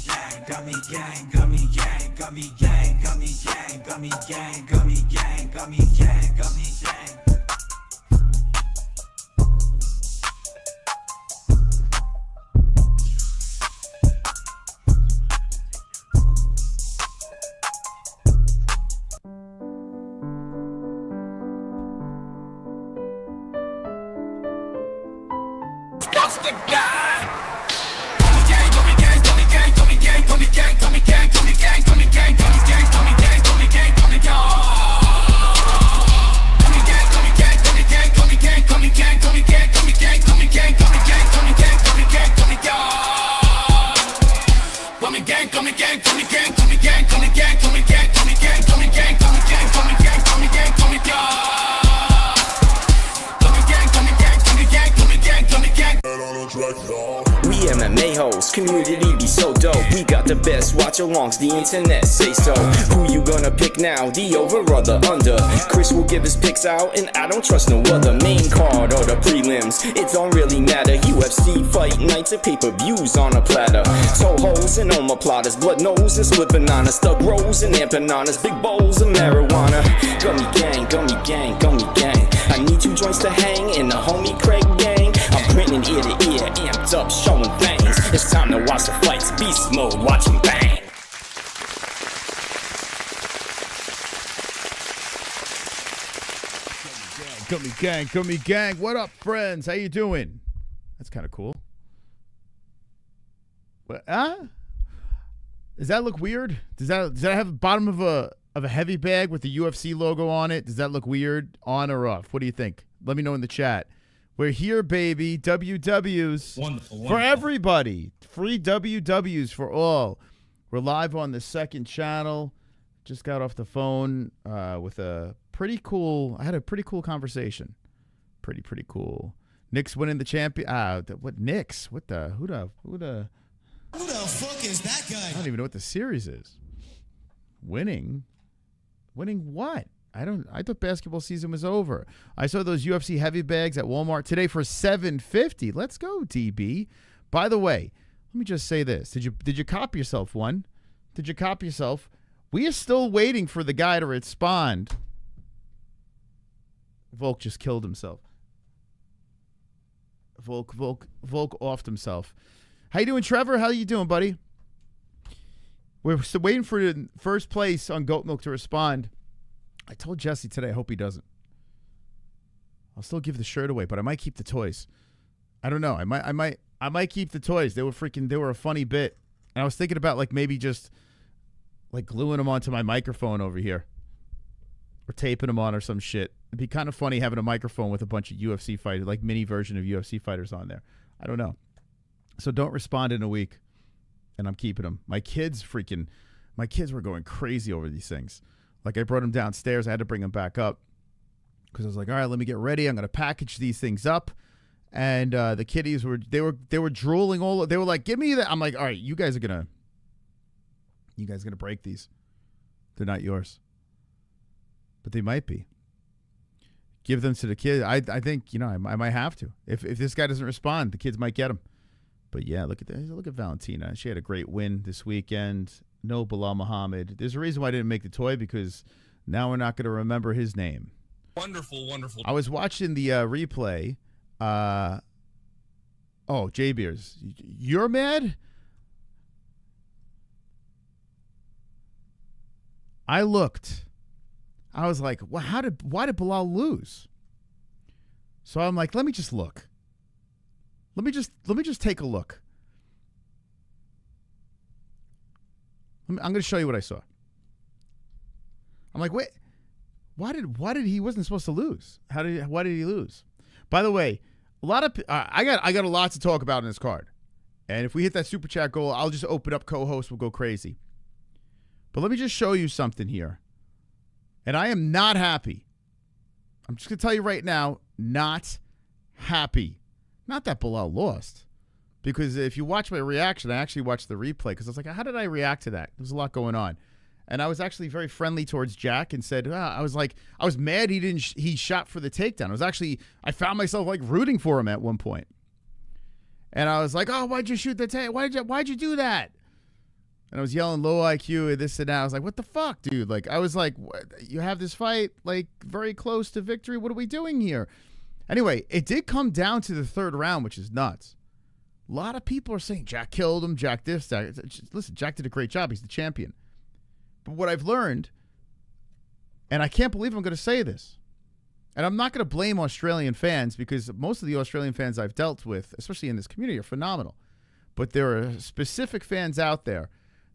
gang, gummy gang, gummy gang, gummy gang, gummy gang, gummy gang, gummy gang, gummy gang, gummy gang. COSTA gang. Gummy gang, gummy gang, gummy gang, gummy gang, gummy gang, gummy gang, gummy gang, gummy gang, gummy gang, gummy gang, gummy gang, gummy gang. Gummy gang, gummy gang, gummy gang, gummy gang, gummy gang, gummy gang, gummy gang, gummy gang, gummy gang, gummy gang, gummy gang, gummy gang. Gummy gang, gummy gang, gummy gang, gummy gang, gummy gang, gummy gang, gummy gang, gummy gang, gummy gang, gummy gang, gummy gang, gummy gang. We MMA-Holes, community be so dope. We got the best watch-alongs, the internet say so. Who you gonna pick now, the over or the under? Chris will give his picks out, and I don't trust no other. Main card or the prelims, it don't really matter. UFC fight nights and pay-per-views on a platter. So holes and omoplatas, blood noses with bananas, thug rolls and empanadas, big bowls of marijuana. Gummy gang, gummy gang, gummy gang. I need 2 joints to hang in the homie Craig gang. I'm grinning ear to ear, amped up, showing veins. It's time to watch the fights, beast mode, watch them bang. Gummy gang, gummy gang. What up, friends? How you doing? That's kind of cool. What? Does that look weird? Does that have the bottom of a heavy bag with the UFC logo on it? Does that look weird, on or off? What do you think? Let me know in the chat. We're here, baby. WWs Wonderful. for everybody. Free WWs for all. We're live on the second channel. Just got off the phone with a pretty cool. I had a pretty cool conversation. Pretty cool. Nick's winning the champion. What Nick's? What the? Who the fuck is that guy? I don't even know what the series is. Winning what? I thought basketball season was over. I saw those UFC heavy bags at Walmart today for $7.50. Let's go, DB. By the way, let me just say this. Did you cop yourself one? Did you cop yourself? We are still waiting for the guy to respond. Volk just killed himself. Volk offed himself. How you doing, Trevor? How you doing, buddy? We're still waiting for first place on Goat Milk to respond. I told Jesse today, I hope he doesn't. I'll still give the shirt away, but I might keep the toys. I don't know. I might keep the toys. They were a funny bit. And I was thinking about like maybe just like gluing them onto my microphone over here. Or taping them on or some shit. It'd be kind of funny having a microphone with a bunch of UFC fighters, like mini version of UFC fighters on there. I don't know. So don't respond in a week. And I'm keeping them. My kids were going crazy over these things. Like I brought them downstairs. I had to bring them back up because I was like, all right, let me get ready. I'm going to package these things up. And the kiddies were drooling all. They were like, give me that. I'm like, all right, you guys are going to break these. They're not yours. But they might be. Give them to the kid. I think, I might have to. If this guy doesn't respond, the kids might get him. But yeah, look at that. Look at Valentina. She had a great win this weekend. No Belal Muhammad. There's a reason why I didn't make the toy because now we're not going to remember his name. Wonderful. I was watching the replay. J Beers, you're mad? I looked. I was like, well, why did Belal lose? So I'm like, let me just look. Let me just take a look. I'm going to show you what I saw. I'm like, wait, why did he wasn't supposed to lose? Why did he lose? By the way, I got a lot to talk about in this card. And if we hit that super chat goal, I'll just open up co-host. We'll go crazy. But let me just show you something here. And I am not happy. I'm just going to tell you right now, not happy. Not that Belal lost. Because if you watch my reaction, I actually watched the replay because I was like, how did I react to that? There's a lot going on. And I was actually very friendly towards Jack and said, I was mad he shot for the takedown. I found myself like rooting for him at one point. And I was like, oh, why'd you shoot the take? Why'd you do that? And I was yelling low IQ and this and that. I was like, what the fuck, dude? Like, I was like, what? You have this fight, like, very close to victory. What are we doing here? Anyway, it did come down to the third round, which is nuts. A lot of people are saying Jack killed him, Jack this, Jack. Listen, Jack did a great job. He's the champion. But what I've learned, and I can't believe I'm going to say this, and I'm not going to blame Australian fans because most of the Australian fans I've dealt with, especially in this community, are phenomenal. But there are specific fans out there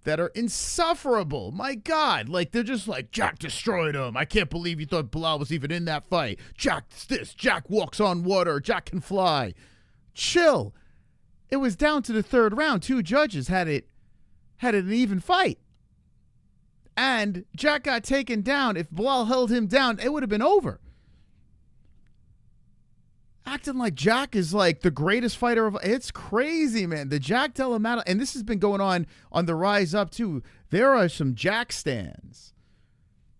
that are insufferable. My God. Like, they're just like, Jack destroyed him. I can't believe you thought Belal was even in that fight. Jack's this. Jack walks on water. Jack can fly. Chill. It was down to the third round. Two judges had an even fight. And Jack got taken down. If Belal held him down, it would have been over. Acting like Jack is like the greatest fighter of... It's crazy, man. The Jack Della Maddalena... And this has been going on the rise up, too. There are some Jack stands.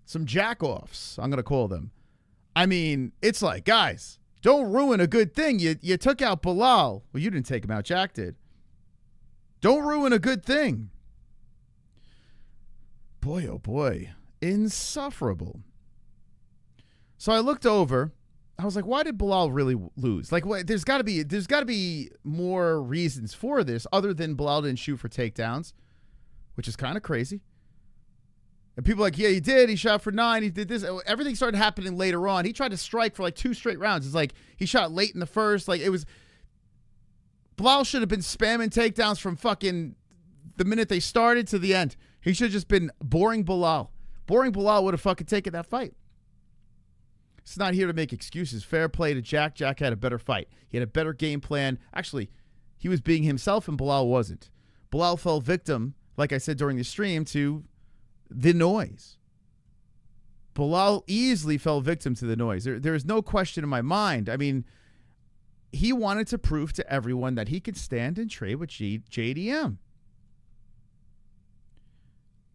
Some jack-offs, I'm going to call them. I mean, it's like, guys, don't ruin a good thing. You took out Belal. Well, you didn't take him out. Jack did. Don't ruin a good thing. Boy, oh boy. Insufferable. So I looked over... I was like, why did Belal really lose? Like, there's got to be more reasons for this other than Belal didn't shoot for takedowns, which is kind of crazy. And people are like, yeah, he did. He shot for 9. He did this. Everything started happening later on. He tried to strike for like 2 straight rounds. It's like he shot late in the first. Like, it was... Belal should have been spamming takedowns from fucking the minute they started to the end. He should have just been boring Belal. Boring Belal would have fucking taken that fight. It's not here to make excuses. Fair play to Jack. Jack had a better fight. He had a better game plan. Actually, he was being himself and Belal wasn't. Belal fell victim, like I said during the stream, to the noise. Belal easily fell victim to the noise. There is no question in my mind. I mean, he wanted to prove to everyone that he could stand and trade with JDM.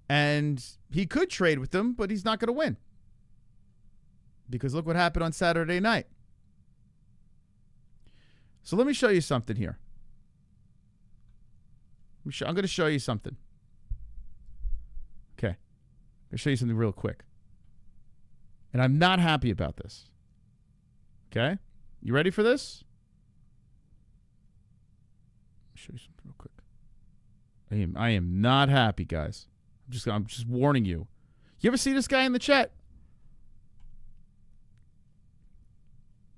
And he could trade with them, but he's not going to win. Because look what happened on Saturday night. So let me show you something here. I'm going to show you something. Okay. I'm going to show you something real quick. And I'm not happy about this. Okay? You ready for this? Let me show you something real quick. I am not happy, guys. I'm just warning you. You ever see this guy in the chat?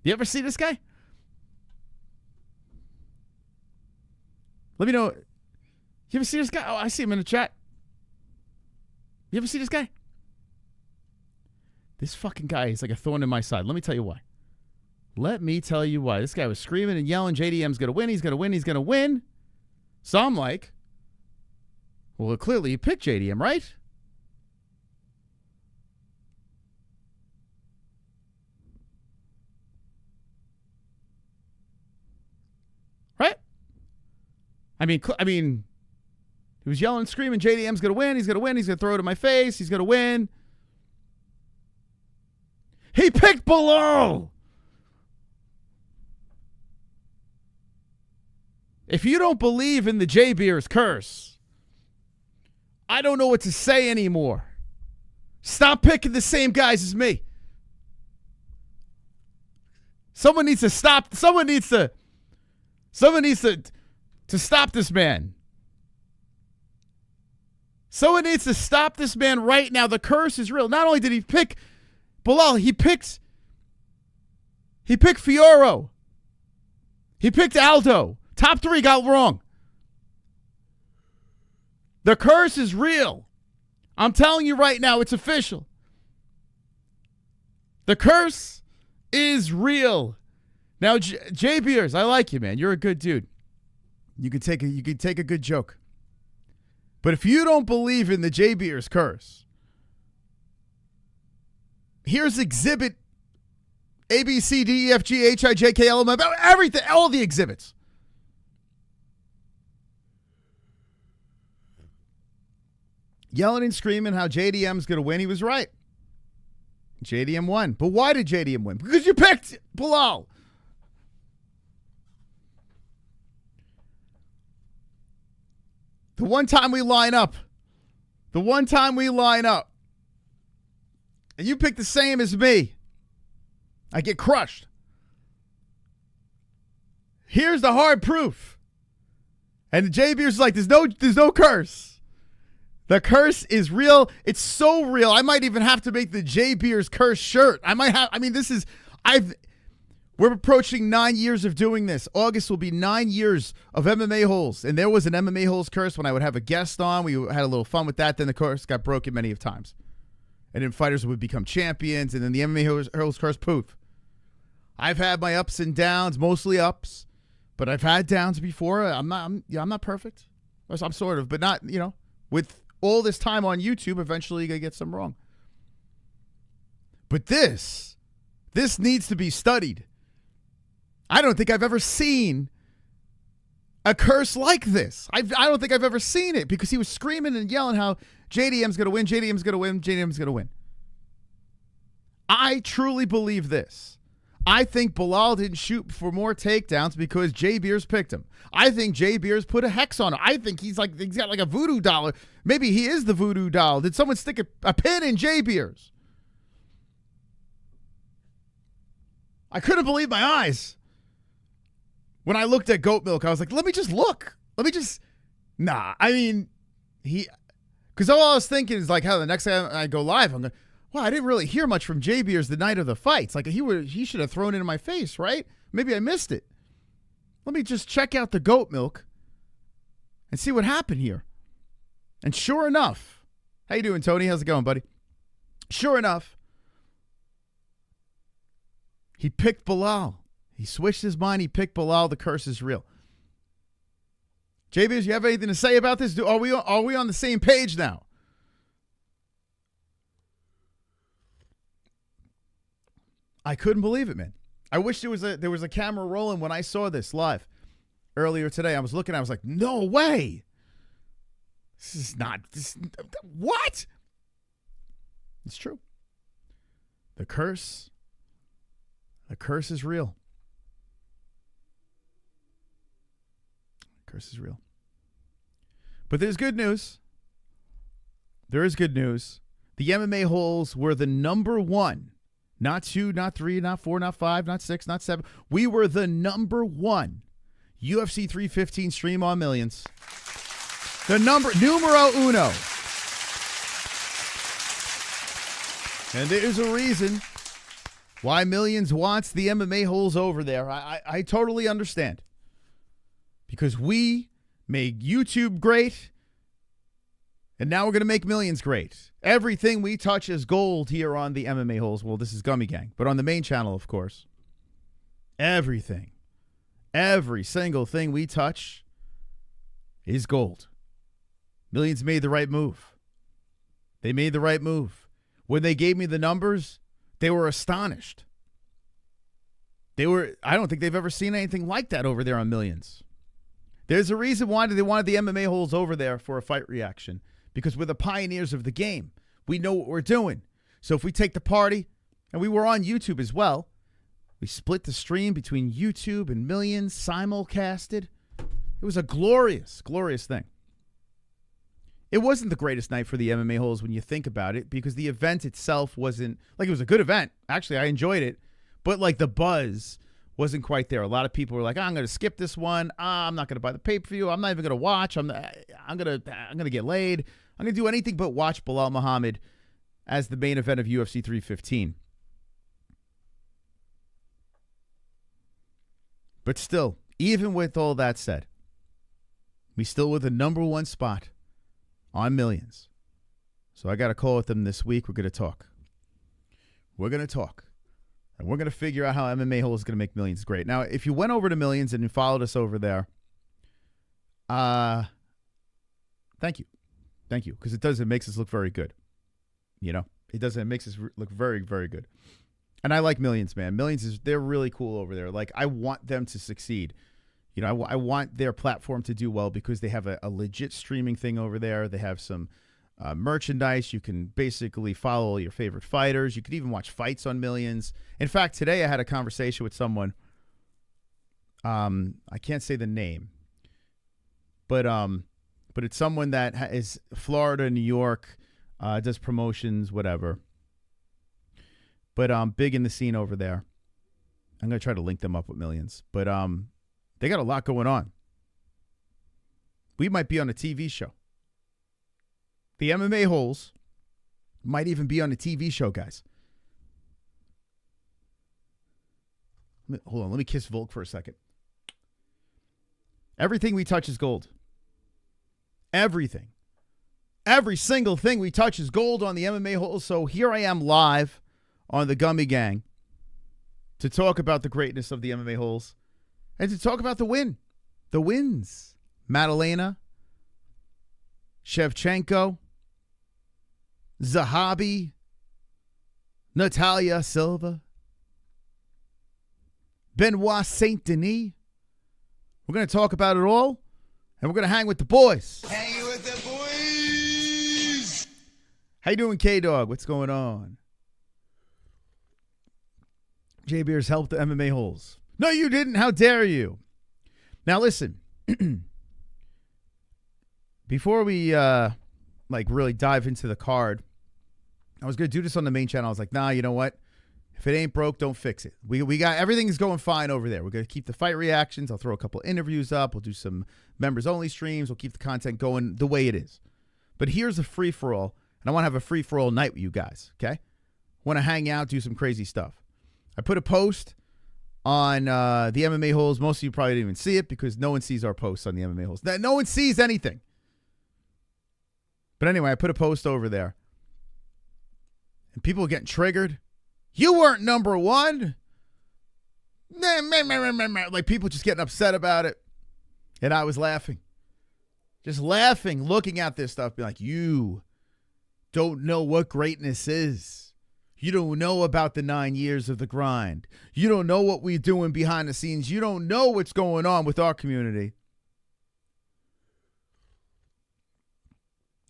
You ever see this guy? Let me know. You ever see this guy? Oh, I see him in the chat. You ever see this guy? This fucking guy is like a thorn in my side. Let me tell you why. Let me tell you why. This guy was screaming and yelling, JDM's going to win, he's going to win, he's going to win. So I'm like, well, clearly you picked JDM, right? Right? I mean, he was yelling, screaming, JDM's going to win, he's going to win, he's going to throw it in my face, he's going to win. He picked Belal. If you don't believe in the J-Beers curse, I don't know what to say anymore. Stop picking the same guys as me. Someone needs to stop. Someone needs to stop this man. Someone needs to stop this man right now. The curse is real. Not only did he pick Belal, he picked Fiorot. He picked Aldo. Top 3 got wrong. The curse is real. I'm telling you right now, it's official. The curse is real. Now, Jay Beers, I like you, man. You're a good dude. You could take a good joke. But if you don't believe in the Jay Beers curse, here's exhibit A, B, C, D, E, F, G, H, I, J, K, L, M, N, everything, all the exhibits. Yelling and screaming how JDM's going to win. He was right. JDM won. But why did JDM win? Because you picked Belal. The one time we line up the one time we line up and you pick the same as me, I get crushed. Here's the hard proof. And J Beers is like, there's no curse. The curse is real. It's so real. I might even have to make the J Beers curse shirt. We're approaching 9 years of doing this. August will be 9 years of MMA Holes. And there was an MMA Holes curse when I would have a guest on. We had a little fun with that. Then the curse got broken many of times. And then fighters would become champions. And then the MMA Holes curse, poof. I've had my ups and downs, mostly ups. But I've had downs before. I'm not perfect. I'm sort of, but not, with all this time on YouTube, eventually you're going to get some wrong. But this needs to be studied. I don't think I've ever seen a curse like this. I don't think I've ever seen it because he was screaming and yelling how JDM's going to win, JDM's going to win, JDM's going to win. I truly believe this. I think Belal didn't shoot for more takedowns because J Beers picked him. I think J Beers put a hex on him. I think he's got like a voodoo doll. Maybe he is the voodoo doll. Did someone stick a pin in J Beers? I couldn't believe my eyes. When I looked at Goat Milk, I was like, let me just look. Because all I was thinking is like, how the next time I go live, I'm going, wow, I didn't really hear much from J Beers the night of the fights. Like he should have thrown it in my face, right? Maybe I missed it. Let me just check out the Goat Milk and see what happened here. And sure enough, how you doing, Tony? How's it going, buddy? Sure enough, he picked Belal. He switched his mind. He picked Belal. The curse is real. J Beers, you have anything to say about this? Are we on the same page now? I couldn't believe it, man. I wish there was a camera rolling when I saw this live earlier today. I was looking, I was like, no way. What? It's true. The curse is real. The curse is real. But there's good news. There is good news. The MMA Holes were the number one. Not 2, not 3, not 4, not 5, not 6, not 7. We were the number one UFC 315 stream on Millions. The numero uno. And there's a reason why Millions wants the MMA Holes over there. I totally understand. Because we made YouTube great, and now we're going to make Millions great. Everything we touch is gold here on the MMA Holes. Well, this is Gummy Gang, but on the main channel, of course. Everything. Every single thing we touch is gold. Millions made the right move. They made the right move. When they gave me the numbers, they were astonished. I don't think they've ever seen anything like that over there on Millions. There's a reason why they wanted the MMA Holes over there for a fight reaction. Because we're the pioneers of the game. We know what we're doing. So if we take the party, and we were on YouTube as well, we split the stream between YouTube and Millions, simulcasted. It was a glorious, glorious thing. It wasn't the greatest night for the MMA Holes when you think about it, because the event itself wasn't, like, it was a good event. Actually, I enjoyed it. But, like, the buzz wasn't quite there. A lot of people were like, I'm going to skip this one. I'm not going to buy the pay-per-view. I'm not even going to watch. I'm going to get laid. I'm going to do anything but watch Belal Muhammad as the main event of UFC 315. But still, even with all that said, we still were the number one spot on Millions. So I got a call with them this week. We're going to talk. We're going to talk. And we're going to figure out how MMA Holes is going to make Millions great. Now, if you went over to Millions and you followed us over there, thank you. Thank you. Because it makes us look very good. You know? It makes us look very, very good. And I like Millions, man. Millions, they're really cool over there. Like, I want them to succeed. You know, I want their platform to do well because they have a legit streaming thing over there. They have some merchandise. You can basically follow your favorite fighters. You could even watch fights on Millions. In fact, today I had a conversation with someone. I can't say the name, but but it's someone that is Florida, New York, does promotions, whatever. But big in the scene over there. I'm going to try to link them up with millions. But they got a lot going on. We might be on a TV show. The MMA-Holes might even be on a TV show, guys. Hold on, let me kiss Volk for a second. Everything we touch is gold. Everything. Every single thing we touch is gold on the MMA-Holes. So here I am live on the Gummy Gang to talk about the greatness of the MMA-Holes and to talk about the win. The wins. Maddalena, Shevchenko, Zahabi, Natalia Silva, Benoit Saint Denis. We're going to talk about it all, and we're going to hang with the boys. Hanging with the boys. How you doing, K-Dog? What's going on? J-Beers helped the MMA-Holes. No, you didn't. How dare you? Now, listen. Before we, really dive into the card, I was going to do this on the main channel. I was like, nah, you know what? If it ain't broke, don't fix it. We got everything is going fine over there. We're going to keep the fight reactions. I'll throw a couple interviews up. We'll do some members-only streams. We'll keep the content going the way it is. But here's a free-for-all, and I want to have a free-for-all night with you guys, okay? Want to hang out, do some crazy stuff. I put a post on the MMA-Holes. Most of you probably didn't even see it because no one sees our posts on the MMA-Holes. No one sees anything. But anyway, I put a post over there. And people are getting triggered. You weren't number one. Like people just getting upset about it. And I was laughing. Just laughing, looking at this stuff, being like, you don't know what greatness is. You don't know about the 9 years of the grind. You don't know what we're doing behind the scenes. You don't know what's going on with our community.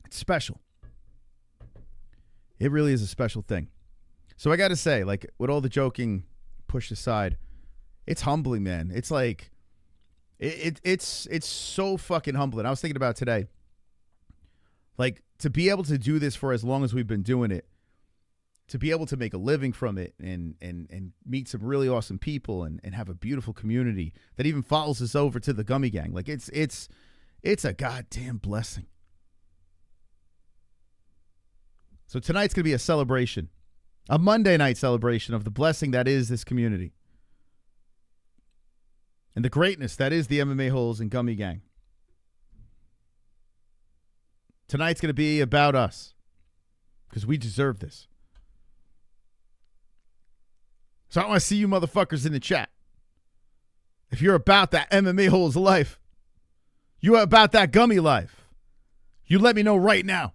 It's special. It really is a special thing. So I got to say, like, with all the joking pushed aside, it's humbling, man. It's like, it's so fucking humbling. I was thinking about today, like, to be able to do this for as long as we've been doing it, to be able to make a living from it and meet some really awesome people and have a beautiful community that even follows us over to the Gummy Gang. Like, it's a goddamn blessing. So tonight's going to be a celebration. A Monday night celebration of the blessing that is this community. And the greatness that is the MMA-Holes and Gummy Gang. Tonight's going to be about us. Because we deserve this. So I want to see you motherfuckers in the chat. If you're about that MMA-Holes life. You're about that Gummy life. You let me know right now.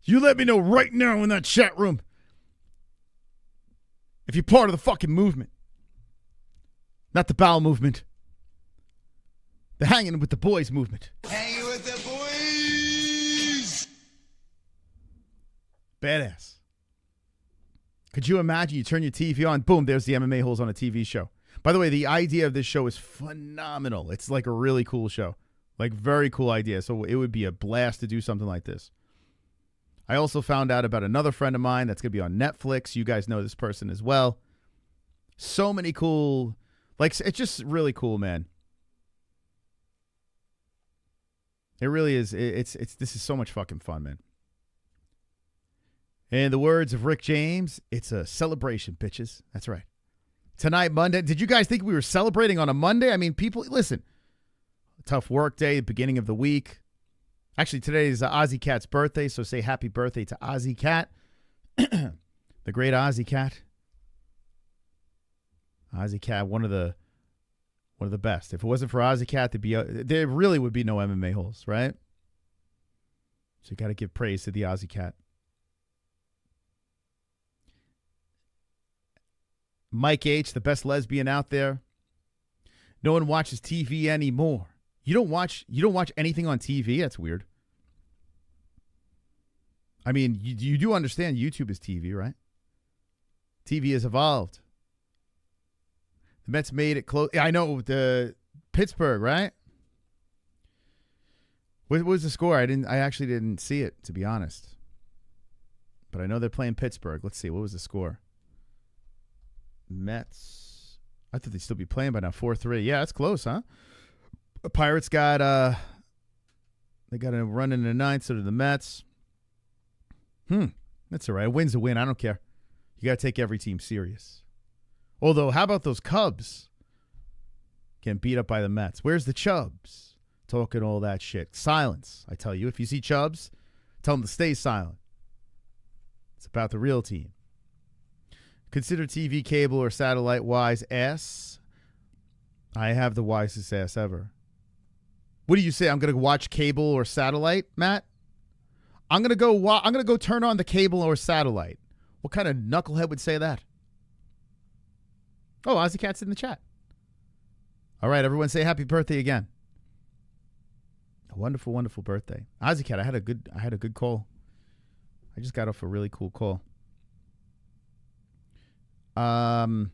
You let me know right now in that chat room. If you're part of the fucking movement. Not the bowel movement. The hanging with the boys movement. Hanging with the boys. Badass. Could you imagine you turn your TV on, boom, there's the MMA-Holes on a TV show. By the way, the idea of this show is phenomenal. It's like a really cool show. Like, very cool idea. So it would be a blast to do something like this. I also found out about another friend of mine that's going to be on Netflix. You guys know this person as well. So many cool, like, it's just really cool, man. It really is. This is so much fucking fun, man. In the words of Rick James, it's a celebration, bitches. That's right. Tonight, Monday. Did you guys think we were celebrating on a Monday? I mean, people, listen. Tough work day, beginning of the week. Actually, today is Ozzy Cat's birthday, so say happy birthday to Ozzy Cat. The great Ozzy Cat. Ozzy Cat, one of the best. If it wasn't for Ozzy Cat, there really would be no MMA-Holes, right? So you got to give praise to the Ozzy Cat. Mike H., the best lesbian out there. No one watches TV anymore. You don't watch anything on TV? That's weird. I mean, you do understand YouTube is TV, right? TV has evolved. The Mets made it close. I know, the Pittsburgh, right? What was the score? I actually didn't see it, to be honest. But I know they're playing Pittsburgh. Let's see. What was the score? Mets. I thought they'd still be playing by now. 4-3. Yeah, that's close, huh? The Pirates got they got a run in the ninth, so did the Mets. That's all right. A win's a win. I don't care. You got to take every team serious. Although, how about those Cubs getting beat up by the Mets? Where's the Chubs? Talking all that shit. Silence, I tell you. If you see Chubs, tell them to stay silent. It's about the real team. Consider TV, cable, or satellite-wise ass. I have the wisest ass ever. What do you say? I'm going to watch cable or satellite, Matt? I'm going to go turn on the cable or satellite. What kind of knucklehead would say that? Oh, Ozzy Cat's in the chat. All right, everyone say happy birthday again. A wonderful, wonderful birthday. Ozzy Cat, I had a good call. I just got off a really cool call. Matt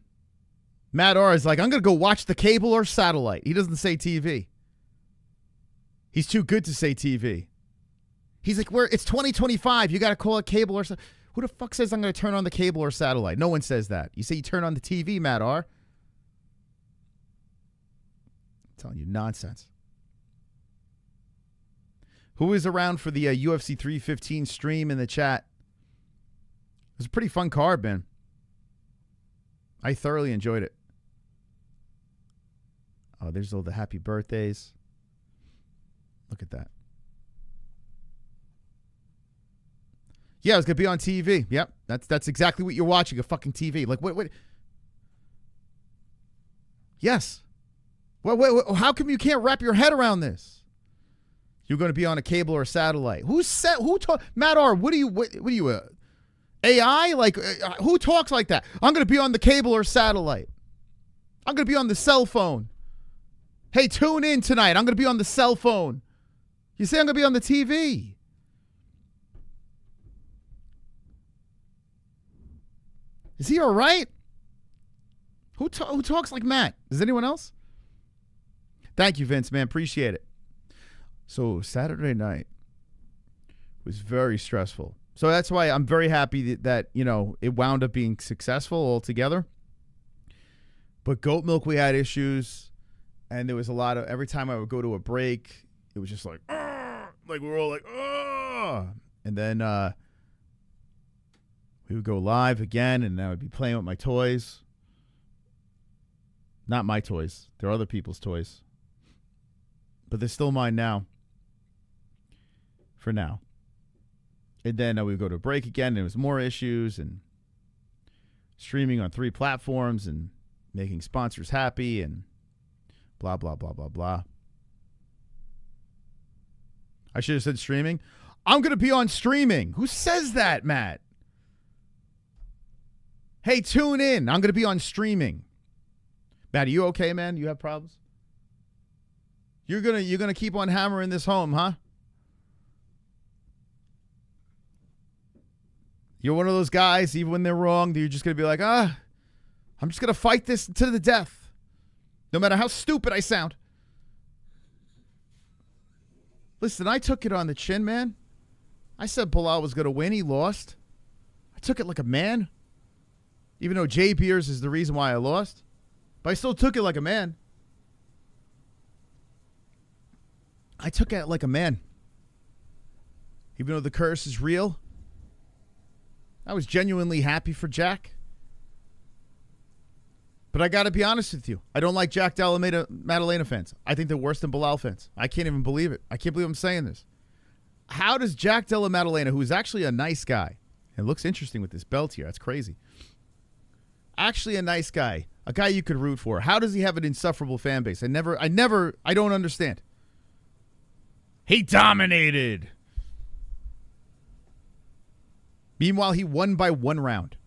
R is like, I'm going to go watch the cable or satellite. He doesn't say TV. He's too good to say TV. He's like, it's 2025. You got to call it cable or satellite. Who the fuck says I'm going to turn on the cable or satellite? No one says that. You say you turn on the TV, Matt R. I'm telling you, nonsense. Who is around for the UFC 315 stream in the chat? It was a pretty fun card, man. I thoroughly enjoyed it. Oh, there's all the happy birthdays. Look at that. Yeah, it's going to be on TV. Yep, that's exactly what you're watching, a fucking TV. Like, what? Yes. What, how come you can't wrap your head around this? You're going to be on a cable or a satellite. Matt R, what are you, AI? Like, who talks like that? I'm going to be on the cable or satellite. I'm going to be on the cell phone. Hey, tune in tonight. I'm going to be on the cell phone. You say I'm going to be on the TV. Is he all right? Who talks like Matt? Is anyone else? Thank you, Vince, man. Appreciate it. So Saturday night was very stressful. So that's why I'm very happy that it wound up being successful altogether. But goat milk, we had issues, and there was a lot of, every time I would go to a break, it was just like, we were all like, and then we would go live again, and I would be playing with my toys. Not my toys. They're other people's toys. But they're still mine now. For now. And then we would go to a break again, and there was more issues, and streaming on 3 platforms, and making sponsors happy, and blah, blah, blah, blah, blah. I should have said streaming. I'm going to be on streaming. Who says that, Matt? Hey, tune in. I'm going to be on streaming. Matt, are you okay, man? You have problems? You're gonna keep on hammering this home, huh? You're one of those guys, even when they're wrong, you're just gonna be like, I'm just gonna fight this to the death. No matter how stupid I sound. Listen, I took it on the chin, man. I said Belal was gonna win. He lost. I took it like a man. Even though Jay Beers is the reason why I lost. But I still took it like a man. I took it like a man. Even though the curse is real. I was genuinely happy for Jack. But I got to be honest with you. I don't like Jack Della Maddalena fans. I think they're worse than Belal fans. I can't even believe it. I can't believe I'm saying this. How does Jack Della Maddalena, who is actually a nice guy, and looks interesting with this belt here. That's crazy. Actually a nice guy. A guy you could root for. How does he have an insufferable fan base? I don't understand. He dominated. Meanwhile, he won by 1 round.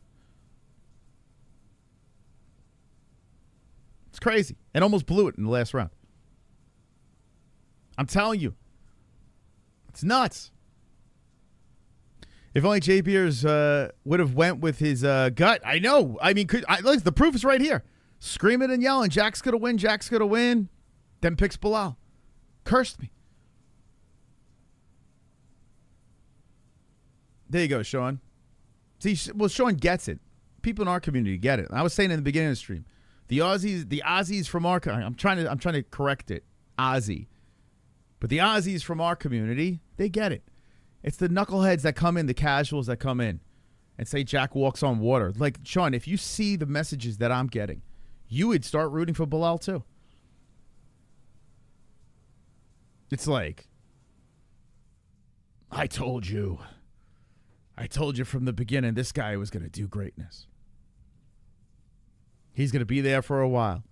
It's crazy. And almost blew it in the last round. I'm telling you. It's nuts. If only Jay Beers would have went with his gut. I know. I mean, look, the proof is right here. Screaming and yelling. Jack's going to win. Jack's going to win. Then picks Belal. Cursed me. There you go, Sean. See, well, Sean gets it. People in our community get it. I was saying in the beginning of the stream, the Aussies from our, I'm trying to correct it, Aussie, but the Aussies from our community, they get it. It's the knuckleheads that come in, the casuals that come in and say Jack walks on water. Like, Sean, if you see the messages that I'm getting, you would start rooting for Belal too. It's like, I told you from the beginning this guy was going to do greatness. He's going to be there for a while.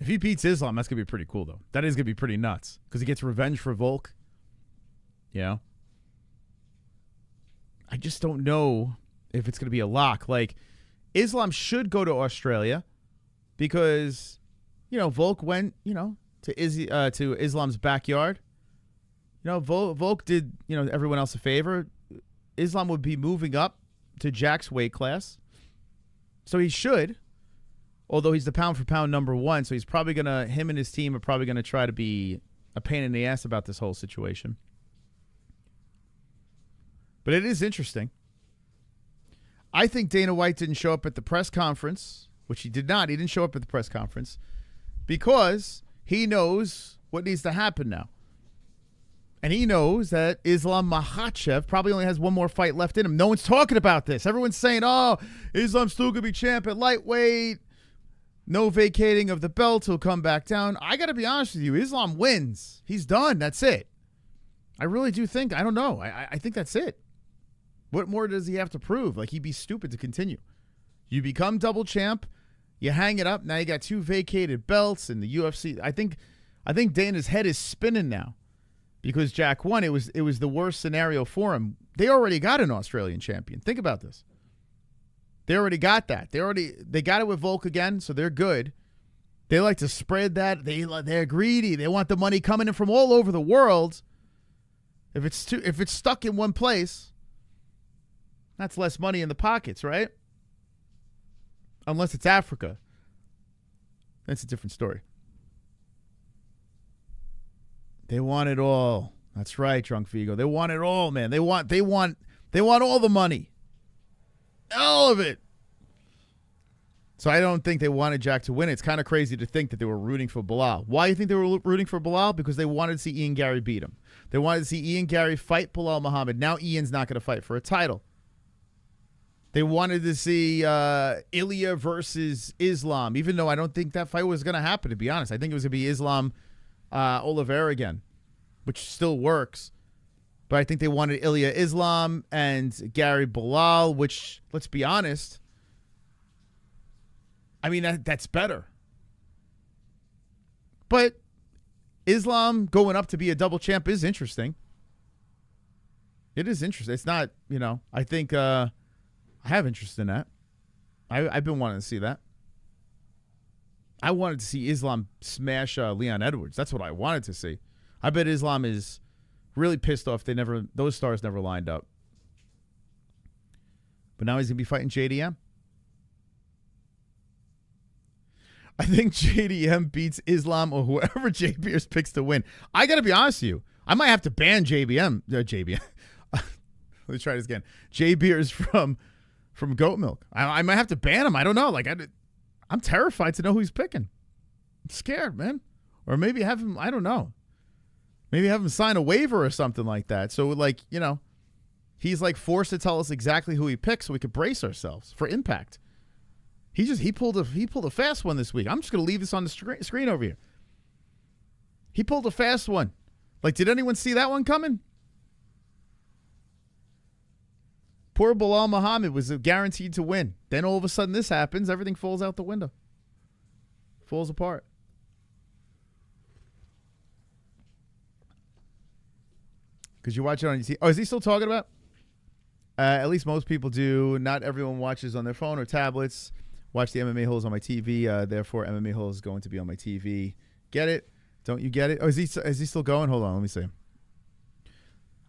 If he beats Islam, that's going to be pretty cool, though. That is going to be pretty nuts because he gets revenge for Volk. You know? I just don't know if it's going to be a lock. Like, Islam should go to Australia because, you know, Volk went, you know, to Islam's backyard. You know, Volk did, you know, everyone else a favor. Islam would be moving up to Jack's weight class. So he should, although he's the pound for pound number one. So he's probably going to, him and his team are probably going to try to be a pain in the ass about this whole situation. But it is interesting. I think Dana White didn't show up at the press conference, which he did not. He didn't show up at the press conference because he knows what needs to happen now. And he knows that Islam Makhachev probably only has one more fight left in him. No one's talking about this. Everyone's saying, oh, Islam's still going to be champ at lightweight. No vacating of the belt. He'll come back down. I got to be honest with you. Islam wins. He's done. That's it. I really do think. I don't know. I think that's it. What more does he have to prove? Like, he'd be stupid to continue. You become double champ. You hang it up. Now you got 2 vacated belts in the UFC. I think Dana's head is spinning now. Because Jack won, it was the worst scenario for him. They already got an Australian champion. Think about this. They already got that. They got it with Volk again, so they're good. They like to spread that. They're greedy. They want the money coming in from all over the world. If it's stuck in one place, that's less money in the pockets, right? Unless it's Africa. That's a different story. They want it all. That's right, Drunk Vigo. They want it all, man. They want all the money. All of it. So I don't think they wanted Jack to win. It's kind of crazy to think that they were rooting for Belal. Why do you think they were rooting for Belal? Because they wanted to see Ian Gary beat him. They wanted to see Ian Gary fight Belal Muhammad. Now Ian's not going to fight for a title. They wanted to see Ilya versus Islam, even though I don't think that fight was going to happen, to be honest. I think it was going to be Islam Oliveira again, which still works. But I think they wanted Ilya Islam and Gary Belal, which, let's be honest, I mean, that's better. But Islam going up to be a double champ is interesting. It is interesting. It's not, you know, I think I have interest in that. I've been wanting to see that. I wanted to see Islam smash Leon Edwards. That's what I wanted to see. I bet Islam is really pissed off those stars never lined up. But now he's going to be fighting JDM. I think JDM beats Islam or whoever Jay Beers picks to win. I got to be honest with you. I might have to ban JBM. JBM. Let me try this again. Jay Beers from Goat Milk. I might have to ban him. I don't know. Like, I'm terrified to know who he's picking. I'm scared, man. Or maybe have him, I don't know. Maybe have him sign a waiver or something like that. So, like, you know, he's like forced to tell us exactly who he picks so we could brace ourselves for impact. He pulled a fast one this week. I'm just going to leave this on the screen over here. He pulled a fast one. Like, did anyone see that one coming? Poor Belal Muhammad was guaranteed to win. Then all of a sudden this happens. Everything falls out the window. Falls apart. Because you watch it on your TV. Oh, is he still talking about? At least most people do. Not everyone watches on their phone or tablets. Watch the MMA Holes on my TV. Therefore, MMA Holes is going to be on my TV. Get it? Don't you get it? Oh, is he still going? Hold on. Let me see.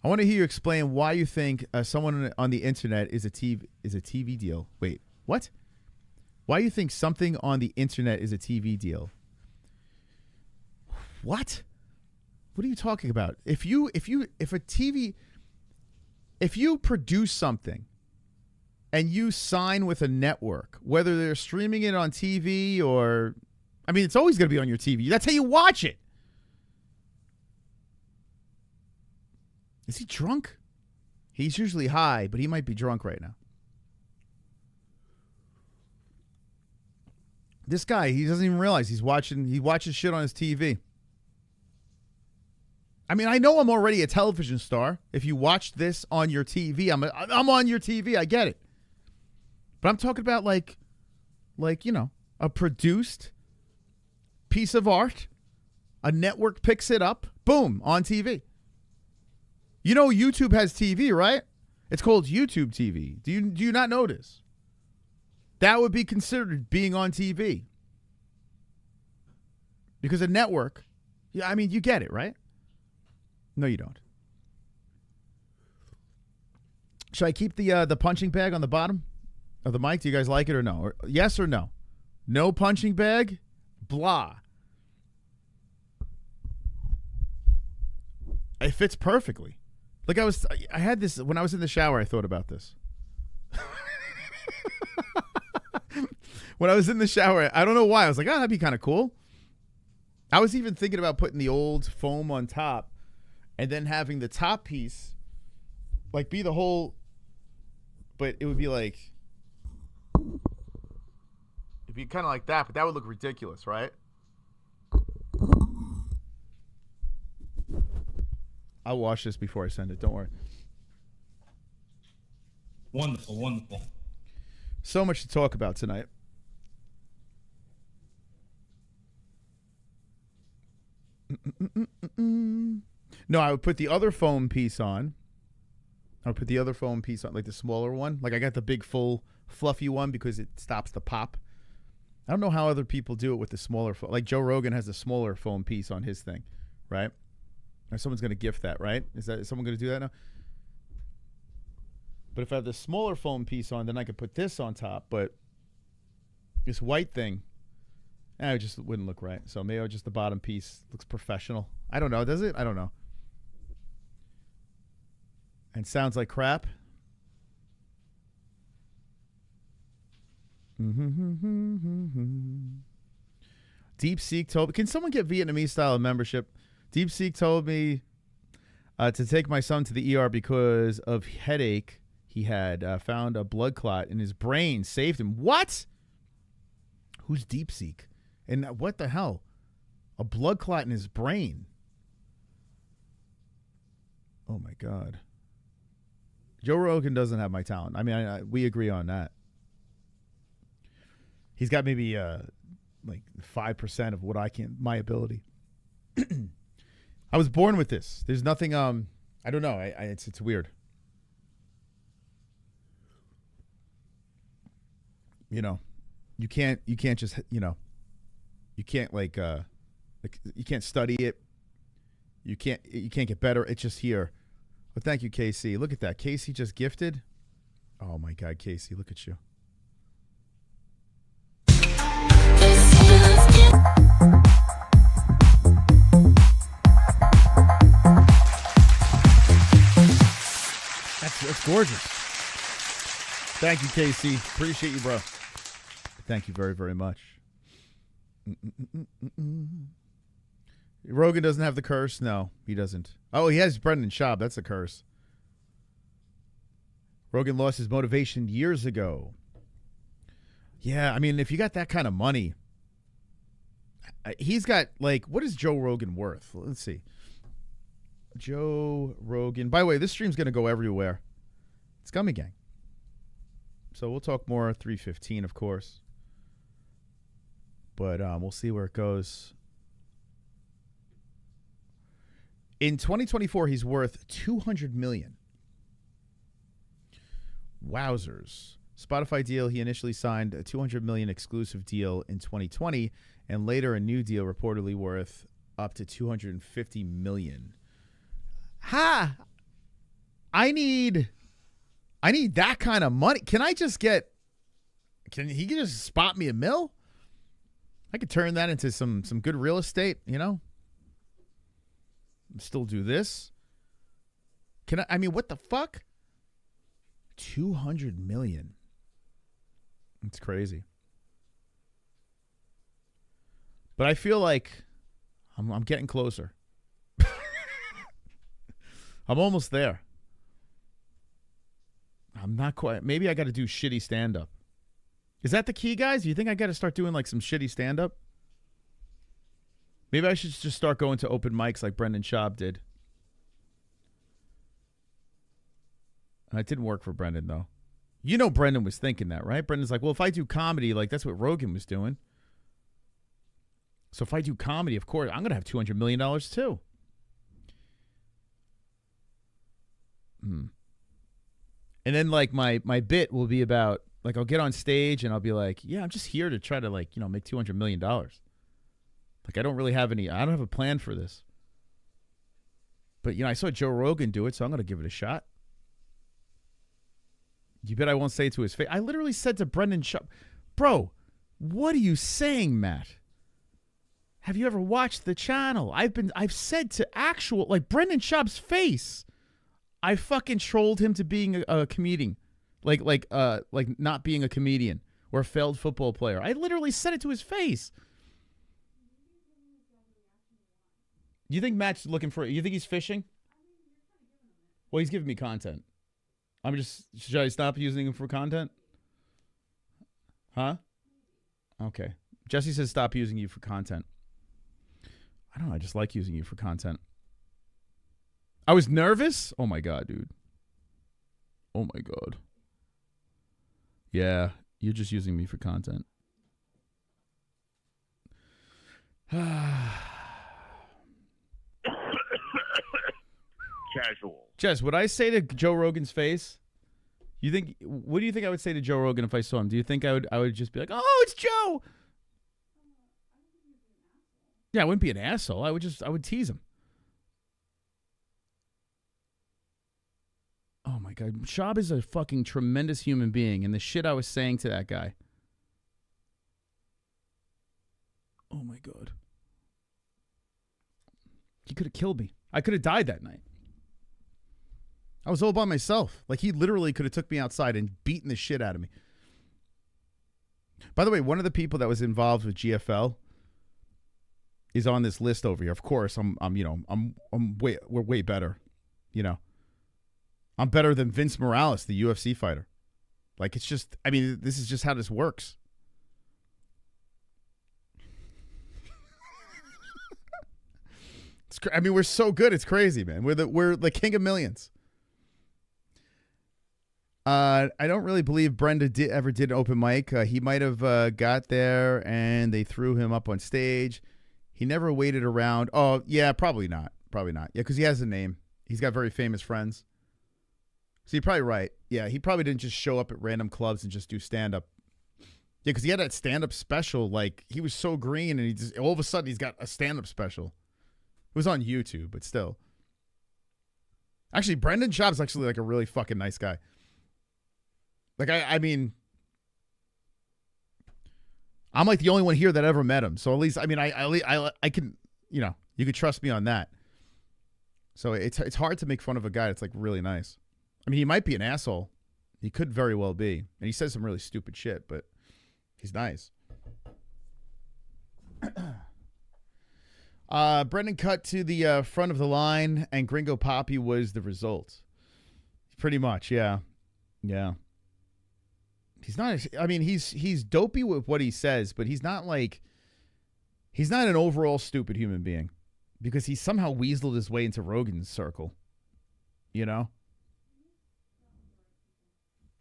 I want to hear you explain why you think someone on the internet is a TV deal. Wait, what? Why you think something on the internet is a TV deal? What? What are you talking about? If a TV, if you produce something and you sign with a network, whether they're streaming it on TV or, I mean, it's always going to be on your TV. That's how you watch it. Is he drunk? He's usually high, but he might be drunk right now. This guy, he doesn't even realize he watches shit on his TV. I mean, I know I'm already a television star. If you watch this on your TV, I'm on your TV. I get it. But I'm talking about like, you know, a produced piece of art. A network picks it up. Boom, on TV. You know YouTube has TV, right? It's called YouTube TV. Do you not notice? That would be considered being on TV. Because a network, yeah, I mean, you get it, right? No, you don't. Should I keep the punching bag on the bottom of the mic? Do you guys like it or no? Or, yes or no? No punching bag? Blah. It fits perfectly. Like I had this when I was in the shower. I thought about this. When I was in the shower, I don't know why. I was like, oh, that'd be kind of cool. I was even thinking about putting the old foam on top and then having the top piece like be the whole, but it would be like, it'd be kind of like that, but that would look ridiculous, right? I'll wash this before I send it. Don't worry. Wonderful, wonderful. So much to talk about tonight. No, I would put the other foam piece on. I would put the other foam piece on, like the smaller one. Like I got the big, full, fluffy one because it stops the pop. I don't know how other people do it with the smaller foam. Like Joe Rogan has a smaller foam piece on his thing, right? Or someone's going to gift that, right? Is someone going to do that now? But if I have the smaller foam piece on, then I could put this on top. But this white thing, it just wouldn't look right. So maybe just the bottom piece looks professional. I don't know. Does it? I don't know. And sounds like crap. Deep Seek told me, can someone get Vietnamese style membership? Deep Seek told me to take my son to the ER because of headache. He had found a blood clot in his brain, saved him. What? Who's Deep Seek? And what the hell? A blood clot in his brain. Oh my God. Joe Rogan doesn't have my talent. I mean, we agree on that. He's got maybe like 5% of what I can, my ability. I was born with this. There's nothing. I don't know. It's weird. You know, you can't just, you know, you can't like you can't study it. You can't get better. It's just here. But thank you, Casey. Look at that. Casey just gifted. Oh my God, Casey, look at you. That's gorgeous. Thank you, Casey. Appreciate you, bro. Thank you very, very much. Rogan doesn't have the curse? No, he doesn't. Oh, he has Brendan Schaub. That's a curse. Rogan lost his motivation years ago. Yeah, I mean, if you got that kind of money, he's got, like, what is Joe Rogan worth? Let's see. Joe Rogan. By the way, this stream's going to go everywhere. It's Gummy Gang. So we'll talk more 315, of course. But we'll see where it goes. In 2024, he's worth $200 million. Wowzers. Spotify deal, he initially signed a $200 million exclusive deal in 2020, and later a new deal reportedly worth up to $250 million. Ha! I need that kind of money. Can he just spot me a mill? I could turn that into some good real estate, you know? Still do this. I mean, what the fuck? $200 million. It's crazy. But I feel like I'm getting closer. I'm almost there. I'm not quite. Maybe I got to do shitty stand-up. Is that the key, guys? Do you think I got to start doing like some shitty stand-up? Maybe I should just start going to open mics like Brendan Schaub did. It didn't work for Brendan, though. You know Brendan was thinking that, right? Brendan's like, well, if I do comedy, like that's what Rogan was doing. So if I do comedy, of course, I'm going to have $200 million too. And then like my bit will be about, like I'll get on stage and I'll be like, yeah, I'm just here to try to like, you know, make $200 million. Like I don't really have I don't have a plan for this. But, you know, I saw Joe Rogan do it, so I'm going to give it a shot. You bet I won't say it to his face. I literally said to Brendan Schaub, bro, what are you saying, Matt? Have you ever watched the channel? I've said to actual, like Brendan Schaub's face, I fucking trolled him to being a comedian. Like not being a comedian or a failed football player. I literally said it to his face. You think Matt's looking for it? You think he's fishing? Well, he's giving me content. Should I stop using him for content? Huh? Okay. Jesse says stop using you for content. I don't know. I just like using you for content. I was nervous? Oh my God, dude. Oh my God. Yeah, you're just using me for content. Casual. Jess, would I say to Joe Rogan's face? What do you think I would say to Joe Rogan if I saw him? Do you think I would just be like, "Oh, it's Joe"? Yeah, I wouldn't be an asshole. I would tease him. Oh my God, Schaub is a fucking tremendous human being, and the shit I was saying to that guy. Oh my God. He could have killed me. I could have died that night. I was all by myself. Like, he literally could have took me outside and beaten the shit out of me. By the way, one of the people that was involved with GFL is on this list over here. Of course, we're way better. You know, I'm better than Vince Morales, the UFC fighter. Like, it's just, I mean, this is just how this works. I mean, we're so good. It's crazy, man. We're the king of millions. I don't really believe Brenda ever did an open mic. He might have got there and they threw him up on stage. He never waited around. Oh, yeah, probably not. Probably not. Yeah, because he has a name. He's got very famous friends. So you're probably right. Yeah, he probably didn't just show up at random clubs and just do stand-up. Yeah, because he had that stand-up special. Like, he was so green and he just all of a sudden he's got a stand-up special. It was on YouTube, but still. Actually, Brendan Schaub's actually like a really fucking nice guy. Like, I mean, I'm like the only one here that ever met him. So at least, I mean, I can, you know, you could trust me on that. So it's hard to make fun of a guy that's like really nice. I mean, he might be an asshole. He could very well be. And he says some really stupid shit, but he's nice. Brendan cut to the front of the line, and Gringo Poppy was the result. Pretty much, yeah. Yeah. He's not, I mean, he's dopey with what he says, but he's not an overall stupid human being because he somehow weaseled his way into Rogan's circle. You know?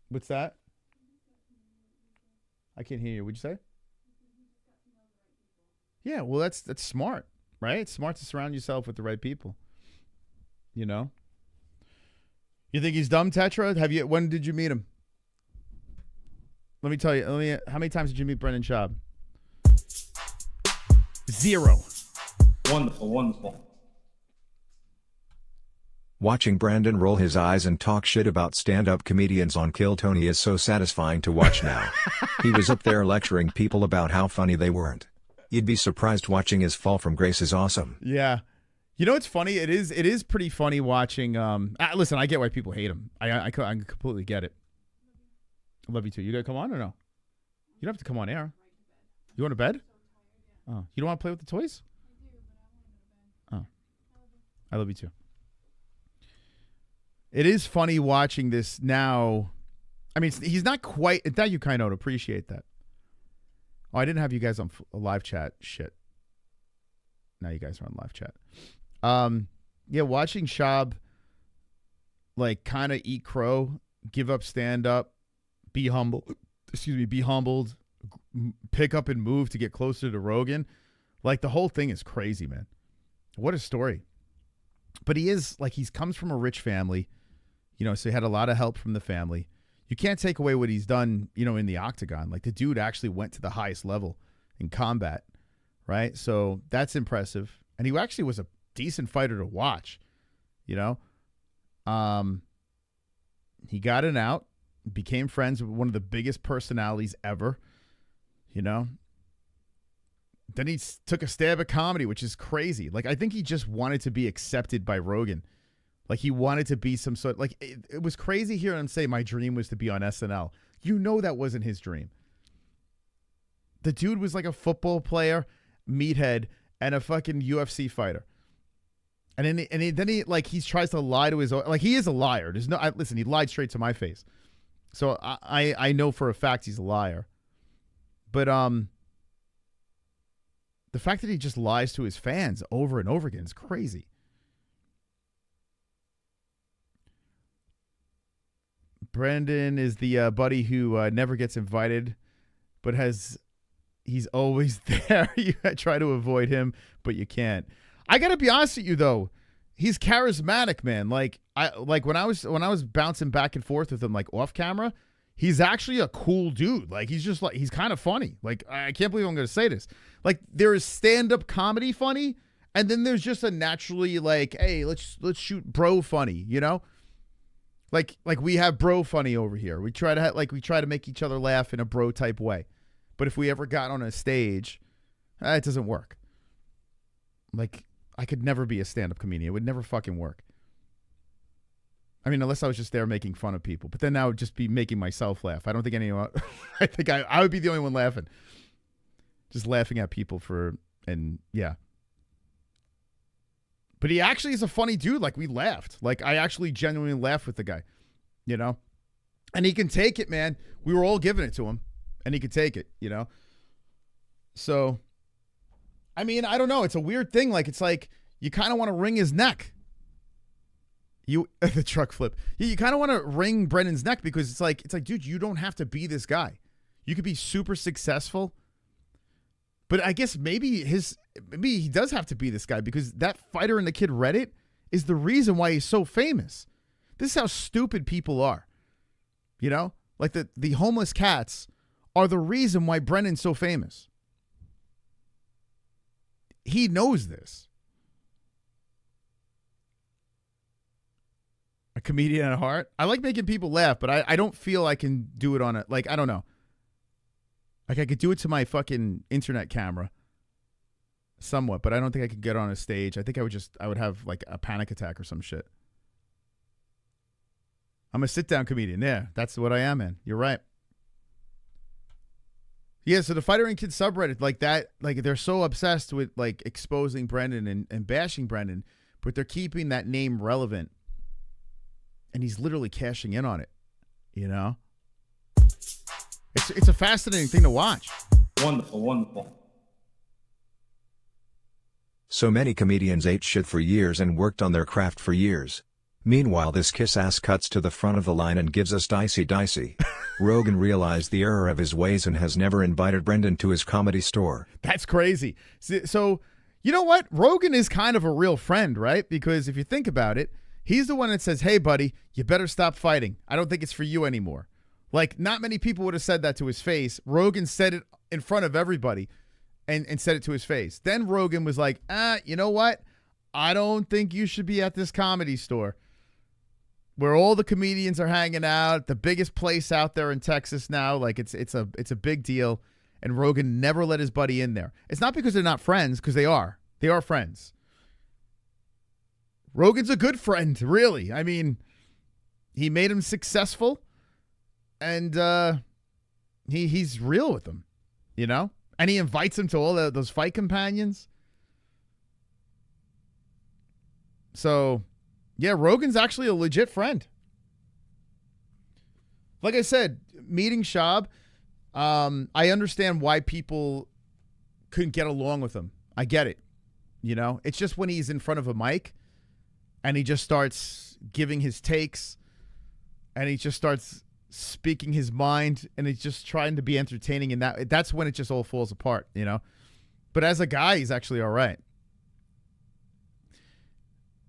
What's that? I can't hear you. What'd you say? Yeah, well, that's smart, right? It's smart to surround yourself with the right people. You know? You think he's dumb, Tetra? When did you meet him? Let me tell you. How many times did you meet Brendan Schaub? 0. Wonderful, wonderful. Watching Brandon roll his eyes and talk shit about stand-up comedians on Kill Tony is so satisfying to watch now. He was up there lecturing people about how funny they weren't. You'd be surprised watching his fall from grace is awesome. Yeah. You know what's funny? It is pretty funny watching. Listen, I get why people hate him. I completely get it. I love you too. You gotta come on or no? You don't have to come on air. You want to bed? Oh, you don't want to play with the toys? Oh, I love you too. It is funny watching this now. I mean, he's not quite. That you kind of appreciate that. Oh, I didn't have you guys on a live chat. Shit. Now you guys are on live chat. Yeah, watching SCHAUB like kind of eat crow, give up, stand up, be humble. Excuse me, be humbled, pick up and move to get closer to Rogan. Like the whole thing is crazy, man. What a story. But he comes from a rich family, you know, so he had a lot of help from the family. You can't take away what he's done, you know, in the octagon. Like the dude actually went to the highest level in combat, right? So that's impressive. And he actually was a decent fighter to watch, you know. He got an out, became friends with one of the biggest personalities ever, you know. Then he took a stab at comedy, which is crazy. Like, I think he just wanted to be accepted by Rogan. Like, he wanted to be some sort, like, it was crazy hearing him say, my dream was to be on SNL. You know that wasn't his dream. The dude was like a football player, meathead, and a fucking UFC fighter. And then he tries to lie to his own, like, he is a liar. There's no, listen, he lied straight to my face. So I know for a fact he's a liar. But the fact that he just lies to his fans over and over again is crazy. Brendan is the buddy who never gets invited, but he's always there. You try to avoid him, but you can't. I gotta be honest with you though, he's charismatic, man. Like when I was bouncing back and forth with him, like off camera, he's actually a cool dude. Like he's kind of funny. Like I can't believe I'm gonna say this. Like there is stand-up comedy funny, and then there's just a naturally like, hey, let's shoot bro funny, you know? Like we have bro funny over here. We try to make each other laugh in a bro type way. But if we ever got on a stage, it doesn't work. Like I could never be a stand-up comedian. It would never fucking work. I mean, unless I was just there making fun of people. But then I would just be making myself laugh. I don't think anyone... I think I would be the only one laughing. Just laughing at people and yeah. But he actually is a funny dude. Like, we laughed. Like, I actually genuinely laughed with the guy. You know? And he can take it, man. We were all giving it to him. And he could take it, you know? So... I mean, I don't know. It's a weird thing. Like, it's like you kind of want to wring his neck. The truck flip. You kind of want to wring Brendan's neck because it's like, dude, you don't have to be this guy. You could be super successful. But I guess maybe he does have to be this guy because that fighter in the kid Reddit is the reason why he's so famous. This is how stupid people are. You know? Like the homeless cats are the reason why Brendan's so famous. He knows this. A comedian at heart. I like making people laugh, but I don't feel I can do it on a, like, I don't know. Like, I could do it to my fucking internet camera somewhat, but I don't think I could get on a stage. I think I would have like a panic attack or some shit. I'm a sit-down comedian. Yeah, that's what I am, man. You're right. Yeah, so the Fighter and Kid subreddit, like that, like they're so obsessed with like exposing Brendan and bashing Brendan, but they're keeping that name relevant. And he's literally cashing in on it, you know? It's a fascinating thing to watch. Wonderful, wonderful. So many comedians ate shit for years and worked on their craft for years. Meanwhile, this kiss-ass cuts to the front of the line and gives us dicey. Rogan realized the error of his ways and has never invited Brendan to his comedy store. That's crazy. So, you know what? Rogan is kind of a real friend, right? Because if you think about it, he's the one that says, hey, buddy, you better stop fighting. I don't think it's for you anymore. Like, not many people would have said that to his face. Rogan said it in front of everybody and said it to his face. Then Rogan was like, you know what? I don't think you should be at this comedy store where all the comedians are hanging out, the biggest place out there in Texas now. Like, it's a big deal. And Rogan never let his buddy in there. It's not because they're not friends, because they are. They are friends. Rogan's a good friend, really. I mean, he made him successful. And he's real with them, you know? And he invites them to all those fight companions. So, yeah, Rogan's actually a legit friend. Like I said, meeting SCHAUB, I understand why people couldn't get along with him. I get it. You know, it's just when he's in front of a mic and he just starts giving his takes and he just starts speaking his mind and he's just trying to be entertaining, and that's when it just all falls apart, you know? But as a guy, he's actually all right.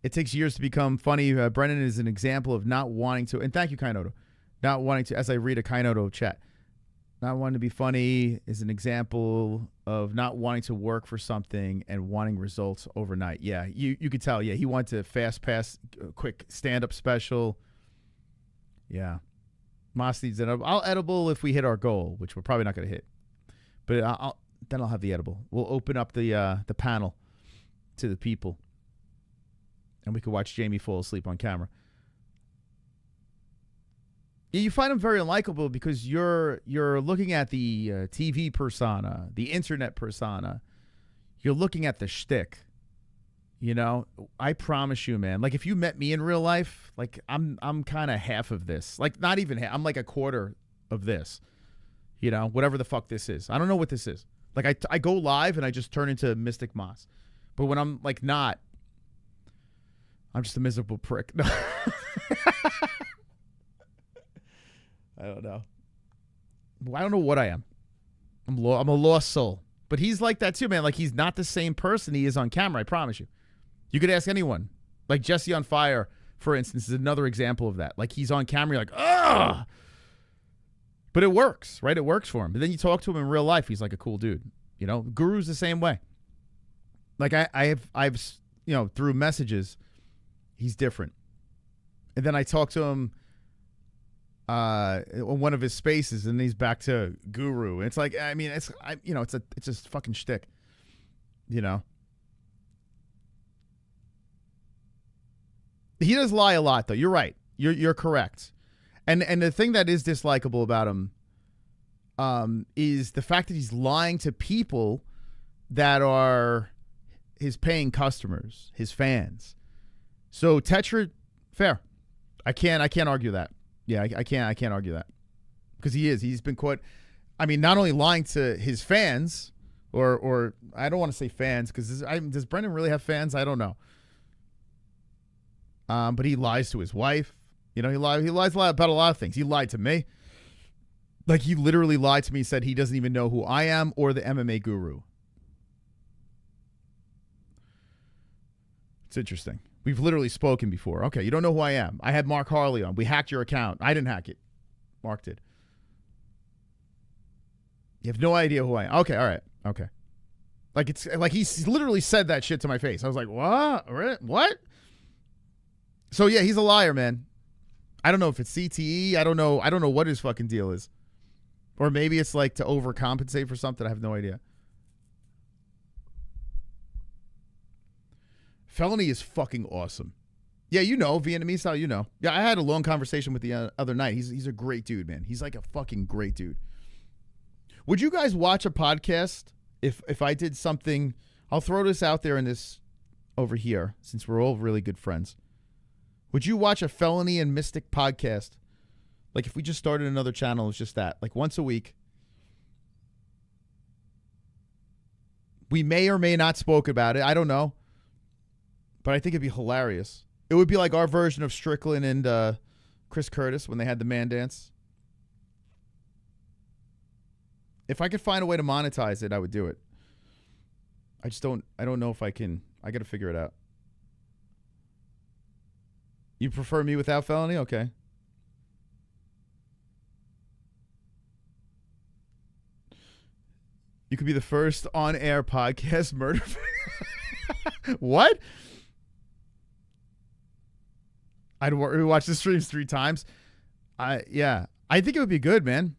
It takes years to become funny. Brennan is an example of not wanting to, and thank you, Kainoto, not wanting to, as I read a Kainoto chat, not wanting to be funny is an example of not wanting to work for something and wanting results overnight. Yeah, you could tell. Yeah, he wanted to fast pass, quick stand-up special. Yeah. Moss needs an edible. I'll edible if we hit our goal, which we're probably not going to hit. But then I'll have the edible. We'll open up the panel to the people, and we could watch Jamie fall asleep on camera. You find him very unlikable because you're looking at the TV persona, the internet persona. You're looking at the shtick. You know, I promise you, man. Like, if you met me in real life, like, I'm kind of half of this. Like, not even half. I'm like a quarter of this. You know, whatever the fuck this is. I don't know what this is. Like, I go live and I just turn into Mystic Moss. But when I'm, like, not, I'm just a miserable prick. No. I don't know. I don't know what I am. I'm a lost soul. But he's like that too, man. Like, he's not the same person he is on camera, I promise you. You could ask anyone. Like Jesse on Fire, for instance, is another example of that. Like, he's on camera, you're like, ugh. But it works, right? It works for him. But then you talk to him in real life, he's like a cool dude. You know, Guru's the same way. Like, I've you know, through messages, he's different. And then I talk to him on one of his spaces, and he's back to Guru. And it's like, I mean, it's just fucking shtick, you know. He does lie a lot, though. You're right. You're correct. And the thing that is dislikable about him is the fact that he's lying to people that are his paying customers, his fans. So Tetra, fair. I can't argue that. Yeah, I can't argue that. Because he's been quite, I mean, not only lying to his fans, or I don't want to say fans, because does Brendan really have fans? I don't know. But he lies to his wife. You know, he lies a lot about a lot of things. He lied to me. Like, he literally lied to me, said he doesn't even know who I am or the MMA guru. It's interesting. We've literally spoken before. Okay, you don't know who I am. I had Mark Harley on. We hacked your account. I didn't hack it. Mark did. You have no idea who I am. Okay, all right. Okay. Like, it's like he literally said that shit to my face. I was like, what? What? So yeah, he's a liar, man. I don't know if it's CTE. I don't know what his fucking deal is. Or maybe it's like to overcompensate for something. I have no idea. Felony is fucking awesome. Yeah, you know, Vietnamese style, you know. Yeah, I had a long conversation with the other night. He's a great dude, man. He's like a fucking great dude. Would you guys watch a podcast if I did something? I'll throw this out there in this over here, since we're all really good friends. Would you watch a Felony and Mystic podcast? Like, if we just started another channel, it's just that. Like, once a week. We may or may not spoke about it. I don't know. But I think it'd be hilarious. It would be like our version of Strickland and Chris Curtis when they had the man dance. If I could find a way to monetize it, I would do it. I don't know if I can. I got to figure it out. You prefer me without Felony? Okay. You could be the first on-air podcast murder. What? I'd watch the streams 3 times. Yeah. I think it would be good, man.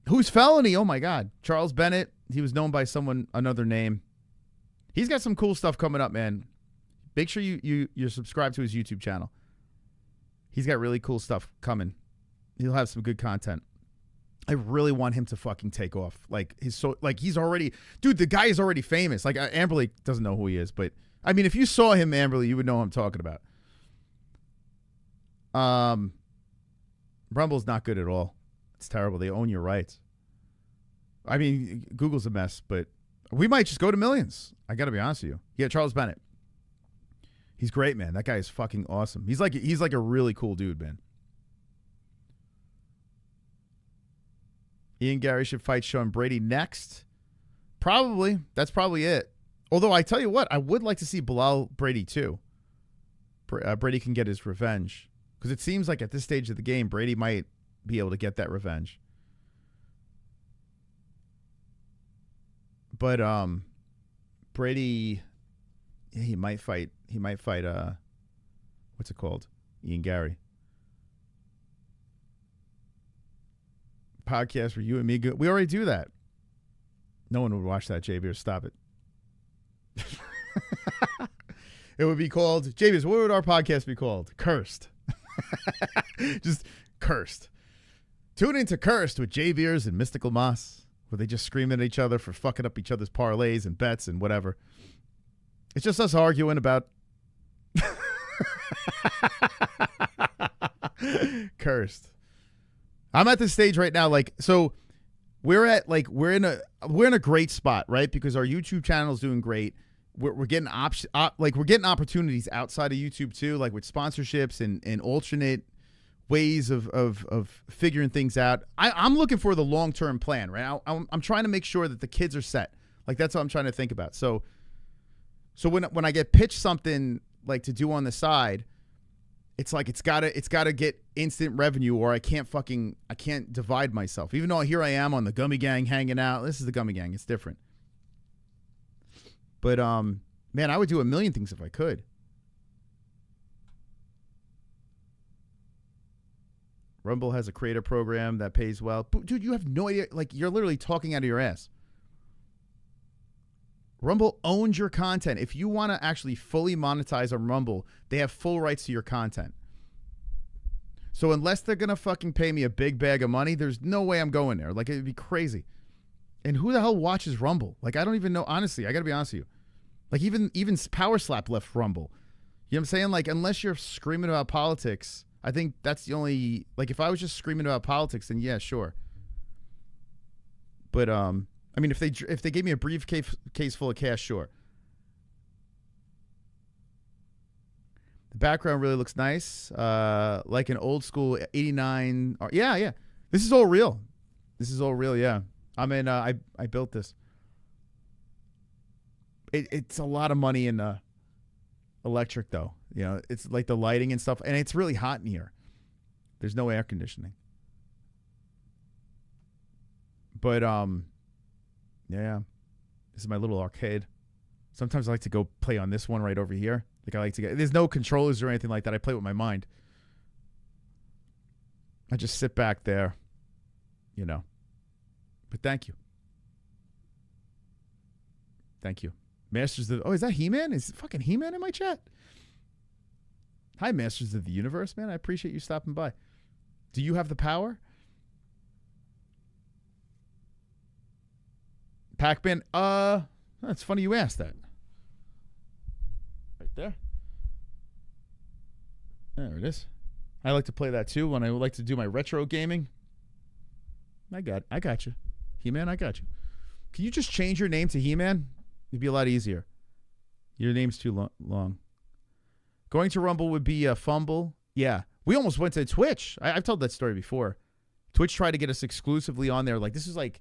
Who's Felony? Oh, my God. Charles Bennett. He was known by another name. He's got some cool stuff coming up, man. Make sure you're subscribed to his YouTube channel. He's got really cool stuff coming. He'll have some good content. I really want him to fucking take off. Like he's already, dude, the guy is already famous. Like Amberley doesn't know who he is, but I mean, if you saw him, Amberley, you would know who I'm talking about. Rumble's not good at all. It's terrible. They own your rights. I mean, Google's a mess, but we might just go to millions. I got to be honest with you. Yeah, Charles Bennett. He's great, man. That guy is fucking awesome. He's like a really cool dude, man. Ian Gary should fight Sean Brady next. Probably. That's probably it. Although I tell you what, I would like to see Belal Brady too. Brady can get his revenge. Because it seems like at this stage of the game, Brady might be able to get that revenge. But Brady, he might fight what's it called? Ian Gary. Podcast for you and me. We already do that. No one would watch that, JB. Stop it. It would be called, JB, what would our podcast be called? Cursed. Just Cursed. Tune into Cursed with Jay Beers and Mystical Moss, where they just scream at each other for fucking up each other's parlays and bets and whatever. It's just us arguing about Cursed. I'm at this stage right now, like, so we're in a great spot, right? Because our YouTube channel is doing great. We're getting we're getting opportunities outside of YouTube too, like with sponsorships and alternate ways of figuring things out. I'm looking for the long-term plan, right? I'm trying to make sure that the kids are set. Like, that's what I'm trying to think about. So when I get pitched something like to do on the side, it's like it's gotta get instant revenue, or I can't divide myself. Even though here I am on the Gummy Gang hanging out. This is the Gummy Gang. It's different. But man, I would do a million things if I could. Rumble has a creator program that pays well. Dude, you have no idea. Like, you're literally talking out of your ass. Rumble owns your content. If you want to actually fully monetize on Rumble, they have full rights to your content. So unless they're going to fucking pay me a big bag of money, there's no way I'm going there. Like, it'd be crazy. And who the hell watches Rumble? Like, I don't even know. Honestly, I got to be honest with you. Like, even Power Slap left Rumble. You know what I'm saying? Like, unless you're screaming about politics, I think that's the only, like, if I was just screaming about politics, then yeah, sure. But I mean, if they gave me a briefcase full of cash, sure. The background really looks nice, like an old school '89. Yeah. This is all real. Yeah. I mean, I built this. It's a lot of money in electric, though. You know, it's like the lighting and stuff, and it's really hot in here. There's no air conditioning. But yeah, this is my little arcade. Sometimes I like to go play on this one right over here. Like, I like to there's no controllers or anything like that. I play with my mind. I just sit back there, you know. But thank you. Thank you. Masters of... Oh, is that He-Man? Is fucking He-Man in my chat? Hi, Masters of the Universe, man. I appreciate you stopping by. Do you have the power? Pac-Man? It's funny you asked that. Right there. There it is. I like to play that too when I like to do my retro gaming. I got you. He-Man, I got you. Can you just change your name to He-Man? It'd be a lot easier. Your name's too long. Going to Rumble would be a fumble. Yeah. We almost went to Twitch. I've told that story before. Twitch tried to get us exclusively on there. Like, this is like,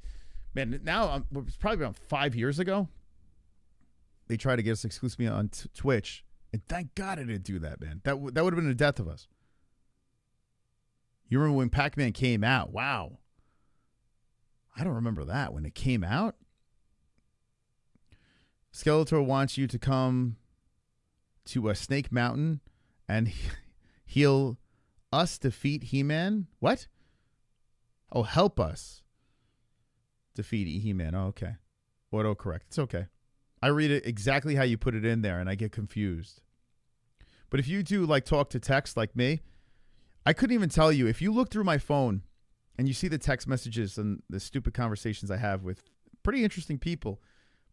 man, now it's probably around 5 years ago. They tried to get us exclusively on Twitch. And thank God I didn't do that, man. That would have been the death of us. You remember when Pac-Man came out? Wow. I don't remember that. When it came out? Skeletor wants you to come to Snake Mountain and he'll us defeat He-Man. What? Oh, help us defeat He-Man. Oh, okay. Autocorrect. It's okay. I read it exactly how you put it in there and I get confused. But if you do like talk to text like me, I couldn't even tell you. If you look through my phone and you see the text messages and the stupid conversations I have with pretty interesting people.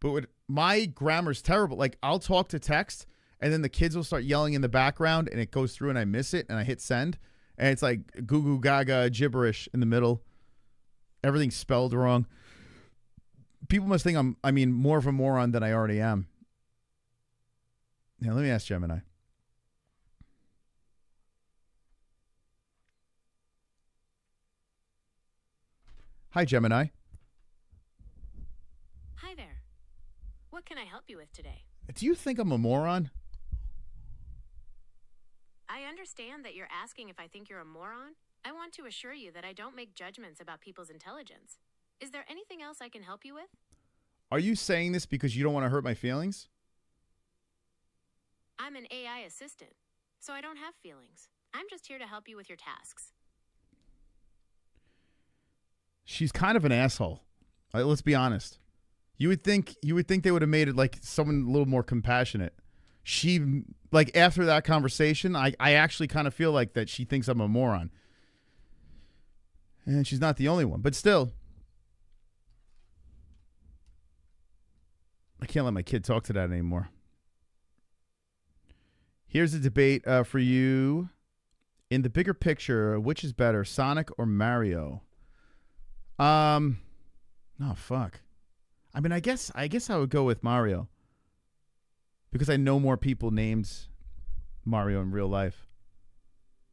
But my grammar's terrible. Like, I'll talk to text, and then the kids will start yelling in the background, and it goes through, and I miss it, and I hit send, and it's like goo goo gaga gibberish in the middle. Everything's spelled wrong. People must think I'm more of a moron than I already am. Now, let me ask Gemini. Hi, Gemini. Hi there. What can I help you with today? Do you think I'm a moron? I understand that you're asking if I think you're a moron. I want to assure you that I don't make judgments about people's intelligence. Is there anything else I can help you with? Are you saying this because you don't want to hurt my feelings? I'm an AI assistant, so I don't have feelings. I'm just here to help you with your tasks. She's kind of an asshole. Let's be honest. You would think they would have made it like someone a little more compassionate. She, like, after that conversation, I actually kind of feel like that she thinks I'm a moron. And she's not the only one, but still. I can't let my kid talk to that anymore. Here's a debate for you. In the bigger picture, which is better, Sonic or Mario? Oh, fuck. I mean, I guess I would go with Mario. Because I know more people named Mario in real life.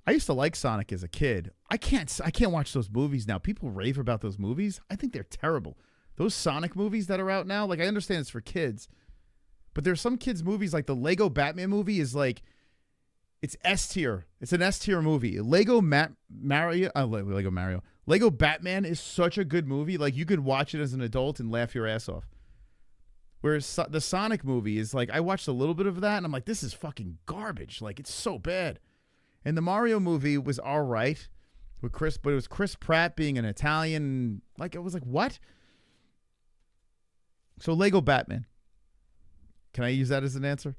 I used to like Sonic as a kid. I can't watch those movies now. People rave about those movies. I think they're terrible. Those Sonic movies that are out now, like, I understand it's for kids, but there's some kids' movies, like the Lego Batman movie is like, it's S tier. It's an S tier movie. Lego Batman is such a good movie. Like, you could watch it as an adult and laugh your ass off. Whereas the Sonic movie is like, I watched a little bit of that and I'm like, this is fucking garbage. Like, it's so bad. And the Mario movie was all right with Chris, but it was Chris Pratt being an Italian. Like, it was like, what? So Lego Batman. Can I use that as an answer?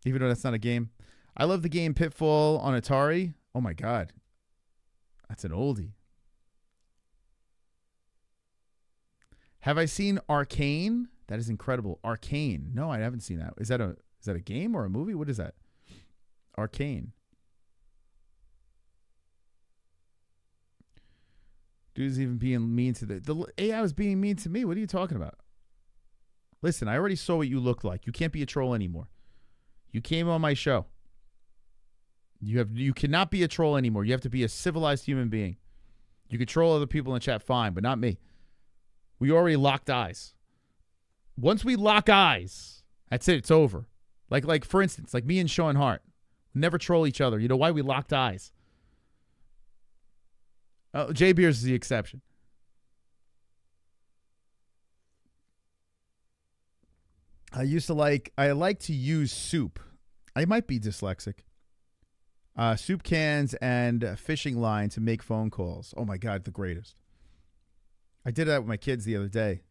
Even though that's not a game. I love the game Pitfall on Atari. Oh my God. That's an oldie. Have I seen Arcane? That is incredible. Arcane. No, I haven't seen that. Is that a game or a movie? What is that? Arcane. Dude's even being mean to the AI was being mean to me. What are you talking about? Listen, I already saw what you looked like. You can't be a troll anymore. You came on my show. You cannot be a troll anymore. You have to be a civilized human being. You can troll other people in the chat, fine, but not me. We already locked eyes. Once we lock eyes, that's it. It's over. Like for instance, like me and Sean Hart. Never troll each other. You know why? We locked eyes. Jay Beers is the exception. I like to use soup. I might be dyslexic. Soup cans and fishing line to make phone calls. Oh my God, the greatest. I did that with my kids the other day.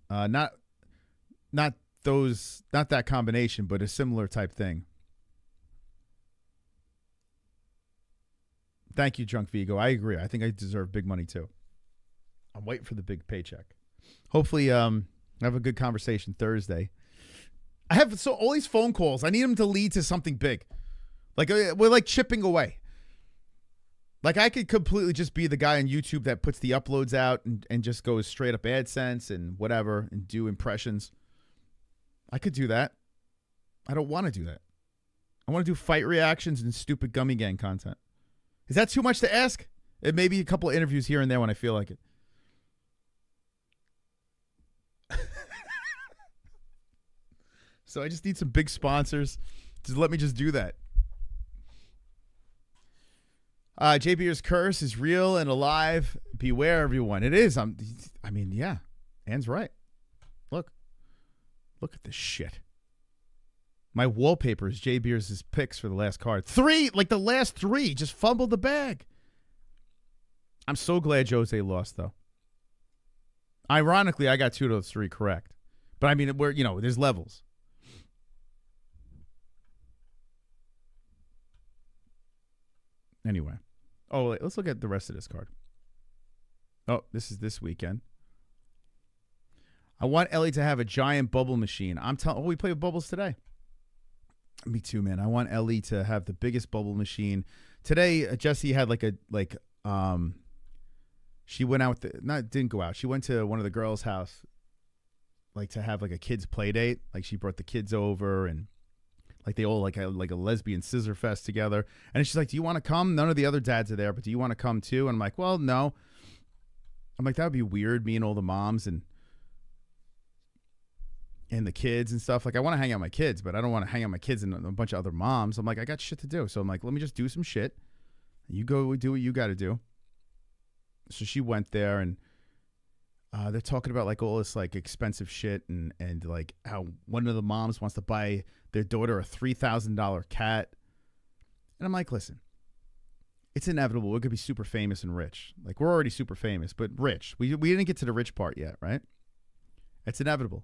Not that combination, but a similar type thing. Thank you, Drunk Vigo. I agree. I think I deserve big money too. I'm waiting for the big paycheck. Hopefully, have a good conversation Thursday. I have all these phone calls. I need them to lead to something big. Like, we're like chipping away. Like, I could completely just be the guy on YouTube that puts the uploads out and just goes straight up AdSense and whatever and do impressions. I could do that. I don't want to do that. I want to do fight reactions and stupid Gummy Gang content. Is that too much to ask? It may be a couple of interviews here and there when I feel like it. So I just need some big sponsors to let me just do that. JB's curse is real and alive. Beware, everyone. It is. Yeah. Anne's right. Look at this shit. My wallpaper is Jay Beers' picks for the last card. The last three, just fumbled the bag. I'm so glad Jose lost, though. Ironically, I got 2 of those 3 correct. But I mean, there's levels. Anyway. Oh, wait, let's look at the rest of this card. Oh, this is this weekend. I want Ellie to have a giant bubble machine. I'm telling. Oh, we play with bubbles today. Me too, man. I want Ellie to have the biggest bubble machine. Today, Jesse had she went out didn't go out. She went to one of the girls' house, like to have like a kids play date. Like she brought the kids over and like they all like a lesbian scissor fest together. And she's like, "Do you want to come?" None of the other dads are there, but do you want to come too? And I'm like, "Well, no." I'm like, that would be weird, me and all the moms and the kids and stuff. Like, I want to hang out with my kids, but I don't want to hang out with my kids and a bunch of other moms. I'm like, I got shit to do. So I'm like, let me just do some shit. You go do what you got to do. So she went there, and they're talking about like all this like expensive shit and like how one of the moms wants to buy their daughter a $3,000 cat. And I'm like, listen, it's inevitable. We're going to be super famous and rich. Like, we're already super famous, but rich. We didn't get to the rich part yet, right? It's inevitable.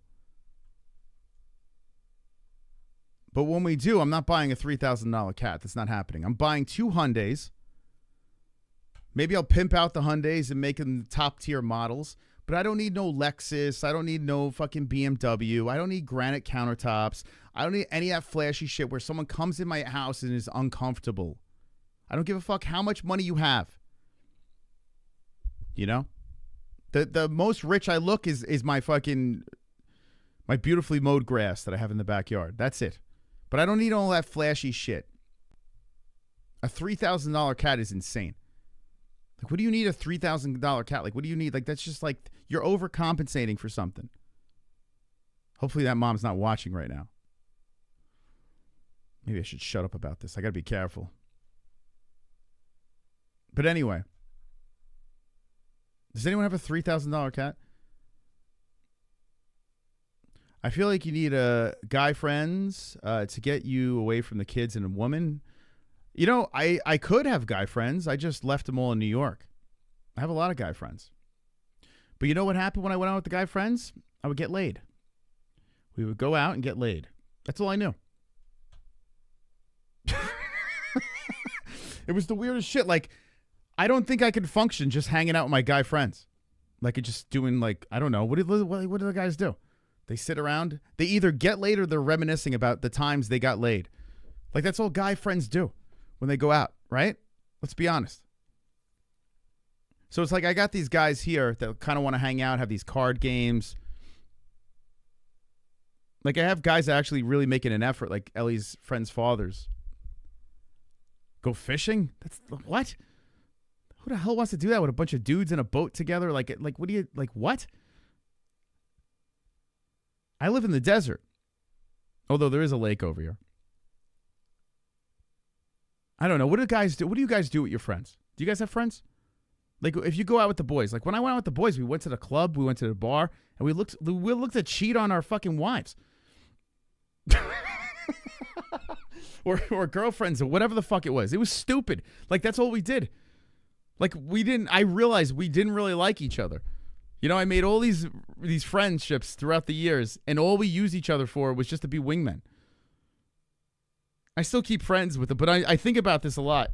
But when we do, I'm not buying a $3,000 cat. That's not happening. I'm buying 2 Hyundais. Maybe I'll pimp out the Hyundais and make them top tier models. But I don't need no Lexus. I don't need no fucking BMW. I don't need granite countertops. I don't need any of that flashy shit where someone comes in my house and is uncomfortable. I don't give a fuck how much money you have. You know? The most rich I look is my beautifully mowed grass that I have in the backyard. That's it. But I don't need all that flashy shit. A $3,000 cat is insane. Like, what do you need a $3,000 cat? Like, what do you need? Like, that's just like, you're overcompensating for something. Hopefully that mom's not watching right now. Maybe I should shut up about this. I got to be careful. But anyway, does anyone have a $3,000 cat? I feel like you need guy friends to get you away from the kids and a woman. You know, I could have guy friends. I just left them all in New York. I have a lot of guy friends. But you know what happened when I went out with the guy friends? I would get laid. We would go out and get laid. That's all I knew. It was the weirdest shit. Like, I don't think I could function just hanging out with my guy friends. Like, just doing, like, I don't know. What do the guys do? They sit around. They either get laid or they're reminiscing about the times they got laid. Like, that's all guy friends do when they go out, right? Let's be honest. So it's like I got these guys here that kind of want to hang out, have these card games. Like, I have guys that actually really making an effort, like Ellie's friends' fathers. Go fishing? That's what? Who the hell wants to do that with a bunch of dudes in a boat together? Like what do you, like, what? I live in the desert. Although there is a lake over here. I don't know. What do guys do? What do you guys do with your friends? Do you guys have friends? Like, if you go out with the boys, like when I went out with the boys, we went to the club, we went to the bar, and we looked to cheat on our fucking wives. or girlfriends or whatever the fuck it was. It was stupid. Like, that's all we did. Like, I realized we didn't really like each other. You know, I made all these friendships throughout the years, and all we used each other for was just to be wingmen. I still keep friends with them, but I think about this a lot.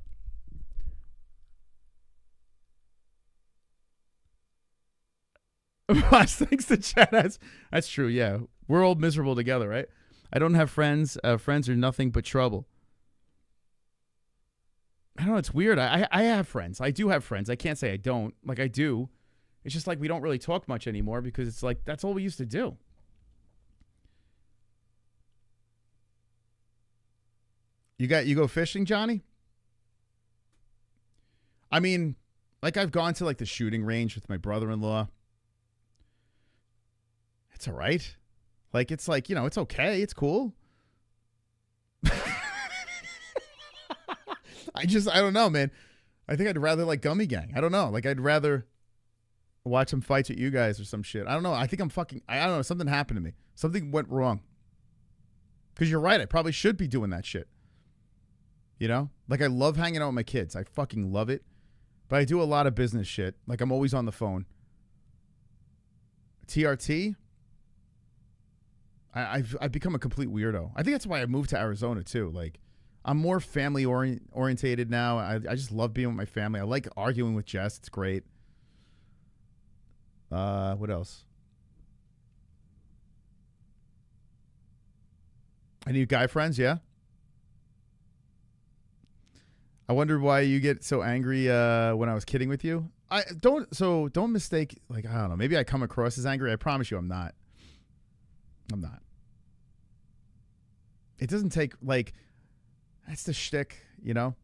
Thanks to Chad. That's true, yeah. We're all miserable together, right? I don't have friends. Friends are nothing but trouble. I don't know. It's weird. I have friends. I do have friends. I can't say I don't. Like, I do. It's just like we don't really talk much anymore because it's like that's all we used to do. You go fishing, Johnny? I mean, like, I've gone to like the shooting range with my brother-in-law. It's all right. Like, it's like, you know, it's okay. It's cool. I don't know, man. I think I'd rather like Gummy Gang. I don't know. Like, I'd rather watch some fights with you guys or some shit. I don't know. I think I don't know. Something happened to me. Something went wrong. Because you're right. I probably should be doing that shit. You know? Like, I love hanging out with my kids. I fucking love it. But I do a lot of business shit. Like, I'm always on the phone. TRT? I've become a complete weirdo. I think that's why I moved to Arizona, too. Like, I'm more family orientated now. I just love being with my family. I like arguing with Jess. It's great. What else? Any guy friends? Yeah. I wondered why you get so angry when I was kidding with you. Don't mistake, like, I don't know, maybe I come across as angry. I promise you I'm not. I'm not. It doesn't take, like, that's the shtick, you know?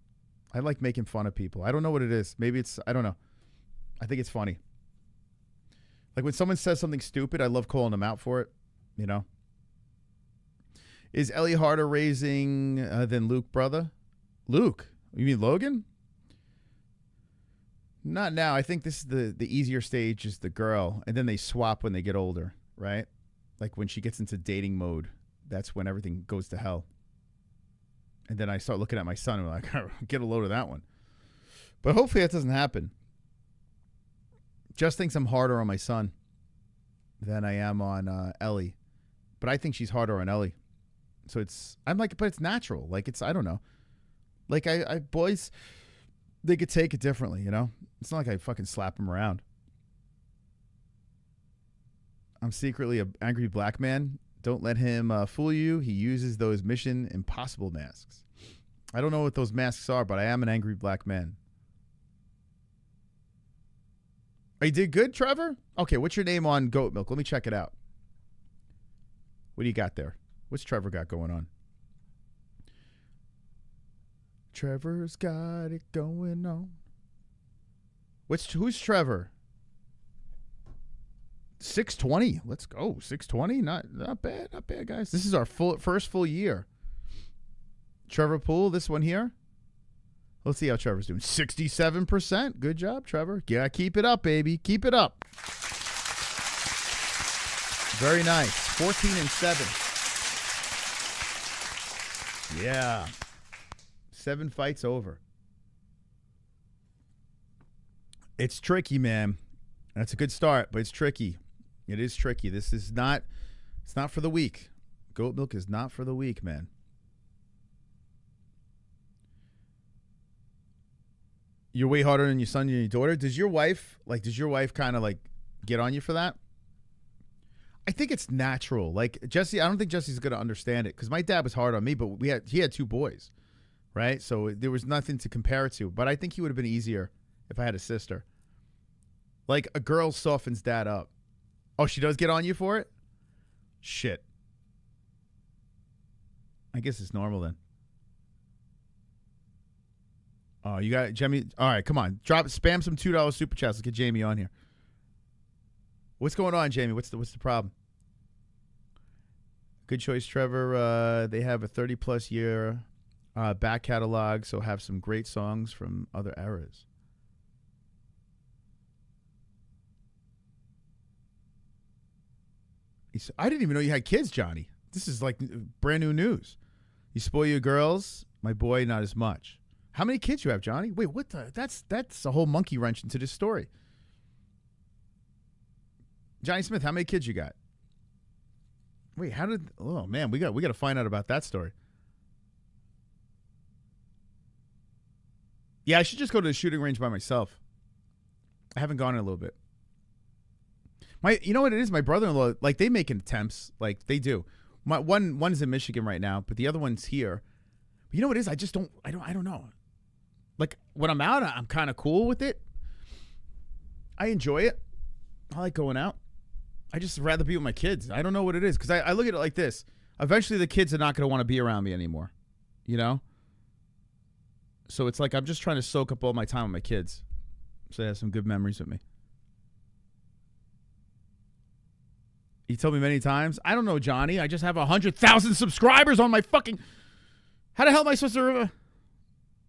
I like making fun of people. I don't know what it is. Maybe it's, I don't know. I think it's funny. Like when someone says something stupid, I love calling them out for it, you know? Is Ellie harder raising than Luke, brother? Luke? You mean Logan? Not now. I think this is the easier stage is the girl, and then they swap when they get older, right? Like when she gets into dating mode, that's when everything goes to hell. And then I start looking at my son and I'm like, get a load of that one. But hopefully that doesn't happen. Just thinks I'm harder on my son than I am on Ellie. But I think she's harder on Ellie. So I'm like, but it's natural. Like it's, I don't know. Like I boys, they could take it differently, you know? It's not like I fucking slap them around. I'm secretly an angry black man. Don't let him fool you. He uses those Mission Impossible masks. I don't know what those masks are, but I am an angry black man. Oh, you did good, Trevor? Okay, what's your name on Goat Milk? Let me check it out. What do you got there? What's Trevor got going on? Trevor's got it going on. Who's Trevor? 620. Let's go. 620. Not bad. Not bad, guys. This is our first full year. Trevor Poole, this one here. Let's see how Trevor's doing. 67%. Good job, Trevor. Yeah, keep it up, baby. Keep it up. Very nice. 14 and 7. Yeah. 7 fights over. It's tricky, man. That's a good start, but it's tricky. It is tricky. This is not, it's not for the weak. Goat milk is not for the weak, man. You're way harder than your son and your daughter. Does your wife kind of like get on you for that? I think it's natural. Like Jesse, I don't think Jesse's going to understand it because my dad was hard on me, but he had 2 boys, right? So there was nothing to compare it to. But I think he would have been easier if I had a sister. Like a girl softens dad up. Oh, she does get on you for it? Shit. I guess it's normal then. Oh, you got it, Jamie. All right, come on. Spam some $2 super chats. Let's get Jamie on here. What's going on, Jamie? What's the problem? Good choice, Trevor. They have a 30-plus year back catalog, so have some great songs from other eras. I didn't even know you had kids, Johnny. This is like brand new news. You spoil your girls. My boy, not as much. How many kids you have, Johnny? Wait, what the? That's a whole monkey wrench into this story. Johnny Smith, how many kids you got? Wait, oh man, we got to find out about that story. Yeah, I should just go to the shooting range by myself. I haven't gone in a little bit. You know what it is? My brother-in-law, like they make attempts, like they do. One's in Michigan right now, but the other one's here. But you know what it is? I don't know. Like when I'm out, I'm kind of cool with it. I enjoy it. I like going out. I just rather be with my kids. I don't know what it is because I look at it like this. Eventually, the kids are not going to want to be around me anymore. You know. So it's like I'm just trying to soak up all my time with my kids, so they have some good memories with me. He told me many times, I don't know, Johnny. I just have 100,000 subscribers on my fucking... How the hell am I supposed to...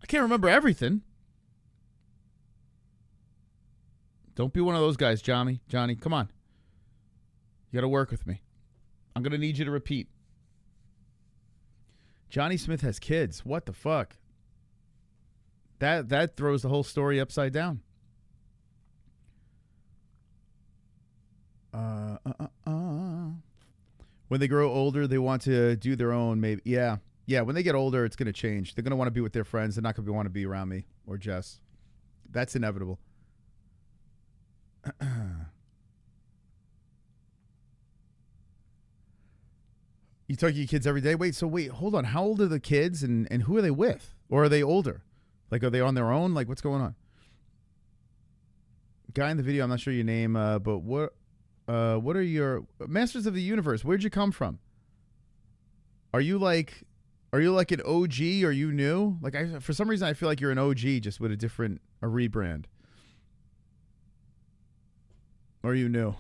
I can't remember everything. Don't be one of those guys, Johnny. Johnny, come on. You got to work with me. I'm going to need you to repeat. Johnny Smith has kids. What the fuck? That throws the whole story upside down. When they grow older, they want to do their own, maybe. Yeah, Yeah, when they get older, it's going to change. They're going to want to be with their friends. They're not going to want to be around me or Jess. That's inevitable. You talk to your kids every day? Wait, hold on. How old are the kids and who are they with? Or are they older? Like, are they on their own? Like, what's going on? Guy in the video, I'm not sure your name, but what are your Masters of the Universe? Where'd you come from? Are you like an OG? Are you new? Like, for some reason, I feel like you're an OG just with a rebrand. Or are you new?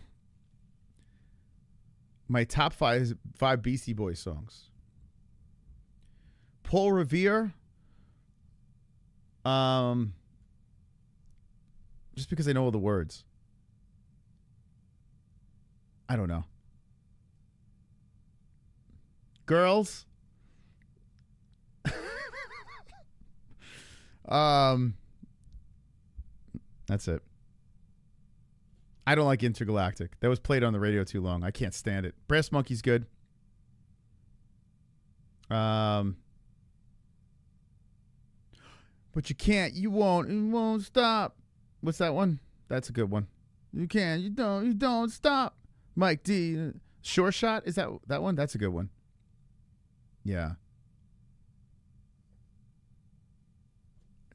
My top five Beastie Boys songs. Paul Revere. Just because I know all the words. I don't know. Girls. That's it. I don't like Intergalactic. That was played on the radio too long. I can't stand it. Brass Monkey's good. But you can't. You won't stop. What's that one? That's a good one. You can. You don't stop. Mike D. Sure Shot. Is that one? That's a good one. Yeah.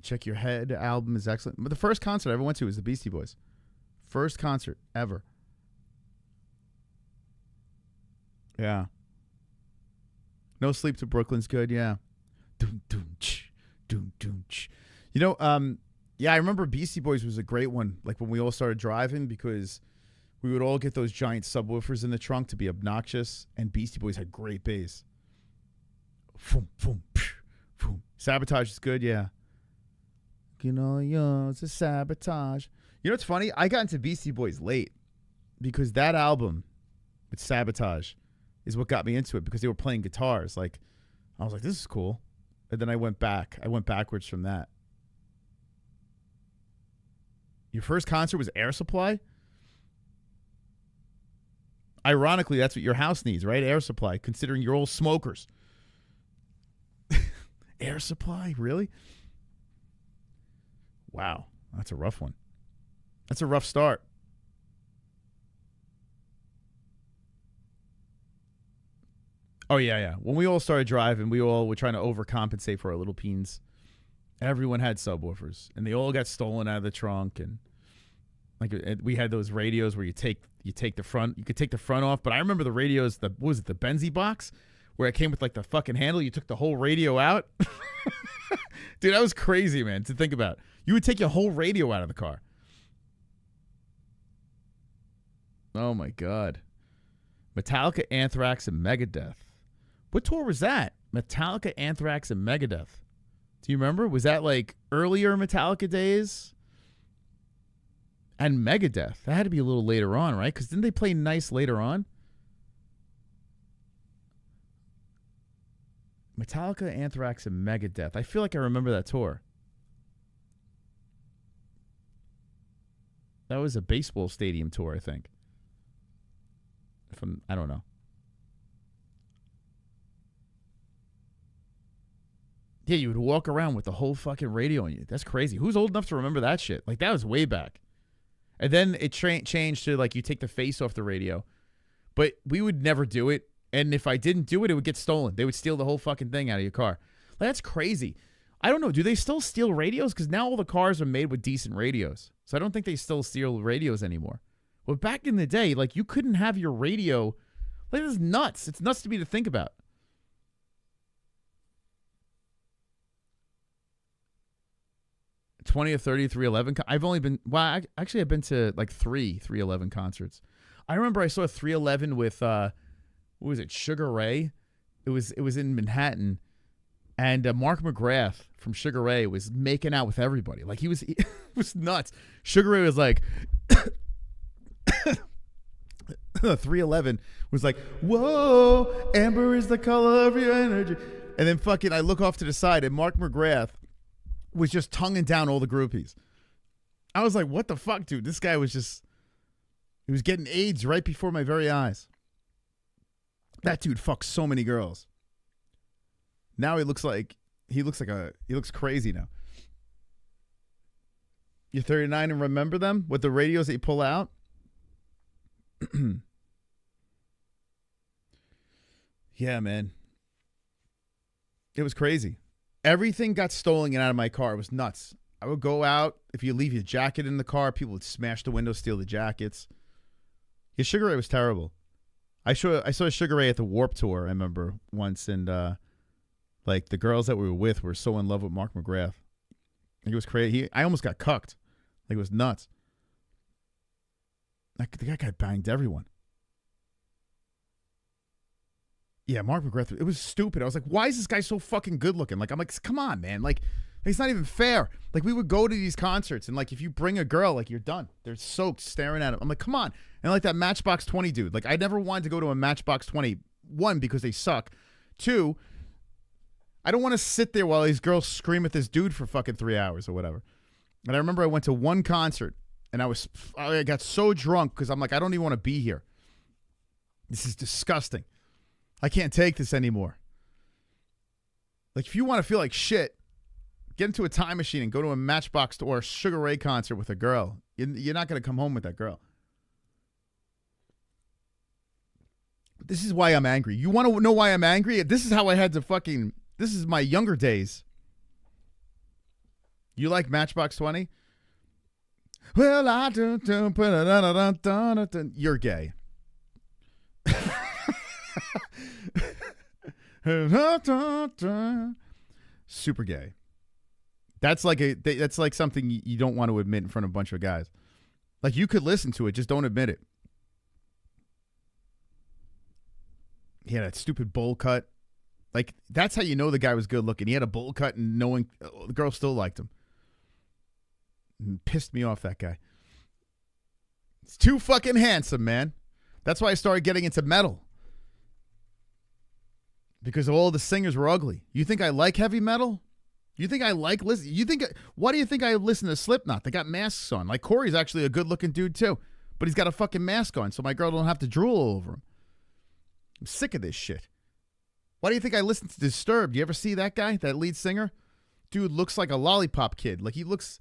Check Your Head album is excellent. But the first concert I ever went to was the Beastie Boys. First concert ever. Yeah. No Sleep to Brooklyn's good. Yeah. Doom doom ch, doom doom ch. You know, yeah, I remember Beastie Boys was a great one. Like when we all started driving, because we would all get those giant subwoofers in the trunk to be obnoxious, and Beastie Boys had great bass. Boom, boom, boom. Sabotage is good. Yeah. You know, it's a sabotage. You know what's funny? I got into Beastie Boys late because that album with Sabotage is what got me into it, because they were playing guitars. Like, I was like, this is cool. And then I went back. I went backwards from that. Your first concert was Air Supply? Ironically, that's what your house needs, right? Air Supply, considering you're all smokers. Air Supply? Really? Wow. That's a rough one. That's a rough start. Oh, yeah. When we all started driving, we all were trying to overcompensate for our little peens. Everyone had subwoofers, and they all got stolen out of the trunk. And like we had those radios where you take the front. You could take the front off, but I remember the radios. What was it, the Benzie box, where it came with like the fucking handle. You took the whole radio out. Dude, that was crazy, man, to think about. You would take your whole radio out of the car. Oh, my God. Metallica, Anthrax, and Megadeth. What tour was that? Metallica, Anthrax, and Megadeth. Do you remember? Was that like earlier Metallica days? And Megadeth. That had to be a little later on, right? Because didn't they play Nice later on? Metallica, Anthrax, and Megadeth. I feel like I remember that tour. That was a baseball stadium tour, I think. I don't know. Yeah, you would walk around with the whole fucking radio on you. That's crazy. Who's old enough to remember that shit? Like, that was way back. And then it changed to, like, you take the face off the radio. But we would never do it. And if I didn't do it, it would get stolen. They would steal the whole fucking thing out of your car. Like, that's crazy. I don't know. Do they still steal radios? Because now all the cars are made with decent radios. So I don't think they still steal radios anymore. Well, back in the day, like, you couldn't have your radio. Like, this is nuts. It's nuts to me to think about. $20 or $30 311. I've only been, well, actually I've been to like 311 concerts. I remember I saw 311 with what was it, Sugar Ray? It was in Manhattan, and Mark McGrath from Sugar Ray was making out with everybody. Like, it was nuts. Sugar Ray was like 311 was like, whoa, amber is the color of your energy. And then fucking I look off to the side, and Mark McGrath was just tonguing down all the groupies. I was like, what the fuck, dude? This guy was just, he was getting AIDS right before my very eyes. That dude fucks so many girls. Now he looks crazy now. You're 39 and remember them with the radios that you pull out? Yeah, man. It was crazy. Everything got stolen out of my car. It was nuts. I would go out. If you leave your jacket in the car, people would smash the window, steal the jackets. His Sugar Ray was terrible. I saw Sugar Ray at the Warped Tour, I remember once, and like the girls that we were with were so in love with Mark McGrath. It was crazy. I almost got cucked. Like, it was nuts. The guy banged everyone. Yeah, Mark McGrath. It was stupid. I was like, why is this guy so fucking good looking? Like, I'm like, come on, man. Like, it's not even fair. Like, we would go to these concerts, and like, if you bring a girl, like, you're done. They're soaked staring at him. I'm like, come on. And like that Matchbox 20 dude. Like, I never wanted to go to a Matchbox 20. One, because they suck. Two, I don't want to sit there while these girls scream at this dude for fucking 3 hours or whatever. And I remember I went to one concert, and I got so drunk because I'm like, I don't even want to be here. This is disgusting. I can't take this anymore. Like, if you want to feel like shit, get into a time machine and go to a Matchbox or a Sugar Ray concert with a girl. You're not going to come home with that girl. This is why I'm angry. You want to know why I'm angry? This is how I had to fucking... This is my younger days. You like Matchbox 20? Well, I do. You're gay. Super gay. That's like something you don't want to admit in front of a bunch of guys. Like, you could listen to it, just don't admit it. He had that stupid bowl cut. Like, that's how you know the guy was good looking. He had a bowl cut, and knowing the girl still liked him. It pissed me off, that guy. He's too fucking handsome, man. That's why I started getting into metal. Because all the singers were ugly. You think I like heavy metal? You think I like listen? Why do you think I listen to Slipknot? They got masks on. Like, Corey's actually a good looking dude too, but he's got a fucking mask on, so my girl don't have to drool all over him. I'm sick of this shit. Why do you think I listen to Disturbed? You ever see that guy, that lead singer? Dude looks like a lollipop kid. Like, he looks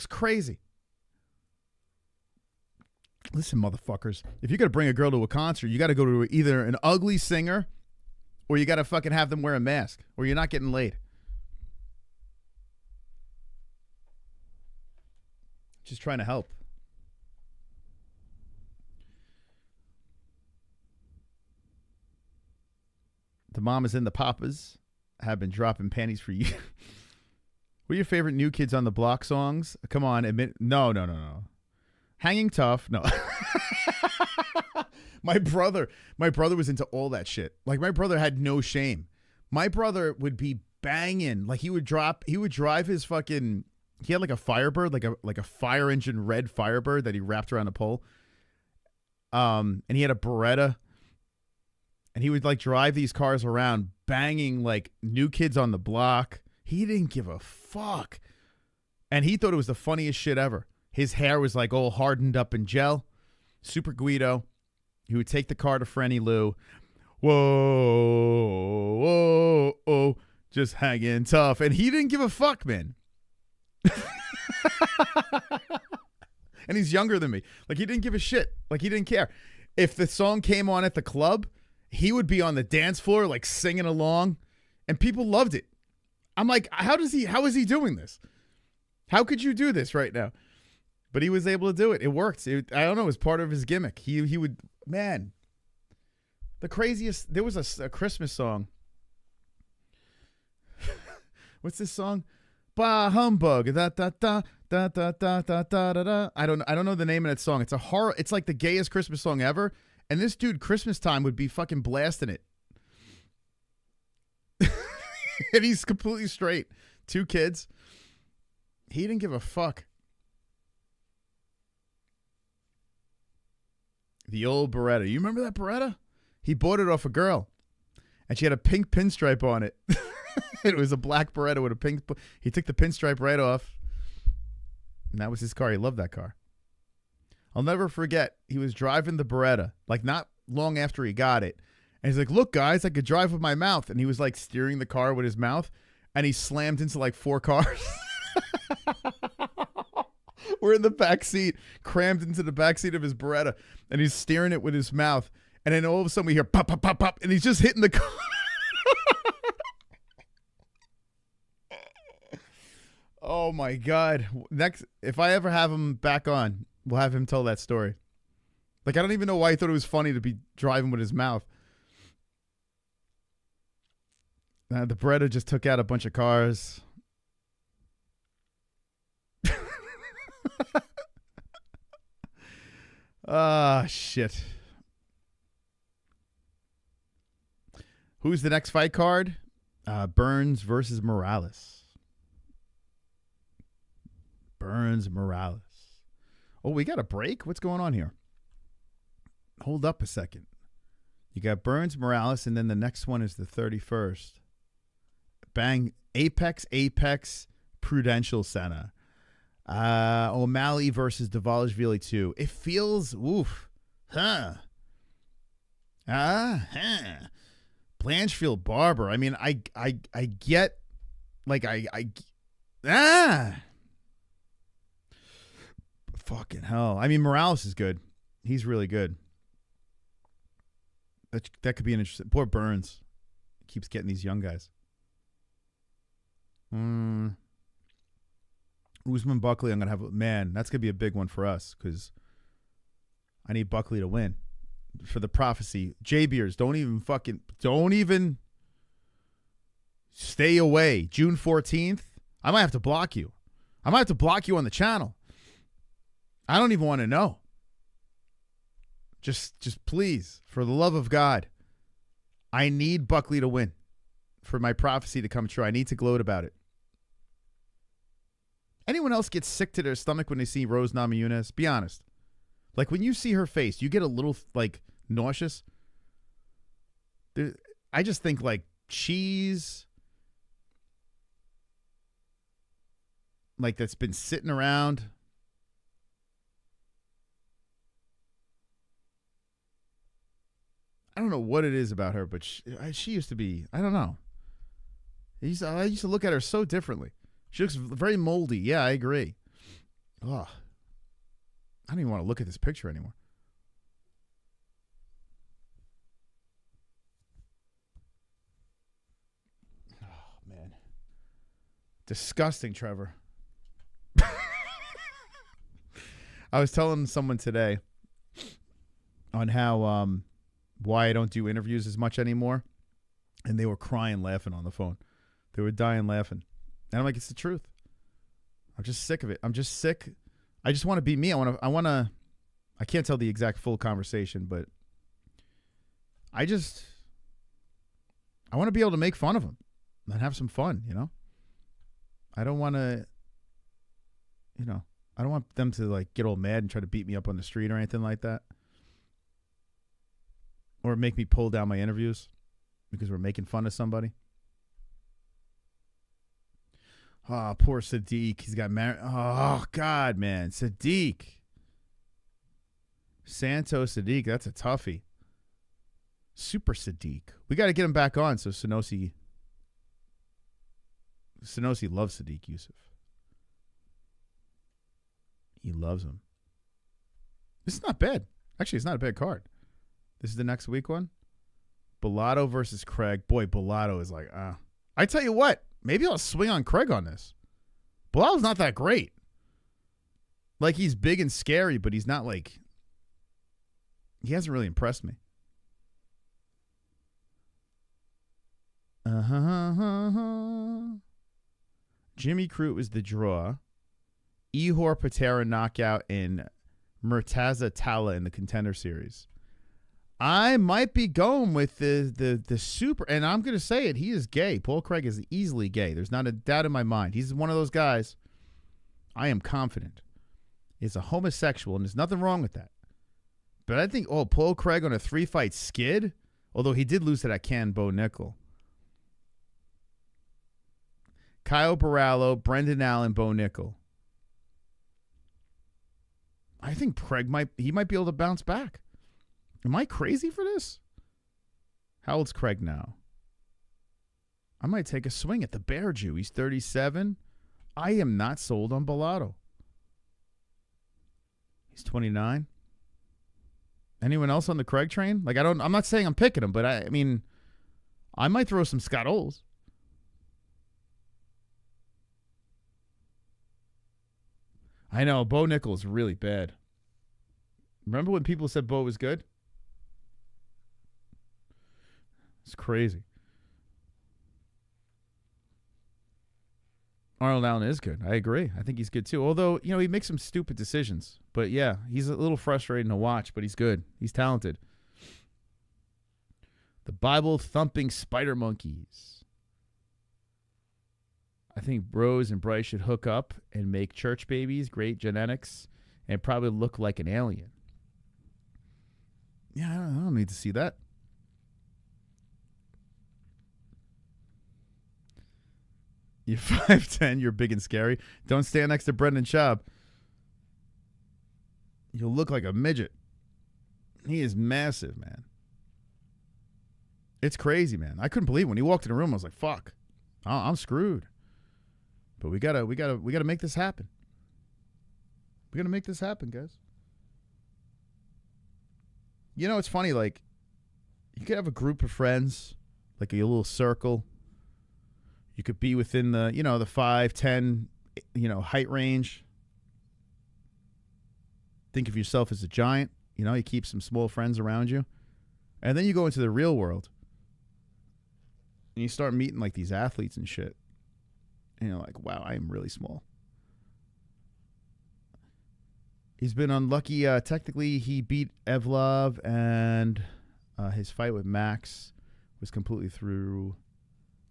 crazy. Listen, motherfuckers, if you're gonna bring a girl to a concert, you got to go to either an ugly singer, or you got to fucking have them wear a mask, or you're not getting laid. Just trying to help. The mamas and the papas have been dropping panties for you. What are your favorite New Kids on the Block songs? Come on, admit. No. Hanging Tough. No. My brother was into all that shit. Like, my brother had no shame. My brother would be banging. Like, he would drive his fucking, he had like a Firebird, like a fire engine red Firebird that he wrapped around a pole. And he had a Beretta. And he would like drive these cars around banging like New Kids on the Block. He didn't give a fuck. And he thought it was the funniest shit ever. His hair was like all hardened up in gel. Super Guido. He would take the car to Frenny Lou. Whoa, just hanging tough. And he didn't give a fuck, man. And he's younger than me. Like, he didn't give a shit. Like, he didn't care. If the song came on at the club, he would be on the dance floor, like, singing along. And people loved it. I'm like, how is he doing this? How could you do this right now? But he was able to do it. It worked. I don't know. It was part of his gimmick. He would, man, the craziest. There was a Christmas song. What's this song? Bah humbug. Da da da da da da da da da. I don't know the name of that song. It's a horror. It's like the gayest Christmas song ever. And this dude, Christmas time, would be fucking blasting it. And he's completely straight. 2 kids. He didn't give a fuck. The old Beretta. You remember that Beretta? He bought it off a girl. And she had a pink pinstripe on it. It was a black Beretta with a pink. He took the pinstripe right off. And that was his car. He loved that car. I'll never forget. He was driving the Beretta. Like, not long after he got it. And he's like, look, guys, I could drive with my mouth. And he was like steering the car with his mouth. And he slammed into like 4 cars. We're in the back seat, crammed into the back seat of his Beretta. And he's steering it with his mouth. And then all of a sudden we hear pop, pop, pop, pop. And he's just hitting the car. Oh, my God. Next, if I ever have him back on, we'll have him tell that story. Like, I don't even know why he thought it was funny to be driving with his mouth. The Beretta just took out a bunch of cars. Ah, shit. Who's the next fight card? Burns versus Morales. Burns Morales. Oh, we got a break? What's going on here? Hold up a second. You got Burns Morales, and then the next one is the 31st. Bang. Apex Prudential Center. O'Malley versus Dvalishvili 2. It feels, oof. Blanchfield Barber. I mean, I get, like, fucking hell. I mean, Morales is good. He's really good. That could be an interesting. Poor Burns. Keeps getting these young guys. Usman Buckley, I'm going to have, man, that's going to be a big one for us because I need Buckley to win. For the prophecy. J-Beers, don't even stay away. June 14th, I might have to block you. I might have to block you on the channel. I don't even want to know. Just please, for the love of God, I need Buckley to win. For my prophecy to come true, I need to gloat about it. Anyone else get sick to their stomach when they see Rose Namajunas? Be honest. Like, when you see her face, you get a little, like, nauseous. I just think, like, cheese, like, that's been sitting around. I don't know what it is about her, but she used to be, I don't know. I used to look at her so differently. She looks very moldy. Yeah, I agree. Ugh. I don't even want to look at this picture anymore. Oh, man. Disgusting, Trevor. I was telling someone today on how why I don't do interviews as much anymore, and they were crying laughing on the phone. They were dying laughing. And I'm like, it's the truth. I'm just sick of it. I'm just sick. I just want to be me. I want to, I can't tell the exact full conversation, but I want to be able to make fun of them and have some fun, you know? I don't want to, you know, I don't want them to like get all mad and try to beat me up on the street or anything like that. Or make me pull down my interviews because we're making fun of somebody. Oh, poor Sadiq. He's got married. Oh, God, man. Sadiq. Santos Sadiq. That's a toughie. Super Sadiq. We got to get him back on so Sunosi loves Sadiq Yusuf. He loves him. This is not bad. Actually, it's not a bad card. This is the next week one. Bellato versus Craig. Boy, Bellato is like, I tell you what. Maybe I'll swing on Craig on this. Bellal's not that great. Like, he's big and scary, but he's not like... He hasn't really impressed me. Jimmy Crute was the draw. Ihor Patera knockout in Murtaza Talla in the Contender Series. I might be going with the super, and I'm going to say it. He is gay. Paul Craig is easily gay. There's not a doubt in my mind. He's one of those guys. I am confident. He's a homosexual, and there's nothing wrong with that. But I think, Paul Craig on a 3-fight skid, although he did lose to that Can Bo Nickel. Kyle Barallo, Brendan Allen, Bo Nickel. I think Craig might be able to bounce back. Am I crazy for this? How old's Craig now? I might take a swing at the Bear Jew. He's 37. I am not sold on Bellato. He's 29. Anyone else on the Craig train? Like, I'm not saying I'm picking him, but I mean, I might throw some Scott Oles. I know, Bo Nickel is really bad. Remember when people said Bo was good? It's crazy. Arnold Allen is good. I agree. I think he's good too. Although, you know, he makes some stupid decisions. But yeah, he's a little frustrating to watch, but he's good. He's talented. The Bible thumping spider monkeys. I think Rose and Bryce should hook up and make church babies, great genetics, and probably look like an alien. Yeah, I don't need to see that. You're 5'10", you're big and scary. Don't stand next to Brendan Schaub. You'll look like a midget. He is massive, man. It's crazy, man. I couldn't believe it. When he walked in the room, I was like, fuck. I'm screwed. But we gotta make this happen. We gotta make this happen, guys. You know, it's funny, like, you could have a group of friends, like a little circle. You could be within the, you know, the 5'10", you know, height range. Think of yourself as a giant. You know, you keep some small friends around you. And then you go into the real world. And you start meeting, like, these athletes and shit. And you're like, wow, I am really small. He's been unlucky. Technically, he beat Evlov, and his fight with Max was completely through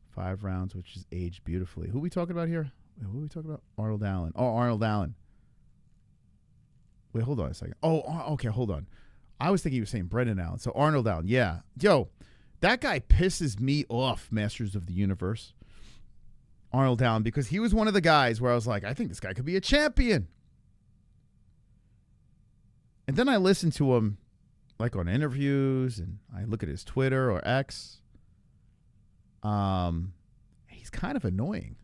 5 rounds, which is aged beautifully. Who are we talking about here? Wait, who are we talking about? Arnold Allen. Oh, Arnold Allen. Wait, hold on a second. Oh, okay, hold on. I was thinking you were saying Brendan Allen. So Arnold Allen, yeah. Yo, that guy pisses me off, Masters of the Universe. Arnold Allen, because he was one of the guys where I was like, I think this guy could be a champion. And then I listened to him, like, on interviews, and I look at his Twitter or X. He's kind of annoying.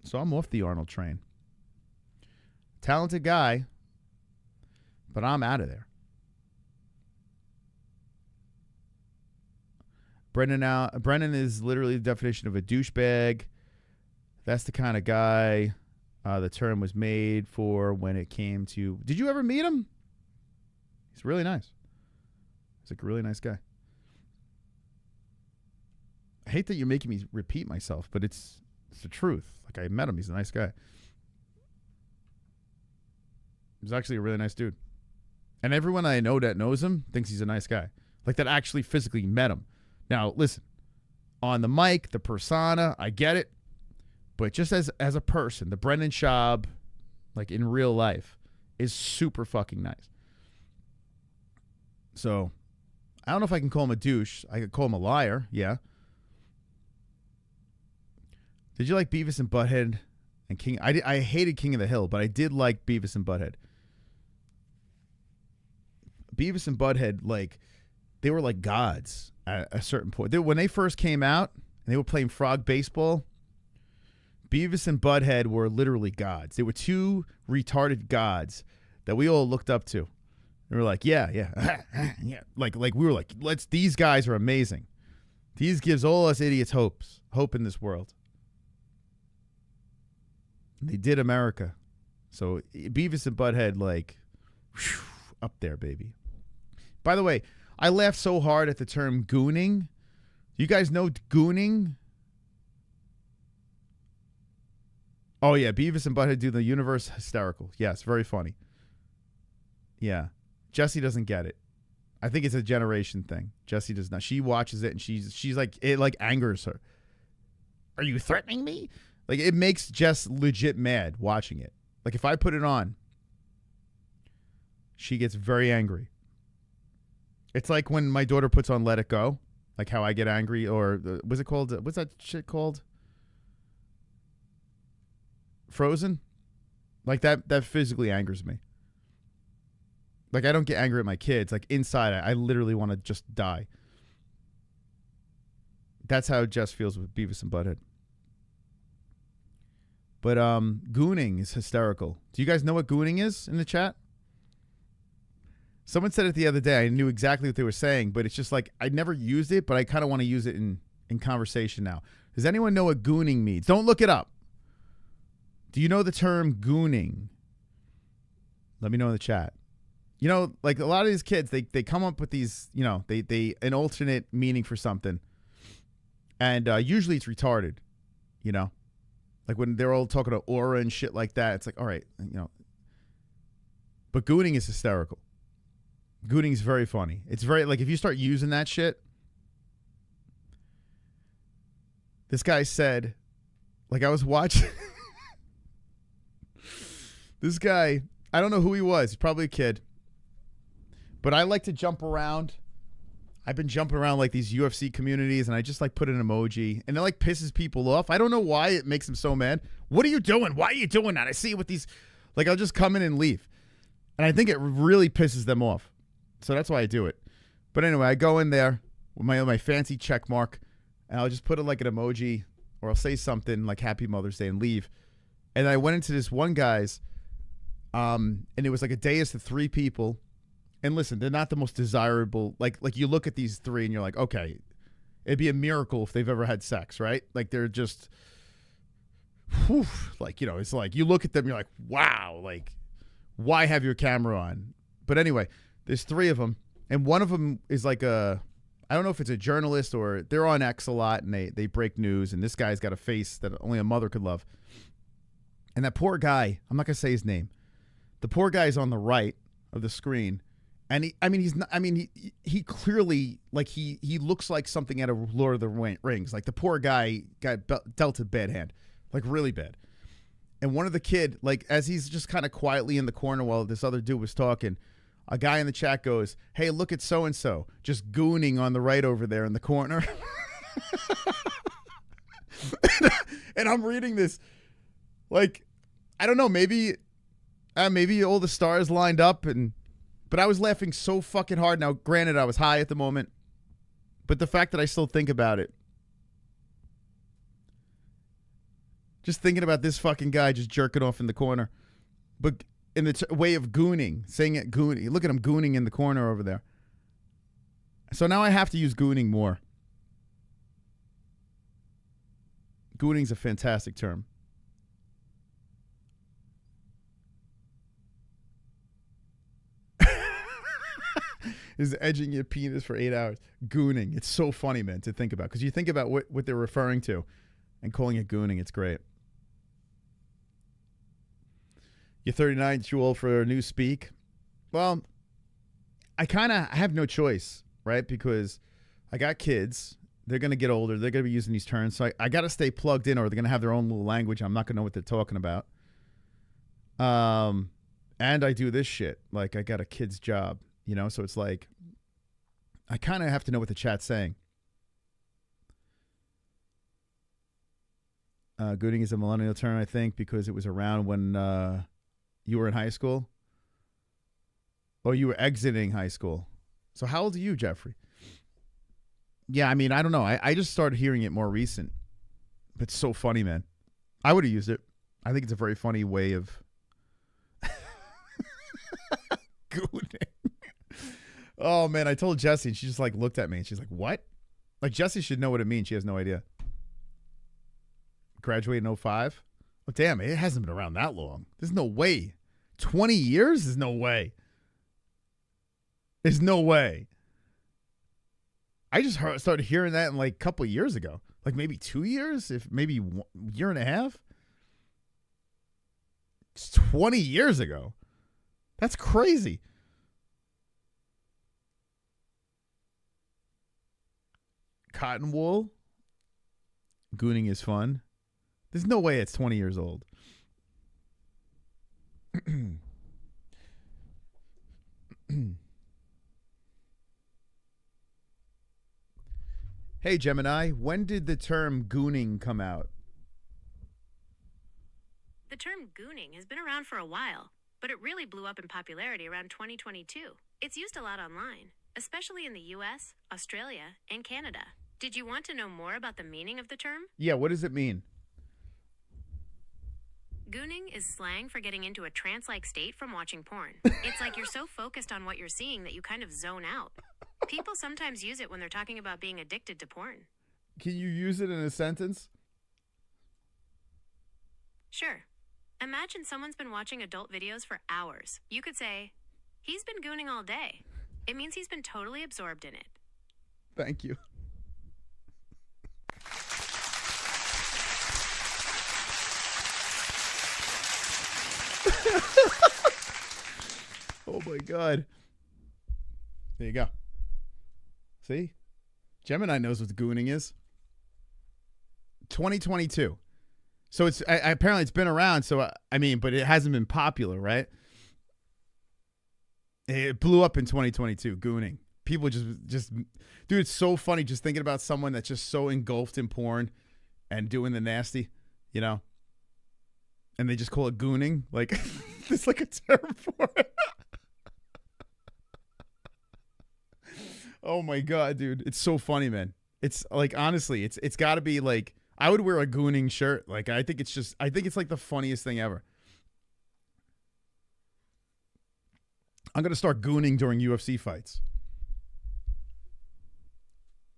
So I'm off the Arnold train. Talented guy, but I'm out of there. Brennan is literally the definition of a douchebag. That's the kind of guy the term was made for when it came to... Did you ever meet him? He's really nice. He's like a really nice guy. I hate that you're making me repeat myself, but it's the truth. Like, I met him. He's a nice guy. He's actually a really nice dude. And everyone I know that knows him thinks he's a nice guy. Like, that actually physically met him. Now, listen. On the mic, the persona, I get it. But just as a person, the Brendan Schaub, like, in real life, is super fucking nice. So, I don't know if I can call him a douche. I could call him a liar, yeah. Did you like Beavis and Butthead and King? I hated King of the Hill, but I did like Beavis and Butthead. Beavis and Butthead, like, they were like gods at a certain point. When they first came out and they were playing frog baseball, Beavis and Butthead were literally gods. They were two retarded gods that we all looked up to. We were like, yeah. Yeah. Like we were like, these guys are amazing. These gives all us idiots hope in this world. They did America. So Beavis and Butthead, like, whew, up there, baby. By the way, I laughed so hard at the term gooning. You guys know gooning? Oh, yeah. Beavis and Butthead do the universe hysterical. Yes, very funny. Yeah. Jessie doesn't get it. I think it's a generation thing. Jessie does not. She watches it and she's like, it like angers her. Are you threatening me? Like, it makes Jess legit mad watching it. Like, if I put it on, she gets very angry. It's like when my daughter puts on Let It Go, like how I get angry, or what's it called? What's that shit called? Frozen? Like, that physically angers me. Like, I don't get angry at my kids. Like, inside, I literally want to just die. That's how Jess feels with Beavis and Butthead. But gooning is hysterical. Do you guys know what gooning is in the chat? Someone said it the other day. I knew exactly what they were saying, but it's just like I never used it, but I kind of want to use it in conversation now. Does anyone know what gooning means? Don't look it up. Do you know the term gooning? Let me know in the chat. You know, like a lot of these kids, they come up with these, you know, they an alternate meaning for something. And usually it's retarded, you know. Like when they're all talking about aura and shit like that, it's like, all right, you know. But gooning is hysterical. Gooning is very funny. It's very, like, if you start using that shit. This guy said, like, I was watching. This guy, I don't know who he was. He's probably a kid. But I like to jump around. I've been jumping around like these UFC communities, and I just like put an emoji, and it like pisses people off. I don't know why it makes them so mad. What are you doing? Why are you doing that? I see it with these, like, I'll just come in and leave. And I think it really pisses them off. So that's why I do it. But anyway, I go in there with my fancy check mark, and I'll just put it like an emoji, or I'll say something like Happy Mother's Day and leave. And I went into this one guy's, and it was like a dais to 3 people. And listen, they're not the most desirable. Like you look at these 3 and you're like, okay, it'd be a miracle if they've ever had sex, right? Like they're just, whew, like, you know, it's like you look at them, you're like, wow, like, why have your camera on? But anyway, there's 3 of them, and one of them is like I don't know if it's a journalist or they're on X a lot, and they break news, and this guy's got a face that only a mother could love. And that poor guy, I'm not gonna say his name. The poor guy's on the right of the screen. And he clearly, like, he looks like something out of Lord of the Rings. Like, the poor guy got dealt a bad hand, like, really bad. And one of the kid, like, as he's just kind of quietly in the corner while this other dude was talking, a guy in the chat goes, hey, look at so-and-so, just gooning on the right over there in the corner. And I'm reading this, like, I don't know, maybe all the stars lined up, but I was laughing so fucking hard. Now, granted, I was high at the moment, but the fact that I still think about it, just thinking about this fucking guy just jerking off in the corner, but in the way of gooning, saying it gooning. Look at him gooning in the corner over there. So now I have to use gooning more. Gooning's a fantastic term. Is edging your penis for 8 hours. Gooning. It's so funny, man, to think about. Because you think about what they're referring to and calling it gooning. It's great. You're 39, too old for a new speak. Well, I have no choice, right? Because I got kids. They're going to get older. They're going to be using these terms. So I got to stay plugged in, or they're going to have their own little language. I'm not going to know what they're talking about. And I do this shit. Like, I got a kid's job. You know, so it's like, I kind of have to know what the chat's saying. Gooning is a millennial term, I think, because it was around when you were in high school. Oh, you were exiting high school. So how old are you, Jeffrey? Yeah, I mean, I don't know. I just started hearing it more recent. But it's so funny, man. I would have used it. I think it's a very funny way of gooning. Oh, man, I told Jessie, and she just, like, looked at me, and she's like, what? Like, Jessie should know what it means. She has no idea. Graduated in 05? Oh, damn, it hasn't been around that long. There's no way. 20 years? There's no way. There's no way. I just started hearing that in, like, a couple of years ago. Like, maybe 2 years? If maybe 1 year and a half? It's 20 years ago. That's crazy. Cotton wool. Gooning is fun. There's no way it's 20 years old. Hey, Gemini, when did the term gooning come out? The term gooning has been around for a while, but it really blew up in popularity around 2022. It's used a lot online, especially in the US, Australia, and Canada. Did you want to know more about the meaning of the term? Yeah, what does it mean? Gooning is slang for getting into a trance-like state from watching porn. It's like you're so focused on what you're seeing that you kind of zone out. People sometimes use it when they're talking about being addicted to porn. Can you use it in a sentence? Sure. Imagine someone's been watching adult videos for hours. You could say, he's been gooning all day. It means he's been totally absorbed in it. Thank you. Oh my God. There you go. See? Gemini knows what gooning is. 2022. So it's apparently it's been around. So I mean, but it hasn't been popular, right? It blew up in 2022. Gooning. People just, dude, it's so funny just thinking about someone that's just so engulfed in porn and doing the nasty, you know, and they just call it gooning. Like, there's like a term for it. Oh my God, dude, it's so funny, man. It's like, honestly, it's got to be like, I would wear a gooning shirt. Like, I think it's like the funniest thing ever. I'm gonna start gooning during UFC fights.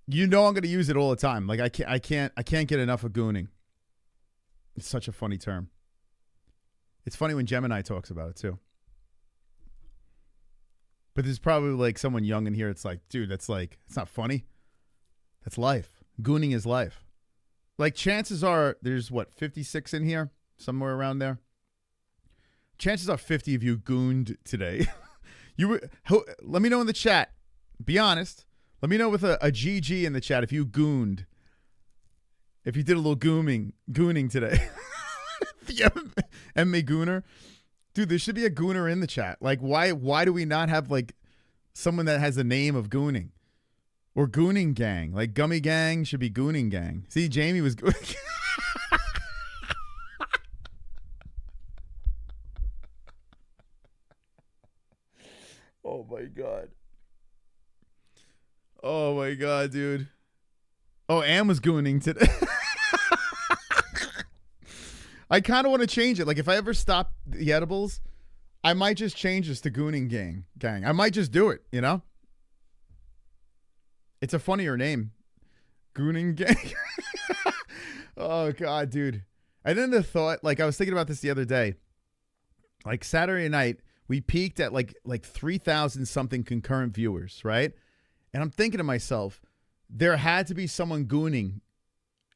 You know I'm gonna use it all the time. Like I can't get enough of gooning. It's such a funny term. It's funny when Gemini talks about it too. But there's probably like someone young in here. It's like, dude, that's like, it's not funny. That's life. Gooning is life. Like, chances are there's what, 56 in here, somewhere around there. Chances are 50 of you gooned today. Let me know in the chat. Be honest. Let me know with a GG in the chat if you gooned. If you did a little gooning today. The MMA gooner. Dude, there should be a gooner in the chat. Like, why do we not have like someone that has a name of gooning? Or gooning gang. Like gummy gang should be gooning gang. See, Jamie was gooning. Oh my God. Oh my God, dude. Oh, Am was gooning today. I kind of want to change it. Like, if I ever stop the edibles, I might just change this to gooning gang. I might just do it, you know? It's a funnier name. Gooning gang. Oh, God, dude. And then the thought, like, I was thinking about this the other day. Like, Saturday night, we peaked at like 3,000 something concurrent viewers, right? And I'm thinking to myself, there had to be someone gooning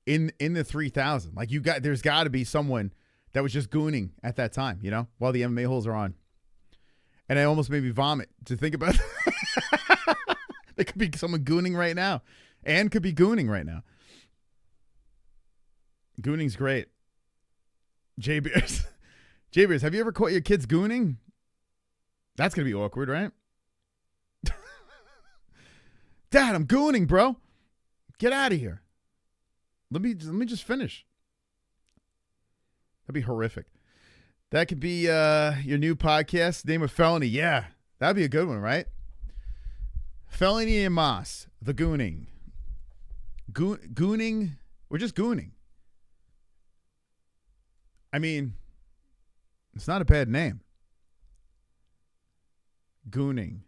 in the 3,000. Like, there's got to be someone that was just gooning at that time, you know, while the MMA holes are on. And it almost made me vomit to think about it. There could be someone gooning right now. And could be gooning right now. Gooning's great. J-Beers. J-Beers, have you ever caught your kids gooning? That's going to be awkward, right? Dad, I'm gooning, bro. Get out of here. Let me just finish. That'd be horrific. That could be your new podcast, Name of Felony. Yeah, that'd be a good one, right? Felony and Moss, the gooning. Gooning, we're just gooning. I mean, it's not a bad name. Gooning.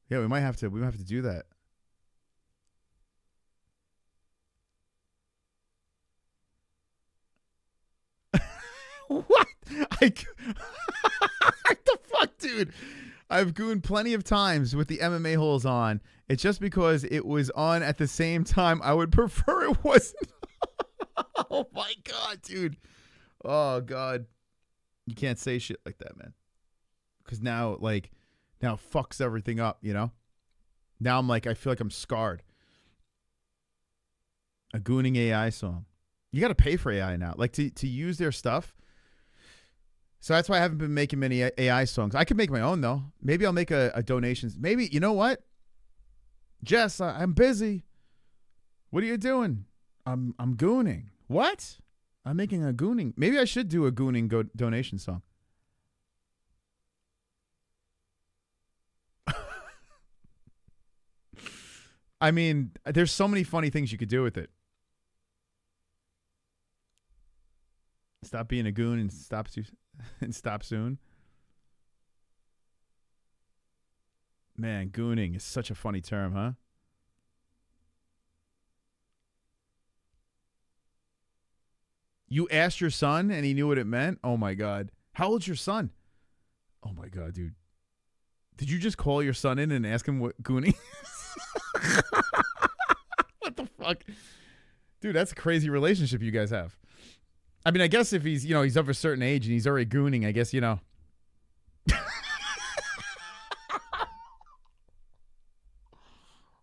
Yeah, we might have to do that. What? What the fuck, dude? I've gooned plenty of times with the MMA holes on. It's just because it was on at the same time. I would prefer it wasn't. Oh my God, dude. Oh God. You can't say shit like that, man. Because now it fucks everything up, you know? Now I'm like, I feel like I'm scarred. A gooning AI song. You got to pay for AI now. Like to use their stuff. So that's why I haven't been making many AI songs. I could make my own, though. Maybe I'll make a donation. Maybe, you know what? Jess, I'm busy. What are you doing? I'm gooning. What? I'm making a gooning. Maybe I should do a gooning donation song. I mean, there's so many funny things you could do with it. Stop being a goon and stop soon. Man, gooning is such a funny term, huh? You asked your son and he knew what it meant? Oh my God. How old's your son? Oh my God, dude. Did you just call your son in and ask him what gooning is? What the fuck? Dude, that's a crazy relationship you guys have. I mean, I guess if he's, he's of a certain age and he's already gooning, I guess,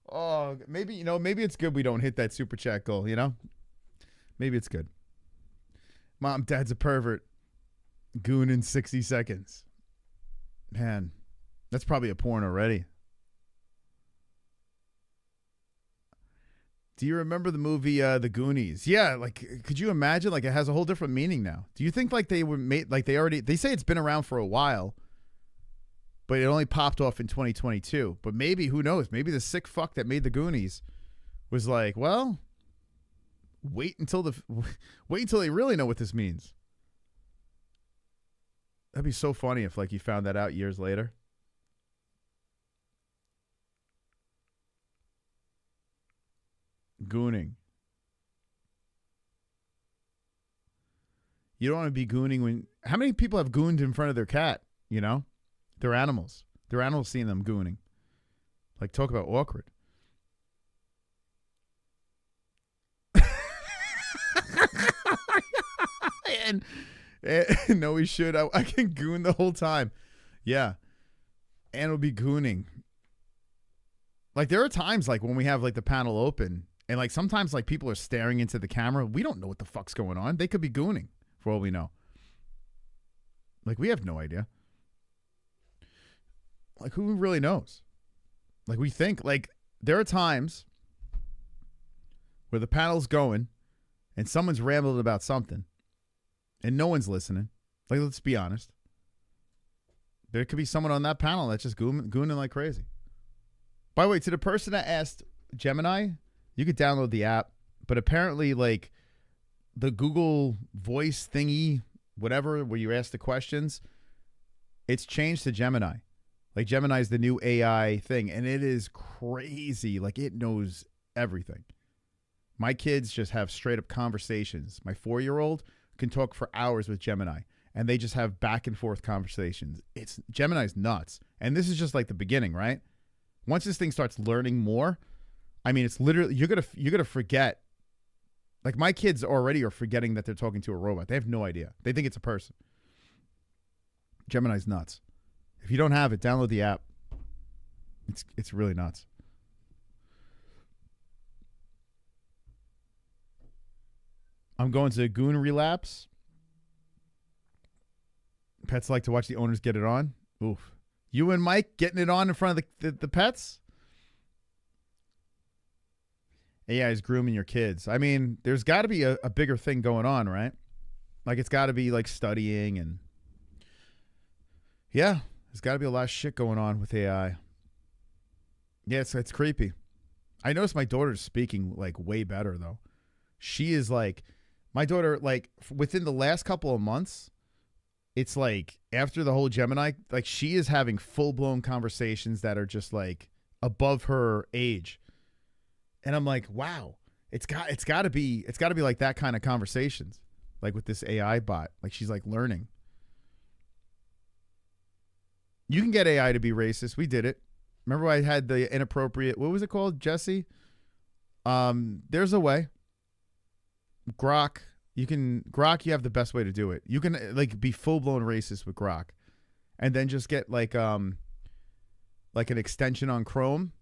Oh, maybe, maybe it's good we don't hit that super chat goal, Maybe it's good. Mom, dad's a pervert. Goon in 60 seconds. Man, that's probably a porn already. Do you remember the movie The Goonies? Yeah, could you imagine? It has a whole different meaning now. Do you think they were made they say it's been around for a while, but it only popped off in 2022. But maybe, who knows? Maybe the sick fuck that made The Goonies was like, well, wait until they really know what this means. That'd be so funny if you found that out years later. Gooning. You don't want to be gooning when... How many people have gooned in front of their cat, They're animals. They're animals seeing them gooning. Talk about awkward. and no, we should. I can goon the whole time. Yeah. And it'll be gooning. There are times when we have the panel open and sometimes people are staring into the camera. We don't know what the fuck's going on. They could be gooning for all we know. We have no idea. Who really knows? We think there are times where the panel's going and someone's rambling about something and no one's listening. Let's be honest. There could be someone on that panel that's just gooning like crazy. By the way, to the person that asked Gemini, you could download the app, but apparently the Google voice thingy, whatever, where you ask the questions, it's changed to Gemini. Gemini is the new AI thing, and it is crazy. It knows everything. My kids just have straight up conversations. My 4-year-old can talk for hours with Gemini, and they just have back and forth conversations. Gemini's nuts. And this is just the beginning, right? Once this thing starts learning more, I mean, it's literally, you're gonna forget. My kids already are forgetting that they're talking to a robot. They have no idea. They think it's a person. Gemini's nuts. If you don't have it, download the app. It's really nuts. I'm going to Goon Relapse. Pets like to watch the owners get it on. Oof. You and Mike getting it on in front of the pets? AI is grooming your kids. I mean, there's got to be a bigger thing going on, right? It's got to be studying and... Yeah. There's got to be a lot of shit going on with AI. Yeah, it's creepy. I noticed my daughter's speaking way better though. She is my daughter within the last couple of months, it's after the whole Gemini, she is having full-blown conversations that are just above her age. And I'm wow, it's got to be that kind of conversations with this AI bot. She's learning. You can get AI to be racist. We did it. Remember I had the inappropriate, what was it called, Jesse? There's a way. Grok, you have the best way to do it. You can be full-blown racist with Grok and then just get an extension on Chrome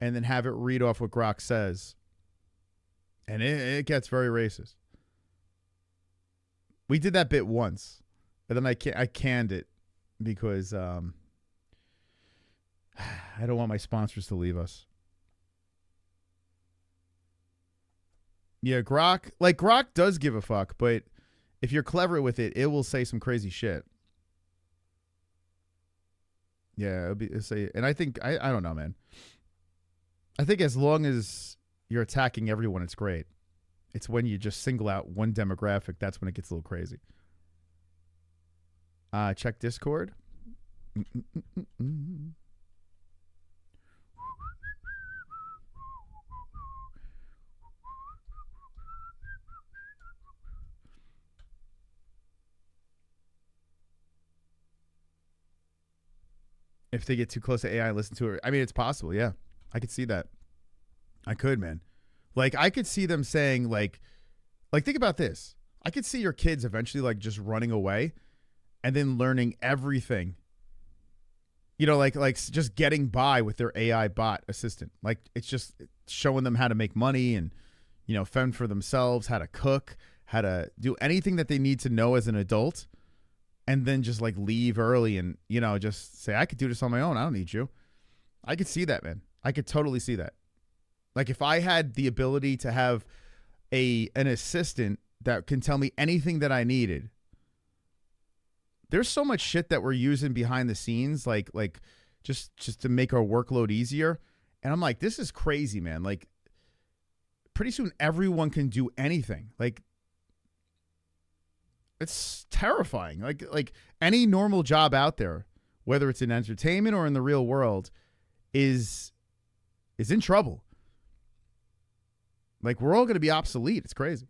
and then have it read off what Grok says. And it gets very racist. We did that bit once, but then I canned it. Because I don't want my sponsors to leave us. Yeah, Grok does give a fuck, but if you're clever with it, it will say some crazy shit. Yeah, it'll say, and I think I don't know, man. I think as long as you're attacking everyone, it's great. It's when you just single out one demographic, that's when it gets a little crazy. Check Discord. If they get too close to AI, listen to it. I mean, it's possible. Yeah, I could see that. I could, man. Like, I could see them saying, like, think about this. I could see your kids eventually, like, just running away and then learning everything. You know, like just getting by with their AI bot assistant. Like, it's just showing them how to make money and, you know, fend for themselves, how to cook, how to do anything that they need to know as an adult. And then just like leave early and, you know, just say, I could do this on my own. I don't need you. I could see that, man. I could totally see that. Like if I had the ability to have an assistant that can tell me anything that I needed. There's so much shit that we're using behind the scenes, like just to make our workload easier. And I'm like, this is crazy, man. Like pretty soon everyone can do anything. Like, it's terrifying. Like any normal job out there, whether it's in entertainment or in the real world, is in trouble. Like we're all going to be obsolete. It's crazy.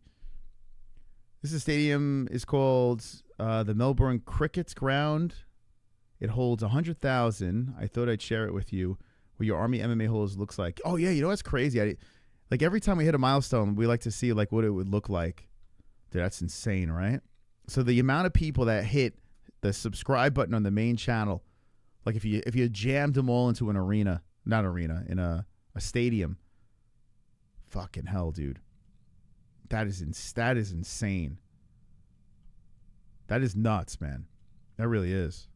This stadium is called the Melbourne Cricket's Ground. It holds 100,000. I thought I'd share it with you. What your Army MMA-Holes looks like. Oh yeah, you know what's crazy? Like every time we hit a milestone, we like to see like what it would look like. Dude, that's insane, right? So the amount of people that hit the subscribe button on the main channel, like if you jammed them all into an arena, not arena, in a stadium, fucking hell, dude. That is insane. That is nuts, man. That really is.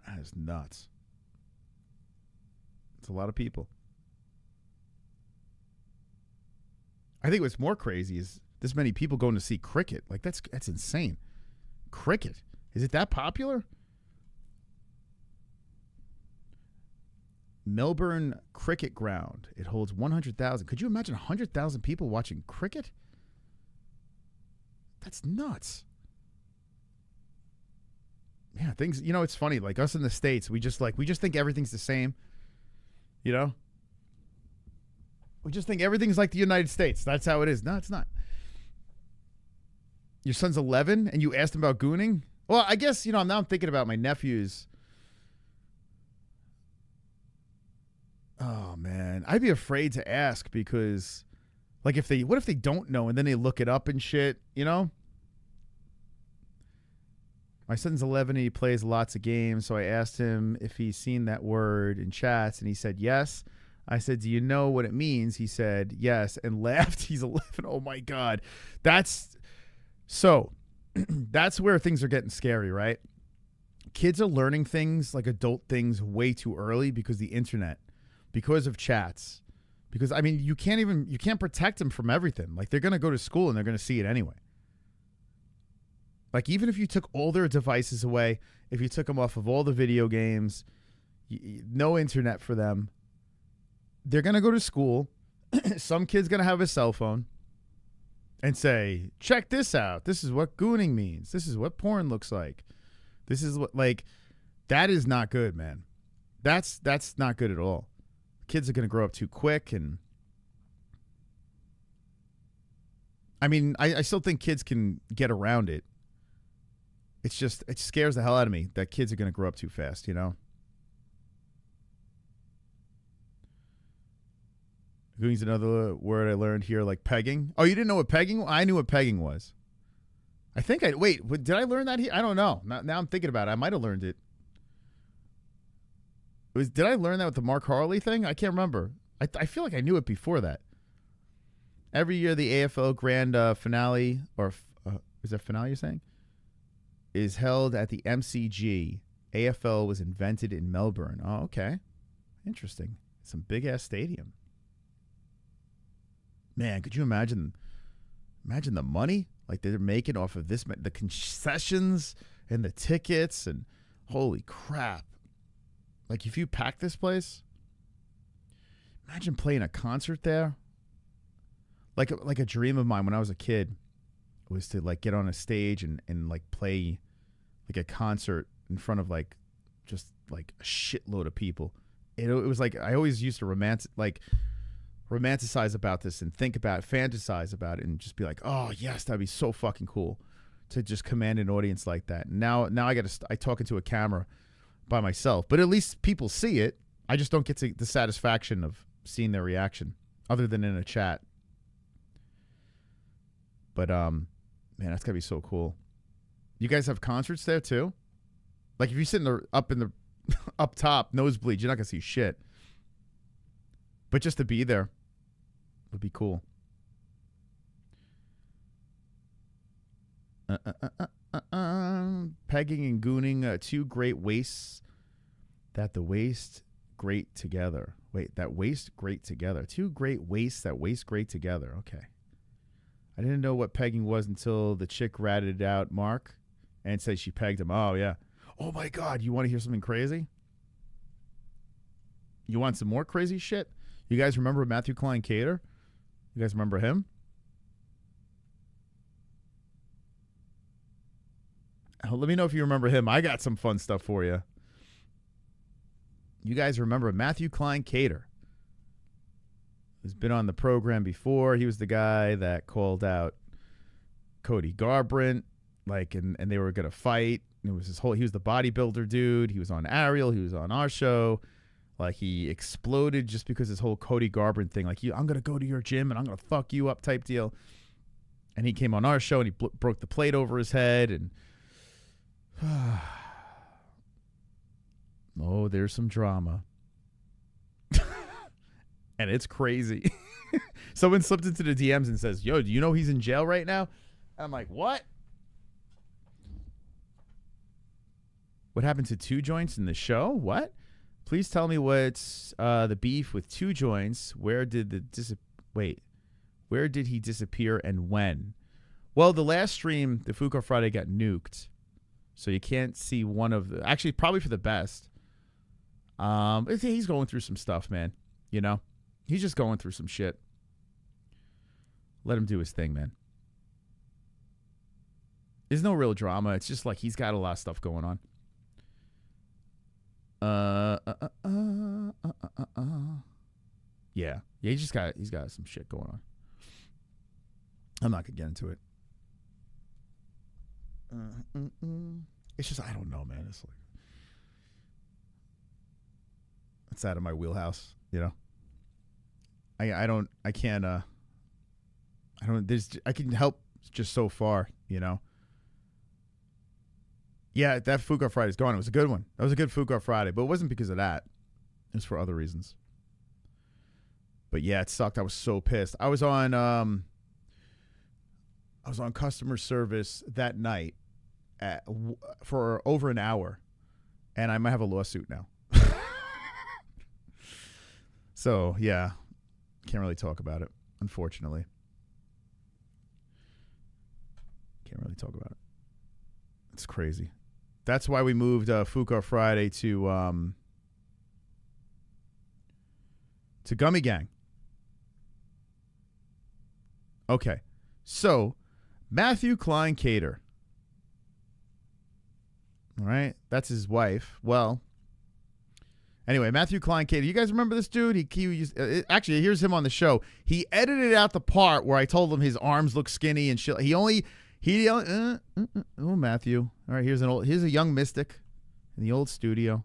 That is nuts. It's a lot of people. I think what's more crazy is this many people going to see cricket. Like that's insane. Cricket. Is it that popular? Melbourne Cricket Ground. It holds 100,000. Could you imagine 100,000 people watching cricket? That's nuts. Yeah, things, you know, it's funny. Like us in the States, we just think everything's the same. You know? We just think everything's like the United States. That's how it is. No, it's not. Your son's 11 and you asked him about gooning? Well, I guess, you know, now I'm thinking about my nephews. Oh, man. I'd be afraid to ask because, like, what if they don't know and then they look it up and shit, you know? My son's 11 and he plays lots of games, so I asked him if he's seen that word in chats, and he said yes. I said, do you know what it means? He said, yes, and laughed. He's 11. Oh, my God. That's where things are getting scary, right? Kids are learning things like adult things way too early because the internet, because of chats. Because, I mean, you can't protect them from everything. Like, they're going to go to school and they're going to see it anyway. Like, even if you took all their devices away, if you took them off of all the video games, no internet for them, they're going to go to school. Some kid's going to have a cell phone and say, check this out. This is what gooning means. This is what porn looks like. This is what, like, that is not good, man. That's not good at all. Kids are going to grow up too quick. And I mean, I still think kids can get around it. It's just, it scares the hell out of me that kids are going to grow up too fast, you know? Gooning's another word I learned here, like pegging. Oh, you didn't know what pegging? I knew what pegging was. I think wait, did I learn that here? I don't know. Now I'm thinking about it. I might have learned it. Did I learn that with the Mark Harley thing? I can't remember. I feel like I knew it before that. Every year, the AFL grand finale, or is that finale you're saying? Is held at the MCG. AFL was invented in Melbourne. Oh, okay. Interesting. Some big-ass stadium. Man, could you imagine the money like they're making off of this, the concessions and the tickets, and holy crap. Like, if you pack this place, imagine playing a concert there. Like a dream of mine when I was a kid was to, like, get on a stage and like, play, like, a concert in front of, like, just, like, a shitload of people. It was like, I always used to romanticize about this and fantasize about it and just be like, oh, yes, that'd be so fucking cool to just command an audience like that. And now I talk into a camera by myself, but at least people see it. I just don't get to the satisfaction of seeing their reaction other than in a chat. But, man, that's gotta be so cool. You guys have concerts there too? Like, if you sit up top, nosebleed, you're not gonna see shit. But just to be there would be cool. Pegging and gooning, two great wastes that the waist great together. Wait, that waist great together. Two great wastes that waist great together. Okay. I didn't know what pegging was until the chick ratted out Mark and said she pegged him. Oh, yeah. Oh, my God. You want to hear something crazy? You want some more crazy shit? You guys remember Matthew Klein Cater? You guys remember him? Let me know if you remember him. I got some fun stuff for you. You guys remember Matthew Klein Cater? He's been on the program before. He was the guy that called out Cody Garbrandt, like, and they were gonna fight. It was he was the bodybuilder dude. He was on Ariel. He was on our show. Like, he exploded just because his whole Cody Garbrandt thing, like, I'm gonna go to your gym and I'm gonna fuck you up type deal. And he came on our show and he broke the plate over his head and. Oh, there's some drama. And it's crazy. Someone slipped into the DMs and says, yo, do you know he's in jail right now? I'm like, what? What happened to Two Joints in the show? What? Please tell me what's the beef with Two Joints. Where did he disappear and when? Well, the last stream, the Fuko Friday, got nuked. So you can't see one of the... Actually, probably for the best. He's going through some stuff, man. You know? He's just going through some shit. Let him do his thing, man. There's no real drama. It's just like he's got a lot of stuff going on. Yeah. He's got some shit going on. I'm not gonna get into it. It's just, I don't know, man. It's like, it's out of my wheelhouse, you know. I can help just so far, you know. Yeah, that Fuko Friday's gone. It was a good one. That was a good Fuko Friday, but it wasn't because of that. It was for other reasons. But yeah, it sucked. I was so pissed. I was on customer service that night for over an hour, and I might have a lawsuit now. So yeah, can't really talk about it, unfortunately. Can't really talk about it. It's crazy. That's why we moved Fuko Friday to Gummy Gang. Okay, so Matthew Klein Cater. All right, that's his wife. Well, anyway, Matthew Klein Cater. You guys remember this dude? He used, actually, here's him on the show. He edited out the part where I told him his arms look skinny and shit. Oh, Matthew. All right, here's a young mystic in the old studio.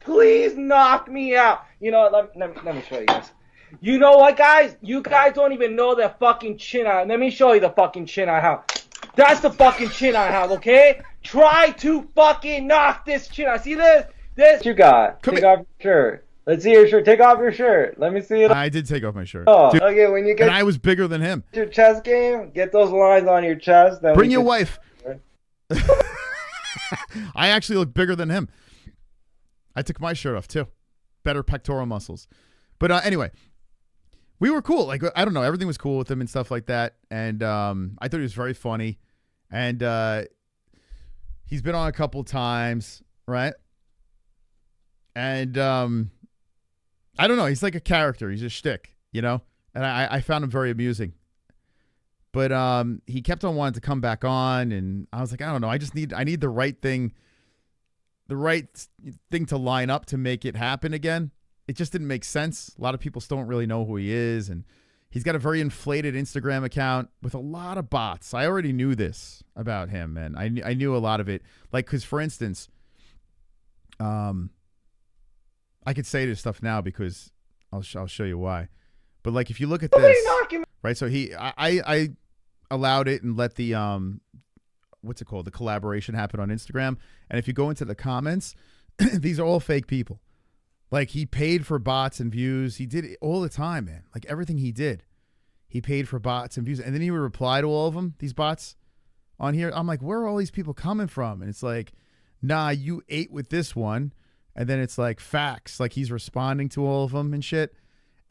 Please knock me out. You know what? Let me show you guys. You know what, guys? You guys don't even know the fucking chin I have. Let me show you the fucking chin I have. That's the fucking chin I have, okay? Try to fucking knock this chin out. See this? This you got. Take off your shirt. Let's see your shirt. Take off your shirt. Let me see it. I did take off my shirt. Oh, dude, okay, when you get... And I was bigger than him. Your chest game, get those lines on your chest. Then bring your wife. I actually look bigger than him. I took my shirt off, too. Better pectoral muscles. But anyway, we were cool. Like, I don't know. Everything was cool with him and stuff like that. And I thought he was very funny. And he's been on a couple times, right? And I don't know. He's like a character. He's a shtick, you know? And I found him very amusing. But he kept on wanting to come back on, and I was like, I don't know. I need the right thing to line up to make it happen again. It just didn't make sense. A lot of people still don't really know who he is, and he's got a very inflated Instagram account with a lot of bots. I already knew this about him, and I knew a lot of it. Like, because for instance, I could say this stuff now because I'll show you why. But like, if you look at this, right? So I allowed it and let the what's it called? The collaboration happen on Instagram. And if you go into the comments, these are all fake people. Like, he paid for bots and views. He did it all the time, man. Like, everything he did, he paid for bots and views. And then he would reply to all of them, these bots on here. I'm like, where are all these people coming from? And it's like, nah, you ate with this one. And then it's like facts. Like, he's responding to all of them and shit.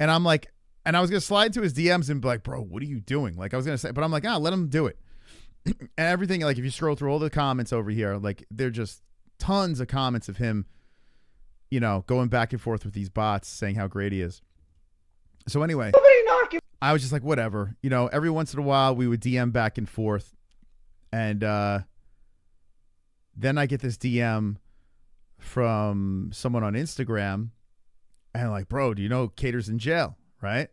And I'm like, and I was going to slide into his DMs and be like, bro, what are you doing? Like, I was going to say, but I'm like, let him do it. And everything, like, if you scroll through all the comments over here, like, they're just tons of comments of him, you know, going back and forth with these bots saying how great he is. So anyway, I was just like, whatever. You know, every once in a while we would DM back and forth. And then I get this DM from someone on Instagram. And like, bro, do you know Cater's in jail? Right?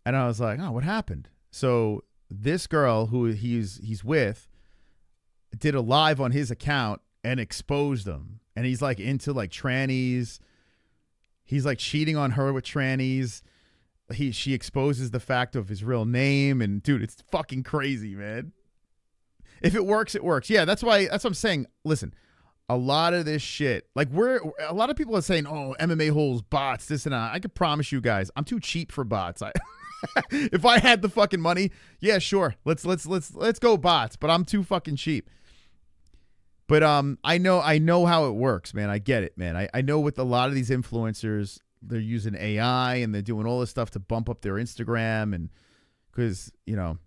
And I was like, oh, what happened? So this girl who he's with did a live on his account and exposed him. And he's like into like trannies. He's like cheating on her with trannies. She exposes the fact of his real name. And dude, it's fucking crazy, man. If it works, it works. Yeah, that's what I'm saying. Listen, a lot of this shit, like a lot of people are saying, oh, MMA-Holes, bots, this and that. I could promise you guys, I'm too cheap for bots. If I had the fucking money, yeah, sure. Let's go bots, but I'm too fucking cheap. But I know how it works, man. I get it, man. I know with a lot of these influencers, they're using AI and they're doing all this stuff to bump up their Instagram, and because, you know,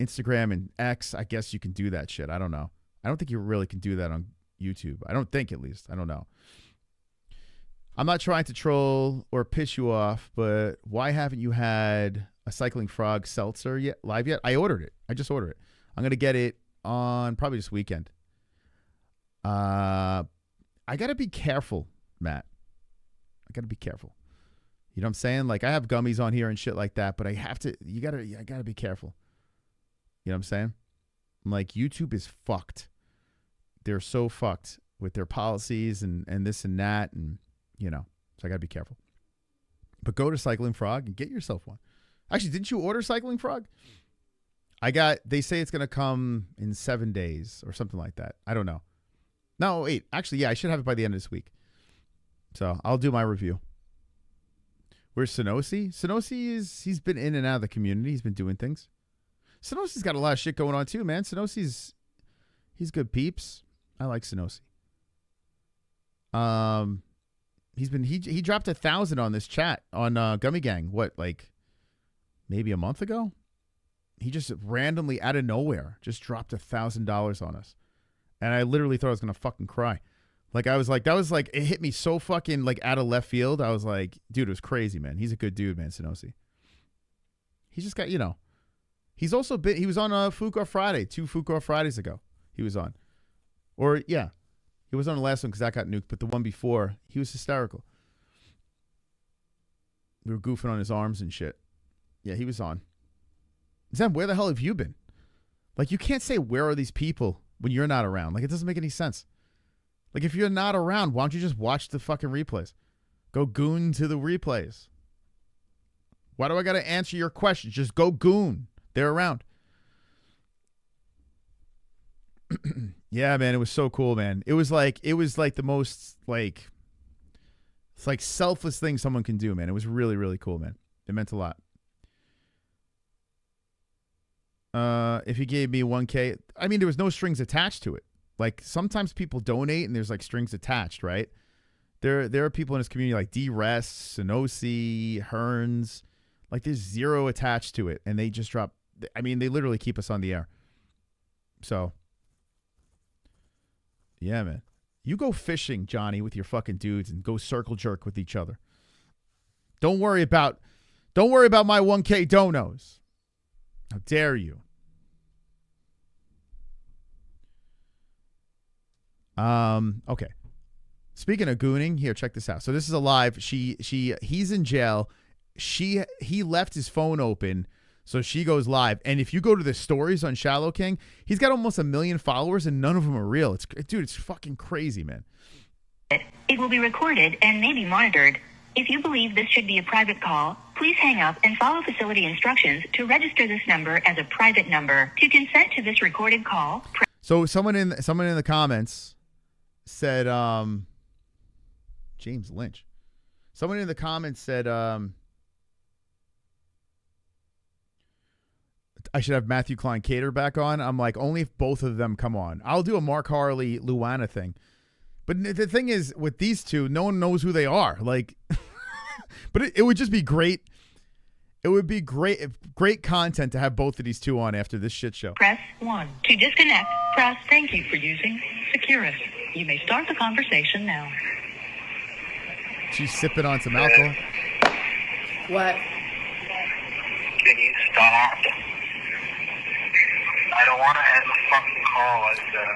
Instagram and X, I guess you can do that shit. I don't know. I don't think you really can do that on YouTube. I don't think, at least. I don't know. I'm not trying to troll or piss you off, but why haven't you had a Cycling Frog seltzer live yet? I ordered it. I just ordered it. I'm going to get it on probably this weekend. I got to be careful, Matt. I got to be careful. You know what I'm saying? Like, I have gummies on here and shit like that, but I got to be careful. You know what I'm saying? I'm like, YouTube is fucked. They're so fucked with their policies and this and that, and, you know, so I got to be careful. But go to Cycling Frog and get yourself one. Actually, didn't you order Cycling Frog? They say it's going to come in 7 days or something like that. I don't know. No, wait. Actually, yeah, I should have it by the end of this week. So I'll do my review. Where's Sonosi? Sonosi he's been in and out of the community. He's been doing things. Sonosi's got a lot of shit going on too, man. He's good peeps. I like Sonosi. He dropped 1,000 on this chat on Gummy Gang. What, like maybe a month ago? He just randomly out of nowhere just dropped $1,000 on us, and I literally thought I was gonna fucking cry. Like, I was like, that was like, it hit me so fucking like out of left field. I was like, dude, it was crazy, man. He's a good dude, man. Sonosi. He's just got, you know. He was on Fuko Friday, 2 Fuko Fridays ago. He was on. Or, yeah. He was on the last one because that got nuked, but the one before, he was hysterical. We were goofing on his arms and shit. Yeah, he was on. Zem, where the hell have you been? Like, you can't say, where are these people when you're not around? Like, it doesn't make any sense. Like, if you're not around, why don't you just watch the fucking replays? Go goon to the replays. Why do I got to answer your questions? Just go goon. They're around. Yeah, man, it was so cool, man. It was like the most like, it's like selfless thing someone can do, man. It was really, really cool, man. It meant a lot. If you gave me 1K, I mean, there was no strings attached to it. Like, sometimes people donate and there's like strings attached, right? There are people in this community like D-Rest, Sonosi, Hearns. Like, there's zero attached to it, and they just drop. I mean, they literally keep us on the air. So, yeah, man. You go fishing, Johnny, with your fucking dudes and go circle jerk with each other. Don't worry about my 1K donos. How dare you? Okay. Speaking of gooning, here, check this out. So this is a live. He's in jail. He left his phone open, so she goes live. And if you go to the stories on Shallow King, he's got almost 1 million followers, and none of them are real. It's fucking crazy, man. It will be recorded and may be monitored. If you believe this should be a private call, please hang up and follow facility instructions to register this number as a private number. To consent to this recorded call. So someone in the comments said, James Lynch. Someone in the comments said, I should have Matthew Klein Cater back on. I'm like, only if both of them come on. I'll do a Mark Harley Luana thing. But the thing is, with these two, no one knows who they are. Like, but it would just be great. It would be great content to have both of these two on after this shit show. Press 1. To disconnect, press thank you for using Securus. You may start the conversation now. She's sipping on some alcohol. What? Can you stop? I don't want to end the fucking call like that.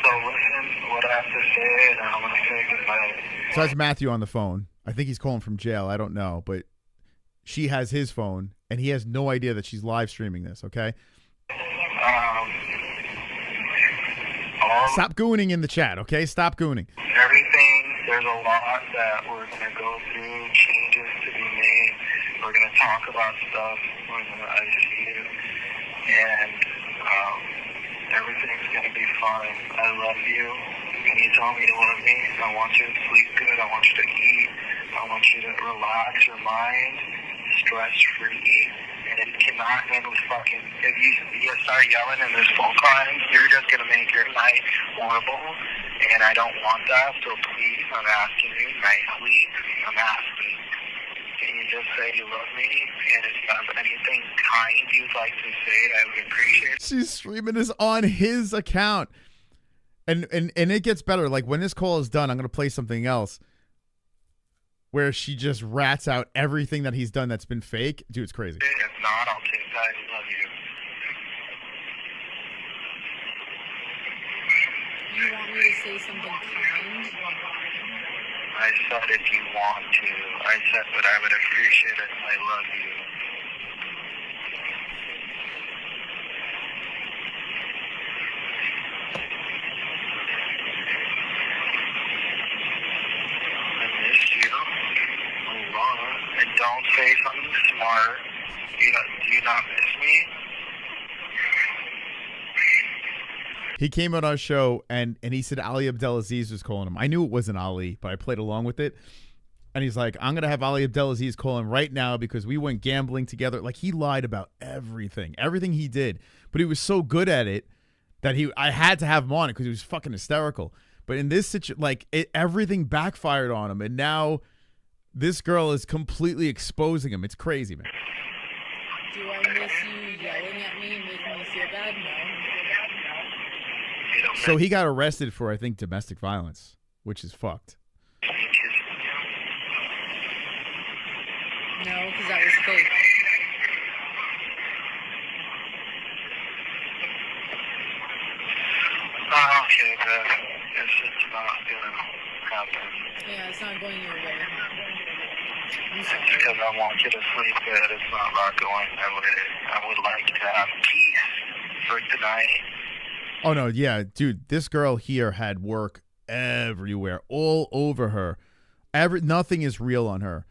So listen to what I have to say, and I'm going to say goodbye. So that's Matthew on the phone. I think he's calling from jail. I don't know, but she has his phone, and he has no idea that she's live streaming this, okay? Stop gooning in the chat, okay? Stop gooning. Everything, there's a lot that we're going to go through, changes to be made. We're going to talk about stuff. We're going to ICU. And everything's going to be fine. I love you. Can you tell me you love me? I want you to sleep good. I want you to eat. I want you to relax your mind, stress-free. And if you cannot handle fucking, if you start yelling in this phone line, you're just going to make your night horrible. And I don't want that. So please, I'm asking you nicely. I'm asking. Can you just say you love me? And if you have anything kind you'd like to say, I would appreciate it. She's streaming this on his account. And it gets better. Like, when this call is done, I'm going to play something else where she just rats out everything that he's done that's been fake. Dude, it's crazy. If not, I'll take that. I love you. You want me to say something kind? I said if you want to. I said that I would appreciate it. I love you. I miss you. Move on. And don't say something smart. Do you not miss me? He came on our show and he said Ali Abdelaziz was calling him. I knew it wasn't Ali, but I played along with it. And he's like, I'm going to have Ali Abdelaziz call him right now because we went gambling together. Like, he lied about everything he did. But he was so good at it that I had to have him on it because he was fucking hysterical. But in this situation, like, everything backfired on him. And now this girl is completely exposing him. It's crazy, man. Do I miss you yelling at me and making me feel bad? No. So he got arrested for, I think, domestic violence, which is fucked. No, because that was fake. Okay, but it's not gonna happen. Yeah, it's not going your way. I'm It's sorry. because I want you to sleep good. It's not going that way. I would like to have peace for tonight. Oh, no, yeah, dude, this girl here had work everywhere, all over her. Nothing is real on her.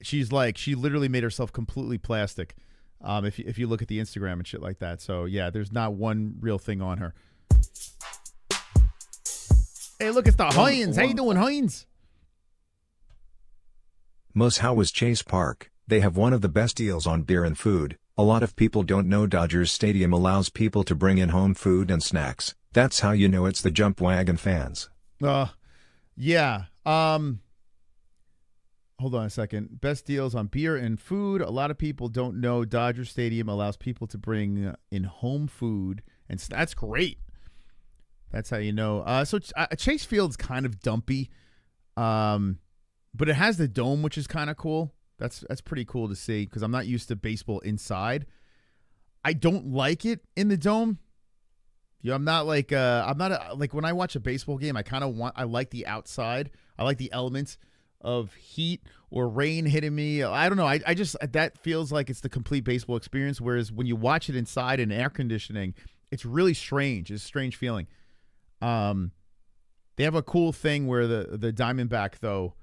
She literally made herself completely plastic. If you look at the Instagram and shit like that. So, yeah, there's not one real thing on her. Hey, look, it's the Hines. How you doing, Hines? Moshow is Chase Park. They have one of the best deals on beer and food. A lot of people don't know Dodgers Stadium allows people to bring in home food and snacks. That's how you know it's the Jump Wagon fans. Yeah. Hold on a second. Best deals on beer and food. A lot of people don't know Dodger Stadium allows people to bring in home food, and that's great. That's how you know. So Chase Field's kind of dumpy, but it has the dome, which is kind of cool. That's pretty cool to see because I'm not used to baseball inside. I don't like it in the dome. I'm not like like when I watch a baseball game, I like the outside. I like the elements of heat or rain hitting me. I don't know. I just that feels like it's the complete baseball experience. Whereas when you watch it inside in air conditioning, it's really strange. It's a strange feeling. They have a cool thing where the Diamondback though,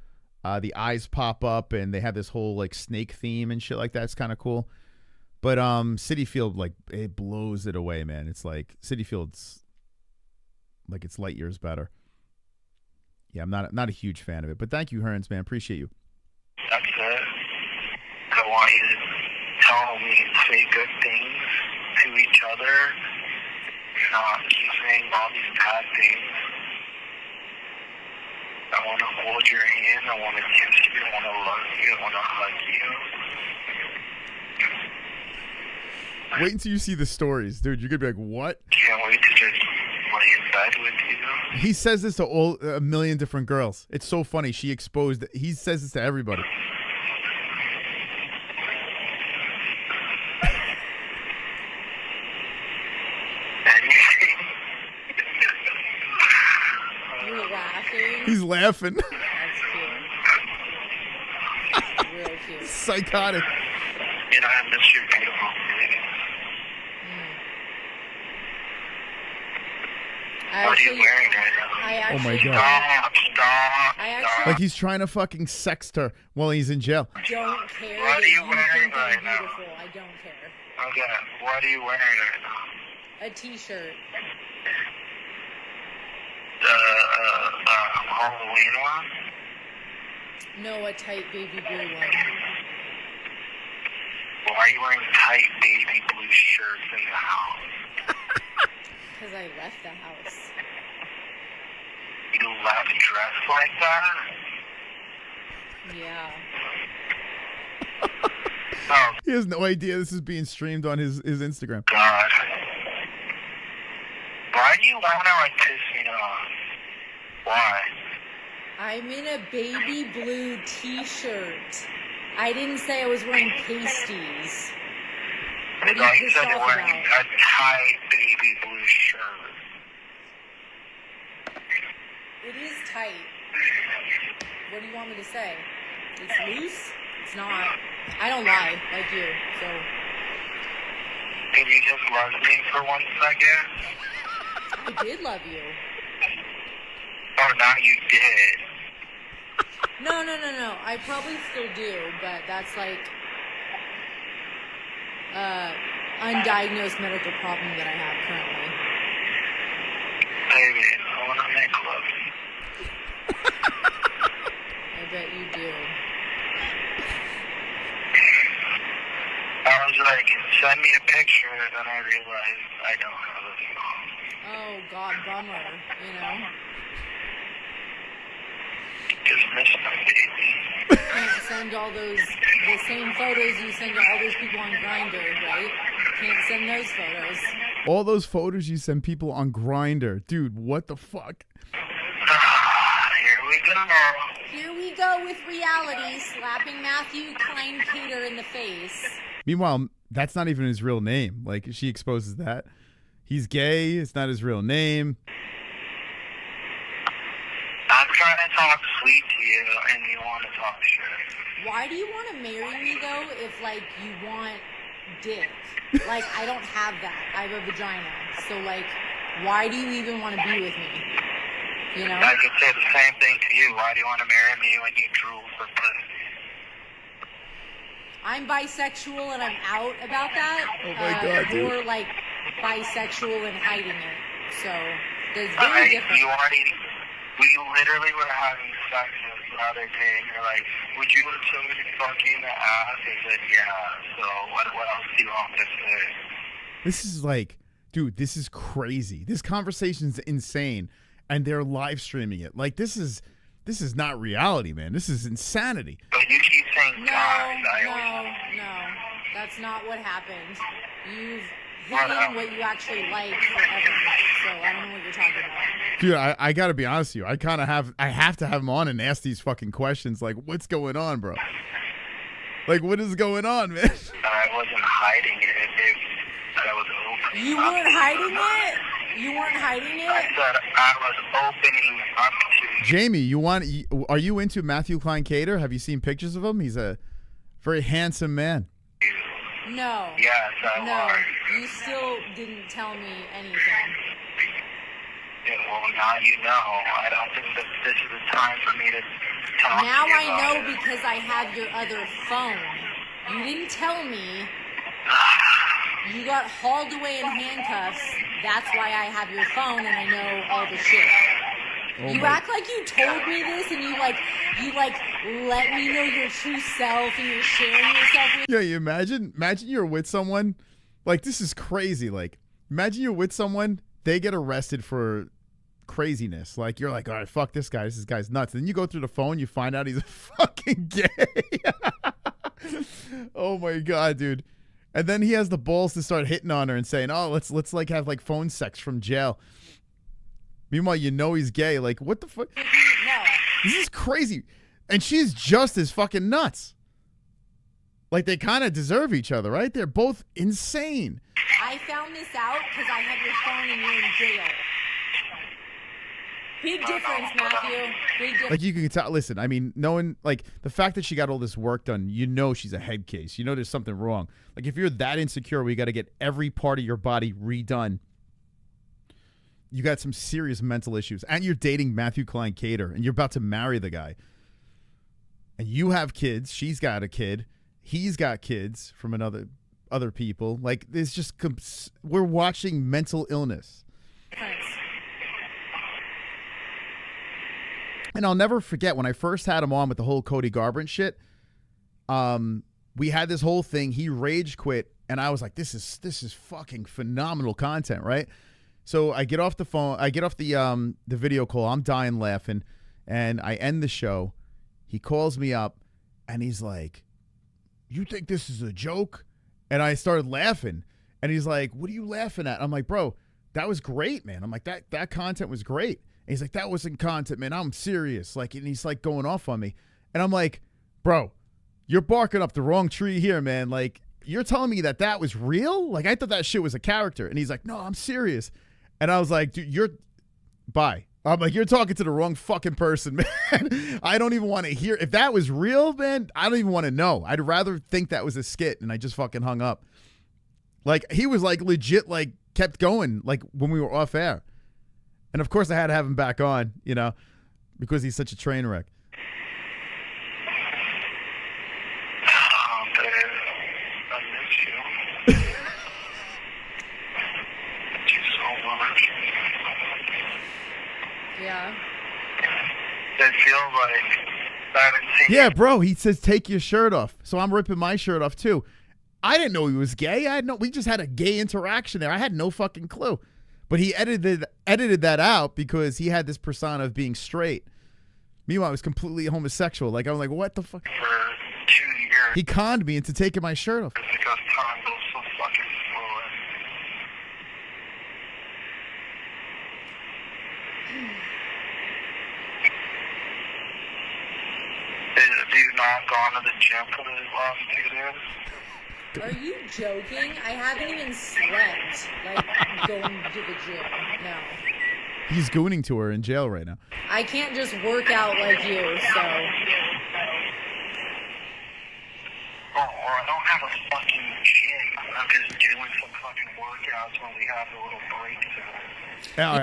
the eyes pop up and they have this whole like snake theme and shit like that. It's kind of cool. But Citi Field, like, it blows it away, man. It's like Citi Field's like it's light years better. Yeah, I'm not a huge fan of it. But thank you, Hearns, man. Appreciate you. That's it. I want you to tell me, say good things to each other. Not keep saying all these bad things. I want to hold your hand. I want to kiss you. I want to love you. I want to hug you. Wait until you see the stories, dude. You're gonna be like, "What?" Can't wait to just lay in bed with you. He says this to a million different girls. It's so funny. He says this to everybody. You're laughing. He's laughing. That's cute. Real cute. Psychotic. You know, I miss your beautiful face. What are you wearing right now? Oh my god. Stop. Like he's trying to fucking sext her while he's in jail. Don't care. What are you wearing right now? Beautiful. I don't care. Okay, what are you wearing right now? A t-shirt. Halloween one? No, a tight baby blue one. Why are you wearing tight baby blue shirts in the house? Because I left the house. You left dressed like that? Yeah. Oh, He has no idea this is being streamed on his Instagram. God. Why do you want to, like, piss me off? Why? I'm in a baby blue t-shirt. I didn't say I was wearing pasties. What No, are you you pissed said you're off wearing about? a tight baby blue shirt. It is tight. What do you want me to say? It's loose? It's not. I don't lie like you, so. Can you just love me for 1 second? I did love you. Oh, now you did. No. I probably still do, but that's like undiagnosed medical problem that I have currently. Baby, I want to make love. I bet you do. I was like, send me a picture, and then I realized I don't have a phone. Oh God, bummer. You know. Just miss my baby. Can't send all those the same photos you send to all those people on Grindr, right? Can't send those photos. All those photos you send people on Grindr. Dude, what the fuck? Here we go. Here we go with reality, slapping Matthew Klein-Cater in the face. Meanwhile, that's not even his real name. Like, she exposes that. He's gay. It's not his real name. I'm trying to talk sweet to you, and you want to talk shit. Why do you want to marry me, though, if, like, you want dick? Like, I don't have that. I have a vagina. So, like, why do you even want to be with me? You know? I could say the same thing to you. Why do you want to marry me when you drool for pussy? I'm bisexual and I'm out about that. Oh my God, dude. You're like bisexual and hiding it. So there's very different. We literally were having sex the other day, and you're like, would you let somebody fuck you in the ass? I said, yeah. So what else do you want me to say? This is like, dude, this is crazy. This conversation's insane, and they're live streaming it. Like, this is not reality, man. This is insanity. But you keep saying No, guys. no. That's not what happened. You've hitting what you actually like forever. So I don't know what you're talking about. Dude, I gotta be honest with you. I have to have him on and ask these fucking questions. Like, what's going on, bro? Like, what is going on, man? I wasn't hiding it. I was opening. You weren't hiding it? You weren't hiding it? I said I was opening up to. Jamie, are you into Matthew Klein Cater? Have you seen pictures of him? He's a very handsome man. No. Yes, I was. You still didn't tell me anything. Yeah, well, now you know. I don't think that this is the time for me to talk Now to you I know about it. because I have your other phone. You didn't tell me. You got hauled away in handcuffs. That's why I have your phone and I know all the shit. You act like you told me this and you let me know your true self and you're sharing yourself with. Yeah, you imagine you're with someone. Like, this is crazy. Like, imagine you're with someone, they get arrested for craziness. Like, you're like, all right, fuck this guy. This guy's nuts. Then you go through the phone, you find out he's a fucking gay. Oh my God, dude. And then he has the balls to start hitting on her and saying, oh, let's like have like phone sex from jail. Meanwhile, you know he's gay. Like, what the fuck? No. This is crazy. And she's just as fucking nuts. Like, they kind of deserve each other, right? They're both insane. I found this out because I have your phone and you're in jail. Big difference, Matthew. Big difference. Like, you can tell. Listen, I mean, knowing, like, the fact that she got all this work done, you know she's a head case. You know there's something wrong. Like, if you're that insecure where you got to get every part of your body redone, you got some serious mental issues. And you're dating Matthew Klein Cater, and you're about to marry the guy. And you have kids. She's got a kid. He's got kids from other people. Like, there's just, we're watching mental illness. And I'll never forget when I first had him on with the whole Cody Garbrandt shit. We had this whole thing. He rage quit, and I was like, "This is fucking phenomenal content, right?" So I get off the phone. I get off the video call. I'm dying laughing, and I end the show. He calls me up, and he's like, "You think this is a joke?" And I started laughing, and he's like, "What are you laughing at?" I'm like, "Bro, that was great, man." I'm like, that content was great. And he's like, "That wasn't content, man. I'm serious." Like, and he's like going off on me. And I'm like, "Bro, you're barking up the wrong tree here, man. Like, you're telling me that was real? Like, I thought that shit was a character." And he's like, "No, I'm serious." And I was like, "Dude, bye." I'm like, "You're talking to the wrong fucking person, man." I don't even want to hear. If that was real, man, I don't even want to know. I'd rather think that was a skit. And I just fucking hung up. Like, he was like legit, like kept going, like when we were off air. And of course I had to have him back on, you know, because he's such a train wreck. Oh, babe. I miss you. Thank you so much. Yeah. It feels like I haven't seen Yeah, bro, he says take your shirt off. So I'm ripping my shirt off too. I didn't know he was gay. We just had a gay interaction there. I had no fucking clue. But he edited that out because he had this persona of being straight. Meanwhile, I was completely homosexual. Like, I was like, what the fuck? for 2 years. He conned me into taking my shirt off. Because time goes so fucking slow. Have you not gone to the gym for the last 2 days? Are you joking? I haven't even slept, like, going to the gym. No. He's gooning to her in jail right now. I can't just work out like you, so. Oh, or I don't have a fucking gym. I'm just doing some fucking workouts when we have a little break.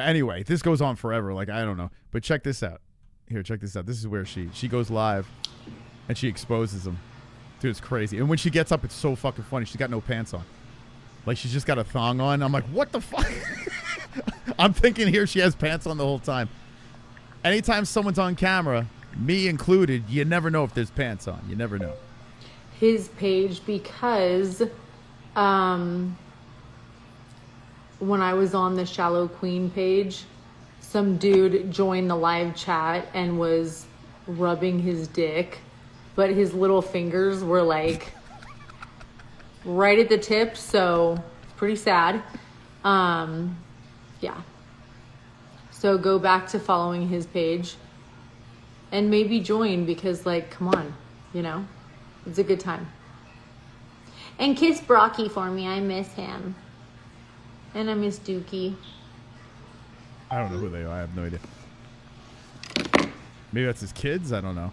Anyway, this goes on forever. Like, I don't know. But check this out. Here, check this out. This is where she goes live, and she exposes him. Dude, it's crazy. And when she gets up, it's so fucking funny. She's got no pants on. Like, she's just got a thong on. I'm like, what the fuck? I'm thinking here she has pants on the whole time. Anytime someone's on camera, me included, you never know if there's pants on. You never know. His page because when I was on the Shallow Queen page, some dude joined the live chat and was rubbing his dick, but his little fingers were like right at the tip, so pretty sad. Yeah. So go back to following his page and maybe join because, like, come on, you know, it's a good time. And kiss Brocky for me. I miss him. And I miss Dookie. I don't know who they are. I have no idea. Maybe that's his kids? I don't know.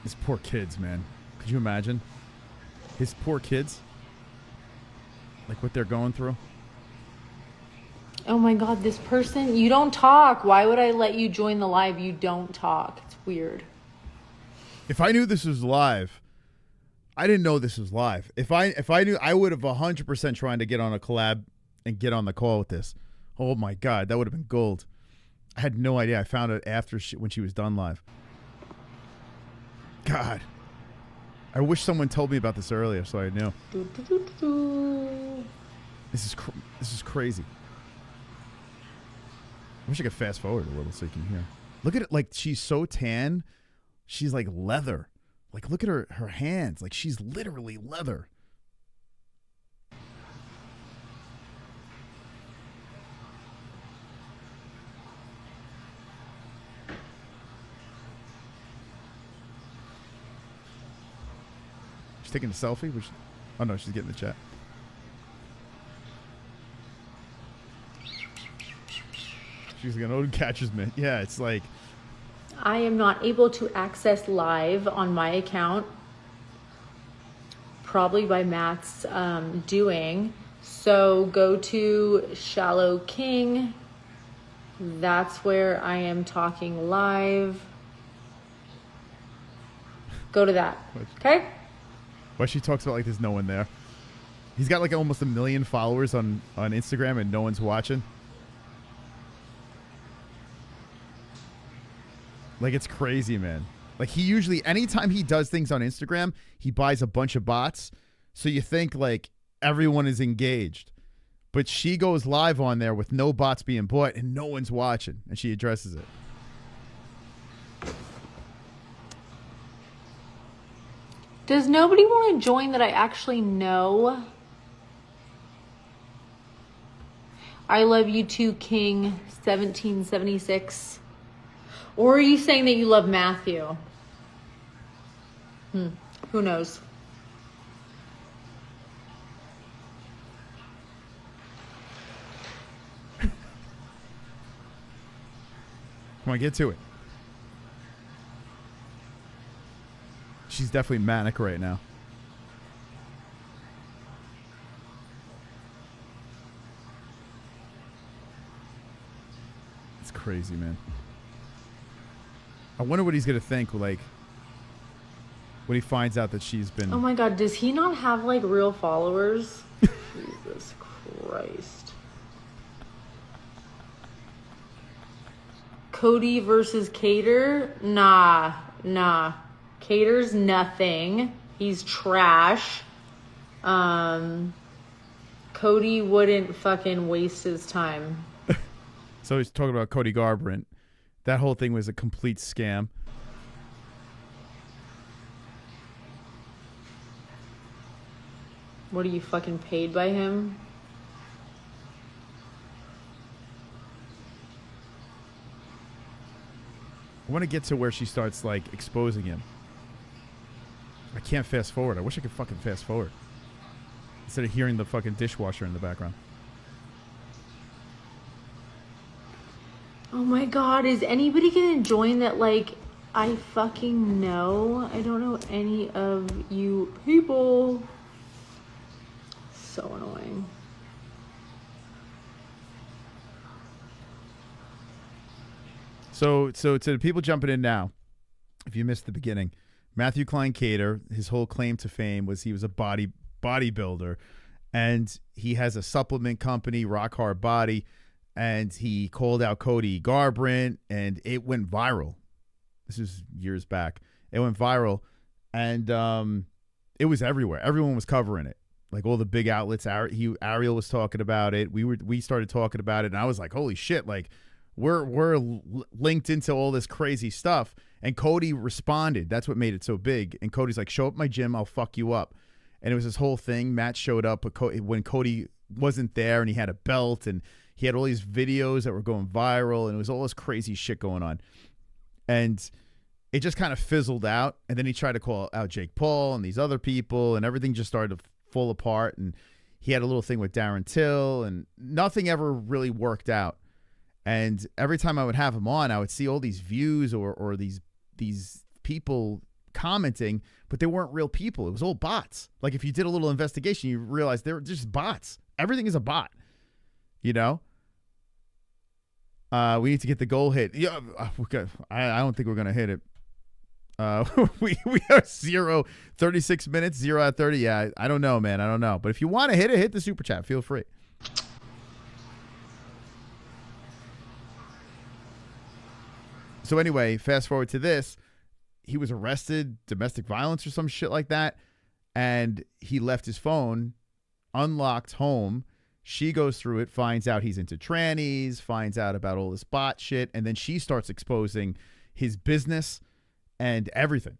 His poor kids, man. Could you imagine? His poor kids? Like what they're going through? Oh my God, this person, you don't talk. Why would I let you join the live? You don't talk. It's weird. If I knew this was live, I didn't know this was live. If I knew, I would have 100% trying to get on a collab and get on the call with this. Oh my God, that would have been gold. I had no idea. I found it after when she was done live. God. I wish someone told me about this earlier so I knew. This is crazy. I wish I could fast forward a little so you can hear. Look at it, like she's so tan. She's like leather. Like look at her hands. Like she's literally leather. She's taking a selfie? Oh no, she's getting the chat. She's like an old catcher's mitt. Yeah, it's like... I am not able to access live on my account. Probably by Matt's doing. So go to Shallow King. That's where I am talking live. Go to that. Okay? Why she talks about like there's no one there. He's got like almost 1 million followers on Instagram and no one's watching. Like, it's crazy, man. Like, he usually, anytime he does things on Instagram, he buys a bunch of bots. So you think, like, everyone is engaged. But she goes live on there with no bots being bought and no one's watching. And she addresses it. Does nobody want to join that I actually know? I love you too, King 1776. Or are you saying that you love Matthew? Who knows? Come on, get to it. She's definitely manic right now. It's crazy, man. I wonder what he's going to think, like, when he finds out that she's been... Oh my God, does he not have, like, real followers? Jesus Christ. Cody versus Cater? Nah. Cater's nothing. He's trash. Cody wouldn't fucking waste his time. So he's talking about Cody Garbrandt. That whole thing was a complete scam. What, are you fucking paid by him? I want to get to where she starts, like, exposing him. I can't fast forward. I wish I could fucking fast forward. Instead of hearing the fucking dishwasher in the background. Oh my God, is anybody gonna join that, like, I fucking know? I don't know any of you people. So annoying. So to the people jumping in now, if you missed the beginning, Matthew Klein Cater, his whole claim to fame was he was a bodybuilder, and he has a supplement company, Rock Hard Body, and he called out Cody Garbrandt, and it went viral. This was years back. It went viral, and it was everywhere. Everyone was covering it. Like all the big outlets. Ariel was talking about it. We started talking about it, and I was like, holy shit! Like we're linked into all this crazy stuff. And Cody responded. That's what made it so big. And Cody's like, show up at my gym, I'll fuck you up. And it was this whole thing. Matt showed up when Cody wasn't there, and he had a belt, and he had all these videos that were going viral, and it was all this crazy shit going on. And it just kind of fizzled out, and then he tried to call out Jake Paul and these other people, and everything just started to fall apart, and he had a little thing with Darren Till, and nothing ever really worked out. And every time I would have him on, I would see all these views or these people commenting, but they weren't real people. It was all bots. Like, if you did a little investigation, you realize they're just bots. Everything is a bot, you know? We need to get the goal hit. Yeah, I don't think we're going to hit it. We are 36 minutes, 0 out of 30. Yeah, I don't know, man. I don't know. But if you want to hit it, hit the super chat. Feel free. So anyway, fast forward to this. He was arrested, domestic violence or some shit like that. And he left his phone unlocked home. She goes through it, finds out he's into trannies, finds out about all this bot shit. And then she starts exposing his business and everything.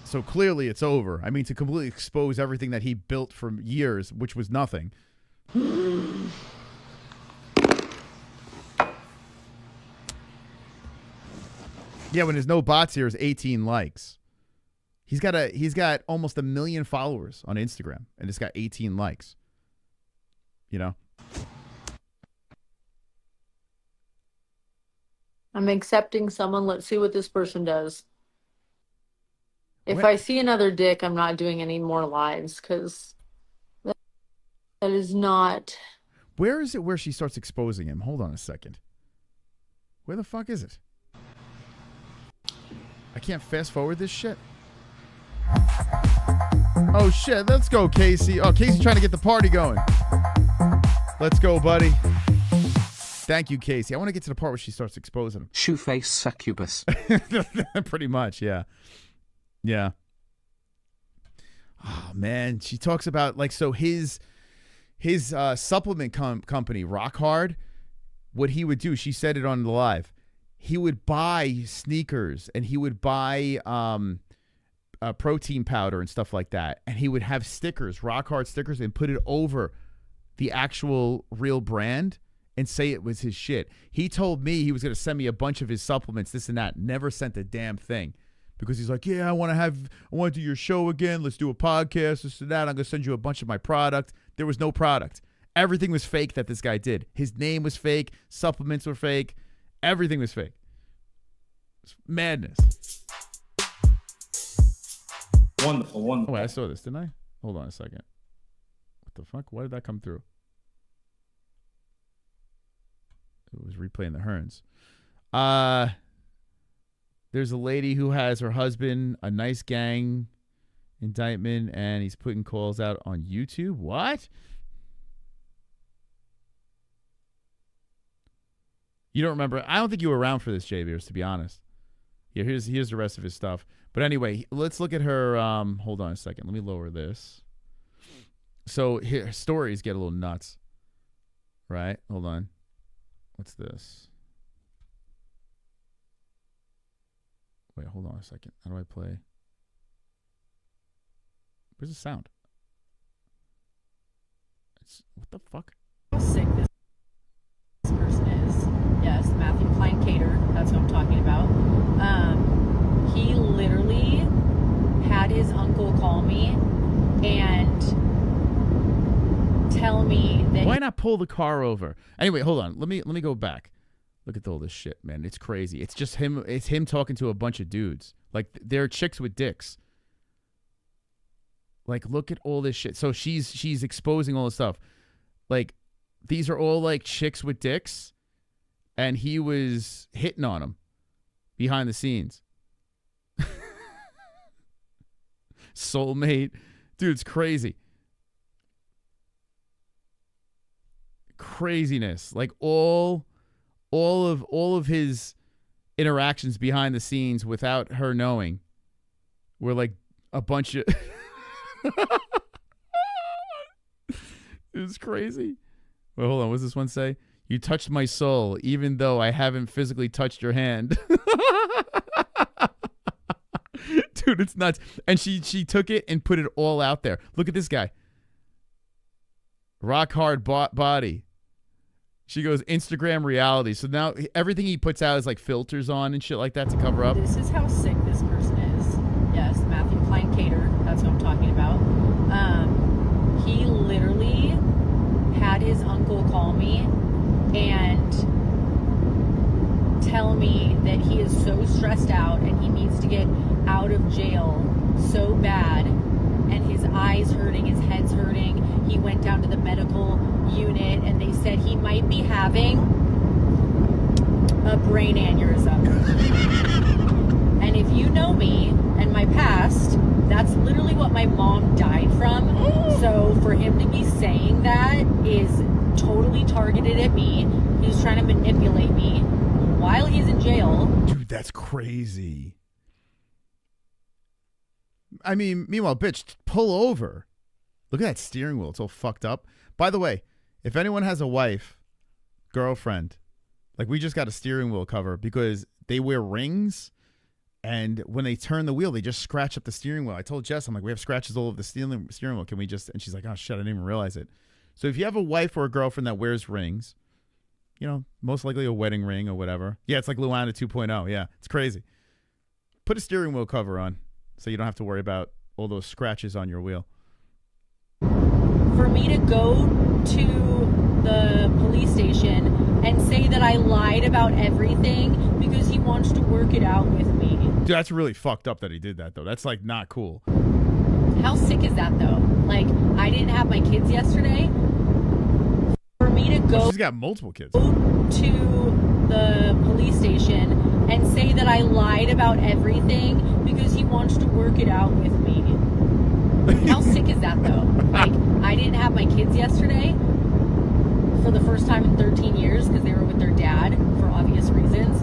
So clearly it's over. I mean, to completely expose everything that he built for years, which was nothing. Yeah, when there's no bots here, is 18 likes. He's got almost 1 million followers on Instagram, and it's got 18 likes. You know? I'm accepting someone. Let's see what this person does. If I see another dick, I'm not doing any more lives, because that is not... Where is it where she starts exposing him? Hold on a second. Where the fuck is it? I can't fast forward this shit. Oh shit, let's go, Casey. Oh, Casey's trying to get the party going. Let's go, buddy. Thank you, Casey. I want to get to the part where she starts exposing him. Shoeface succubus. Pretty much, yeah. Yeah. Oh, man. She talks about, like, so his supplement company, Rock Hard, what he would do, she said it on the live, he would buy sneakers and he would buy protein powder and stuff like that. And he would have stickers, Rock Hard stickers, and put it over the actual real brand and say it was his shit. He told me he was going to send me a bunch of his supplements, this and that. Never sent a damn thing. Because he's like, yeah, I want to do your show again. Let's do a podcast, this and that. I'm going to send you a bunch of my product. There was no product. Everything was fake that this guy did. His name was fake. Supplements were fake. Everything was fake. It's madness. Wonderful, wonderful. Oh, wait, I saw this, didn't I? Hold on a second. What the fuck? Why did that come through? It was replaying the Hearns. There's a lady who has her husband, a nice gang indictment, and he's putting calls out on YouTube. What? You don't remember? I don't think you were around for this, J Beers, to be honest. Yeah, here's the rest of his stuff. But anyway, let's look at her. Hold on a second. Let me lower this. So her stories get a little nuts. Right? Hold on. What's this? Wait, hold on a second. How do I play? Where's the sound? What the fuck? How sick this person is. Yes, Matthew Klein Cater. That's what I'm talking about. He literally had his uncle call me and tell me that. Why not pull the car over? Anyway, hold on. Let me go back. Look at all this shit, man. It's crazy. It's just him. It's him talking to a bunch of dudes. Like, they're chicks with dicks. Like, look at all this shit. So she's exposing all this stuff. Like, these are all like chicks with dicks, and he was hitting on them behind the scenes. Soulmate, dude, it's crazy. Craziness. Like all of his interactions behind the scenes without her knowing were like a bunch of It's crazy. Well, hold on. What does this one say? You touched my soul, even though I haven't physically touched your hand. Dude, it's nuts. And she took it and put it all out there. Look at this guy. Rock hard body. She goes Instagram reality. So now everything he puts out is like filters on and shit like that to cover up. This is how sick this person is. Yes, Matthew Klein Cater. That's what I'm talking about. He literally had his uncle call me and tell me that he is so stressed out and he needs to get out of jail so bad, and his eyes hurting, his head's hurting. He went down to the medical unit and they said he might be having a brain aneurysm. And if you know me and my past, that's literally what my mom died from. So for him to be saying that is totally targeted at me. He's trying to manipulate me while he's in jail. Dude, that's crazy. I mean, meanwhile, bitch, pull over. Look at that steering wheel. It's all fucked up. By the way, if anyone has a wife, girlfriend, like we just got a steering wheel cover because they wear rings, and when they turn the wheel, they just scratch up the steering wheel. I told Jess, I'm like, we have scratches all over the steering wheel. Can we just, and she's like, oh shit, I didn't even realize it. So if you have a wife or a girlfriend that wears rings, you know, most likely a wedding ring or whatever. Yeah, it's like Luana 2.0. Yeah, it's crazy. Put a steering wheel cover on so you don't have to worry about all those scratches on your wheel. For me to go to the police station and say that I lied about everything because he wants to work it out with me. Dude, that's really fucked up that he did that, though. That's, like, not cool. How sick is that, though? Like, I didn't have my kids yesterday. For me to go... She's got multiple kids. To the police station and say that I lied about everything because he wants to work it out with me. How sick is that, though? Like, I didn't have my kids yesterday for the first time in 13 years because they were with their dad for obvious reasons.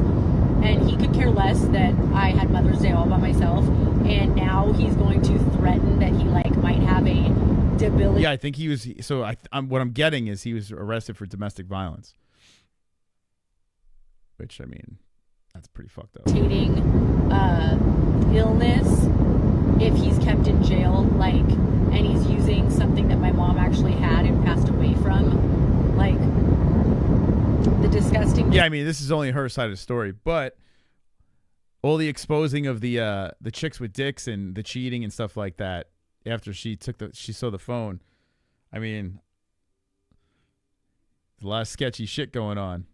And he could care less that I had Mother's Day all by myself. And now he's going to threaten that he, like, might have a debility. Yeah, I think he was... So what I'm getting is he was arrested for domestic violence. Which, I mean, that's pretty fucked up. Illness if he's kept in jail, like, and he's using something that my mom actually had and passed away from, like, the disgusting... Yeah, I mean, this is only her side of the story, but all the exposing of the chicks with dicks and the cheating and stuff like that after she saw the phone, I mean, there's a lot of sketchy shit going on.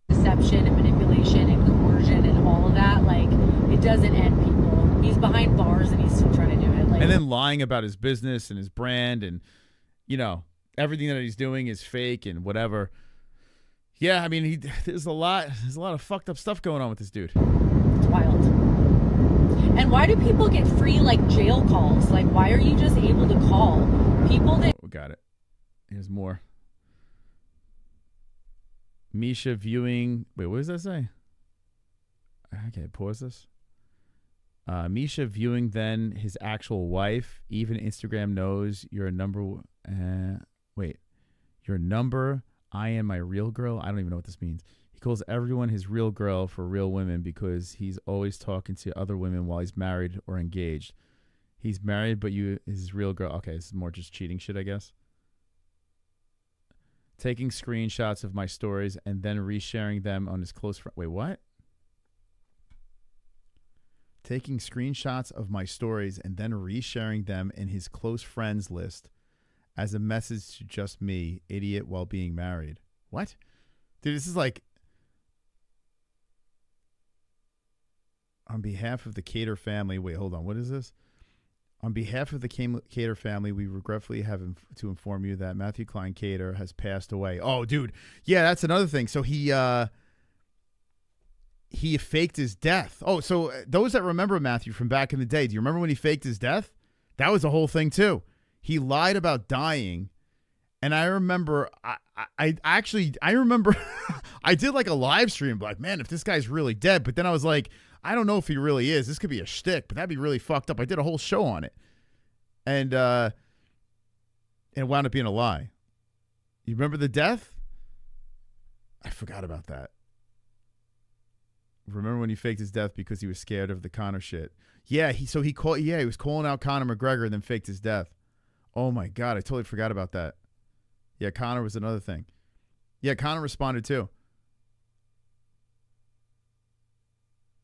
Deception and manipulation and coercion and all of that, like, it doesn't end, people. He's behind bars and he's still trying to do it. Like, and then lying about his business and his brand and, you know, everything that he's doing is fake and whatever. Yeah, I mean, there's a lot of fucked up stuff going on with this dude. It's wild. And why do people get free, like, jail calls? Like, why are you just able to call people that... Oh, got it. Here's more. Misha viewing... Wait, what does that say? Okay, pause this. Misha viewing then his actual wife. Even Instagram knows your number... wait. Your number... I am my real girl. I don't even know what this means. He calls everyone his real girl for real women because he's always talking to other women while he's married or engaged. He's married, but you is his real girl. Okay, this is more just cheating shit, I guess. Taking screenshots of my stories and then resharing them on his close friend. Wait, what? Taking screenshots of my stories and then resharing them in his close friends list as a message to just me, idiot, while being married. What? Dude, this is like... On behalf of the Cater family... Wait, hold on. What is this? On behalf of the Cater family, we regretfully have to inform you that Matthew Klein Cater has passed away. Oh, dude. Yeah, that's another thing. So he faked his death. Oh, so those that remember Matthew from back in the day, do you remember when he faked his death? That was a whole thing, too. He lied about dying, and I remember, I remember, I did like a live stream, like, man, if this guy's really dead, but then I was like, I don't know if he really is. This could be a shtick, but that'd be really fucked up. I did a whole show on it, and it wound up being a lie. You remember the death? I forgot about that. Remember when he faked his death because he was scared of the Conor shit? Yeah, he was calling out Conor McGregor and then faked his death. Oh my God, I totally forgot about that. Yeah, Conor was another thing. Yeah, Conor responded too.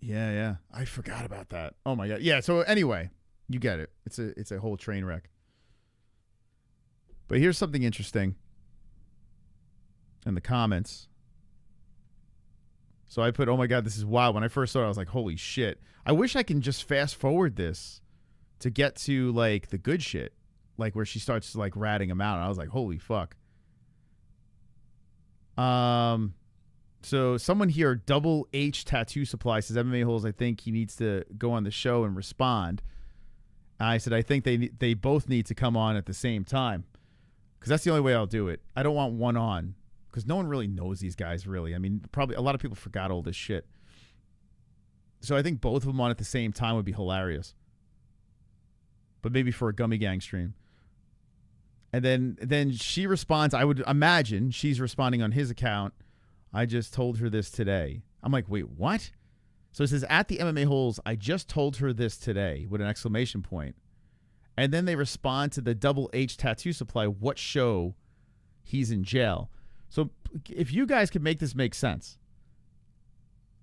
Yeah. I forgot about that. Oh my God. Yeah, so anyway, you get it. It's a whole train wreck. But here's something interesting in the comments. So I put, oh my God, this is wild. When I first saw it, I was like, holy shit. I wish I can just fast forward this to get to like the good shit. Like where she starts like ratting him out. And I was like, holy fuck. So someone here, Double H Tattoo Supply, says MMA-Holes, I think he needs to go on the show and respond. I said, I think they both need to come on at the same time. Because that's the only way I'll do it. I don't want one on. Because no one really knows these guys, really. I mean, probably a lot of people forgot all this shit. So I think both of them on at the same time would be hilarious. But maybe for a Gummy Gang stream. And then she responds, I would imagine she's responding on his account. I just told her this today. I'm like, wait, what? So it says, at the MMA-Holes, I just told her this today with an exclamation point. And then they respond to the Double H Tattoo Supply, what show he's in jail. So if you guys could make this make sense.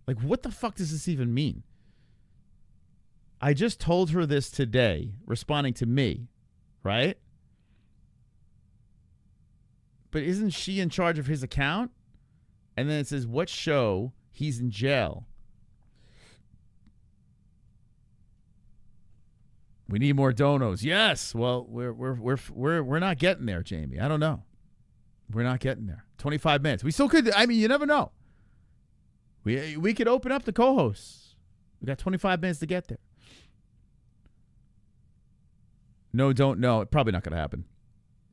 Like, what the fuck does this even mean? I just told her this today, responding to me, right? But isn't she in charge of his account? And then it says, what show he's in jail. We need more donos. Yes. Well, we're not getting there, Jamie. I don't know. We're not getting there. 25 minutes. We still could. I mean, you never know. We could open up the co-hosts. We got 25 minutes to get there. No, don't know. Probably not going to happen.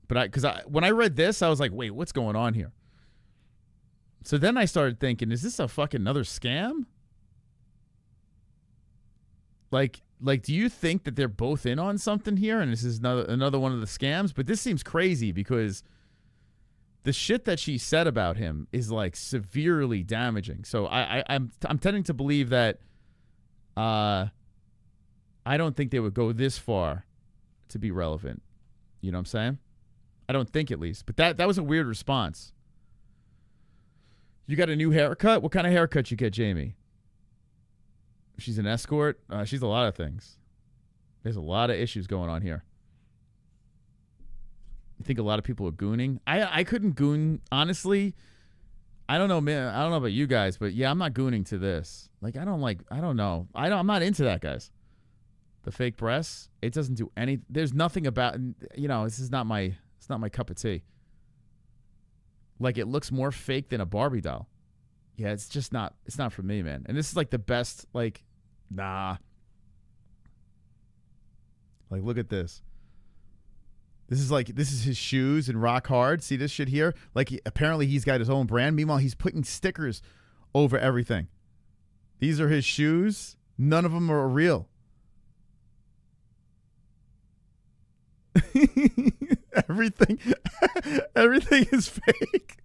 But when I read this, I was like, wait, what's going on here? So then I started thinking, is this a fucking another scam? Like, do you think that they're both in on something here, and this is another one of the scams? But this seems crazy because the shit that she said about him is like severely damaging. So I'm tending to believe that I don't think they would go this far to be relevant. You know what I'm saying? I don't think, at least. But that was a weird response. You got a new haircut? What kind of haircut you get, Jamie? She's an escort? She's a lot of things. There's a lot of issues going on here. You think a lot of people are gooning? I couldn't goon, honestly. I don't know, man. I don't know about you guys, but yeah, I'm not gooning to this. Like, I don't know. I'm not into that, guys. The fake breasts, it doesn't do any. There's nothing about, this is not my cup of tea. Like, it looks more fake than a Barbie doll. Yeah, it's not for me, man. And this is like the best, like, nah. Like, look at this. This is his shoes and rock hard. See this shit here? Like, apparently he's got his own brand. Meanwhile, he's putting stickers over everything. These are his shoes. None of them are real. everything is fake.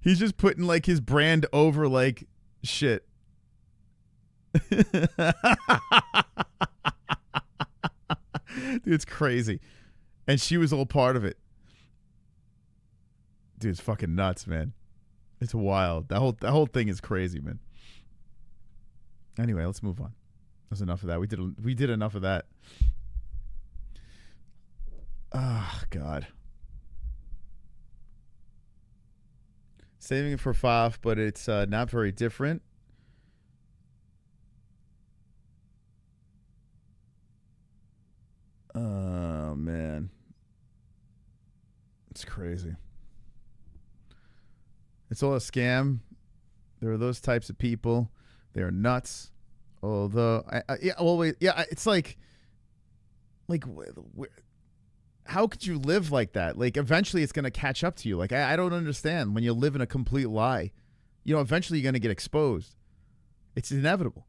He's just putting like his brand over like shit. Dude, it's crazy. And she was all part of it. Dude, it's fucking nuts, man. It's wild. That whole thing is crazy, man. Anyway, let's move on. That's enough of that. We did enough of that. Oh, God. Saving it for FAF, but it's not very different. Oh, man. It's crazy. It's all a scam. There are those types of people. They're nuts. Although, it's like how could you live like that? Like, eventually it's going to catch up to you. Like, I don't understand. When you live in a complete lie, eventually you're going to get exposed. It's inevitable.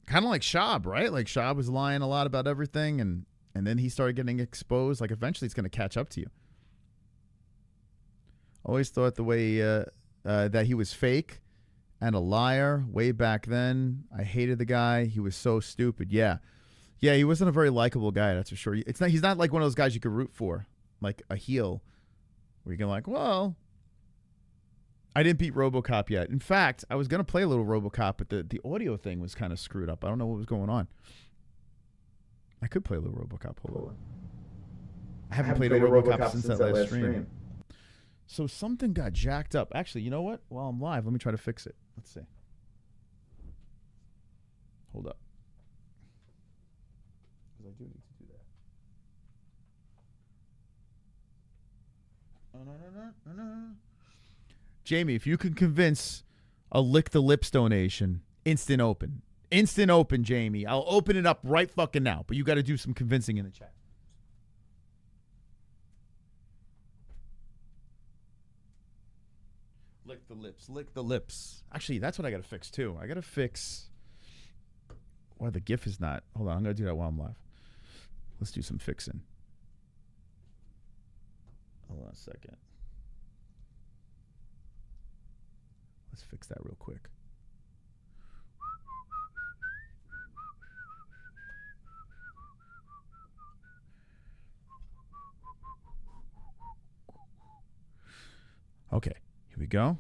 Kind of like SCHAUB, right? Like, SCHAUB was lying a lot about everything, and then he started getting exposed. Like, eventually it's going to catch up to you. Always thought the way that he was fake and a liar way back then. I hated the guy. He was so stupid. Yeah. Yeah, he wasn't a very likable guy, that's for sure. He's not like one of those guys you could root for, like a heel, where you can like, well, I didn't beat RoboCop yet. In fact, I was gonna play a little RoboCop, but the audio thing was kind of screwed up. I don't know what was going on. I could play a little RoboCop. Hold on. I haven't played a RoboCop since that last stream. So something got jacked up. Actually, you know what? While I'm live, let me try to fix it. Let's see. Hold up. Because I do need to do that. Jamie, if you can convince a Lick the Lips donation, instant open. Instant open, Jamie. I'll open it up right fucking now. But you got to do some convincing in the chat. Lick the lips. Lick the lips. Actually, that's what I got to fix, too. I got to fix... Why the GIF is not... Hold on, I'm going to do that while I'm live. Let's do some fixing. Hold on a second. Let's fix that real quick. Okay, here we go.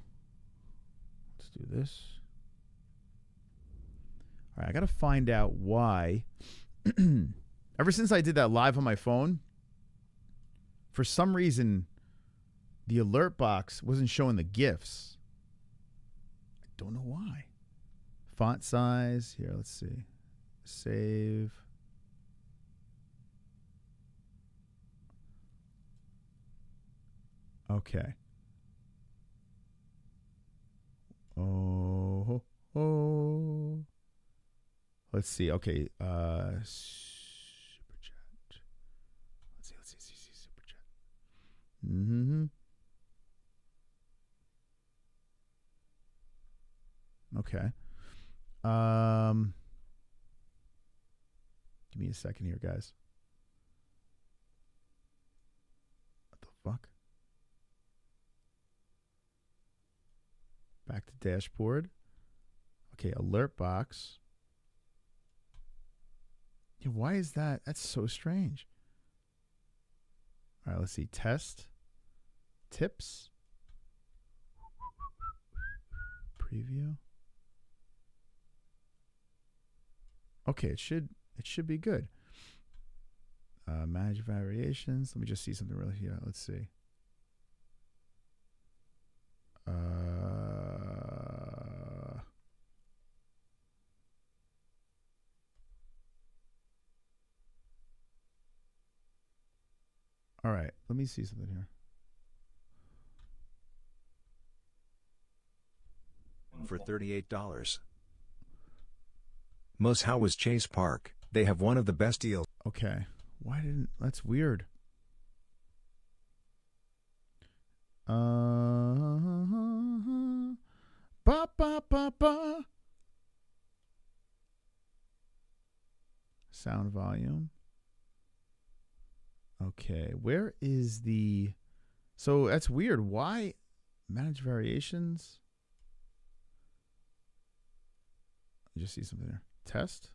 Let's do this. All right, I got to find out why. Ever since I did that live on my phone, for some reason, the alert box wasn't showing the GIFs. I don't know why. Font size. Here, let's see. Save. Okay. Oh. Let's see. Okay. Super chat. Let's see. Super chat. Okay. Give me a second here, guys. What the fuck? Back to dashboard. Okay, alert box. Yeah, why is that? That's so strange. All right, let's see. Test. Tips. Preview. Okay, it should be good. Manage variations. Let me just see something really here. Let's see. All right, let me see something here. For $38. Most How was Chase Park. They have one of the best deals. Okay. Why didn't... That's weird. Ba ba ba ba. Sound volume. Okay, where is the... So that's weird. Why manage variations? I just see something there. Test.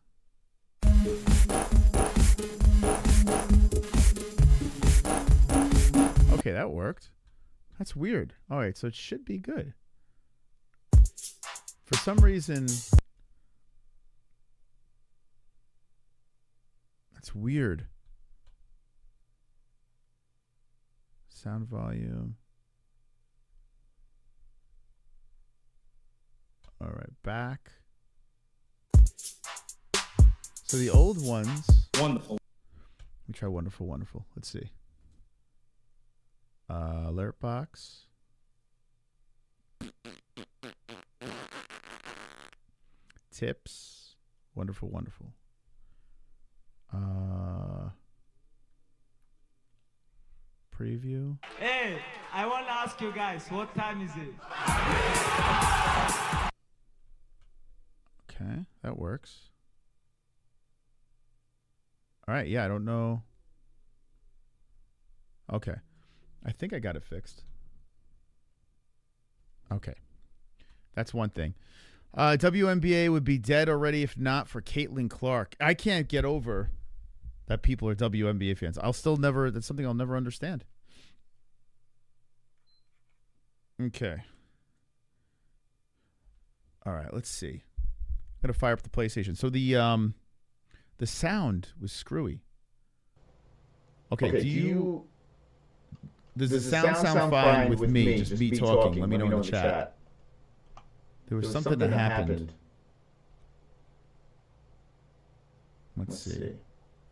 Okay, that worked. That's weird. All right, so it should be good. For some reason, that's weird. Sound volume. All right, back. So the old ones. Wonderful. Let me try wonderful, wonderful. Let's see. Alert box. Tips. Wonderful, wonderful. Preview. Hey, I want to ask you guys, what time is it? Okay, that works. All right, yeah, I don't know. Okay. I think I got it fixed. Okay. That's one thing. WNBA would be dead already if not for Caitlin Clark. I can't get over that people are WNBA fans. I'll still never, that's something I'll never understand. Okay. All right, let's see. I'm going to fire up the PlayStation. So the sound was screwy. Okay, does the sound sound fine with me? Just me talking. Let me know in the chat. There was something that happened. Let's see.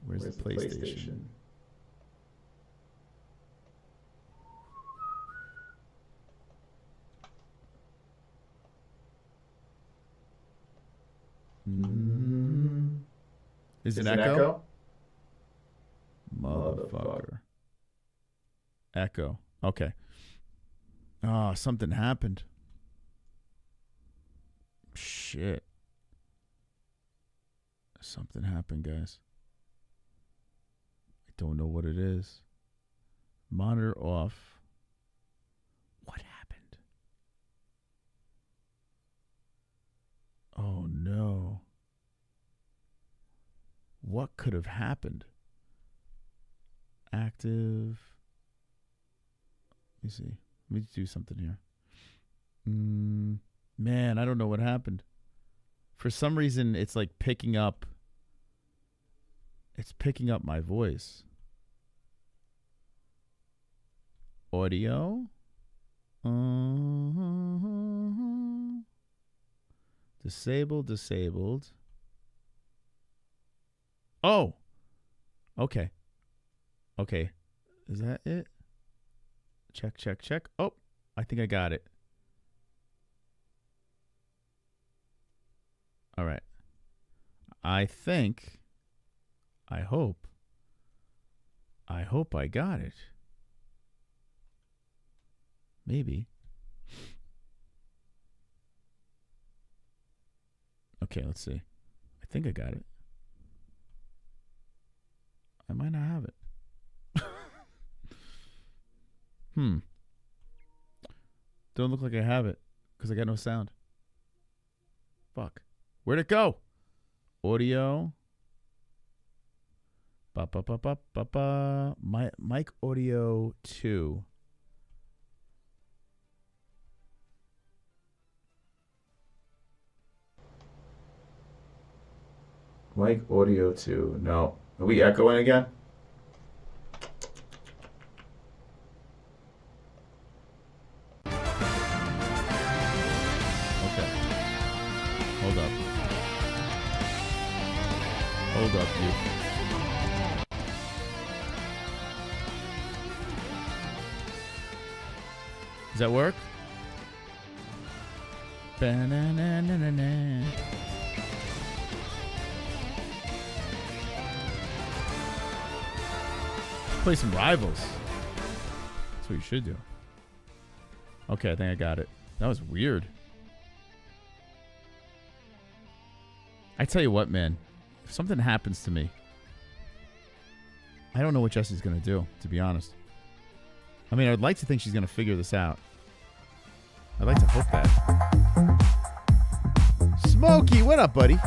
Where's the PlayStation? Is it an echo? Motherfucker. Echo. Okay. Oh, something happened. Shit. Something happened, guys. I don't know what it is. Monitor off. What happened? Oh, no. What could have happened? Active. Let me see. Let me do something here. Man, I don't know what happened. For some reason, it's like picking up. It's picking up my voice. Audio. Disabled. Oh. Okay. Is that it? Check. Oh, I think I got it. All right. I hope I got it. Maybe. Okay, let's see. I think I got it. I might not have it. Don't look like I have it because I got no sound. Fuck. Where'd it go? Audio. Mic audio 2. Mic audio 2. No. Are we echoing again? Hold up, you. Does that work? Ba-na-na-na-na-na. Play some Rivals. That's what you should do. Okay, I think I got it. That was weird. I tell you what, man. If something happens to me, I don't know what Jesse's going to do, to be honest. I mean, I'd like to think she's going to figure this out. I'd like to hope that. Smokey, what up, buddy?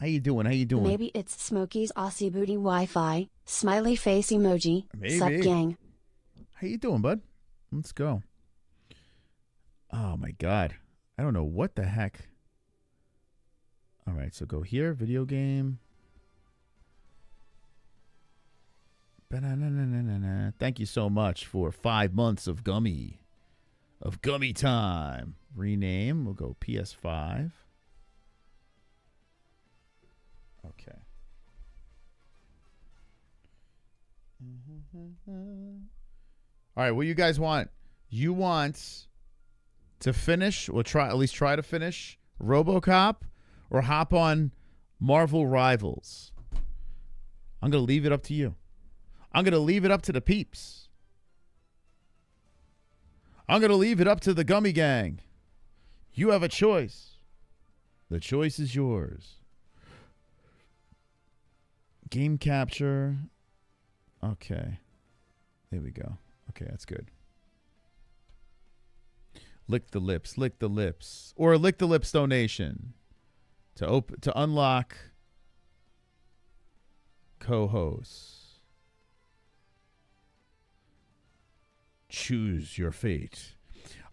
How you doing? Maybe it's Smokey's Aussie booty Wi-Fi. Smiley face emoji. Maybe. Sup, gang. How you doing, bud? Let's go. Oh, my God. I don't know what the heck. All right, so go here. Video game. Ba-na-na-na-na-na. Thank you so much for 5 months of gummy. Of gummy time. Rename. We'll go PS5. Okay. All right, what do you guys want? You want to finish, or at least try to finish RoboCop, or hop on Marvel Rivals? I'm going to leave it up to you. I'm going to leave it up to the peeps. I'm going to leave it up to the Gummy Gang. You have a choice. The choice is yours. Game capture. Okay. There we go. Okay, that's good. Lick the lips, lick the lips. Or a lick the lips donation to unlock co-hosts. Choose your fate.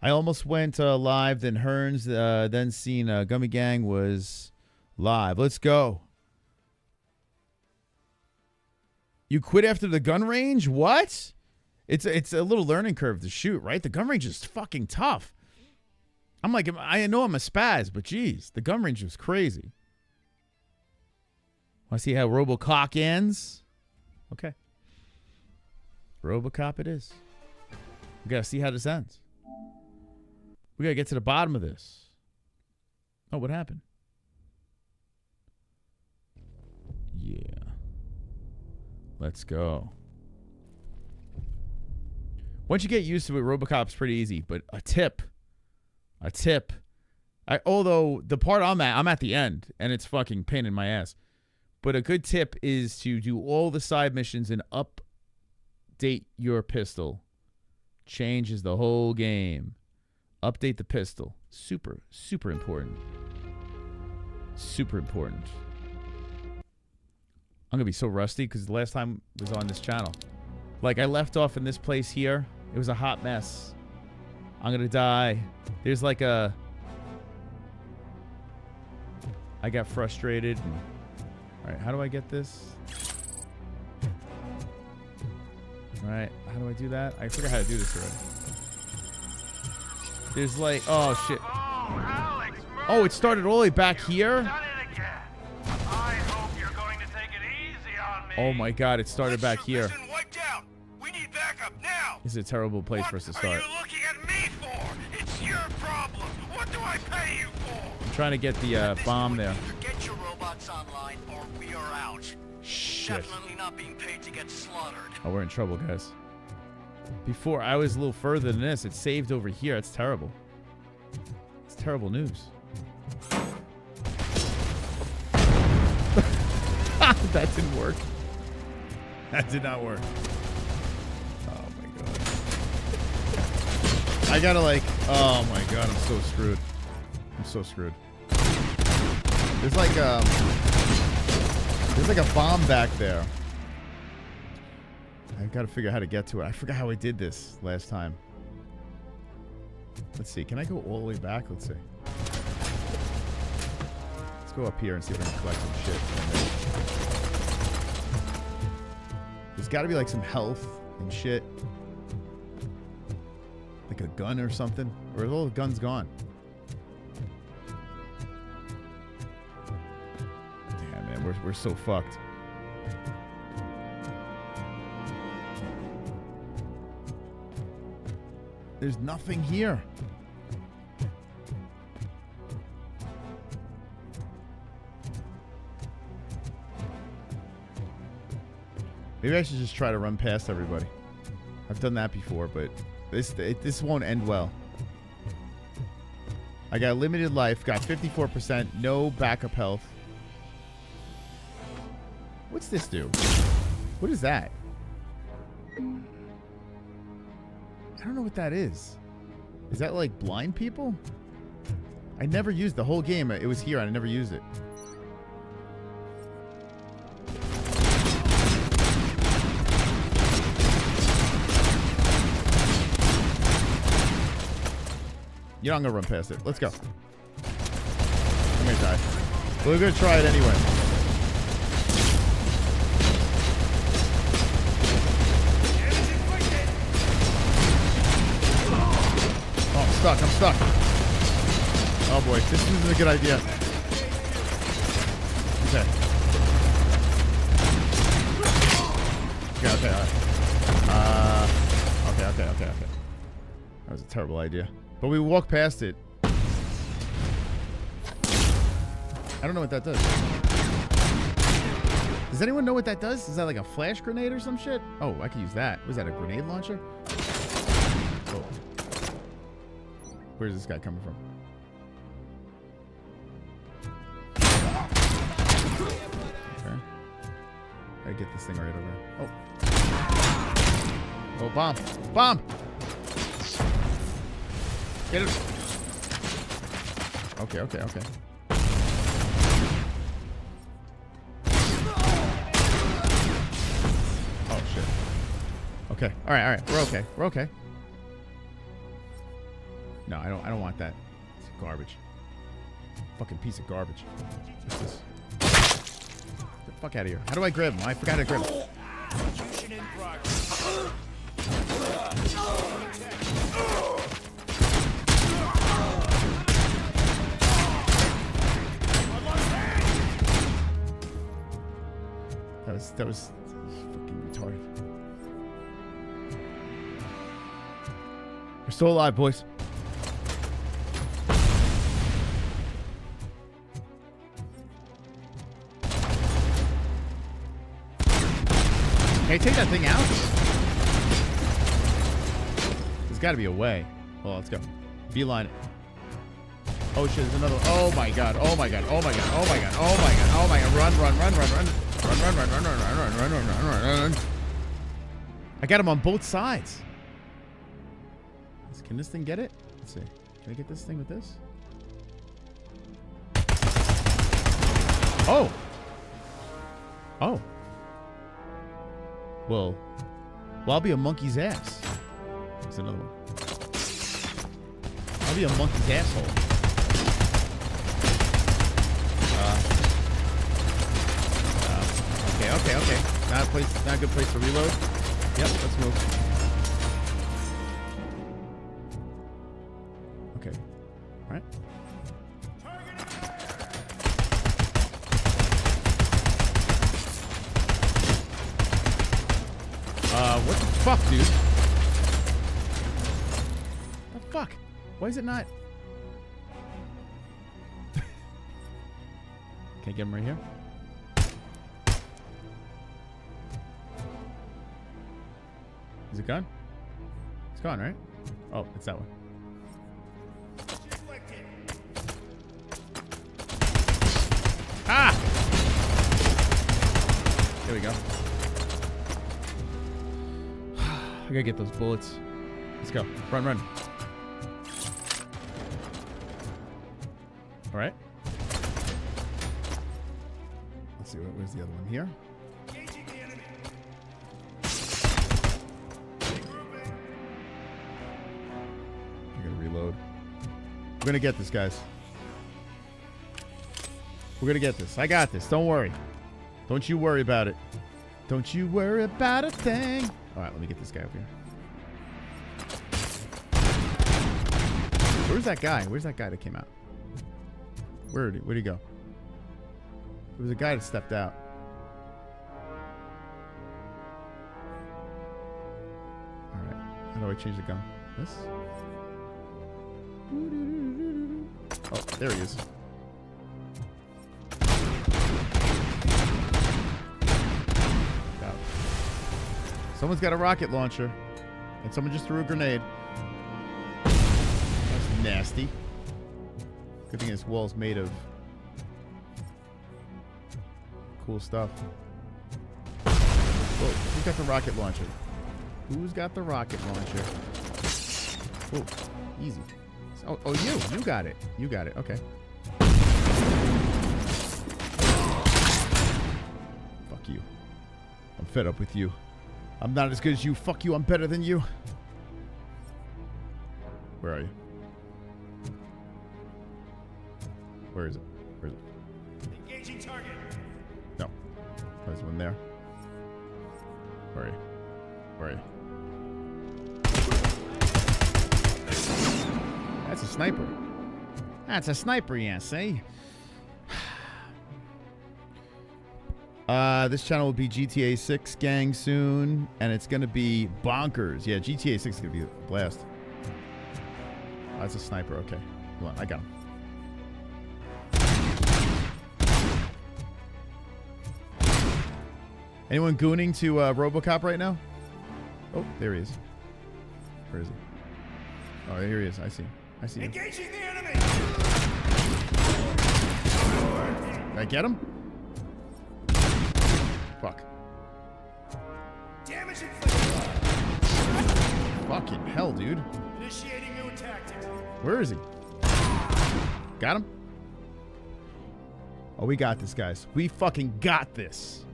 I almost went live, then Hearns, then seen Gummy Gang was live. Let's go. You quit after the gun range? What? It's a little learning curve to shoot, right? The gun range is fucking tough. I'm like, I know I'm a spaz, but geez, the gun range was crazy. Want to see how Robocock ends? Okay. Robocop it is. We got to see how this ends. We got to get to the bottom of this. Oh, what happened? Yeah. Let's go. Once you get used to it, Robocop's pretty easy, but a tip. Although the part I'm at the end, and it's fucking pain in my ass. But a good tip is to do all the side missions and update your pistol. Changes the whole game. Update the pistol. Super, super important. Super important. I'm going to be so rusty because the last time I was on this channel. Like, I left off in this place here. It was a hot mess. I'm going to die. There's like a... I got frustrated. And... All right, how do I get this? All right, how do I do that? I forgot how to do this already. There's like... Oh, shit. Oh, it started all the way back here? Oh my god, it started back here. This is a terrible place for us to start. I'm trying to get the bomb there. Get your robots online or we are out. Shit. Definitely not being paid to get slaughtered. Oh, we're in trouble, guys. Before, I was a little further than this. It saved over here. It's terrible. It's terrible news. That didn't work. That did not work. Oh my god. I gotta like, oh my god, I'm so screwed. I'm so screwed. There's like a bomb back there. I gotta figure out how to get to it. I forgot how I did this last time. Let's see, can I go all the way back? Let's see. Let's go up here and see if I can collect some shit. There's got to be like some health and shit. Like a gun or something. Or are all the guns gone? Damn, man. We're so fucked. There's nothing here. Maybe I should just try to run past everybody. I've done that before, but this won't end well. I got limited life, got 54%, no backup health. What's this do? What is that? I don't know what that is. Is that like blind people? I never used the whole game. It was here and I never used it. You know, I'm gonna run past it. Let's go. I'm gonna die. But we're gonna try it anyway. Oh, I'm stuck. I'm stuck. Oh boy, this isn't a good idea. Okay. Okay, all right. Okay. That was a terrible idea. But we walk past it. I don't know what that does. Does anyone know what that does? Is that like a flash grenade or some shit? Oh, I can use that. Was that a grenade launcher? Oh. Where's this guy coming from? Okay. I get this thing right over here. Oh. Oh, bomb. Bomb! Get him. Okay, okay, okay. Oh shit. Okay. All right, all right. We're okay. We're okay. No, I don't want that. It's garbage. Fucking piece of garbage. What's this? Get the fuck out of here. How do I grab him? I forgot to grab him. That was fucking retarded. We're still alive, boys. Can I take that thing out? There's got to be a way. Well, let's go. Beeline it. Oh shit, there's another one. Oh my god. Oh my god. Oh my god. Oh my god. Oh my god. Oh my god. Run, run, run, run, run. Run, run, run, run, run, run, run, run, run, run, run, run. I got him on both sides. Can this thing get it? Let's see. Can I get this thing with this? Oh. Oh. Well, I'll be a monkey's ass. There's another one. I'll be a monkey's asshole. Okay, okay, okay. Not a good place to reload. Yep, let's move. Okay. All right. What the fuck, dude? What the fuck? Why is it not? Can I get him right here? Is it gone? It's gone, right? Oh, it's that one. Ah! There we go. I gotta get those bullets. Let's go. Run, run. All right. Let's see. Where's the other one here? I gotta reload. We're gonna get this, guys. We're gonna get this. I got this. Don't worry. Don't you worry about it. Don't you worry about a thing. All right, let me get this guy up here. Where's that guy? Where's that guy that came out? Where'd he go? There was a guy that stepped out. All right. How do I change the gun? This? Oh, there he is. Someone's got a rocket launcher, and someone just threw a grenade. That's nasty. Good thing this wall's made of cool stuff. Whoa, who's got the rocket launcher? Who's got the rocket launcher? Whoa, easy. Oh, you got it. You got it. Okay. Fuck you. I'm fed up with you. I'm not as good as you. Fuck you. I'm better than you. Where are you? Where is it? Where is it? Engaging target. No. There's one there. Where are you? Where are you? That's a sniper. That's a sniper, yeah, see? This channel will be GTA 6 gang soon, and it's going to be bonkers. Yeah, GTA 6 is going to be a blast. Oh, that's a sniper. Okay. Hold on. I got him. Anyone gooning to RoboCop right now? Oh, there he is. Where is he? Oh, here he is. I see him. I see him. Engaging the enemy. Did I get him? Fuck. Damage inflicted. Fucking hell, dude. Initiating new tactic. Where is he? Got him? Oh, we got this, guys. We fucking got this.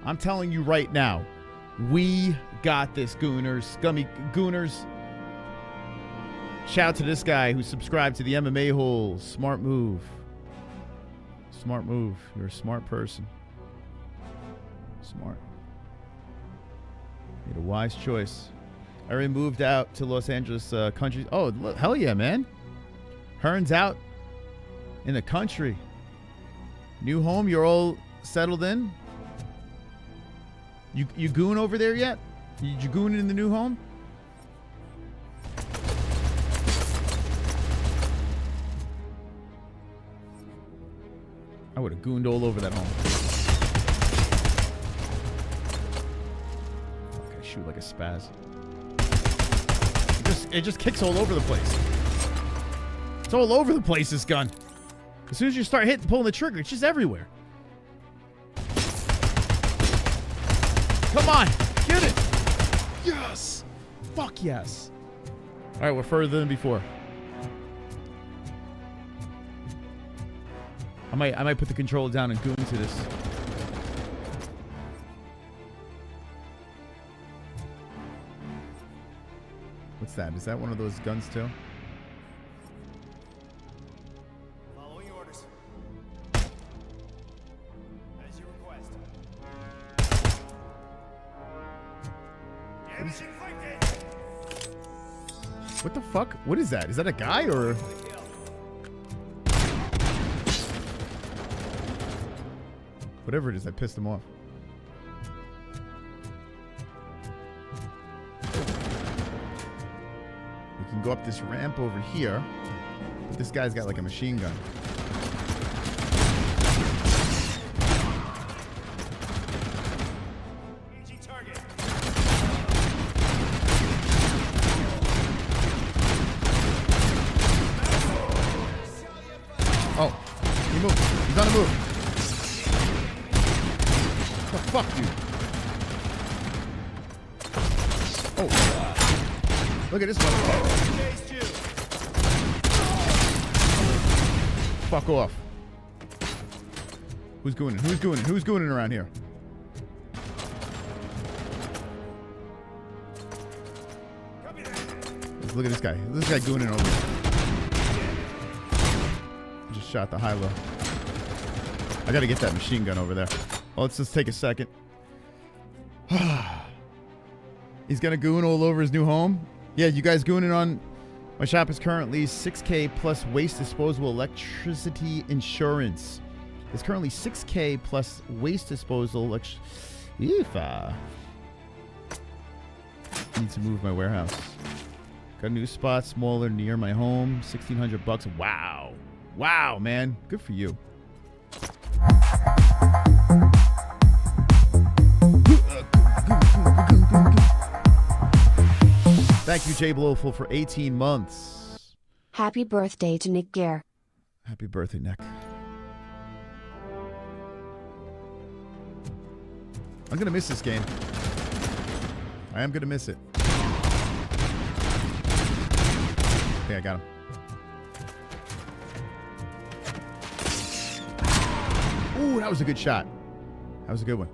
I'm telling you right now. We got this, Gooners. Scummy Gooners. Shout out to this guy who subscribed to the MMA-Holes. Smart move. Smart move. You're a smart person. Smart. Made a wise choice. I already moved out to Los Angeles country. Oh, hell yeah, man. Hearn's out in the country. New home, you're all settled in? You goon over there yet? You goon in the new home? I would have gooned all over that home. Okay, shoot like a spaz. It just kicks all over the place. It's all over the place, this gun. As soon as you start pulling the trigger, it's just everywhere. Come on, get it. Yes. Fuck yes. All right, we're further than before. I might put the controller down and goon to this. What's that? Is that one of those guns too? Following orders. As you request. Damage inflicted. What the fuck? What is that? Is that a guy or? Whatever it is, I pissed him off. We can go up this ramp over here. But this guy's got like a machine gun. Oh, he moved. He's on the move. What the fuck, dude? Oh. Look at this motherfucker. Fuck off. Who's gooning? Who's gooning? Who's gooning around here? Look at this guy. This guy gooning over here. Just shot the high-low. I gotta get that machine gun over there. Well, let's just take a second. He's gonna goon all over his new home. Yeah, you guys gooning on... My shop is currently $6K plus waste disposal electricity insurance. It's currently $6K plus waste disposal need to move my warehouse. Got a new spot, smaller, near my home. $1,600. Wow. Wow, man. Good for you. Thank you, Jay Blowful, for 18 months. Happy birthday to Nick Gare. Happy birthday, Nick. I'm going to miss this game. I am going to miss it. Okay, I got him. Ooh, that was a good shot. That was a good one.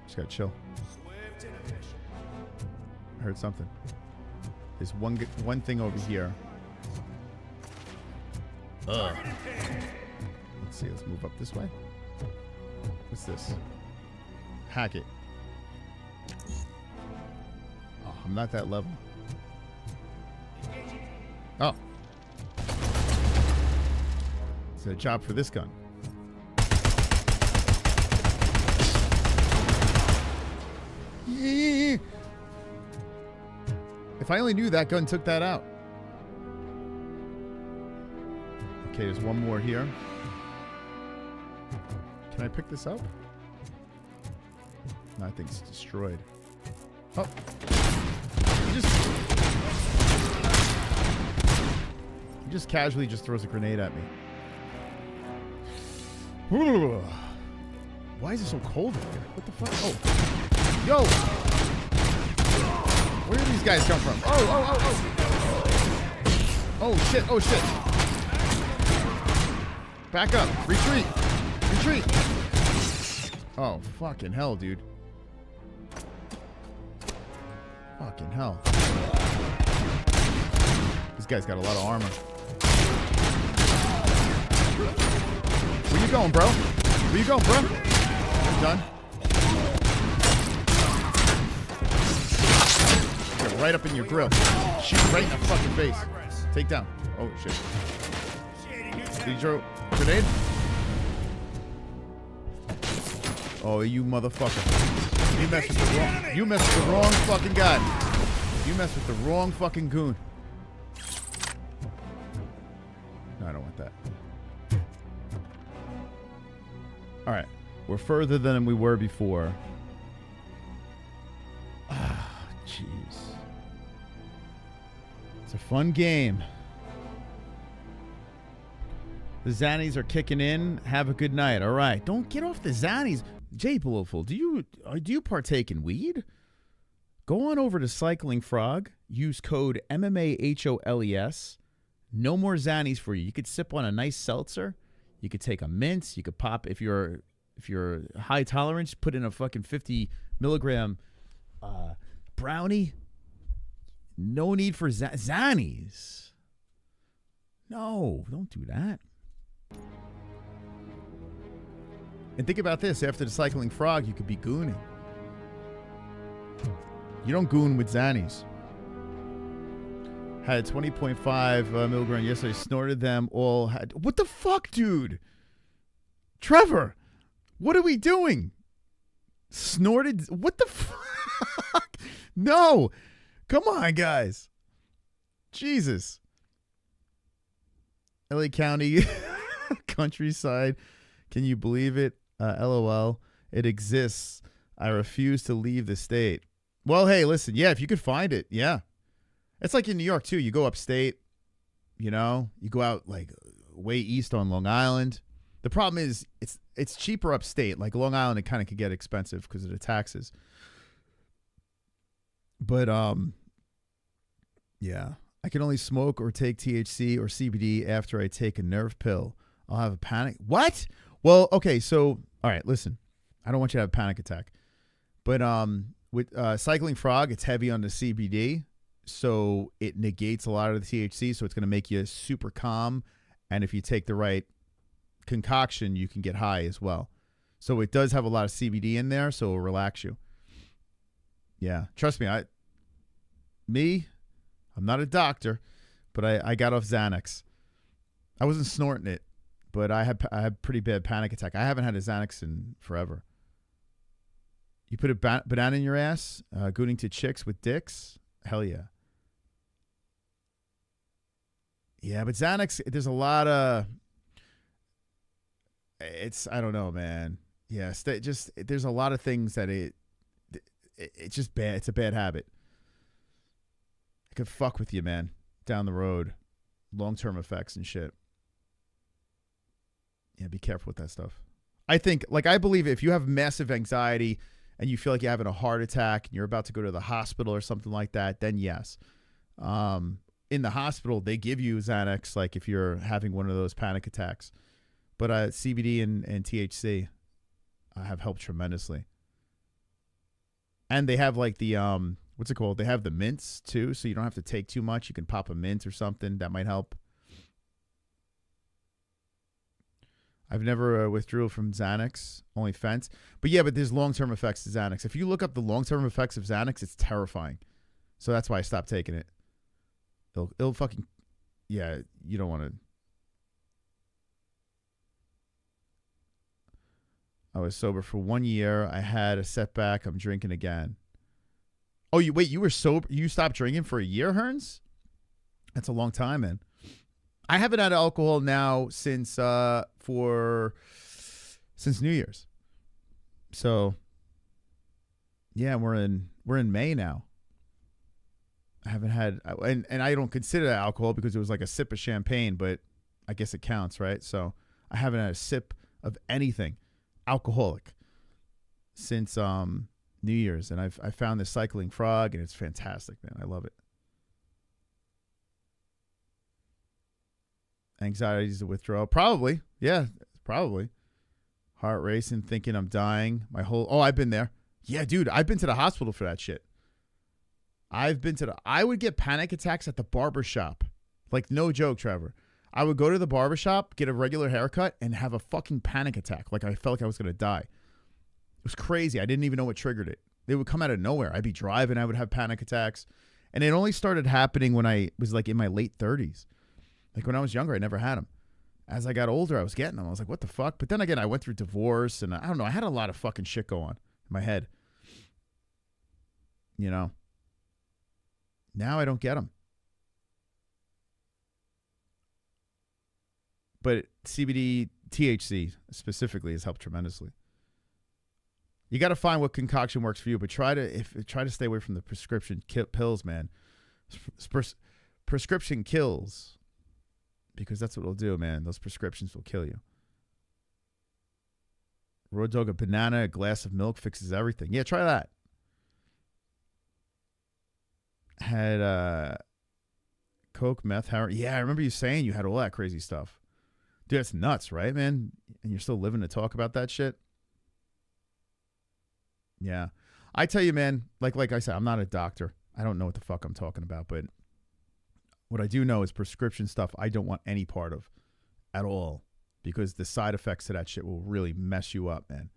Just gotta chill. I heard something. There's one thing over here. Ugh. Let's see. Let's move up this way. What's this? Hack it. Oh, I'm not that level. Oh. It's a job for this gun. Yeah. If I only knew that gun took that out. Okay, there's one more here. Can I pick this up? No, I think it's destroyed. Oh. He just casually just throws a grenade at me. Why is it so cold in here? What the fuck? Oh. Yo! Where do these guys come from? Oh. Oh, shit. Oh, shit. Back up. Retreat. Oh, fucking hell, dude. Fucking hell. This guy's got a lot of armor. Where you going, bro? You're done. Get right up in your grill. Shoot right in the fucking face. Take down. Oh, shit. Did you throw a grenade? Oh, you motherfucker. You messed with the wrong fucking guy. You messed with the wrong fucking goon. No, I don't want that. All right. We're further than we were before. Ah, jeez. It's a fun game. The Xannies are kicking in. Have a good night. All right. Don't get off the Xannies. Jay Blowful, do you partake in weed? Go on over to Cycling Frog. Use code MMAHOLES. No more Xannies for you. You could sip on a nice seltzer. You could take a mints. You could pop, if you're high tolerance, put in a fucking 50 milligram brownie. No need for Xannies. No, don't do that. And think about this. After the Cycling Frog, you could be gooning. You don't goon with Xannies. Had 20.5 milligram yesterday. Snorted them all. What the fuck, dude? Trevor, what are we doing? Snorted? What the fuck? No. Come on, guys. Jesus. LA County, countryside. Can you believe it? LOL. It exists. I refuse to leave the state. Well, hey, listen. Yeah, if you could find it. Yeah. It's like in New York, too. You go upstate, you know. You go out, like, way east on Long Island. The problem is it's cheaper upstate. Like, Long Island, it kind of could get expensive because of the taxes. But, yeah. I can only smoke or take THC or CBD after I take a nerve pill. I'll have a panic. What? Well, okay, so, all right, listen. I don't want you to have a panic attack. But with Cycling Frog, it's heavy on the CBD, so it negates a lot of the THC, so it's going to make you super calm. And if you take the right concoction, you can get high as well. So it does have a lot of CBD in there, so it'll relax you. Yeah, trust me, I'm not a doctor, but I got off Xanax. I wasn't snorting it, but I had pretty bad panic attack. I haven't had a Xanax in forever. You put a banana in your ass, gooning to chicks with dicks? Hell yeah. Yeah, but Xanax, there's a lot of... I don't know, man. Yeah, there's a lot of things that it's just bad. It's a bad habit. It could fuck with you, man, down the road. Long-term effects and shit. Yeah, be careful with that stuff. I think, I believe if you have massive anxiety and you feel like you're having a heart attack and you're about to go to the hospital or something like that, then yes. In the hospital, they give you Xanax, like if you're having one of those panic attacks. But CBD and THC have helped tremendously. And they have like the, what's it called? They have the mints too, so you don't have to take too much. You can pop a mint or something. That might help. I've never withdrew from Xanax, only Fence. But yeah, but there's long-term effects to Xanax. If you look up the long-term effects of Xanax, it's terrifying. So that's why I stopped taking it. It'll fucking, yeah, you don't want to. I was sober for 1 year. I had a setback. I'm drinking again. Oh, you were sober? You stopped drinking for a year, Hearns? That's a long time, man. I haven't had alcohol now since New Year's. So yeah, we're in May now. I haven't had, and I don't consider that alcohol because it was like a sip of champagne, but I guess it counts, right? So I haven't had a sip of anything alcoholic since New Year's, and I found this cycling frog, and it's fantastic, man. I love it. Anxiety is a withdrawal. Probably. Yeah, probably. Heart racing, thinking I'm dying. I've been there. Yeah, dude, I've been to the hospital for that shit. I would get panic attacks at the barber shop. Like, no joke, Trevor. I would go to the barber shop, get a regular haircut, and have a fucking panic attack. Like, I felt like I was going to die. It was crazy. I didn't even know what triggered it. They would come out of nowhere. I'd be driving. I would have panic attacks. And it only started happening when I was like in my late 30s. Like when I was younger, I never had them. As I got older, I was getting them. I was like, what the fuck? But then again, I went through divorce and I don't know. I had a lot of fucking shit go on in my head. You know? Now I don't get them. But CBD, THC specifically has helped tremendously. You got to find what concoction works for you, but try to stay away from the prescription pills, man. Prescription kills, because that's what it'll do, man. Those prescriptions will kill you. Raw dog, a banana, a glass of milk fixes everything. Yeah, try that. Had coke, meth, heroin. Yeah, I remember you saying you had all that crazy stuff. Dude, that's nuts, right, man? And you're still living to talk about that shit? Yeah. I tell you, man, like I said, I'm not a doctor. I don't know what the fuck I'm talking about, but what I do know is prescription stuff I don't want any part of at all, because the side effects to that shit will really mess you up, man.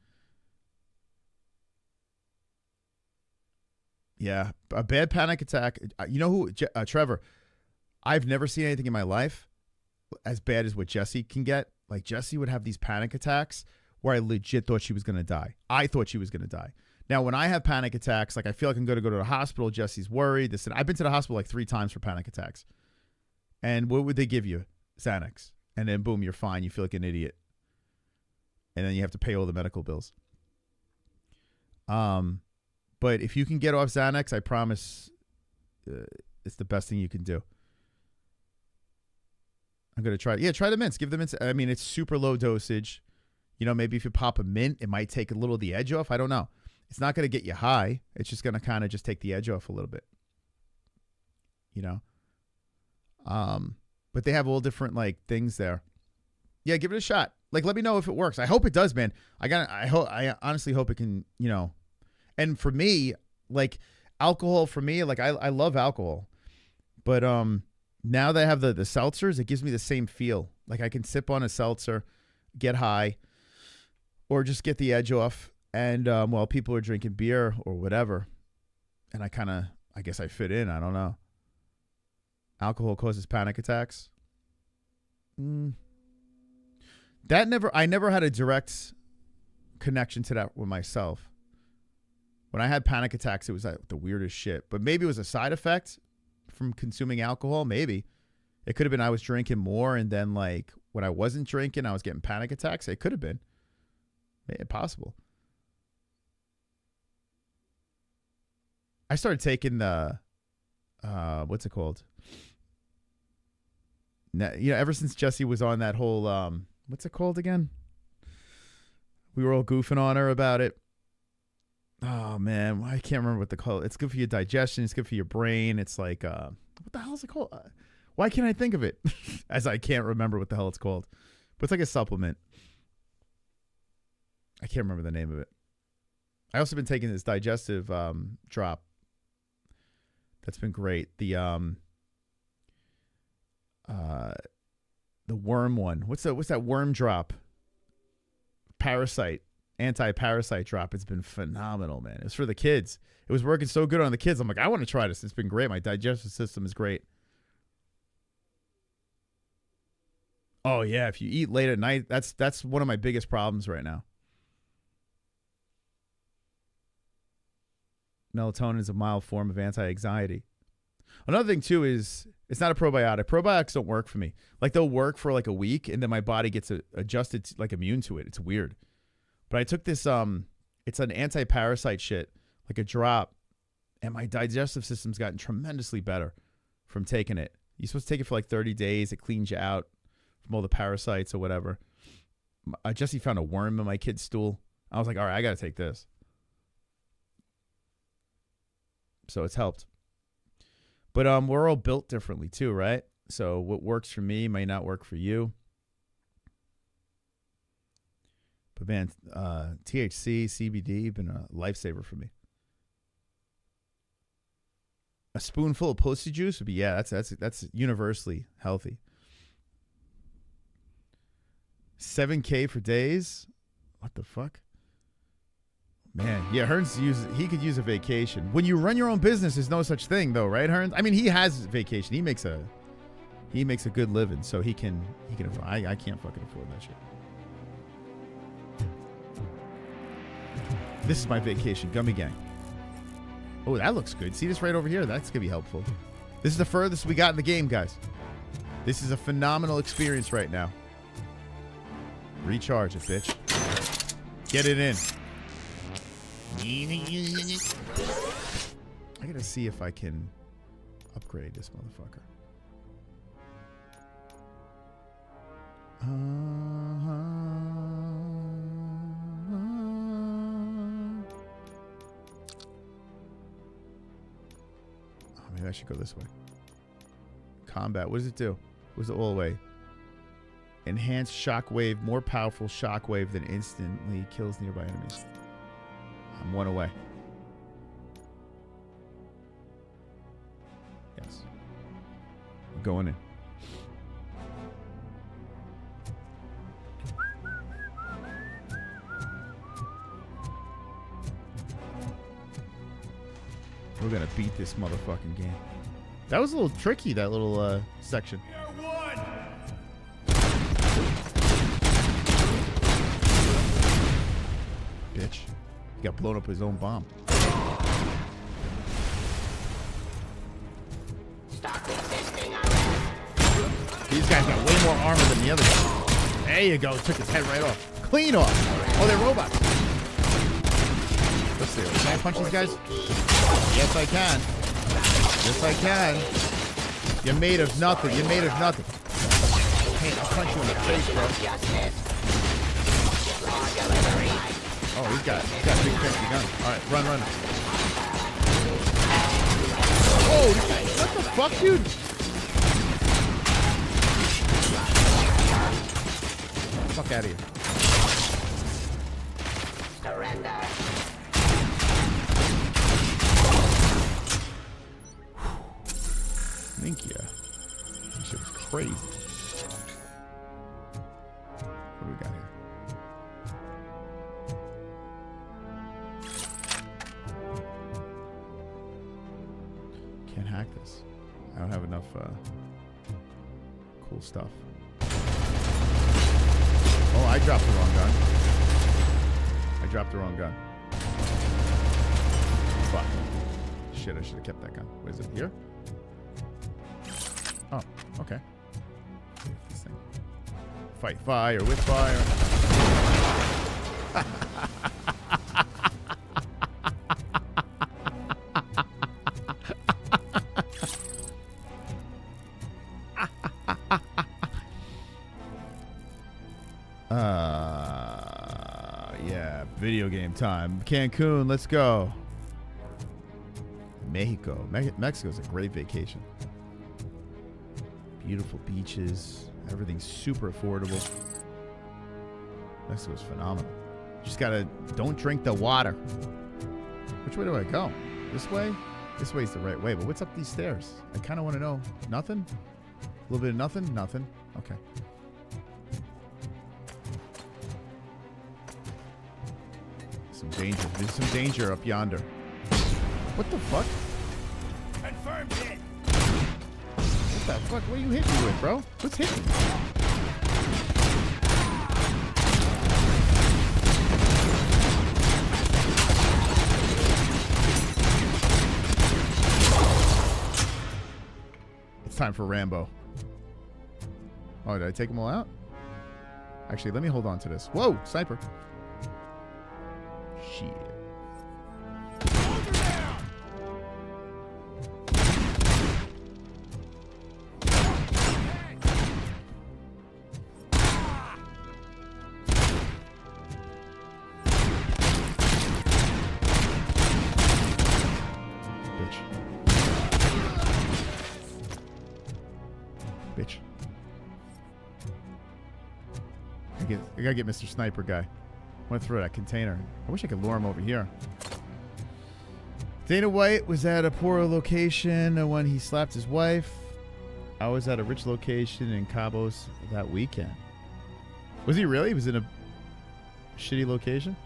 Yeah. A bad panic attack. You know who? Trevor. I've never seen anything in my life as bad as what Jessie can get. Like, Jessie would have these panic attacks where I legit thought she was going to die. I thought she was going to die. Now, when I have panic attacks, like I feel like I'm going to go to the hospital, Jessie's worried. I've been to the hospital like 3 times for panic attacks. And what would they give you? Xanax. And then boom, you're fine. You feel like an idiot. And then you have to pay all the medical bills. But if you can get off Xanax, I promise it's the best thing you can do. I'm going to try. Yeah, try the mints. Give the mints. I mean, it's super low dosage. You know, maybe if you pop a mint, it might take a little of the edge off. I don't know. It's not going to get you high. It's just going to kind of just take the edge off a little bit. You know? But they have all different, like, things there. Yeah, give it a shot. Like, let me know if it works. I hope it does, man. I honestly hope it can, you know. And for me, like, alcohol for me, like, I love alcohol. But now that I have the seltzers, it gives me the same feel. Like, I can sip on a seltzer, get high, or just get the edge off. And while people are drinking beer or whatever, and I guess I fit in. I don't know. Alcohol causes panic attacks. I never had a direct connection to that with myself. When I had panic attacks, it was like the weirdest shit. But maybe it was a side effect from consuming alcohol. Maybe it could have been I was drinking more, and then like when I wasn't drinking, I was getting panic attacks. It could have been. Maybe possible. I started taking the what's it called? You know, ever since Jessie was on that whole what's it called again? We were all goofing on her about it. Oh man, I can't remember what the call. It's good for your digestion. It's good for your brain. It's like what the hell is it called? Why can't I think of it? As I can't remember what the hell it's called. But it's like a supplement. I can't remember the name of it. I also been taking this digestive drop. That's been great. The worm one. What's that worm drop? Parasite. Anti-parasite drop. It's been phenomenal, man. It's for the kids. It was working so good on the kids. I'm like, I want to try this. It's been great. My digestive system is great. Oh yeah, if you eat late at night, that's one of my biggest problems right now. Melatonin is a mild form of anti-anxiety. Another thing too is it's not a probiotic. Probiotics don't work for me. Like they'll work for like a week and then my body gets adjusted, like immune to it. It's weird. But I took this, it's an anti-parasite shit, like a drop, and my digestive system's gotten tremendously better from taking it. You're supposed to take it for like 30 days. It cleans you out from all the parasites or whatever. Jessie found a worm in my kid's stool. I was like, all right, I got to take this. So it's helped. But we're all built differently too, right? So what works for me may not work for you. But man, THC, CBD, been a lifesaver for me. A spoonful of pussy juice would be, yeah, that's universally healthy. 7K for days? What the fuck? Man, yeah, Hearns he could use a vacation. When you run your own business, there's no such thing though, right, Hearns? I mean, he has vacation. He makes a good living, so he can I can't fucking afford that shit. This is my vacation, Gummy Gang. Oh, that looks good. See this right over here? That's gonna be helpful. This is the furthest we got in the game, guys. This is a phenomenal experience right now. Recharge it, bitch. Get it in. I gotta see if I can upgrade this motherfucker. Oh, maybe I should go this way. Combat. What does it do? What's it all the way? Enhanced shockwave. More powerful shockwave that instantly kills nearby enemies. I'm one away. Yes. I'm going in. We're gonna beat this motherfucking game. That was a little tricky, that little section. Bitch. He got blown up with his own bomb. These guys got way more armor than the other guys. There you go. Took his head right off. Clean off. Oh, they're robots. Let's see. Can I punch these guys? Yes, I can. Yes, I can. You're made of nothing. You're made of nothing. Hey, I'll punch you in the face, bro. Oh, he's got a big fancy gun. All right, run. Oh, what the fuck, dude? Fuck out of here. Surrender. Thank you. This shit was crazy. What do we got here? Can't hack this. I don't have enough cool stuff. Oh, I dropped the wrong gun. Fuck. Shit, I should have kept that gun. What is it? Here? Oh, okay. This thing. Fight fire with fire. Yeah, video game time. Cancun, let's go. Mexico. Mexico's a great vacation. Beautiful beaches. Everything's super affordable. Mexico's phenomenal. Just gotta, don't drink the water. Which way do I go? This way? This way's the right way, but what's up these stairs? I kind of want to know. Nothing? A little bit of nothing? Nothing. Okay. Some danger. There's some danger up yonder. What the fuck? Confirmed it. What the fuck? What are you hitting me with, bro? What's hitting me? It's time for Rambo. Oh, did I take them all out? Actually, let me hold on to this. Whoa, sniper. Shit. Bitch. I gotta get Mr. Sniper guy. I want to throw that container. I wish I could lure him over here. Dana White was at a poor location when he slapped his wife. I was at a rich location in Cabos that weekend. Was he really? He was in a shitty location?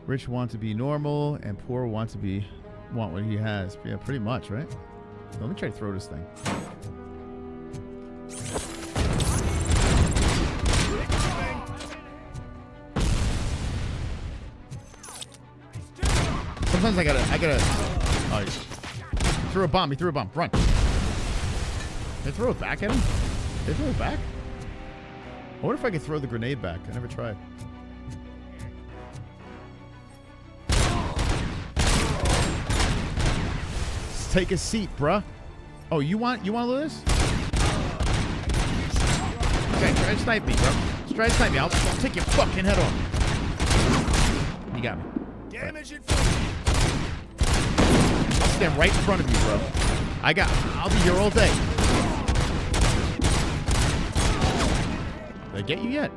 Rich want to be normal, and poor want what he has. Yeah, pretty much, right? Let me try to throw this thing. Sometimes I gotta. Oh, he threw a bomb. He threw a bomb. Run. Did they throw it back at him? Did they throw it back? I wonder if I could throw the grenade back. I never tried. Take a seat, bruh. Oh, you want this? Okay, try to snipe me, bro. Just try to snipe me. I'll take your fucking head off. You got me. Damage it. I'll stand right in front of you, bro. I'll be here all day. Did I get you yet?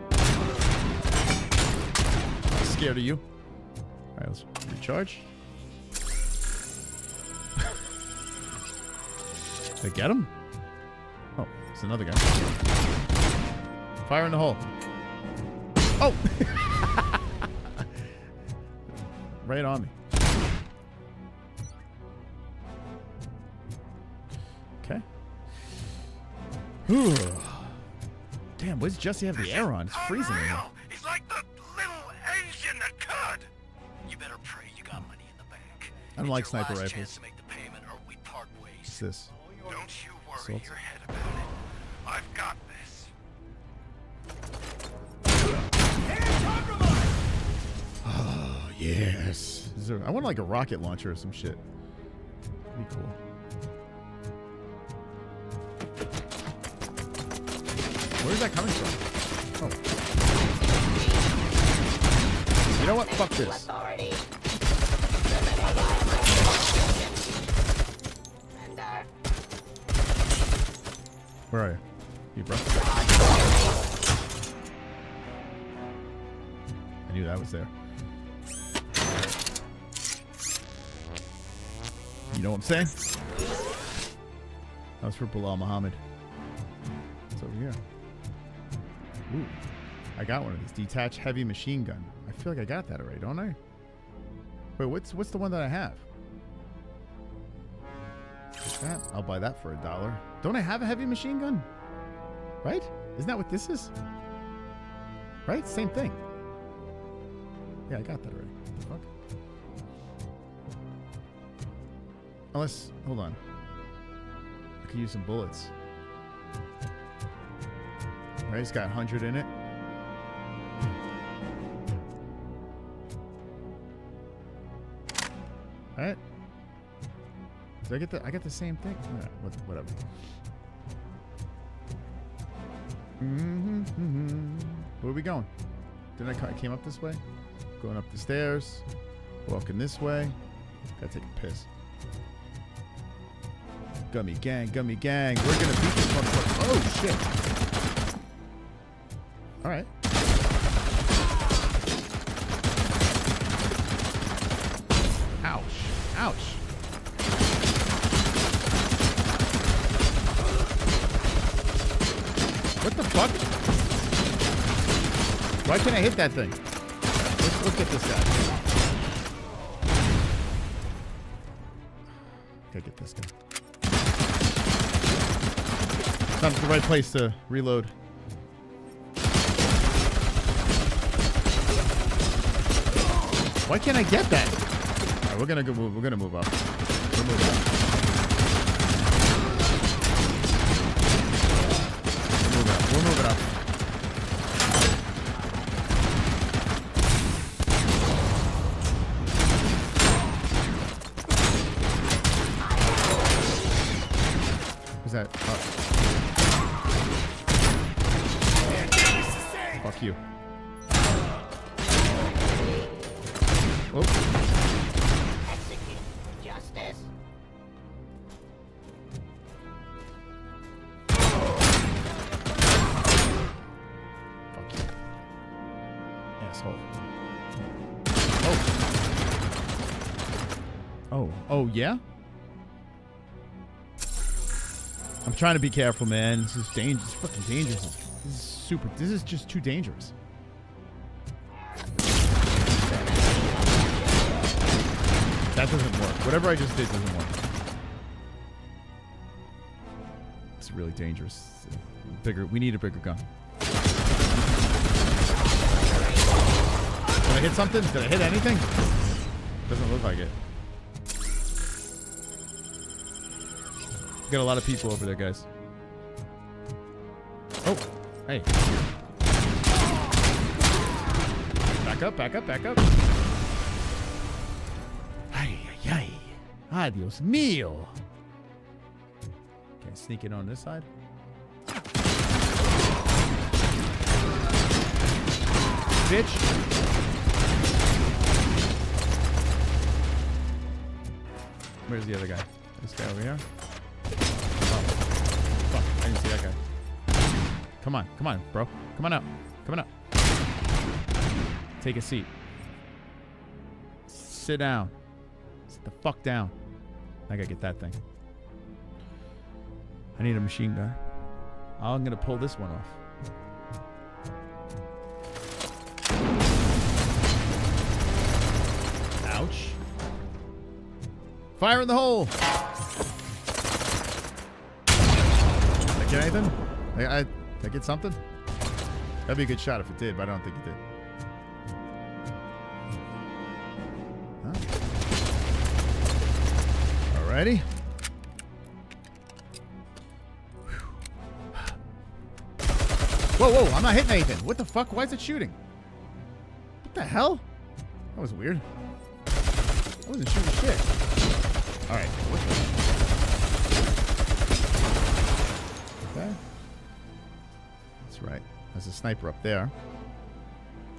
I'm scared of you. All right, let's recharge. Did I get him? Oh, it's another guy. Fire in the hole. Oh! Right on me. Okay. Ooh. Damn, where's Jesse have the air on? It's freezing in here. He's like the little Asian that could. You better pray you got money in the bank. I don't like sniper rifles. To make the payment or we part ways. What's this? Don't you worry Assault. your head about it. I've got this. Oh, yes. I want like a rocket launcher or some shit. That'd be cool. Where's that coming from? Oh. You know what? Fuck this. Where are you? You, bro. I knew that was there. You know what I'm saying? That was for Belal Muhammad. It's over here. Ooh. I got one of these. Detached heavy machine gun. I feel like I got that already, don't I? Wait, what's the one that I have? That? I'll buy that for $1. Don't I have a heavy machine gun? Right? Isn't that what this is? Right? Same thing. Yeah, I got that already. What the fuck? Unless, hold on. I could use some bullets. Right, it's got 100 in it. All right. Did I get the? I got the same thing. All right, whatever. Where are we going? Didn't I came up this way? Going up the stairs. Walking this way. Gotta take a piss. Gummy gang, gummy gang. We're gonna beat this motherfucker. Oh shit. All right. Ouch. Ouch. What the fuck? Why can't I hit that thing? Let's look at this guy. Gotta get this guy. Not the right place to reload. Why can't I get that? All right, we're gonna go move. We're gonna move up. We're moving up. We're moving up. Who's that? Fuck you. Oh. Oh, yeah? I'm trying to be careful, man. This is dangerous. This is fucking dangerous. This is super. This is just too dangerous. That doesn't work. Whatever I just did doesn't work. It's really dangerous. Bigger. We need a bigger gun. Did I hit something? Did I hit anything? Doesn't look like it. Got a lot of people over there, guys. Oh, hey. Back up, back up, back up. Ay, ay, ay. Ay, Dios mío. Okay, sneak in on this side. Bitch. Where's the other guy? This guy over here? Oh, fuck. I didn't see that guy. Come on, bro. Come on out. Come on out. Take a seat. Sit down. Sit the fuck down. I gotta get that thing. I need a machine gun. I'm gonna pull this one off. Ouch. Fire in the hole. Did I get anything? Did I get something? That'd be a good shot if it did, but I don't think it did. Huh? Alrighty. Whoa, whoa, I'm not hitting anything. What the fuck? Why is it shooting? What the hell? That was weird. I wasn't shooting shit. Alright. Okay. That's right. There's a sniper up there.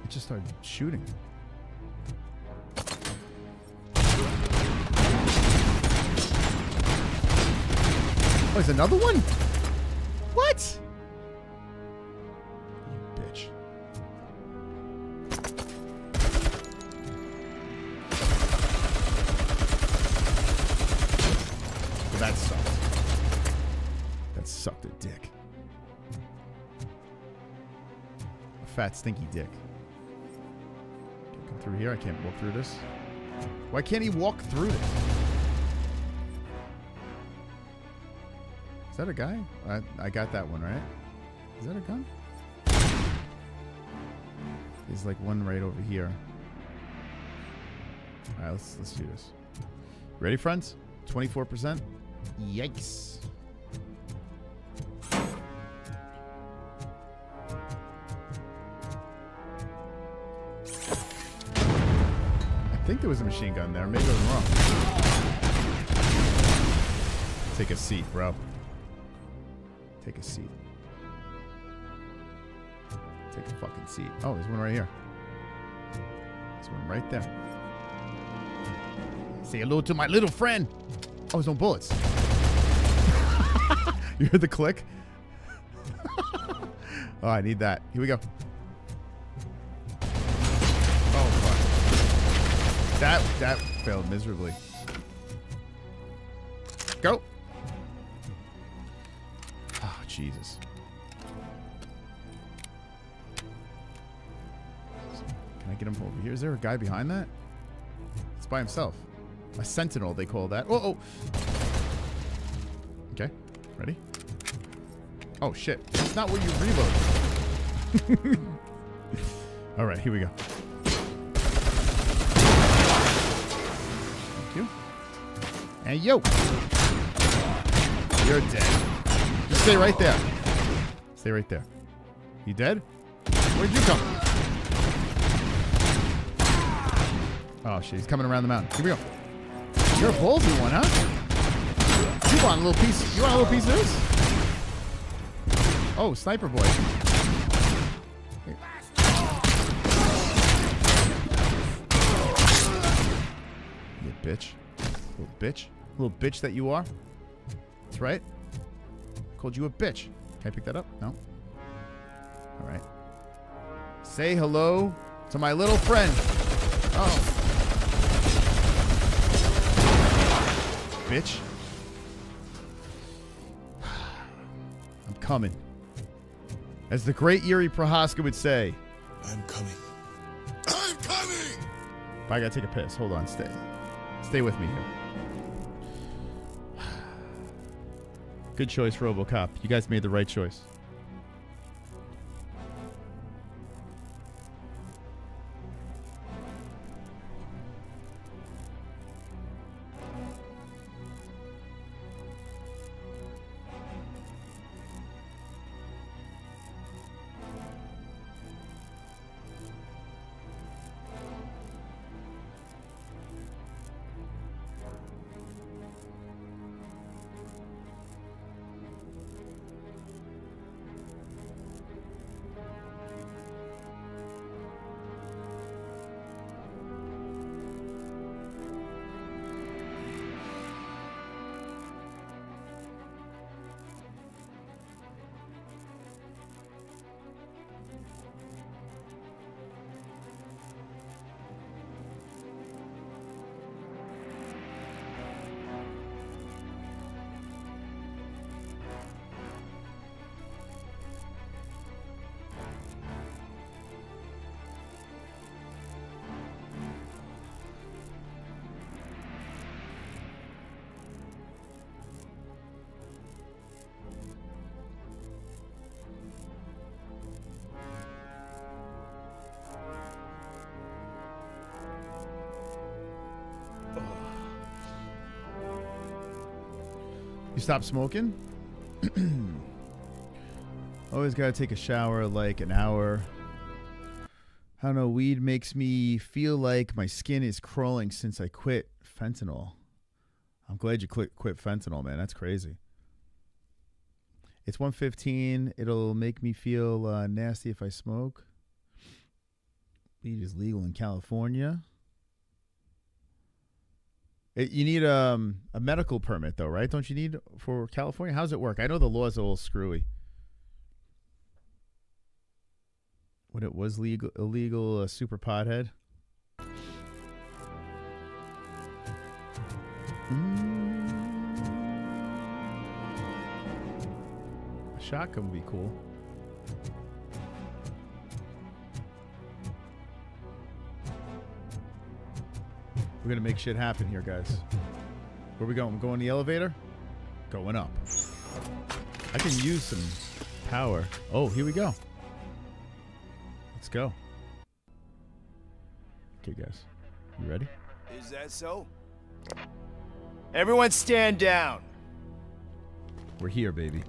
It just started shooting. Oh, there's another one? What? You bitch. That sucked. That sucked a dick. A fat, stinky dick. Can't come through here. I can't walk through this. Why can't he walk through this? Is that a guy? I got that one, right? Is that a gun? There's like one right over here. All right, let's do this. Ready, friends? 24%. Yikes. I think there was a machine gun there. Maybe I was wrong. Take a seat, bro. Take a seat. Take a fucking seat. Oh, there's one right here. There's one right there. Say hello to my little friend. Oh, there's no bullets. You heard the click? Oh, I need that. Here we go. Oh, fuck. That failed miserably. Go. Oh, Jesus. Can I get him over here? Is there a guy behind that? It's by himself. A sentinel, they call that. Oh, oh. Okay. Ready? Oh, shit. That's not where you reload. All right, here we go. Thank you. And yo. You're dead. Just stay right there. Stay right there. You dead? Where'd you come? Oh, shit. He's coming around the mountain. Here we go. You're a ballsy one, huh? You want a little piece? You want a little piece of this? Oh, sniper boy. You bitch. Little bitch. Little bitch that you are. That's right. Called you a bitch. Can I pick that up? No. All right. Say hello to my little friend. Oh. bitch. I'm coming. As the great Yuri Prohaska would say. I'm coming. I'm coming! I gotta take a piss. Hold on. Stay with me here. Good choice, RoboCop. You guys made the right choice. You stop smoking? Always gotta take a shower like an hour. I don't know, weed makes me feel like my skin is crawling since I quit fentanyl. I'm glad you quit fentanyl, man. That's crazy. It's 1:15. It'll make me feel nasty if I smoke. Weed is legal in California. You need a medical permit, though, right? Don't you need for California? How does it work? I know the laws are a little screwy. When it was illegal, super pothead. A shotgun would be cool. We're going to make shit happen here, guys. Where we going? Going in the elevator? Going up. I can use some power. Oh, here we go. Let's go. Okay, guys. You ready? Is that so? Everyone stand down. We're here, baby.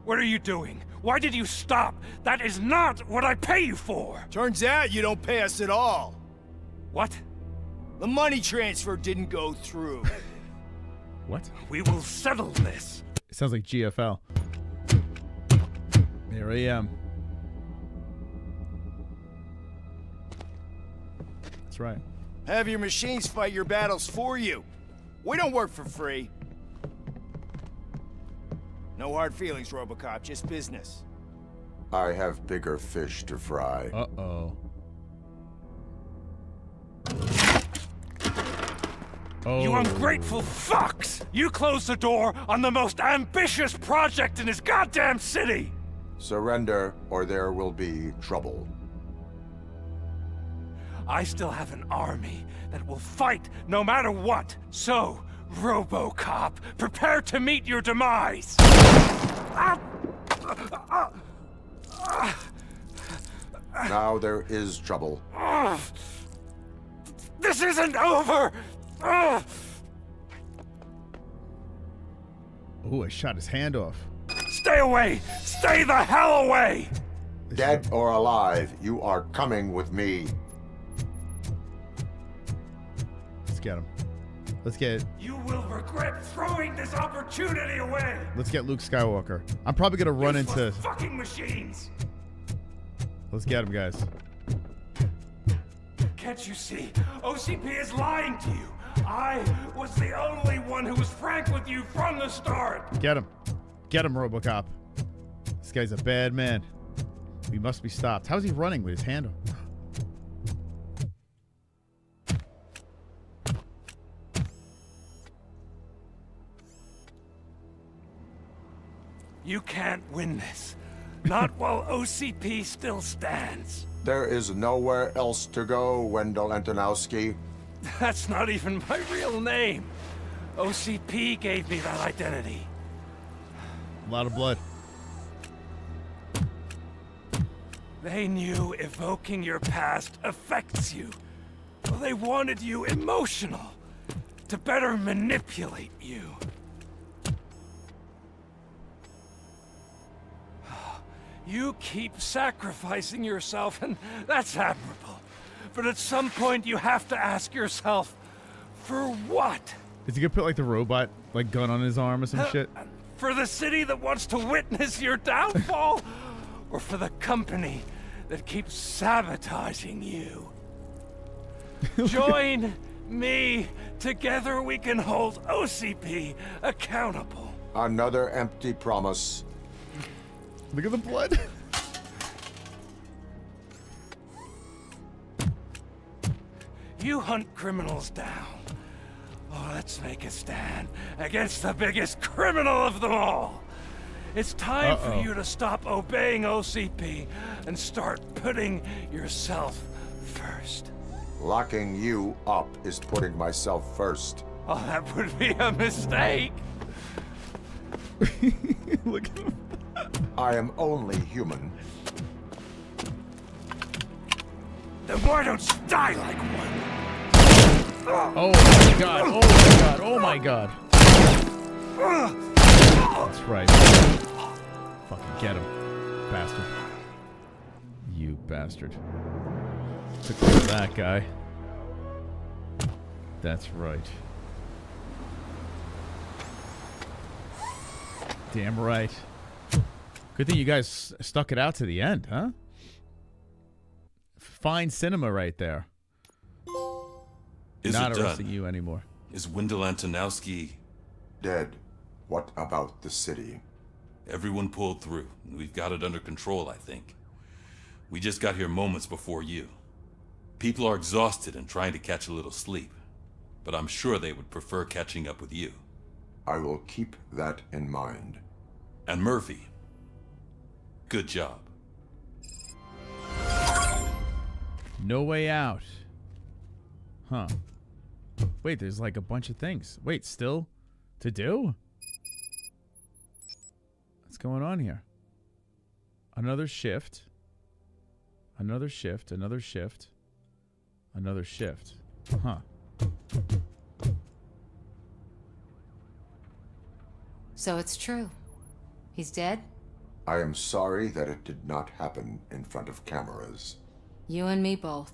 What are you doing? Why did you stop? That is not what I pay you for. Turns out you don't pay us at all. What? The money transfer didn't go through. What? We will settle this. It sounds like GFL. Here I am. That's right. Have your machines fight your battles for you. We don't work for free. No hard feelings, RoboCop, just business. I have bigger fish to fry. Uh-oh. Oh. You ungrateful fucks! You closed the door on the most ambitious project in this goddamn city! Surrender, or there will be trouble. I still have an army that will fight no matter what. So, RoboCop, prepare to meet your demise! Now there is trouble. This isn't over! Oh, I shot his hand off. Stay away! Stay the hell away! Dead or alive, you are coming with me. Let's get him. Let's get... You will regret throwing this opportunity away! Let's get Luke Skywalker. I'm probably gonna run into... fucking machines! Let's get him, guys. Can't you see? OCP is lying to you. I was the only one who was frank with you from the start. Get him. Get him, RoboCop. This guy's a bad man. He must be stopped. How's he running with his hand on? You can't win this. Not while OCP still stands. There is nowhere else to go, Wendell Antonowski. That's not even my real name. OCP gave me that identity. A lot of blood. They knew evoking your past affects you. Well, they wanted you emotional to better manipulate you. You keep sacrificing yourself, and that's admirable. But at some point, you have to ask yourself, for what? Is he gonna put like the robot like gun on his arm or some shit? For the city that wants to witness your downfall? Or for the company that keeps sabotaging you? Join me. Together we can hold OCP accountable. Another empty promise. Look at the blood. You hunt criminals down. Oh, let's make a stand against the biggest criminal of them all. It's time for you to stop obeying OCP and start putting yourself first. Locking you up is putting myself first. Oh, that would be a mistake. Look at him. I am only human. Then why don't you die like one? Oh my god, oh my god, oh my god. That's right. Fucking get him, bastard. You bastard. Took care of that guy. That's right. Damn right. Good thing you guys stuck it out to the end, huh? Fine cinema right there. Is Not it arresting done? you anymore. Is Wendell Antonowski dead? What about the city? Everyone pulled through. We've got it under control, I think. We just got here moments before you. People are exhausted and trying to catch a little sleep, but I'm sure they would prefer catching up with you. I will keep that in mind. And Murphy, good job. No way out. Huh. Wait, there's like a bunch of things. Wait, still to do? What's going on here? Another shift. Another shift. Another shift. Another shift. Huh. So it's true. He's dead? I am sorry that it did not happen in front of cameras. You and me both.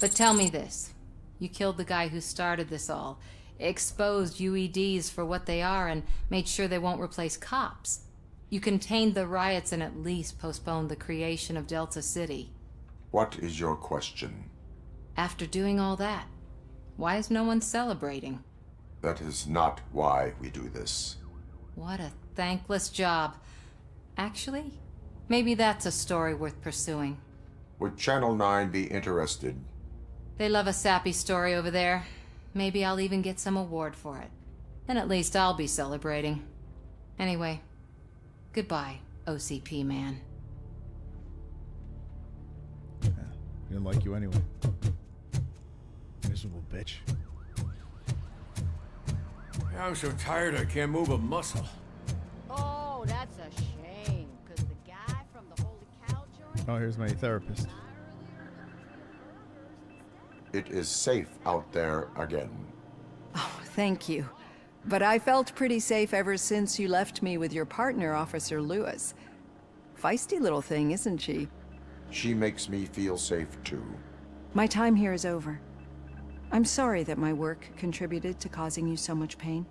But tell me this. You killed the guy who started this all, exposed UEDs for what they are, and made sure they won't replace cops. You contained the riots and at least postponed the creation of Delta City. What is your question? After doing all that, why is no one celebrating? That is not why we do this. What a thankless job. Actually, maybe that's a story worth pursuing. Would Channel 9 be interested? They love a sappy story over there. Maybe I'll even get some award for it. And at least I'll be celebrating. Anyway, goodbye, OCP man. Yeah, didn't like you anyway. Miserable bitch. I'm so tired I can't move a muscle. Oh, that's a shame, because the guy from the Holy Cow joint... Oh, here's my therapist. It is safe out there again. Oh, thank you. But I felt pretty safe ever since you left me with your partner, Officer Lewis. Feisty little thing, isn't she? She makes me feel safe too. My time here is over. I'm sorry that my work contributed to causing you so much pain.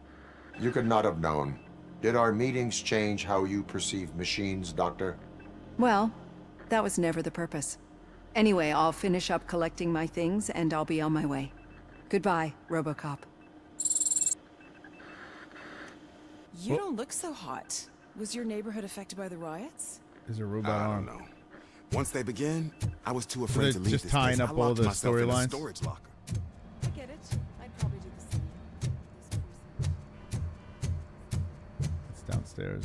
You could not have known. Did our meetings change how you perceive machines, Doctor? Well, that was never the purpose. Anyway, I'll finish up collecting my things and I'll be on my way. Goodbye, RoboCop. You don't look so hot. Was your neighborhood affected by the riots? There's a robot I arm. don't know. Once they begin, I was too afraid to leave just this tying place. up I all locked the myself in a storylines? storage locker. I get it. I'd probably do the same. It's downstairs.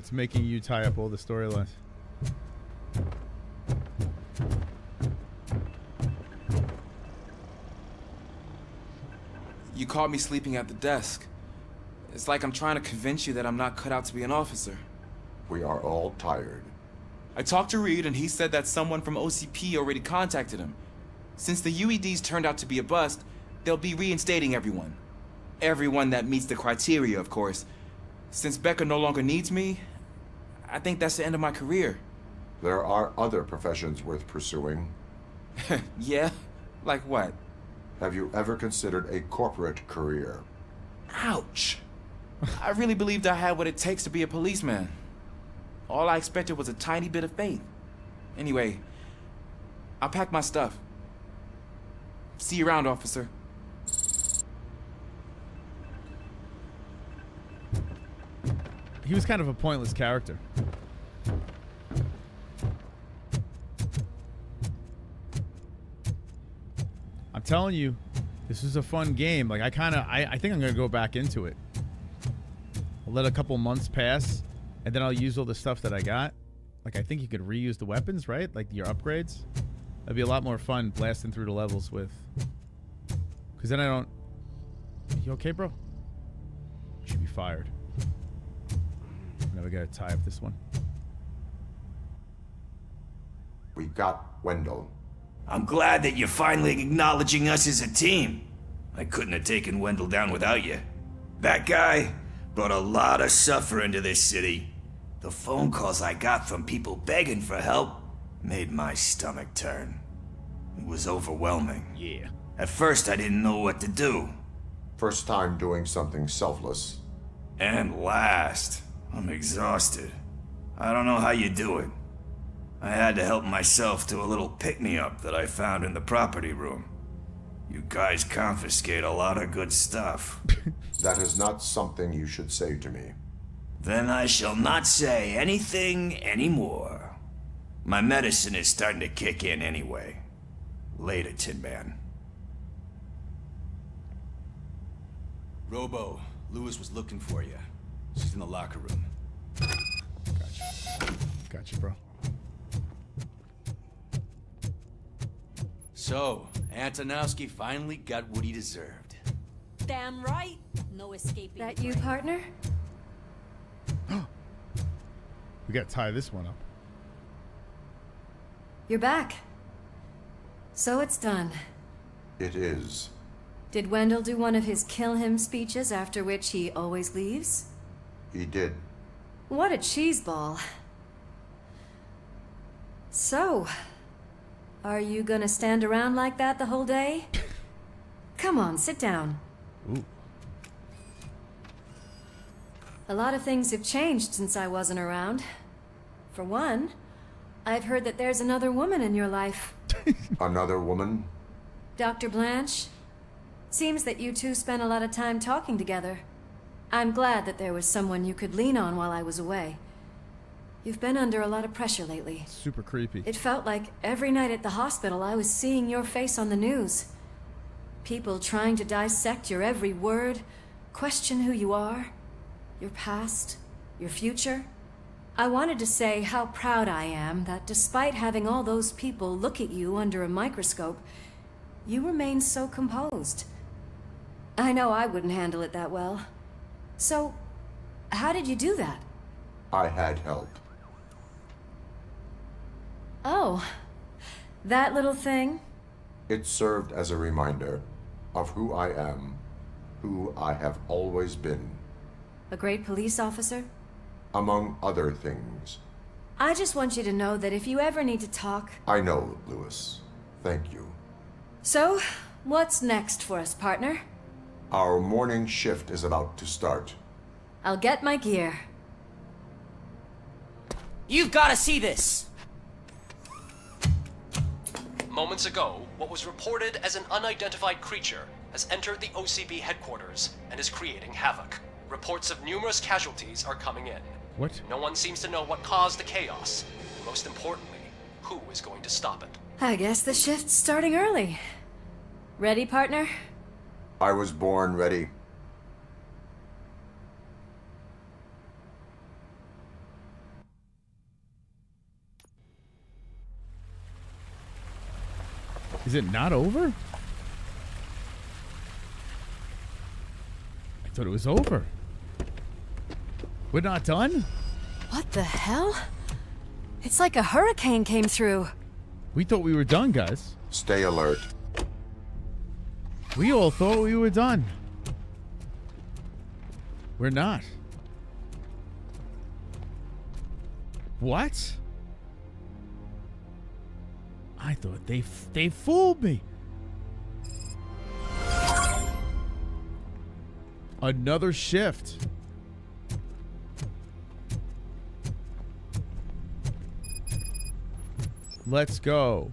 it's making you tie up all the storylines. You caught me sleeping at the desk. It's like I'm trying to convince you that I'm not cut out to be an officer. We are all tired. I talked to Reed and he said that someone from OCP already contacted him. Since the UEDs turned out to be a bust, they'll be reinstating everyone. Everyone that meets the criteria, of course. Since Becca no longer needs me, I think that's the end of my career. There are other professions worth pursuing. Yeah? Like what? Have you ever considered a corporate career? Ouch. I really believed I had what it takes to be a policeman. All I expected was a tiny bit of faith. Anyway, I'll pack my stuff. See you around, officer. He was kind of a pointless character. I'm telling you, this was a fun game. Like, I think I'm gonna go back into it. I'll let a couple months pass, and then I'll use all the stuff that I got. Like, I think you could reuse the weapons, right? Like your upgrades. That'd be a lot more fun blasting through the levels with. Because then I don't. You okay, bro? You should be fired. Now we gotta tie up this one. We got Wendell. I'm glad that you're finally acknowledging us as a team. I couldn't have taken Wendell down without you. That guy brought a lot of suffering to this city. The phone calls I got from people begging for help made my stomach turn. It was overwhelming. Yeah. At first, I didn't know what to do. First time doing something selfless. And last, I'm exhausted. I don't know how you do it. I had to help myself to a little pick-me-up that I found in the property room. You guys confiscate a lot of good stuff. That is not something you should say to me. Then I shall not say anything anymore. My medicine is starting to kick in anyway. Later, Tin Man. Robo, Lewis was looking for you. She's in the locker room. Gotcha, bro. So, Antonowski finally got what he deserved. Damn right. No escaping. That you, partner? We gotta tie this one up. You're back. So it's done. It is. Did Wendell do one of his kill him speeches after which he always leaves? He did. What a cheeseball. So, are you gonna stand around like that the whole day? Come on, sit down. Ooh. A lot of things have changed since I wasn't around. For one, I've heard that there's another woman in your life. Another woman? Dr. Blanche? Seems that you two spent a lot of time talking together. I'm glad that there was someone you could lean on while I was away. You've been under a lot of pressure lately. Super creepy. It felt like every night at the hospital I was seeing your face on the news. People trying to dissect your every word, question who you are, your past, your future. I wanted to say how proud I am that despite having all those people look at you under a microscope, you remain so composed. I know I wouldn't handle it that well. So, how did you do that? I had help. Oh, that little thing? It served as a reminder of who I am, who I have always been. A great police officer? Among other things. I just want you to know that if you ever need to talk... I know, Lewis. Thank you. So, what's next for us, partner? Our morning shift is about to start. I'll get my gear. You've got to see this! Moments ago, what was reported as an unidentified creature has entered the OCB headquarters and is creating havoc. Reports of numerous casualties are coming in. What? No one seems to know what caused the chaos. And most importantly, who is going to stop it. I guess the shift's starting early. Ready, partner? I was born ready. Is it not over? I thought it was over. We're not done? What the hell? It's like a hurricane came through. We thought we were done, guys. Stay alert. We all thought we were done. We're not. What? I thought they fooled me. Another shift. Let's go.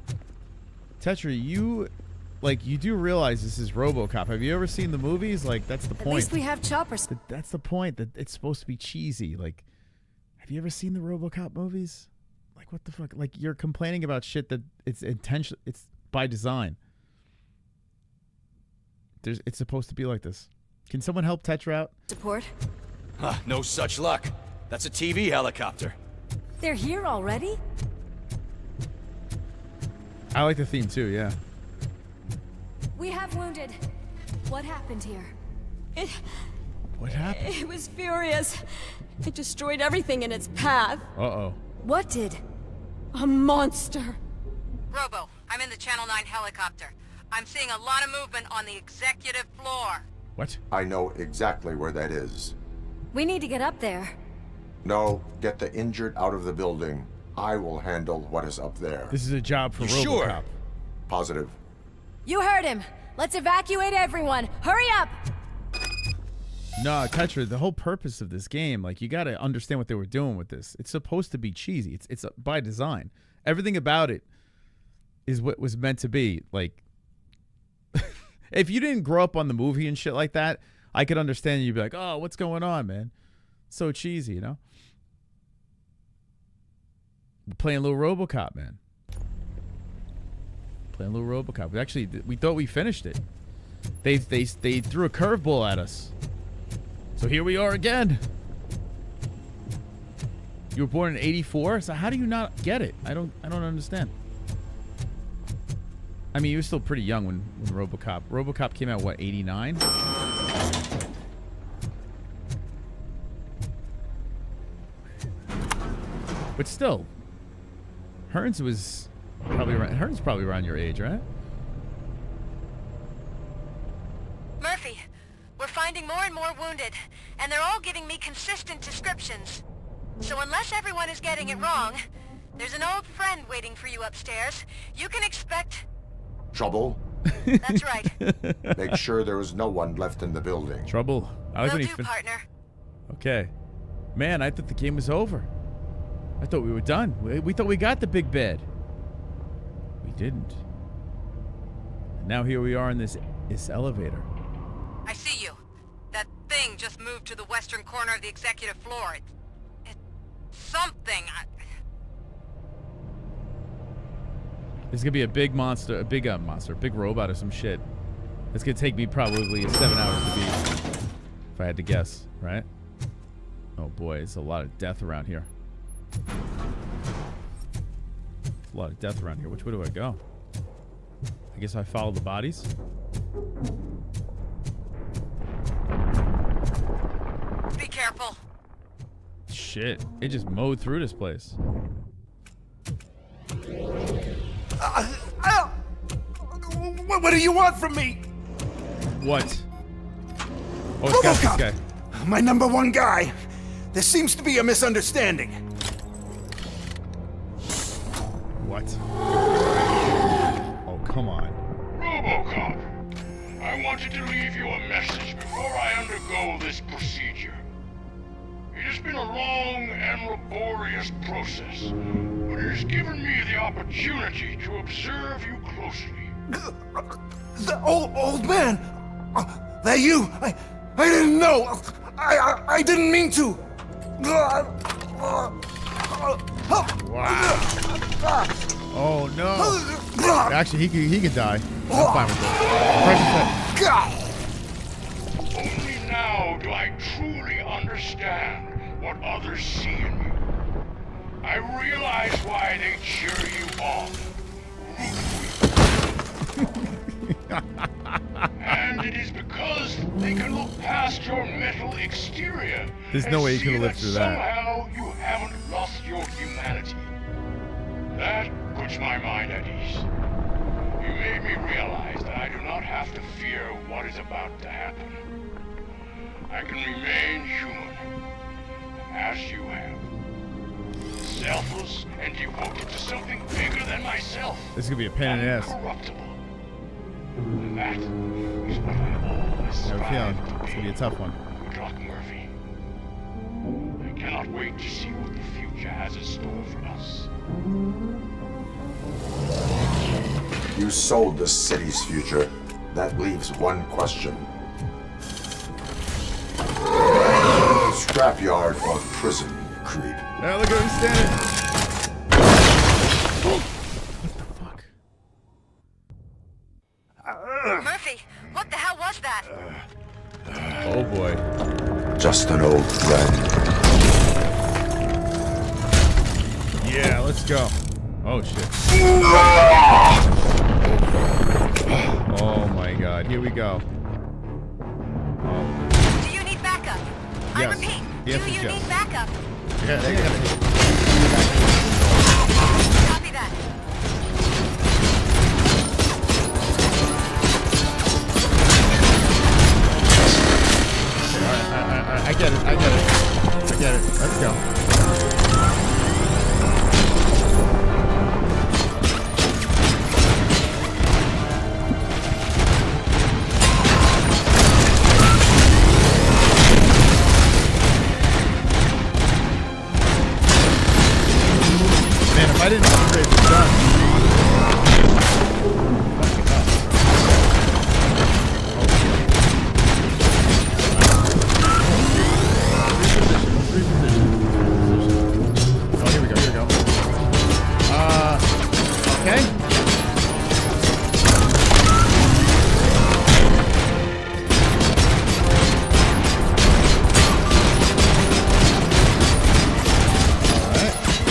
Tetra, you do realize this is RoboCop. Have you ever seen the movies? Like, that's the point. At least we have choppers. That's the point, that it's supposed to be cheesy. Like, have you ever seen the RoboCop movies? Like, what the fuck? Like, you're complaining about shit that it's intentional. It's by design. It's supposed to be like this. Can someone help Tetra out? Support? No such luck. That's a TV helicopter. They're here already? I like the theme too, yeah. We have wounded. What happened here? What happened? It was furious. It destroyed everything in its path. Uh-oh. What did? A monster. Robo, I'm in the Channel 9 helicopter. I'm seeing a lot of movement on the executive floor. What? I know exactly where that is. We need to get up there. No, get the injured out of the building. I will handle what is up there. This is a job for RoboCop. Sure? Positive. You heard him. Let's evacuate everyone. Hurry up! No, Tetra, the whole purpose of this game, like, you got to understand what they were doing with this. It's supposed to be cheesy. It's by design. Everything about it is what was meant to be. Like, if you didn't grow up on the movie and shit like that, I could understand you'd be like, oh, what's going on, man? So cheesy, you know? We're playing a little RoboCop, man. Playing a little RoboCop. We thought we finished it. They threw a curveball at us. So here we are again. You were born in '84, so how do you not get it? I don't understand. I mean, you were still pretty young when RoboCop came out, what, 89? But still, Hearns was probably around your age, right? Murphy, we're finding more and more wounded, and they're all giving me consistent descriptions. So unless everyone is getting it wrong, there's an old friend waiting for you upstairs. You can expect... Trouble? That's right. Make sure there is no one left in the building. Trouble. I like Will when do, partner. Okay. Man, I thought the game was over. I thought we were done. We thought we got the big bed. We didn't. And now here we are in this elevator. I see you. That thing just moved to the western corner of the executive floor. It's something. There's gonna be a big monster, a big robot or some shit. It's gonna take me probably 7 hours to beat, if I had to guess, right? Oh boy, it's a lot of death around here. There's a lot of death around here. Which way do I go? I guess I follow the bodies. Be careful. Shit, it just mowed through this place. What do you want from me? What? Oh, it's got this guy. My #1 guy. There seems to be a misunderstanding. What? Oh, come on. RoboCop, I wanted to leave you a message before I undergo this procedure. It has been a long and laborious process, but it has given me the opportunity to observe you closely. The old man! That you? I didn't know! I didn't mean to! Wow. Oh no! Actually, he could die. I'm fine with that. Only now do I truly understand what others see in you. I realize why they cheer you on. past your metal exterior. There's no way you could have lived through that. Somehow you haven't lost your humanity. That puts my mind at ease. You made me realize that I do not have to fear what is about to happen. I can remain human, as you have. Selfless and devoted to something bigger than myself. This is gonna be a pain in the ass. Incorruptible. And that is what I always strive to be. It's gonna be a tough one. Good luck, Murphy. I cannot wait to see what the future has in store for us. You sold the city's future. That leaves one question. Scrapyard or prison, creep? Now look at him standing. Murphy, what the hell was that? Oh boy. Just an old friend. Yeah, let's go. Oh shit. Oh my god, here we go. Do you need backup? I Yes. repeat, Yes, do you yes. need backup? Yeah, they got it. Copy that. I get it. I get it. I get it. Let's go. Man, if I didn't upgrade the gun. Okay.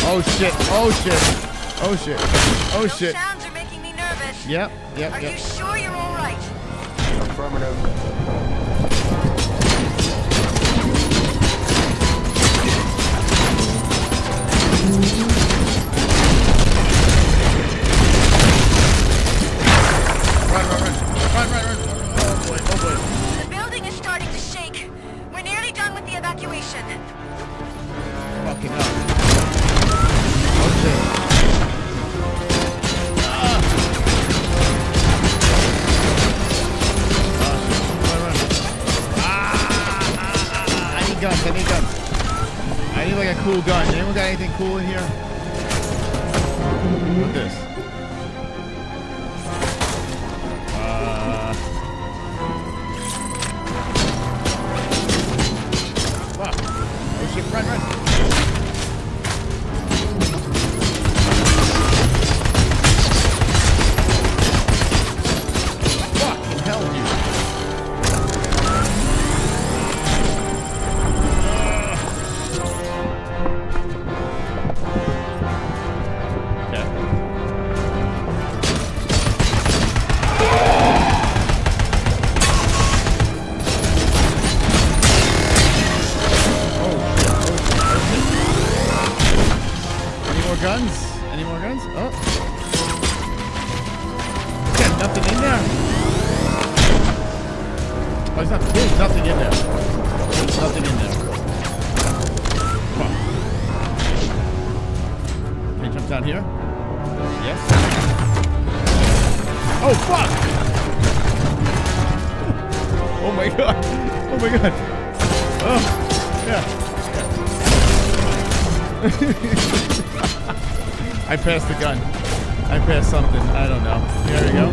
Oh shit, oh shit, oh shit, oh shit. Sounds are making me nervous. Yep, yep, Are yep. you sure you're all right? Affirmative. Run. Oh boy, oh boy. The building is starting to shake. We're nearly done with the evacuation. Fucking up. Oh shit. I need guns. I need like a cool gun. Anyone got anything cool in here? What's this? Fuck. Oh shit, run. Fucking hell, dude. Any more guns? Oh. Got nothing in there. Oh, there's nothing in there. There's nothing in there. Fuck. Can you jump down here? Yes. Oh, fuck! Oh my god. Oh my god. Oh, yeah. I passed the gun. I passed something. I don't know. There we go.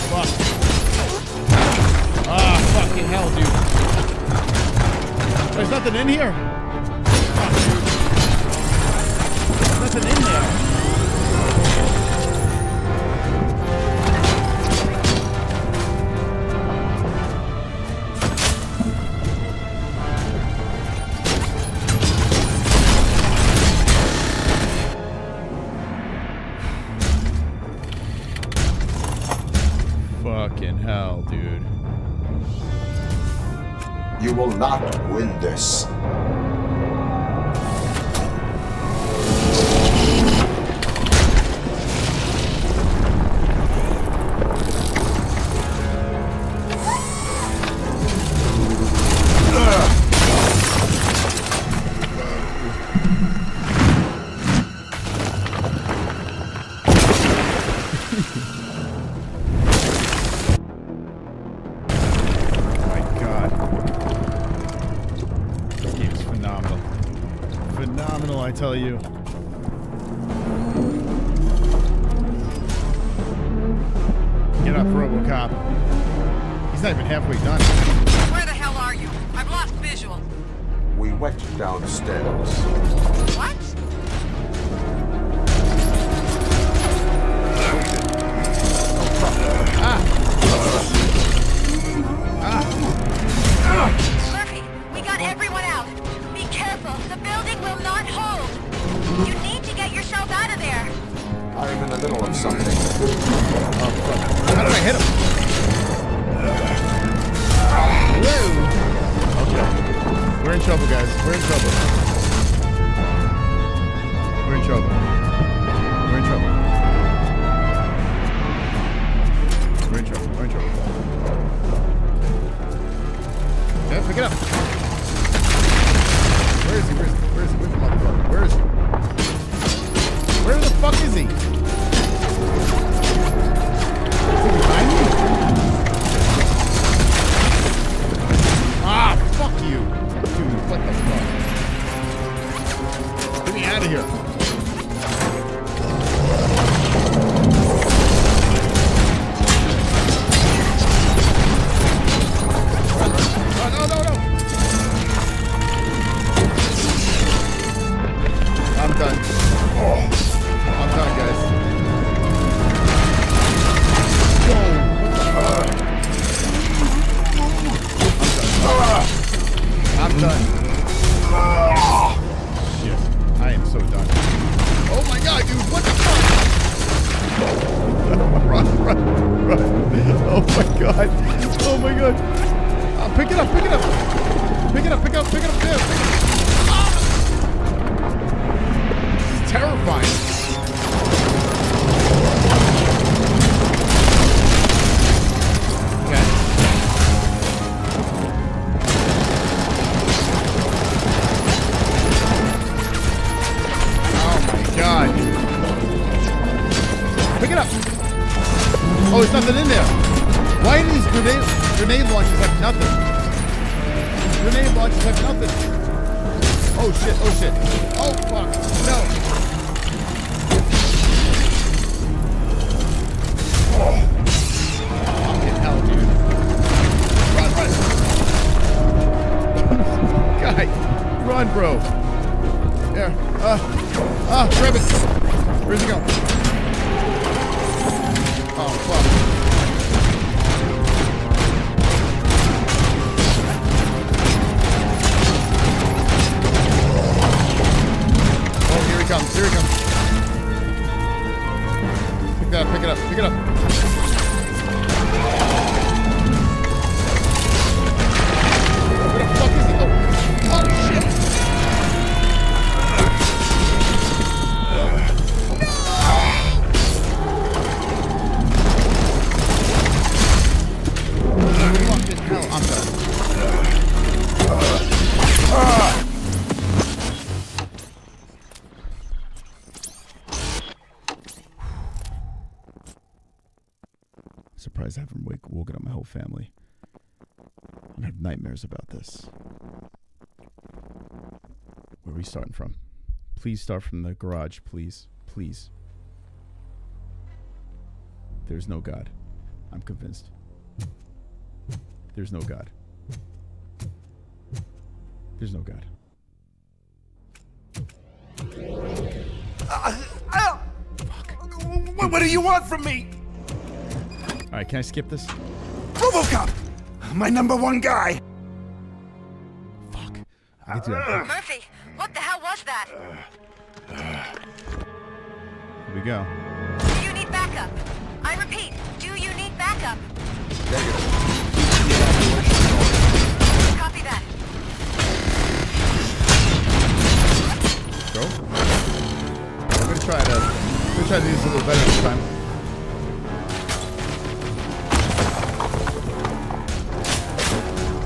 Fuck. Ah, fucking hell, dude. There's nothing in here. Nothing in there. Fucking hell, dude. You will not win this. I tell you. Get up, RoboCop. He's not even halfway done. Where the hell are you? I've lost visual. We went downstairs. What? Murphy, we got everyone out. Be careful. The building will not hold. You need to get yourself out of there. I am in the middle of something. Oh, fuck. How did I hit him? Whoa. Okay. We're in trouble, guys. We're in trouble. We're in trouble. We're in trouble. We're in trouble. We're in trouble. Yeah, pick it up. Where is he? Where is he? Where is he? Where's the motherfucker? Where is he? Where the fuck is he? Is he behind me? Ah, fuck you. Dude, what the fuck? Get me out of here. No. I'm done. I'm done, guys. I'm done. Shit. I am so done. Oh my god, dude. What the fuck? Run. Oh my god. Oh my god. Pick it up. Pick it up there. This is terrifying. Okay. Oh my god. Pick it up. Oh, there's nothing in there. Why do these grenade launchers have nothing? Grenade launchers have nothing. Oh shit. Oh fuck. No. Fucking hell, dude. Run. Guy. Run, bro. There. Grab it. Where's he going? Oh fuck. Here he comes. Pick it up. Where the fuck is he? Oh shit. Fucking hell, I'm done. Surprised I haven't woken up my whole family. I have nightmares about this. Where are we starting from? Please start from the garage, please. Please. There's no God. I'm convinced. There's no God. There's no God. Fuck. What do you want from me? Alright, can I skip this? RoboCop! My #1 guy! Fuck. I can do that. Murphy, what the hell was that? Here we go. Do you need backup? I repeat, do you need backup? Copy that. Go. I'm gonna try to do this a little better this time.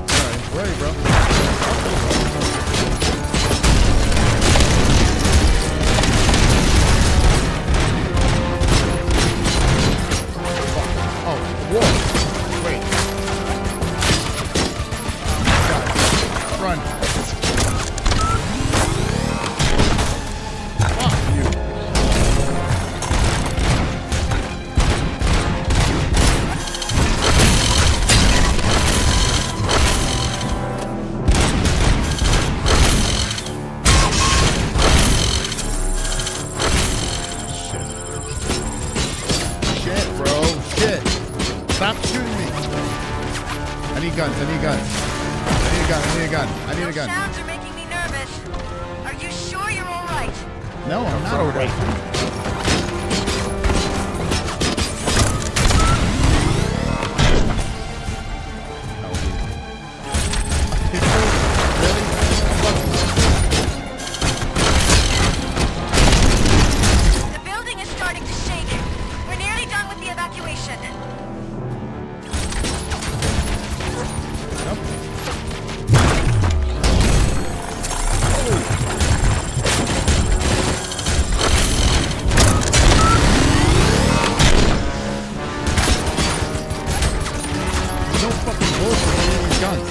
Alright, where are you, bro? Oh, whoa. Wait. Run. Fuck you. Shit, bro. Shit. Stop shooting me. I need guns. I need guns. I need a gun. I need a gun. I need a gun. Sounds are making me nervous. Are you sure you're all right? No, I'm not alright. The building is starting to shake. We're nearly done with the evacuation. No fucking bullshit with these guns.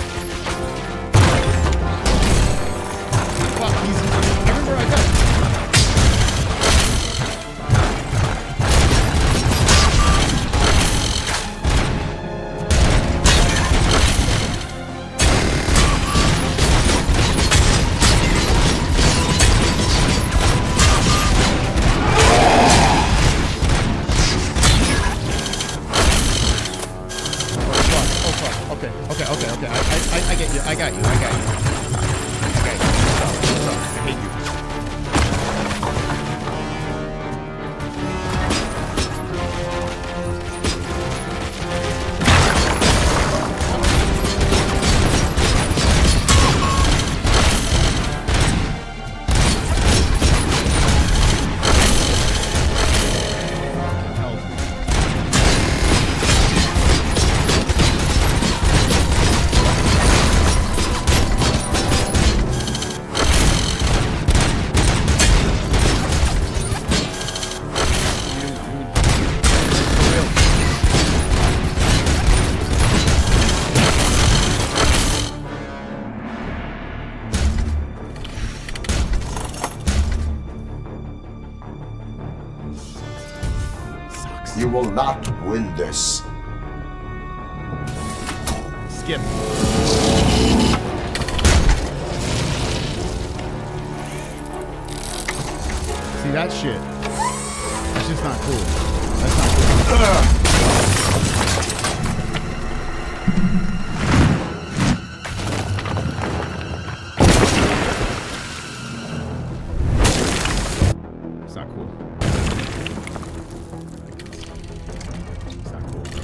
Fuck, he's everywhere I go. Okay. I get you. I got you. Okay. What's up? I hate you. You will not win this. Skip. See that shit? That's just not cool. That's not cool. It's not cool. It's not cool, bro.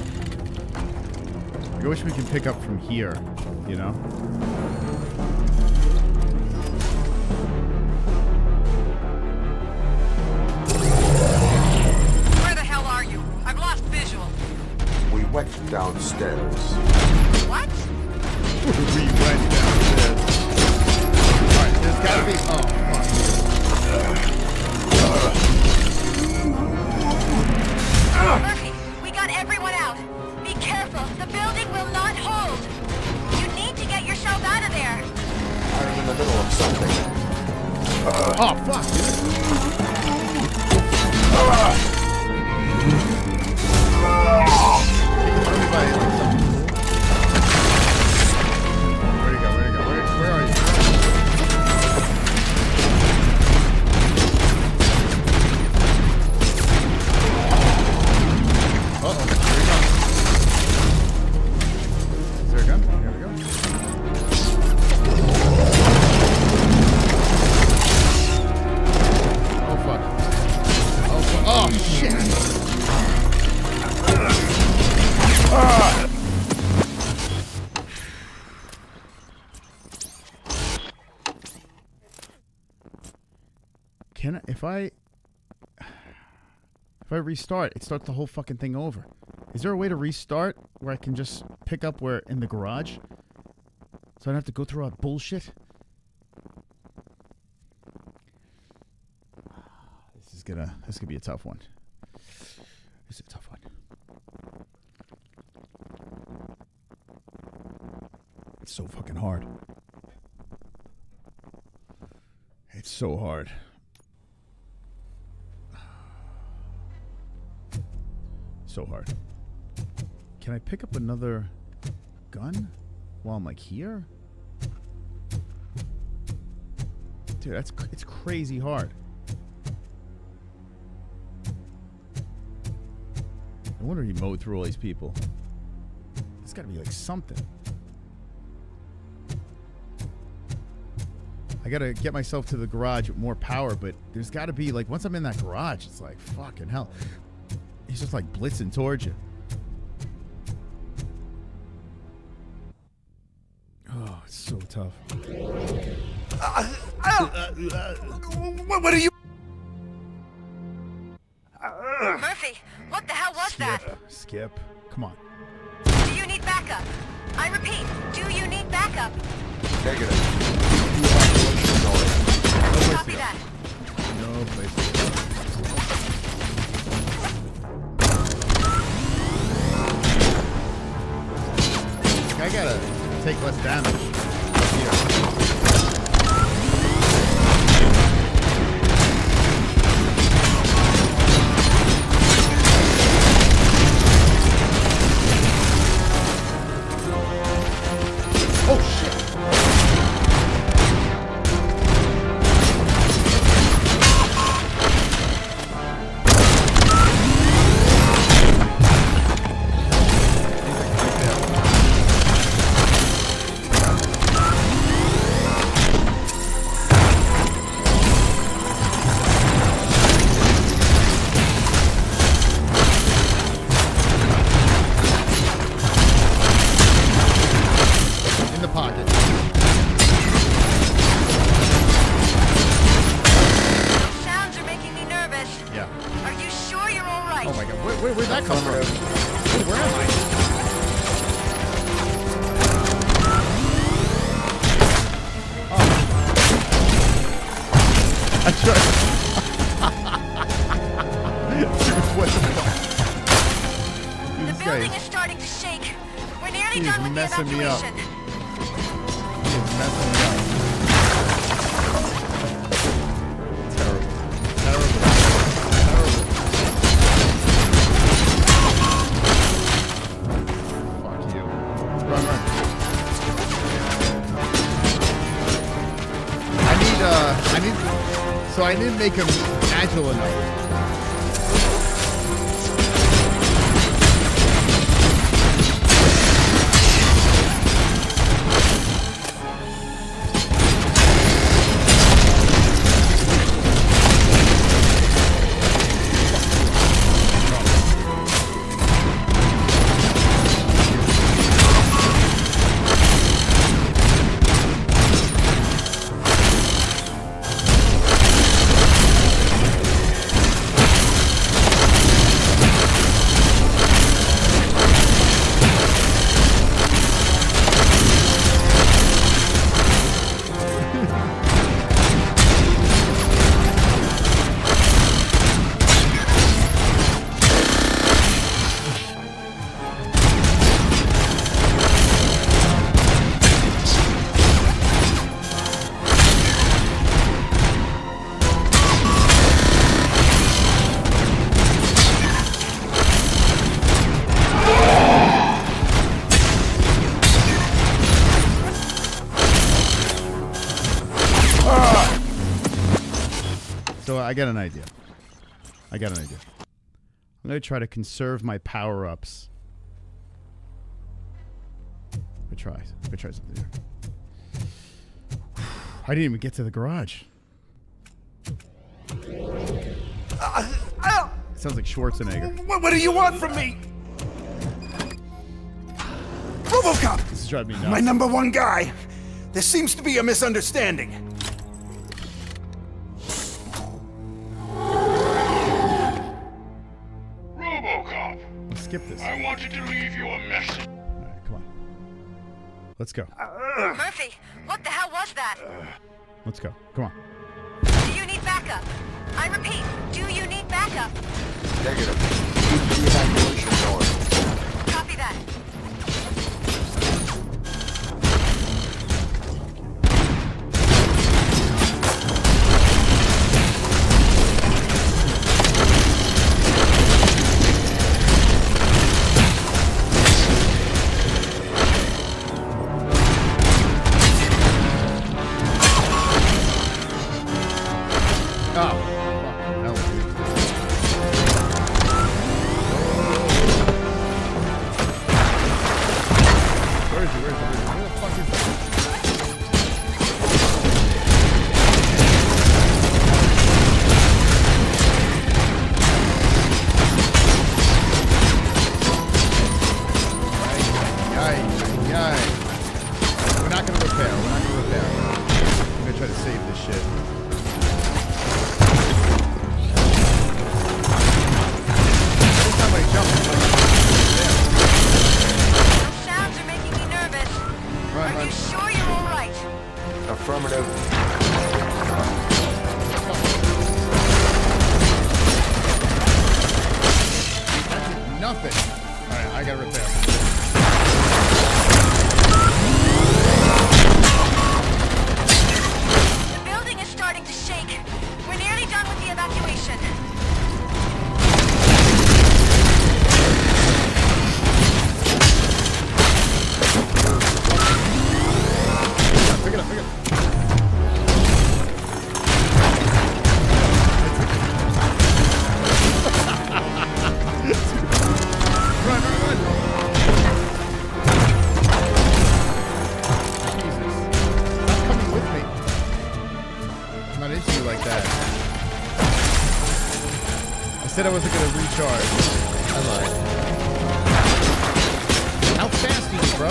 I wish we could pick up from here, you know? Where the hell are you? I've lost visual. We went downstairs. What? We went downstairs. Alright, there's gotta be. Oh, fuck. Murphy, we got everyone out. Be careful. The building will not hold. You need to get yourself out of there. I'm in the middle of something. Oh, fuck, Where'd he go? Where are you? Uh-oh, here he comes. Is there a gun? Here we go. Oh, fuck. Oh, fuck. Oh, shit. If I restart, it starts the whole fucking thing over. Is there a way to restart where I can just pick up where in the garage, so I don't have to go through all that bullshit? This is gonna be a tough one. This is a tough one. It's so fucking hard. It's so hard. So hard. Can I pick up another gun while I'm like here? Dude, it's crazy hard. No wonder he mowed through all these people. There's gotta be like something. I gotta get myself to the garage with more power, but there's gotta be like, once I'm in that garage, it's like fucking hell. He's just like blitzing towards you. Oh, it's so tough. What are you? Murphy, what the hell was that? Skip. Come on. Do you need backup? I repeat, do you need backup? Negative. Copy that. No place to go. I gotta take less damage here. Oh shit! Where'd that come from? Where am I? Oh. I tried. What the fuck? The building is starting to shake. We're nearly done with the messing me up. evacuation. He's messing me up. Terrible. Terrible. So I didn't make him agile enough. I got an idea. I'm going to try to conserve my power-ups. Let me try something here. I didn't even get to the garage. Sounds like Schwarzenegger. What do you want from me? RoboCop! This is driving me nuts. My number one guy. There seems to be a misunderstanding. skip this. I wanted to leave you a message. All right, come on. Let's go. Murphy, what the hell was that? Let's go. Come on. Do you need backup? I repeat, do you need backup? Negative. Keep the evacuation going. Copy that. Said I wasn't gonna recharge. I lied. How fast are you, bro?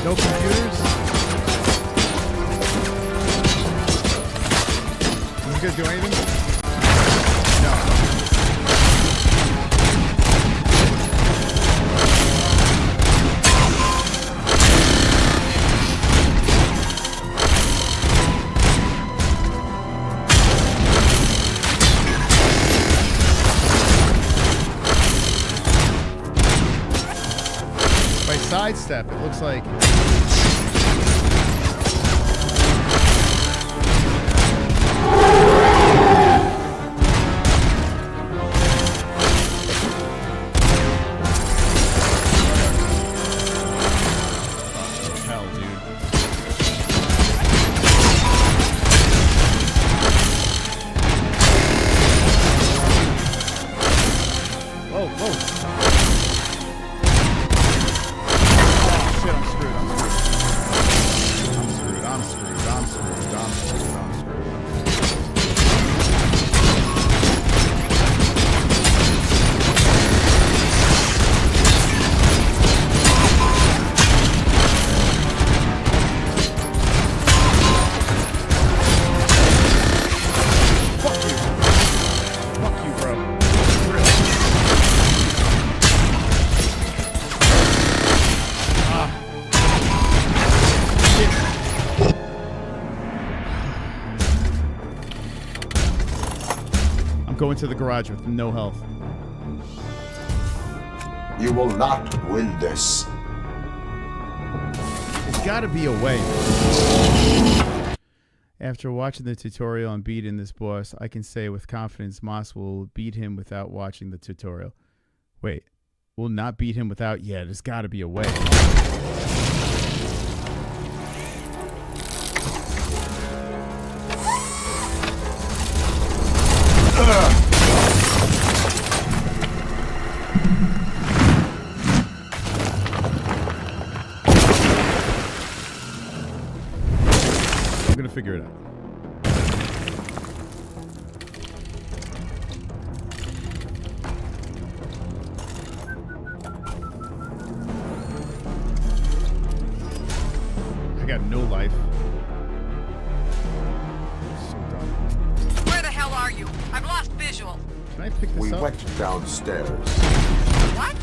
No computers? Is this gonna do anything? No. By sidestep, it looks like. Go into the garage with no health. You will not win this. There's gotta be a way. After watching the tutorial on beating this boss, I can say with confidence Moss will beat him without watching the tutorial. Wait, will not beat him without... Yeah, there's gotta be a way. figure it out. I got no life. So dumb. Where the hell are you? I've lost visual. Can I pick this We up? went downstairs. What?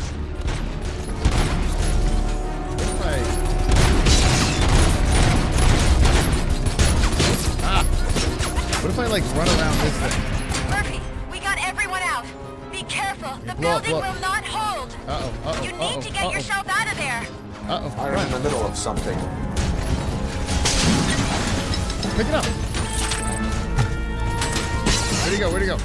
What if I like run around this thing? Murphy, we got everyone out. Be careful. The blow up, building blow up. will not hold. You need to get yourself out of there. I'm in the middle of something. Pick it up. Where'd he go? Where'd he go?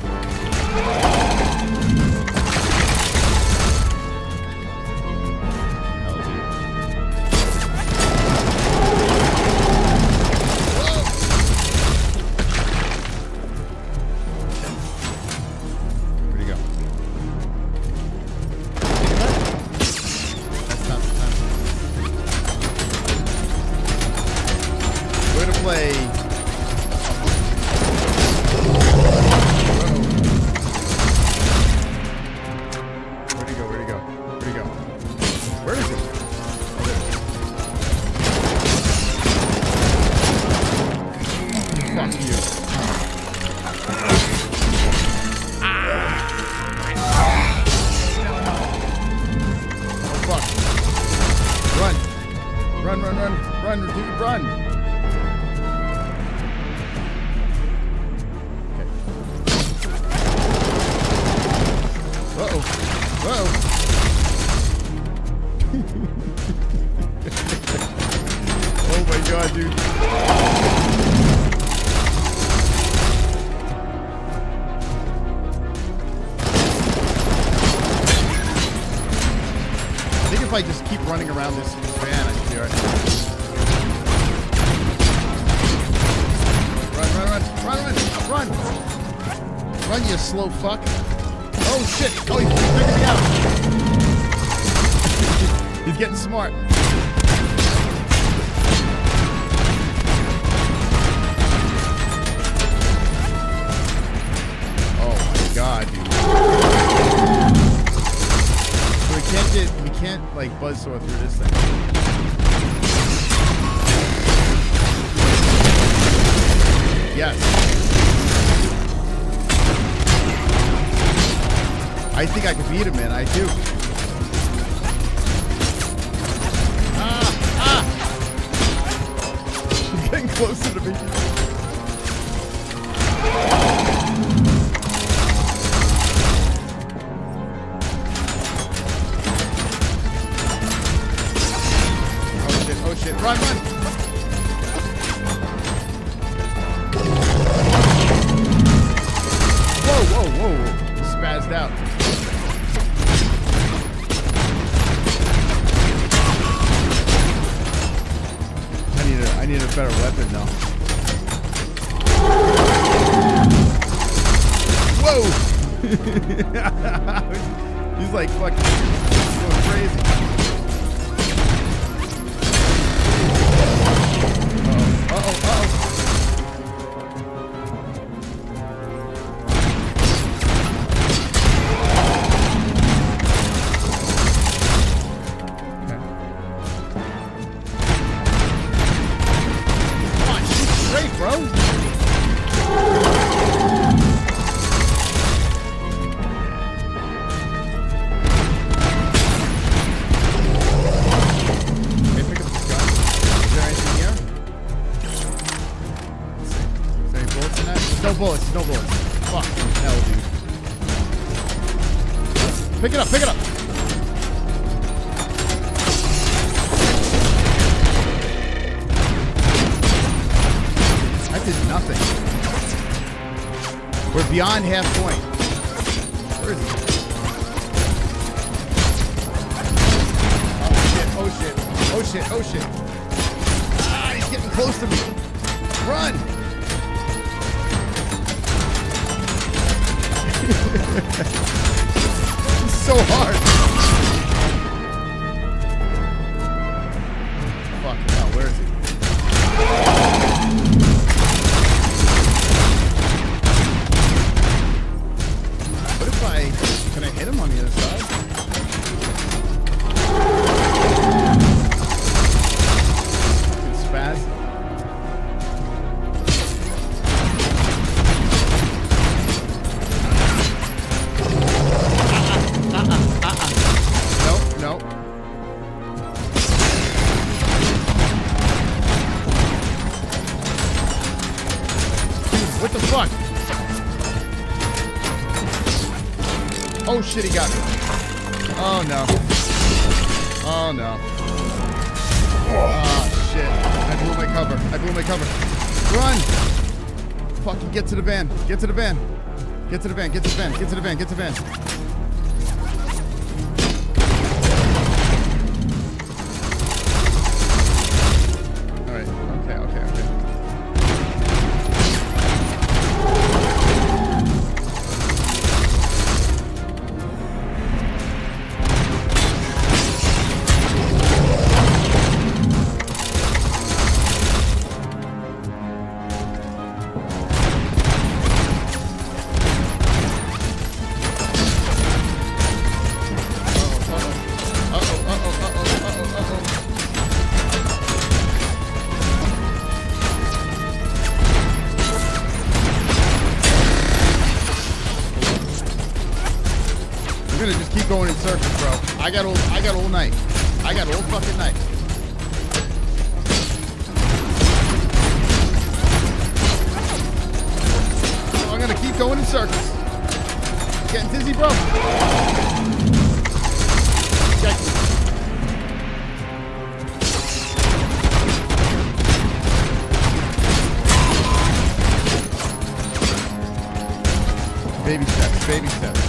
I just keep running around this van, I can do it. Run! Run, you slow fuck. Oh shit! Oh, he's figured me out. He's getting smart. Oh my god, dude. We can't like buzzsaw through this thing. Yes. I think I can beat him, man. I do. He's getting closer to me. Run! Whoa! Spazzed out. I need a better weapon now. Whoa! He's like fucking going crazy. Uh-oh. Okay. Come on, shoot straight, bro. No bullets. Fuck. Hell, dude. Pick it up. I did nothing. We're beyond half point. Where is he? Oh shit. Ah, he's getting close to me. Run! It's so hard. Fuck, hell, where is he? Oh shit, he got me. Oh no. Oh no. Oh shit. I blew my cover. I blew my cover. Run! Fucking get to the van. Get to the van. Get to the van. Get to the van. Get to the van. Get to the van. Alright. Okay, okay, okay. Going in circles, bro. I got all night. I got all fucking night. So I'm gonna keep going in circles. Getting dizzy, bro. Check. Baby steps, baby steps.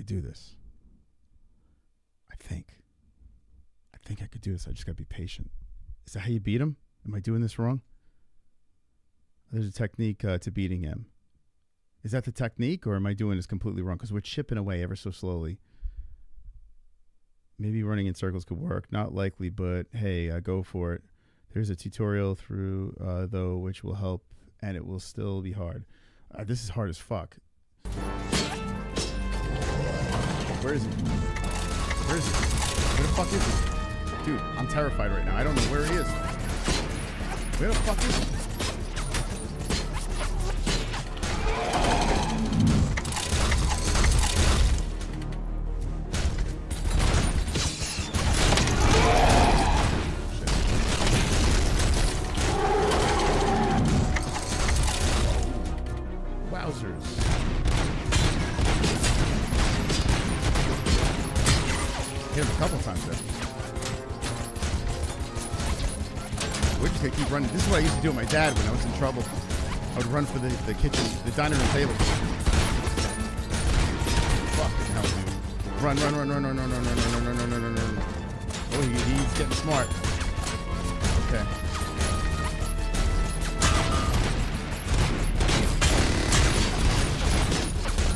Do this. I think I could do this. I just gotta be patient. Is that how you beat him? Am I doing this wrong? There's a technique to beating him. Is that the technique, or am I doing this completely wrong? Because we're chipping away ever so slowly. Maybe running in circles could work. Not likely, but hey, go for it. There's a tutorial through though, which will help, and it will still be hard. This is hard as fuck. Where is he? Where is he? Where the fuck is he? Dude, I'm terrified right now. I don't know where he is. Where the fuck is he? Wowzers. Hit him a couple times there. We're just gonna keep running. This is what I used to do with my dad when I was in trouble. I would run for the kitchen, the dining room table. Fucking hell, dude. Run. Oh, he's getting smart. Okay.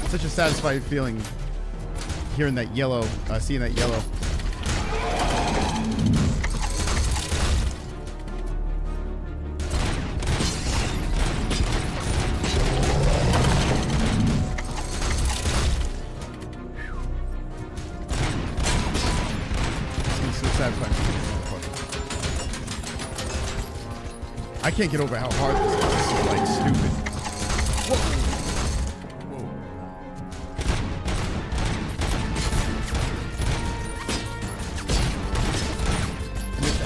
Such a satisfying feeling hearing that yellow, seeing that yellow. It's so satisfying. I can't get over how hard this is. This is like stupid. Whoa.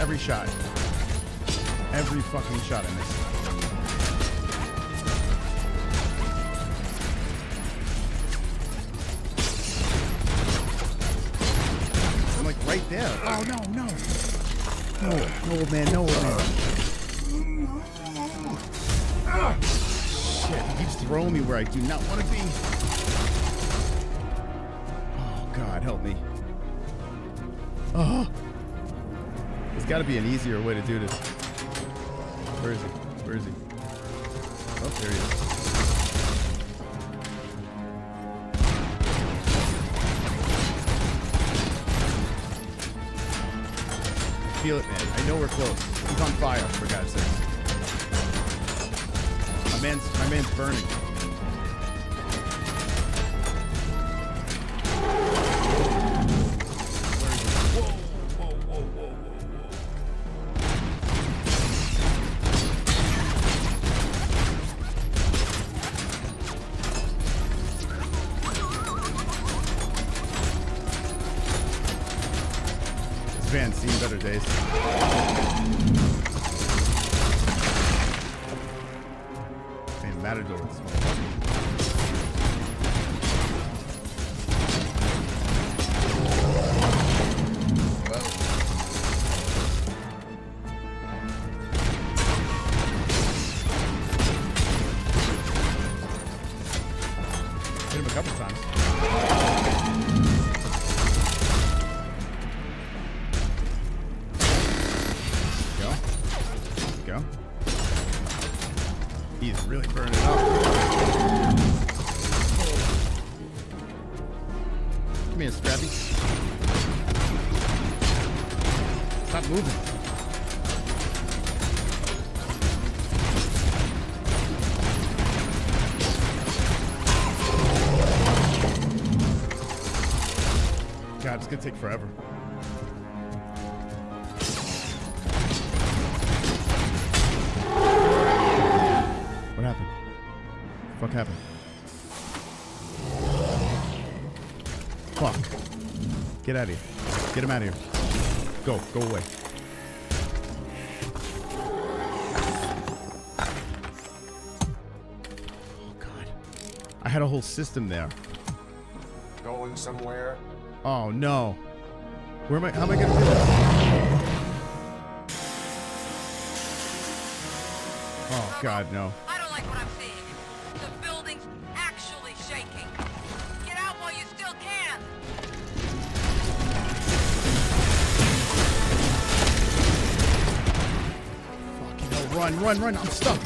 Every shot. Every fucking shot I missed. I'm like right there. Oh no. No, old man, no, old man. Shit, he keeps throwing me where I do not want to be. Oh god. God, help me. Oh. There's got to be an easier way to do this. Where is he? Where is he? Oh, there he is. Feel it, man. I know we're close. He's on fire, for God's sake. My man's burning. Van's seen better days. Man, Matador this motherfucker. Hit him a couple times. Go. He's really burning it up. Come here, Scrappy. Stop moving. God, it's gonna take forever. What happened? Fuck happened? Fuck. Get out of here. Get him out of here. Go. Go away. Oh, God. I had a whole system there. Going somewhere? Oh, no. Where am I? How am I going to do this? Oh, God, no. I don't like what I'm seeing. The building's actually shaking. Get out while you still can. Fucking hell, run. I'm stuck.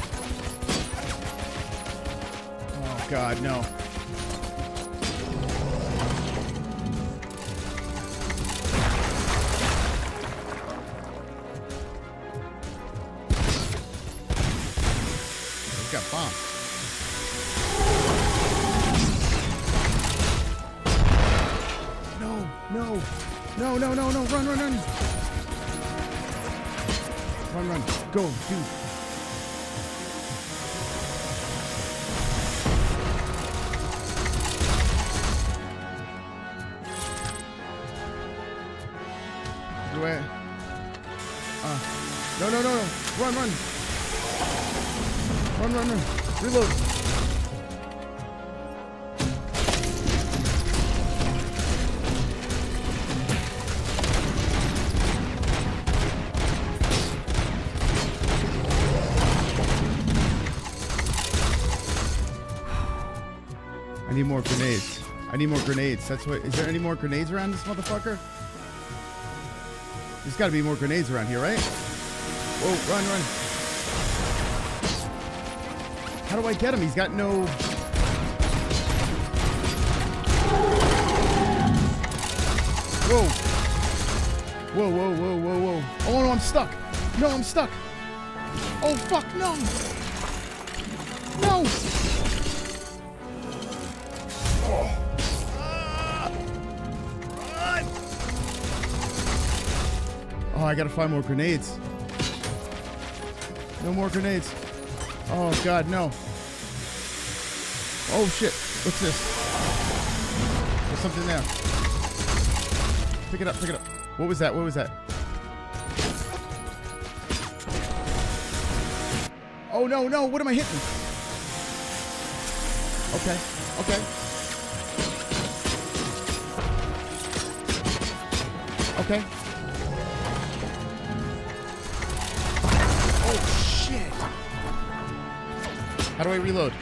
Oh, God, no. Got bombed. No. Run. Go, dude. Do I? No. Run. Reload. I need more grenades. That's what. Is there any more grenades around this motherfucker? There's got to be more grenades around here, right? Whoa, run. How do I get him? He's got no... Whoa. Oh, no, I'm stuck. No, I'm stuck. Oh, fuck, no. No. Run. Oh, I gotta find more grenades. No more grenades. Oh, God, no. Oh, shit. What's this? There's something there. Pick it up. What was that? Oh, no. What am I hitting? Okay. Oh, shit. How do I reload?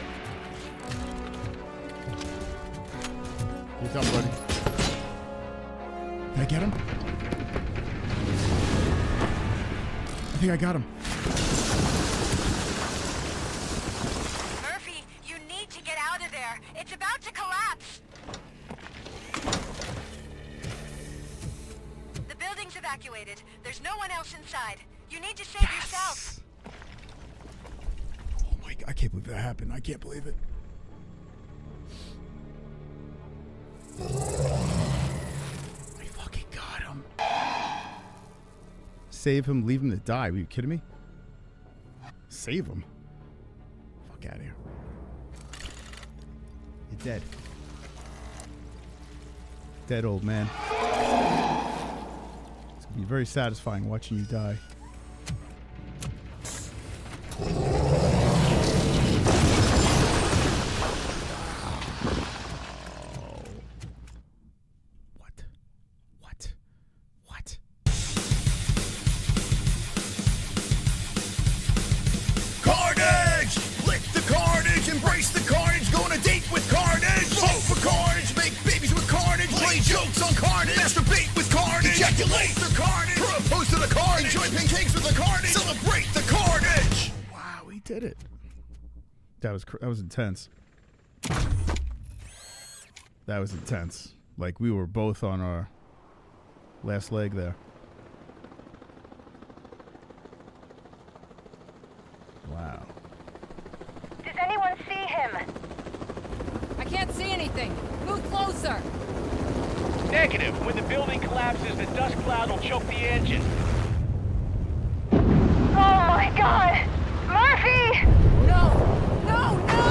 You're done, buddy. I get him? I think I got him. Murphy, you need to get out of there. It's about to collapse. The building's evacuated. There's no one else inside. You need to save yourself. Oh my God, I can't believe that happened. I can't believe it. I fucking got him. Save him, leave him to die. Are you kidding me? Save him? Fuck out of here. You're dead. Dead, old man. It's gonna be very satisfying watching you die. Carnage! Lick the carnage, embrace the carnage, go on a date with carnage! Vote for carnage, make babies with carnage, play jokes on carnage, masturbate with carnage, ejaculate the carnage, propose to the carnage, enjoy pancakes with the carnage, celebrate the carnage! Wow, we did it. That was intense. That was intense. Like we were both on our last leg there. Wow. Does anyone see him? I can't see anything. Move closer. Negative. When the building collapses, the dust cloud will choke the engine. Oh my God! Murphy! No! No! No!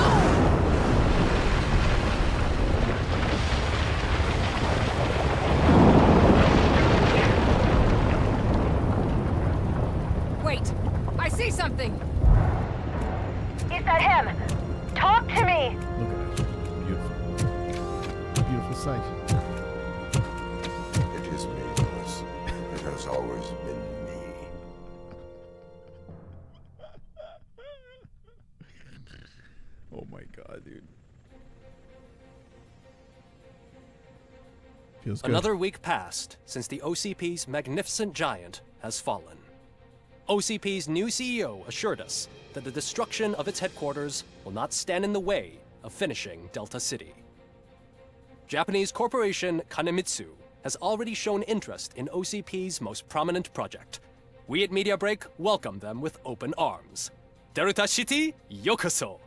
Wait! I see something! Is that him? Talk to me! Look at that. Beautiful. Beautiful sight. It is me, Lewis. It has always been me. Oh my God, dude. Feels good. Another week passed since the OCP's magnificent giant has fallen. OCP's new CEO assured us that the destruction of its headquarters will not stand in the way of finishing Delta City. Japanese corporation Kanemitsu has already shown interest in OCP's most prominent project. We at Media Break welcome them with open arms. Delta City, yokoso!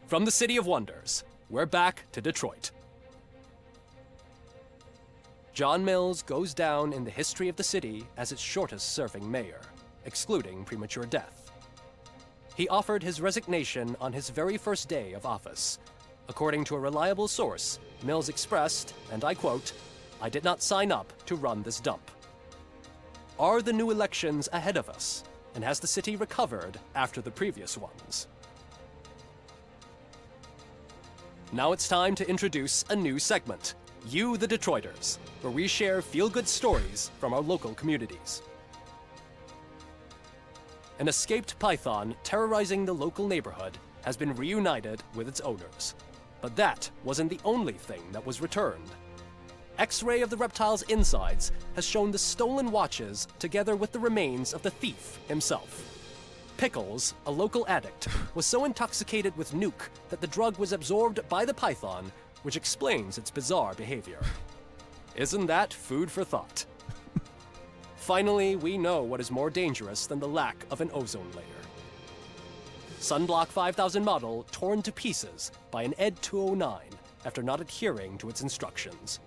From the City of Wonders, we're back to Detroit. John Mills goes down in the history of the city as its shortest-serving mayor, excluding premature death. He offered his resignation on his very first day of office. According to a reliable source, Mills expressed, and I quote, "I did not sign up to run this dump." Are the new elections ahead of us, and has the city recovered after the previous ones? Now it's time to introduce a new segment, You the Detroiters, where we share feel-good stories from our local communities. An escaped python terrorizing the local neighborhood has been reunited with its owners. But that wasn't the only thing that was returned. X-ray of the reptile's insides has shown the stolen watches together with the remains of the thief himself. Pickles, a local addict, was so intoxicated with nuke that the drug was absorbed by the python, which explains its bizarre behavior. Isn't that food for thought? Finally, we know what is more dangerous than the lack of an ozone layer. Sunblock 5000 model torn to pieces by an ED 209 after not adhering to its instructions.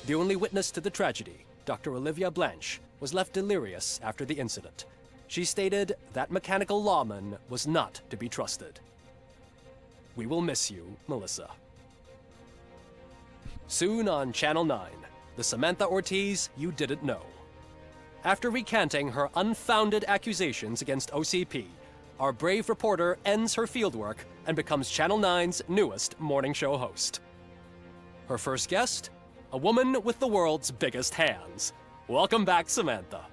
The only witness to the tragedy, Dr. Olivia Blanche, was left delirious after the incident. She stated that mechanical lawman was not to be trusted. We will miss you, Melissa. Soon on Channel 9, the Samantha Ortiz you didn't know. After recanting her unfounded accusations against OCP, our brave reporter ends her fieldwork and becomes Channel 9's newest morning show host. Her first guest? A woman with the world's biggest hands. Welcome back, Samantha.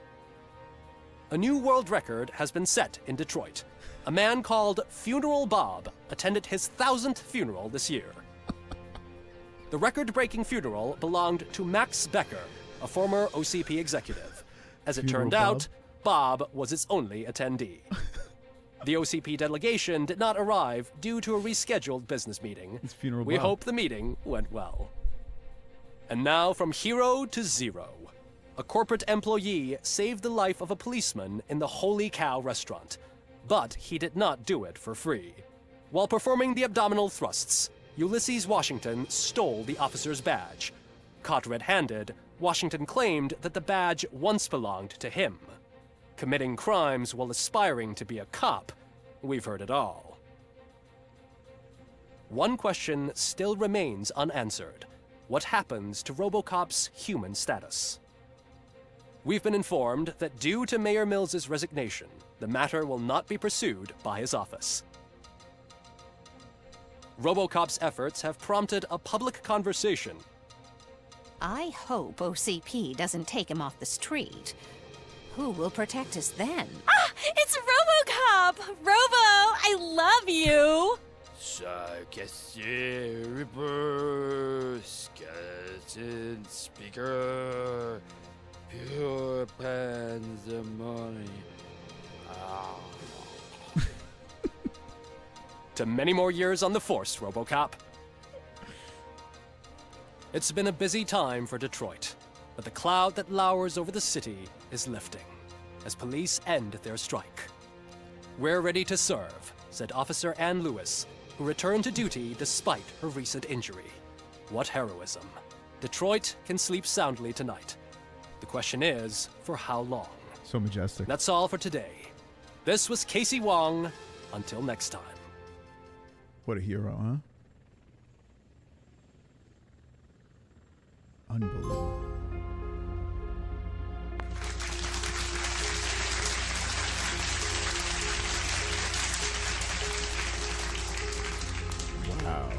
A new world record has been set in Detroit. A man called Funeral Bob attended his 1000th funeral this year. The record-breaking funeral belonged to Max Becker, a former OCP executive. As it Funeral turned out, Bob was its only attendee. The OCP delegation did not arrive due to a rescheduled business meeting. Funeral We Bob. hope the meeting went well. And now from hero to zero. A corporate employee saved the life of a policeman in the Holy Cow restaurant, but he did not do it for free. While performing the abdominal thrusts, Ulysses Washington stole the officer's badge. Caught red-handed, Washington claimed that the badge once belonged to him. Committing crimes while aspiring to be a cop, we've heard it all. One question still remains unanswered. What happens to RoboCop's human status? We've been informed that due to Mayor Mills's resignation, the matter will not be pursued by his office. RoboCop's efforts have prompted a public conversation. I hope OCP doesn't take him off the street. Who will protect us then? Ah! It's RoboCop! Robo, I love you! Sarcastic Reaper, Skeleton Speaker, Pure Pandemonium. To many more years on the force, RoboCop. It's been a busy time for Detroit, but the cloud that lowers over the city is lifting as police end their strike. We're ready to serve, said Officer Ann Lewis, who returned to duty despite her recent injury. What heroism. Detroit can sleep soundly tonight. The question is, for how long? So majestic. That's all for today. This was Casey Wong. Until next time. What a hero, huh? Unbelievable. Wow.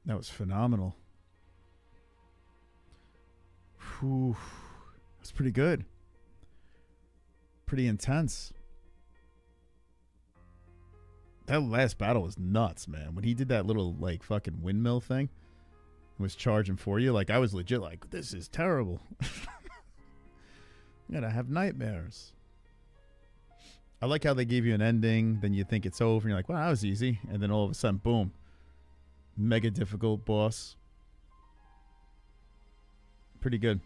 That was phenomenal. Whew. That's pretty good. Pretty intense. That last battle was nuts, man. When he did that little, like, fucking windmill thing, was charging for you, like, I was legit like, this is terrible. You gotta have nightmares. I like how they gave you an ending, then you think it's over, and you're like, wow, that was easy. And then all of a sudden, boom. Mega difficult boss. Pretty good.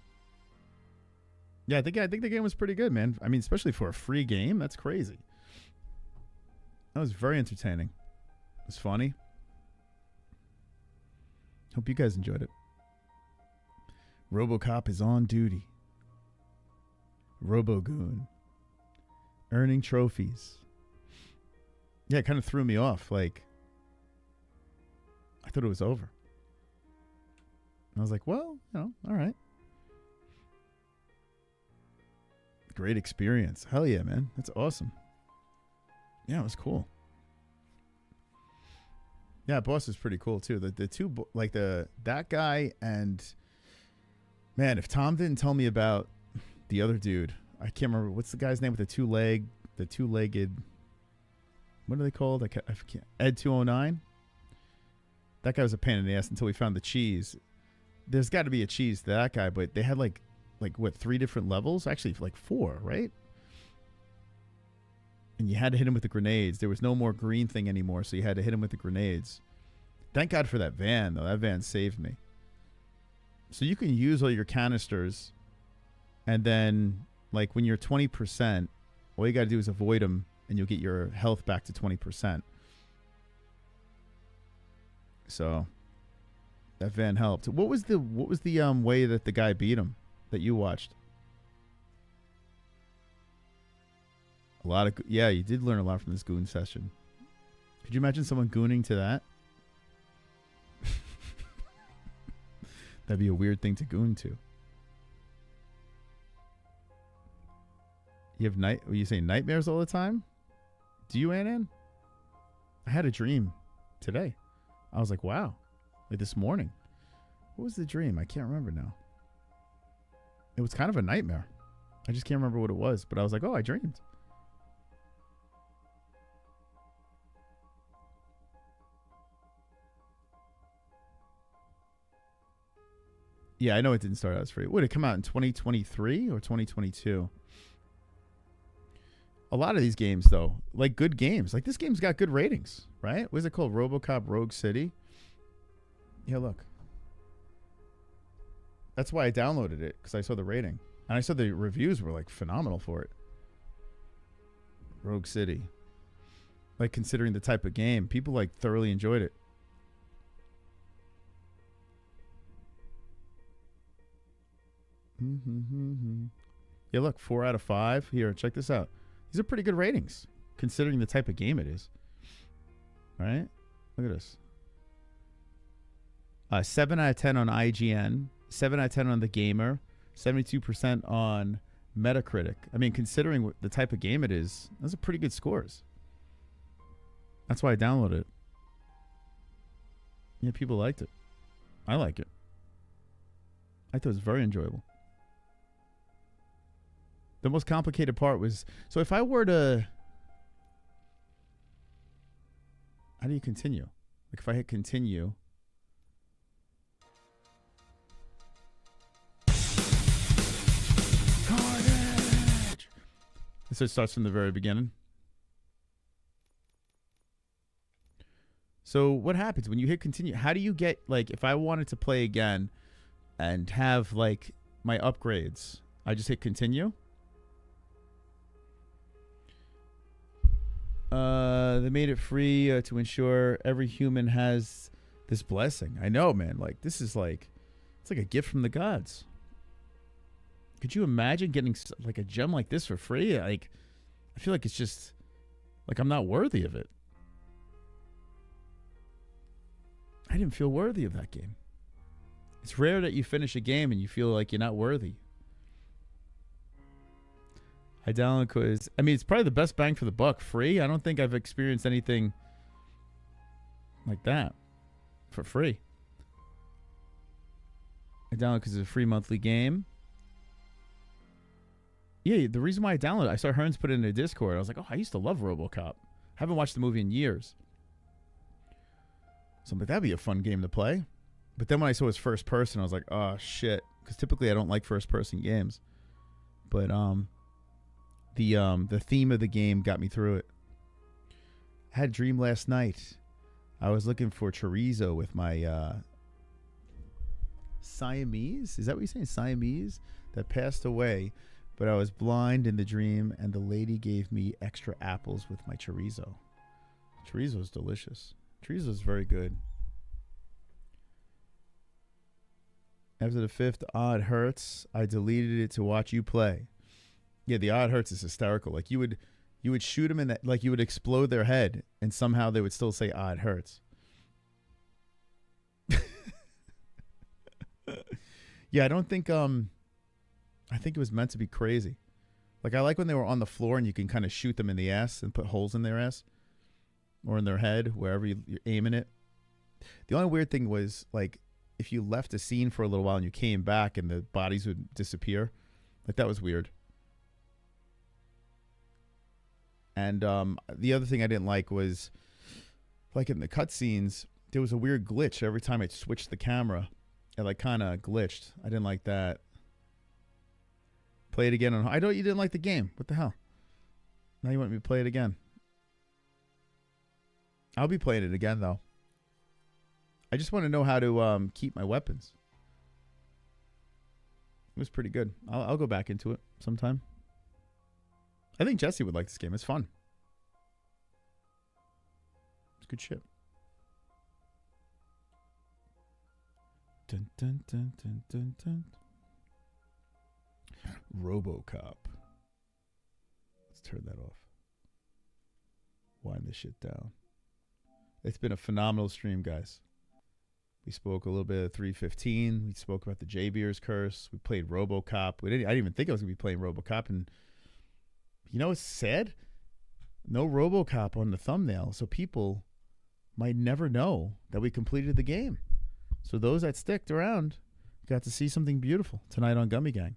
Yeah, I think the game was pretty good, man. I mean, especially for a free game, that's crazy. That was very entertaining. It was funny. Hope you guys enjoyed it. RoboCop is on duty. RoboGoon. Earning trophies. Yeah, it kind of threw me off. Like, I thought it was over. And I was like, well, you know, all right. Great experience. Hell yeah, man. That's awesome. Yeah, it was cool. Yeah, boss is pretty cool too. The two, like that guy and, man, if Tom didn't tell me about the other dude, I can't remember what's the guy's name with the two-legged. What are they called? I can't. Ed 209. That guy was a pain in the ass until we found the cheese. There's got to be a cheese to that guy, but they had like what, 3 different levels? Actually, like 4, right? And you had to hit him with the grenades. There was no more green thing anymore, so you had to hit him with the grenades. Thank God for that van, though. That van saved me. So you can use all your canisters, and then, like, when you're 20%, all you got to do is avoid them, and you'll get your health back to 20%. So that van helped. What was the way that the guy beat him that you watched? A lot of, yeah, you did learn a lot from this goon session. Could you imagine someone gooning to that? That'd be a weird thing to goon to. You have you say nightmares all the time? Do you, Ann? I had a dream today. I was like, wow. Like this morning. What was the dream? I can't remember now. It was kind of a nightmare. I just can't remember what it was, but I was like, oh, I dreamed. Yeah, I know it didn't start out as free. Would it come out in 2023 or 2022? A lot of these games, though, like good games, like this game's got good ratings, right? What's it called? RoboCop Rogue City. Yeah, look. That's why I downloaded it, because I saw the rating. And I saw the reviews were like phenomenal for it. Rogue City. Like considering the type of game, people like thoroughly enjoyed it. Yeah, look, 4 out of 5. Here, check this out. These are pretty good ratings, considering the type of game it is. Right? Look at this. 7 out of 10 on IGN. 7 out of 10 on The Gamer. 72% on Metacritic. I mean, considering the type of game it is, those are pretty good scores. That's why I downloaded it. Yeah, people liked it. I like it. I thought it was very enjoyable. The most complicated part was, so if I were to, how do you continue? Like if I hit continue. Carnage! So it starts from the very beginning. So what happens when you hit continue? How do you get, like, if I wanted to play again and have like my upgrades, I just hit continue? They made it free to ensure every human has this blessing. I know, man. Like, this is like, it's like a gift from the gods. Could you imagine getting like a gem like this for free? Like, I feel like it's just like I'm not worthy of it. I didn't feel worthy of that game. It's rare that you finish a game and you feel like you're not worthy. I download because, I mean, it's probably the best bang for the buck. Free? I don't think I've experienced anything like that for free. I download because it's a free monthly game. Yeah, the reason why I downloaded it, I saw Hearns put it in a Discord. I was like, oh, I used to love RoboCop. Haven't watched the movie in years. So I'm like, that'd be a fun game to play. But then when I saw his first person, I was like, oh, shit. Because typically I don't like first person games. But, the theme of the game got me through it. I had a dream last night. I was looking for chorizo with my Siamese. Is that what you're saying? Siamese that passed away, but I was blind in the dream, and the lady gave me extra apples with my chorizo. Chorizo is delicious. Chorizo is very good. After the 5th odd hurts, I deleted it to watch you play. Yeah, the odd hurts is hysterical. Like you would shoot them in that, like you would explode their head, and somehow they would still say odd hurts. Yeah, I don't think I think it was meant to be crazy. Like I like when they were on the floor and you can kind of shoot them in the ass and put holes in their ass or in their head, wherever you're aiming it. The only weird thing was, like, if you left a scene for a little while and you came back and the bodies would disappear, like that was weird. And the other thing I didn't like was, like in the cutscenes, there was a weird glitch every time I switched the camera. It like kind of glitched. I didn't like that. Play it again. I know you didn't like the game. What the hell? Now you want me to play it again. I'll be playing it again, though. I just want to know how to keep my weapons. It was pretty good. I'll go back into it sometime. I think Jesse would like this game. It's fun. It's good shit. Dun, dun, dun, dun, dun, dun. RoboCop. Let's turn that off. Wind this shit down. It's been a phenomenal stream, guys. We spoke a little bit of 315. We spoke about the J-Beers curse. We played RoboCop. I didn't even think I was going to be playing RoboCop. And you know what's sad? No RoboCop on the thumbnail. So people might never know that we completed the game. So those that sticked around got to see something beautiful tonight on Gummy Gang.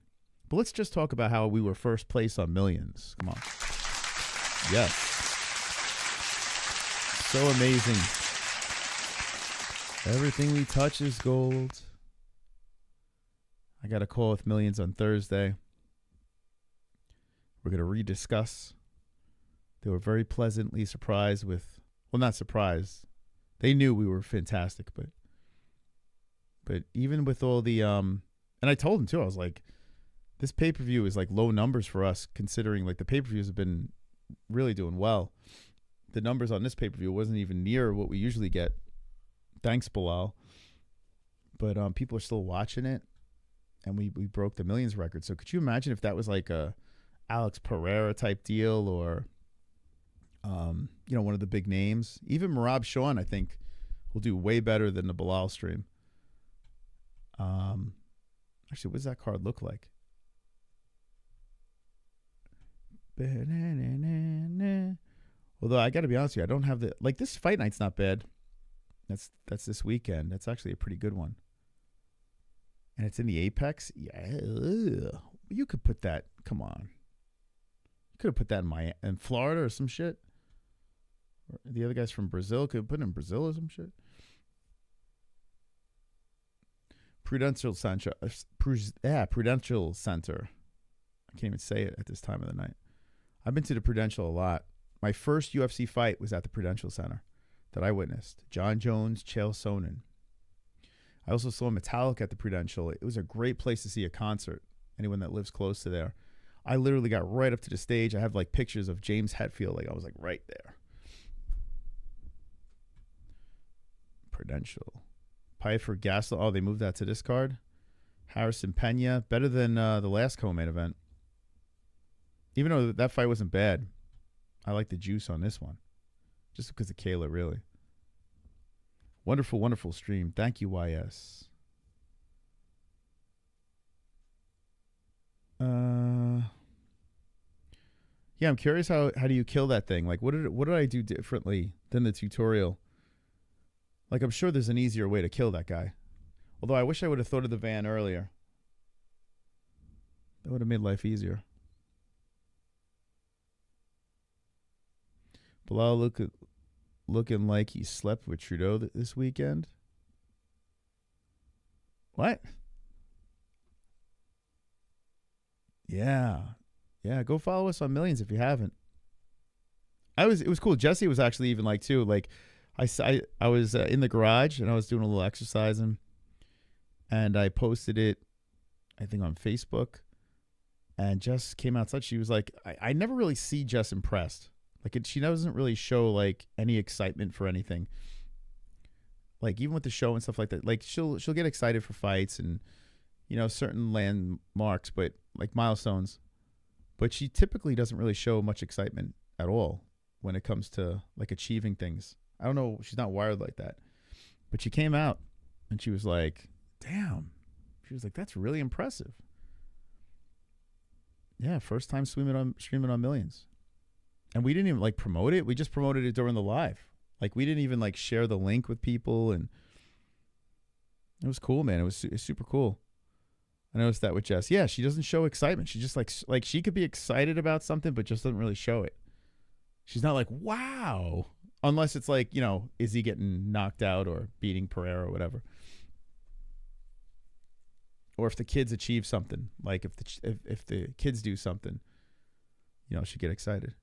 But let's just talk about how we were first place on Millions. Come on. Yes. So amazing. Everything we touch is gold. I got a call with Millions on Thursday. We're going to rediscuss. They were very pleasantly surprised with, well, not surprised. They knew we were fantastic, but even with all the, and I told them too, I was like, this pay-per-view is like low numbers for us, considering like the pay-per-views have been really doing well. The numbers on this pay-per-view wasn't even near what we usually get. Thanks, Belal. But people are still watching it, and we broke the Millions record. So could you imagine if that was like a Alex Pereira type deal, or you know, one of the big names? Even Marab Shawn, I think, will do way better than the Belal stream. Actually, what does that card look like? Although I got to be honest with you, I don't have the, like, this fight night's not bad. That's this weekend. That's actually a pretty good one. And it's in the Apex. Yeah, you could put that. Come on, you could have put that in Florida or some shit. Or the other guys from Brazil could put it in Brazil or some shit. Prudential Center. Prudential Center. I can't even say it at this time of the night. I've been to the Prudential a lot. My first UFC fight was at the Prudential Center that I witnessed. John Jones, Chael Sonnen. I also saw Metallica at the Prudential. It was a great place to see a concert. Anyone that lives close to there. I literally got right up to the stage. I have like pictures of James Hetfield. Like I was like right there. Prudential. Pfeiffer, Gasol. Oh, they moved that to this card. Harrison Pena. Better than the last co-main event. Even though that fight wasn't bad. I like the juice on this one. Just because of Kayla, really. Wonderful, wonderful stream. Thank you, YS. Yeah, I'm curious how do you kill that thing? Like, what did I do differently than the tutorial? Like, I'm sure there's an easier way to kill that guy. Although I wish I would have thought of the van earlier. That would have made life easier. Belal looking like he slept with Trudeau this weekend. What? Yeah. Yeah, go follow us on Millions if you haven't. It was cool. Jesse was actually even like too. Like I was in the garage and I was doing a little exercising, and I posted it, I think, on Facebook, and Jess came outside. She was like, I never really see Jess impressed. Like she doesn't really show like any excitement for anything. Like even with the show and stuff like that, like she'll get excited for fights and, you know, certain landmarks, but like milestones. But she typically doesn't really show much excitement at all when it comes to like achieving things. I don't know. She's not wired like that. But she came out and she was like, damn. She was like, that's really impressive. Yeah, first time streaming on Millions. And we didn't even like promote it. We just promoted it during the live. Like we didn't even like share the link with people, and it was cool, man. It was super cool. I noticed that with Jess. Yeah, she doesn't show excitement. She just like she could be excited about something, but just doesn't really show it. She's not like, wow, unless it's like, you know, is he getting knocked out or beating Pereira or whatever, or if the kids achieve something. Like if the kids do something, you know, she'd get excited.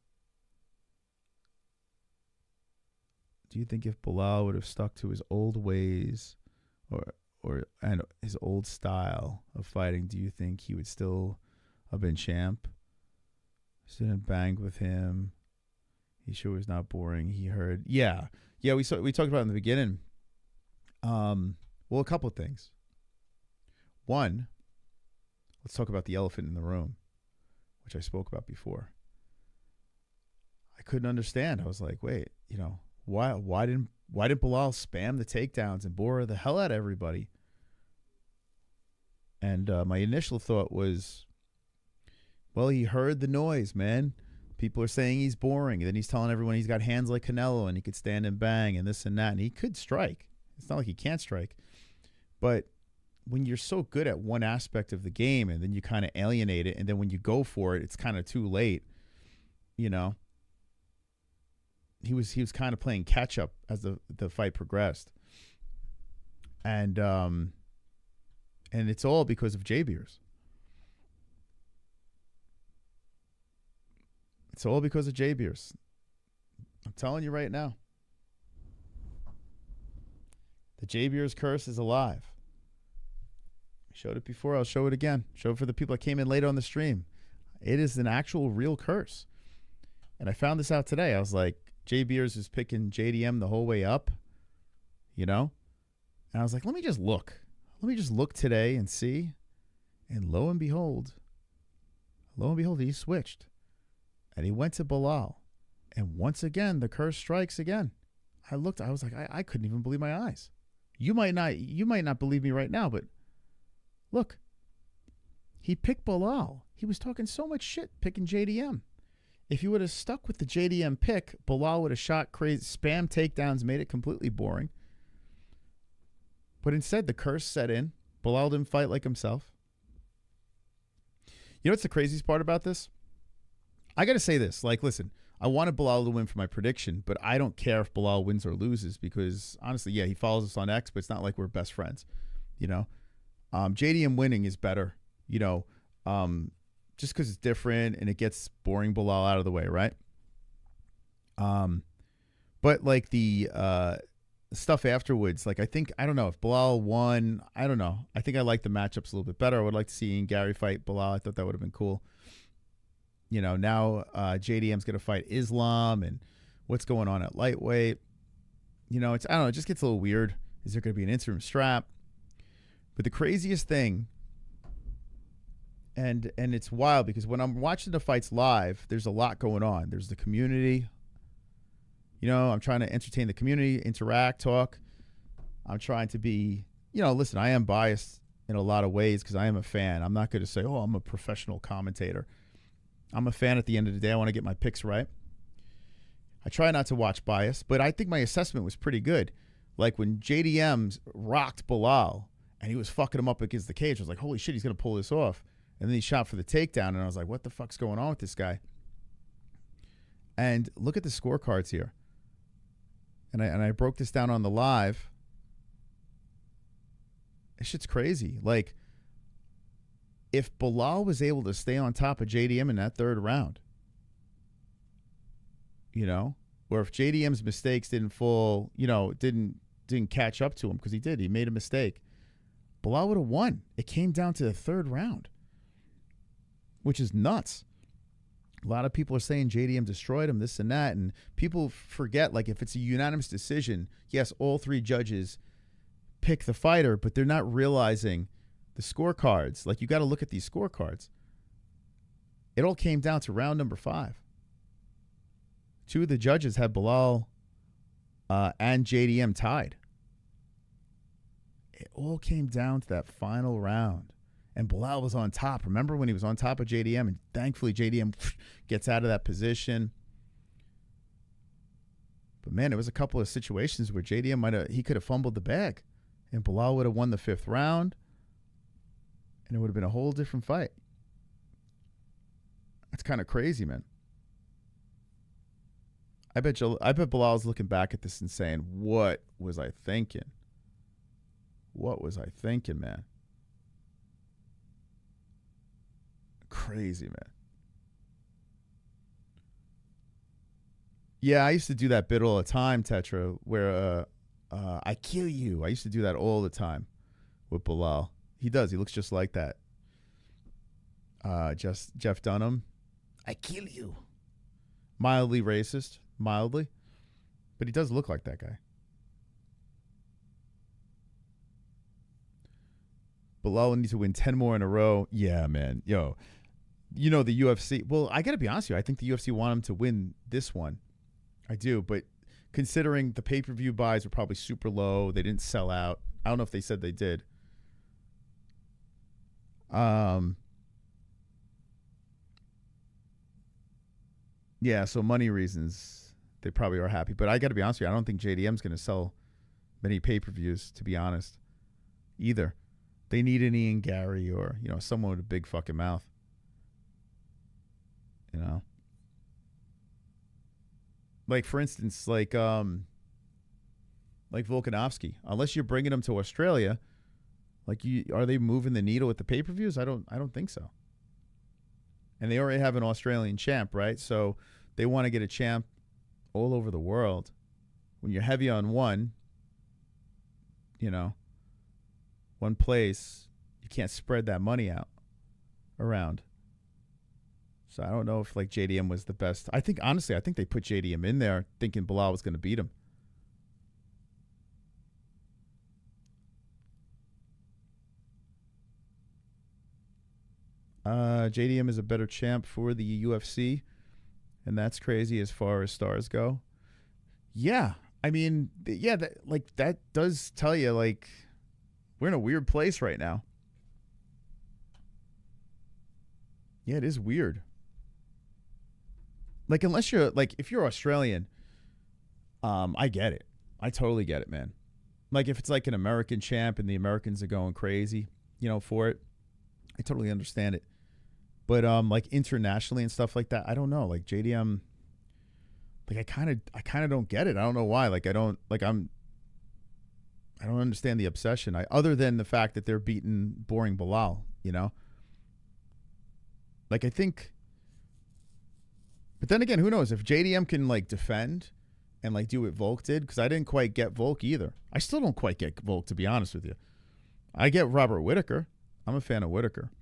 Do you think if Belal would have stuck to his old ways and his old style of fighting, do you think he would still have been champ? Didn't bang with him. He sure was not boring. He heard. Yeah. We talked about it in the beginning. Well, a couple of things. One, let's talk about the elephant in the room, which I spoke about before. I couldn't understand. I was like, wait, you know, why didn't Belal spam the takedowns and bore the hell out of everybody? And my initial thought was, well, he heard the noise, man. People are saying he's boring. And then he's telling everyone he's got hands like Canelo and he could stand and bang and this and that. And he could strike. It's not like he can't strike. But when you're so good at one aspect of the game and then you kind of alienate it, and then when you go for it, it's kind of too late, you know. He was kind of playing catch up as the fight progressed, and And it's all because of J-Beers. It's all because of J-Beers. I'm telling you right now. The J-Beers curse is alive. I showed it before. I'll show it again. Show it for the people that came in later on the stream. It is an actual real curse. And I found this out today. I was like, J-Beers is picking JDM the whole way up, you know? And I was like, let me just look. Let me just look today and see. And lo and behold, he switched. And he went to Belal. And once again, the curse strikes again. I looked, I was like, I couldn't even believe my eyes. You might not believe me right now, but look. He picked Belal. He was talking so much shit picking JDM. If you would have stuck with the JDM pick, Belal would have shot crazy spam takedowns, made it completely boring. But instead, the curse set in. Belal didn't fight like himself. You know what's the craziest part about this? I got to say this. Like, listen, I wanted Belal to win for my prediction, but I don't care if Belal wins or loses because, honestly, yeah, he follows us on X, but it's not like we're best friends, you know? JDM winning is better, you know, just because it's different and it gets boring Belal out of the way, right? But, like, the stuff afterwards, like, I don't know, if Belal won, I don't know. I think I like the matchups a little bit better. I would like to see Ian Gary fight Belal. I thought that would have been cool. You know, now JDM's going to fight Islam and what's going on at lightweight. You know, I don't know, it just gets a little weird. Is there going to be an interim strap? But the craziest thing, and it's wild because when I'm watching the fights live, there's a lot going on. There's the community. You know, I'm trying to entertain the community, interact, talk. I'm trying to be, you know, listen, I am biased in a lot of ways because I am a fan. I'm not going to say, oh, I'm a professional commentator. I'm a fan at the end of the day. I want to get my picks right. I try not to watch bias, but I think my assessment was pretty good. Like when JDM rocked Belal and he was fucking him up against the cage, I was like, holy shit, he's going to pull this off. And then he shot for the takedown, and I was like, what the fuck's going on with this guy? And look at the scorecards here. And I broke this down on the live. This shit's crazy. Like, if Belal was able to stay on top of JDM in that third round, you know, or if JDM's mistakes didn't fall, you know, didn't catch up to him, because he did. He made a mistake. Belal would have won. It came down to the third round, which is nuts. A lot of people are saying JDM destroyed him, this and that, and people forget, like, if it's a unanimous decision, yes, all three judges pick the fighter, but they're not realizing the scorecards. Like, you got to look at these scorecards. It all came down to round number 5. 2 of the judges had Belal and JDM tied. It all came down to that final round. And Belal was on top. Remember when he was on top of JDM? And thankfully JDM gets out of that position. But man, there was a couple of situations where JDM he could have fumbled the bag. And Belal would have won the 5th round. And it would have been a whole different fight. That's kind of crazy, man. I bet Belal's looking back at this and saying, what was I thinking? What was I thinking, man? Crazy, man. Yeah, I used to do that bit all the time, Tetra, where I kill you. I used to do that all the time with Belal. He does. He looks just like that. Just Jeff Dunham. I kill you. Mildly racist. Mildly. But he does look like that guy. Belal needs to win 10 more in a row. Yeah, man. Yo, you know the UFC. Well, I got to be honest with you. I think the UFC want him to win this one. I do. But considering the pay-per-view buys were probably super low, they didn't sell out. I don't know if they said they did. Yeah, so money reasons, they probably are happy. But I got to be honest with you. I don't think JDM's going to sell many pay-per-views, to be honest, either. They need an Ian Gary or, you know, someone with a big fucking mouth. You know? Like, for instance, like Volkanovski. Unless you're bringing him to Australia, Like, are they moving the needle with the pay-per-views? I don't think so. And they already have an Australian champ, right? So they want to get a champ all over the world. When you're heavy on one, you know, one place, you can't spread that money out around. So I don't know if, like, JDM was the best. I think, honestly, I think they put JDM in there thinking Belal was going to beat him. JDM is a better champ for the UFC, and that's crazy as far as stars go. Yeah, I mean, yeah, that does tell you, like, we're in a weird place right now. Yeah, it is weird. Like, unless you're, like, if you're Australian, I get it. I totally get it, man. Like, if it's like an American champ and the Americans are going crazy, you know, for it, I totally understand it. But like internationally and stuff like that, I don't know. Like JDM, like I kind of don't get it. I don't know why. Like I don't understand the obsession. Other than the fact that they're beating boring Belal, you know. Like I think, but then again, who knows if JDM can like defend and like do what Volk did? Because I didn't quite get Volk either. I still don't quite get Volk, to be honest with you. I get Robert Whittaker. I'm a fan of Whittaker.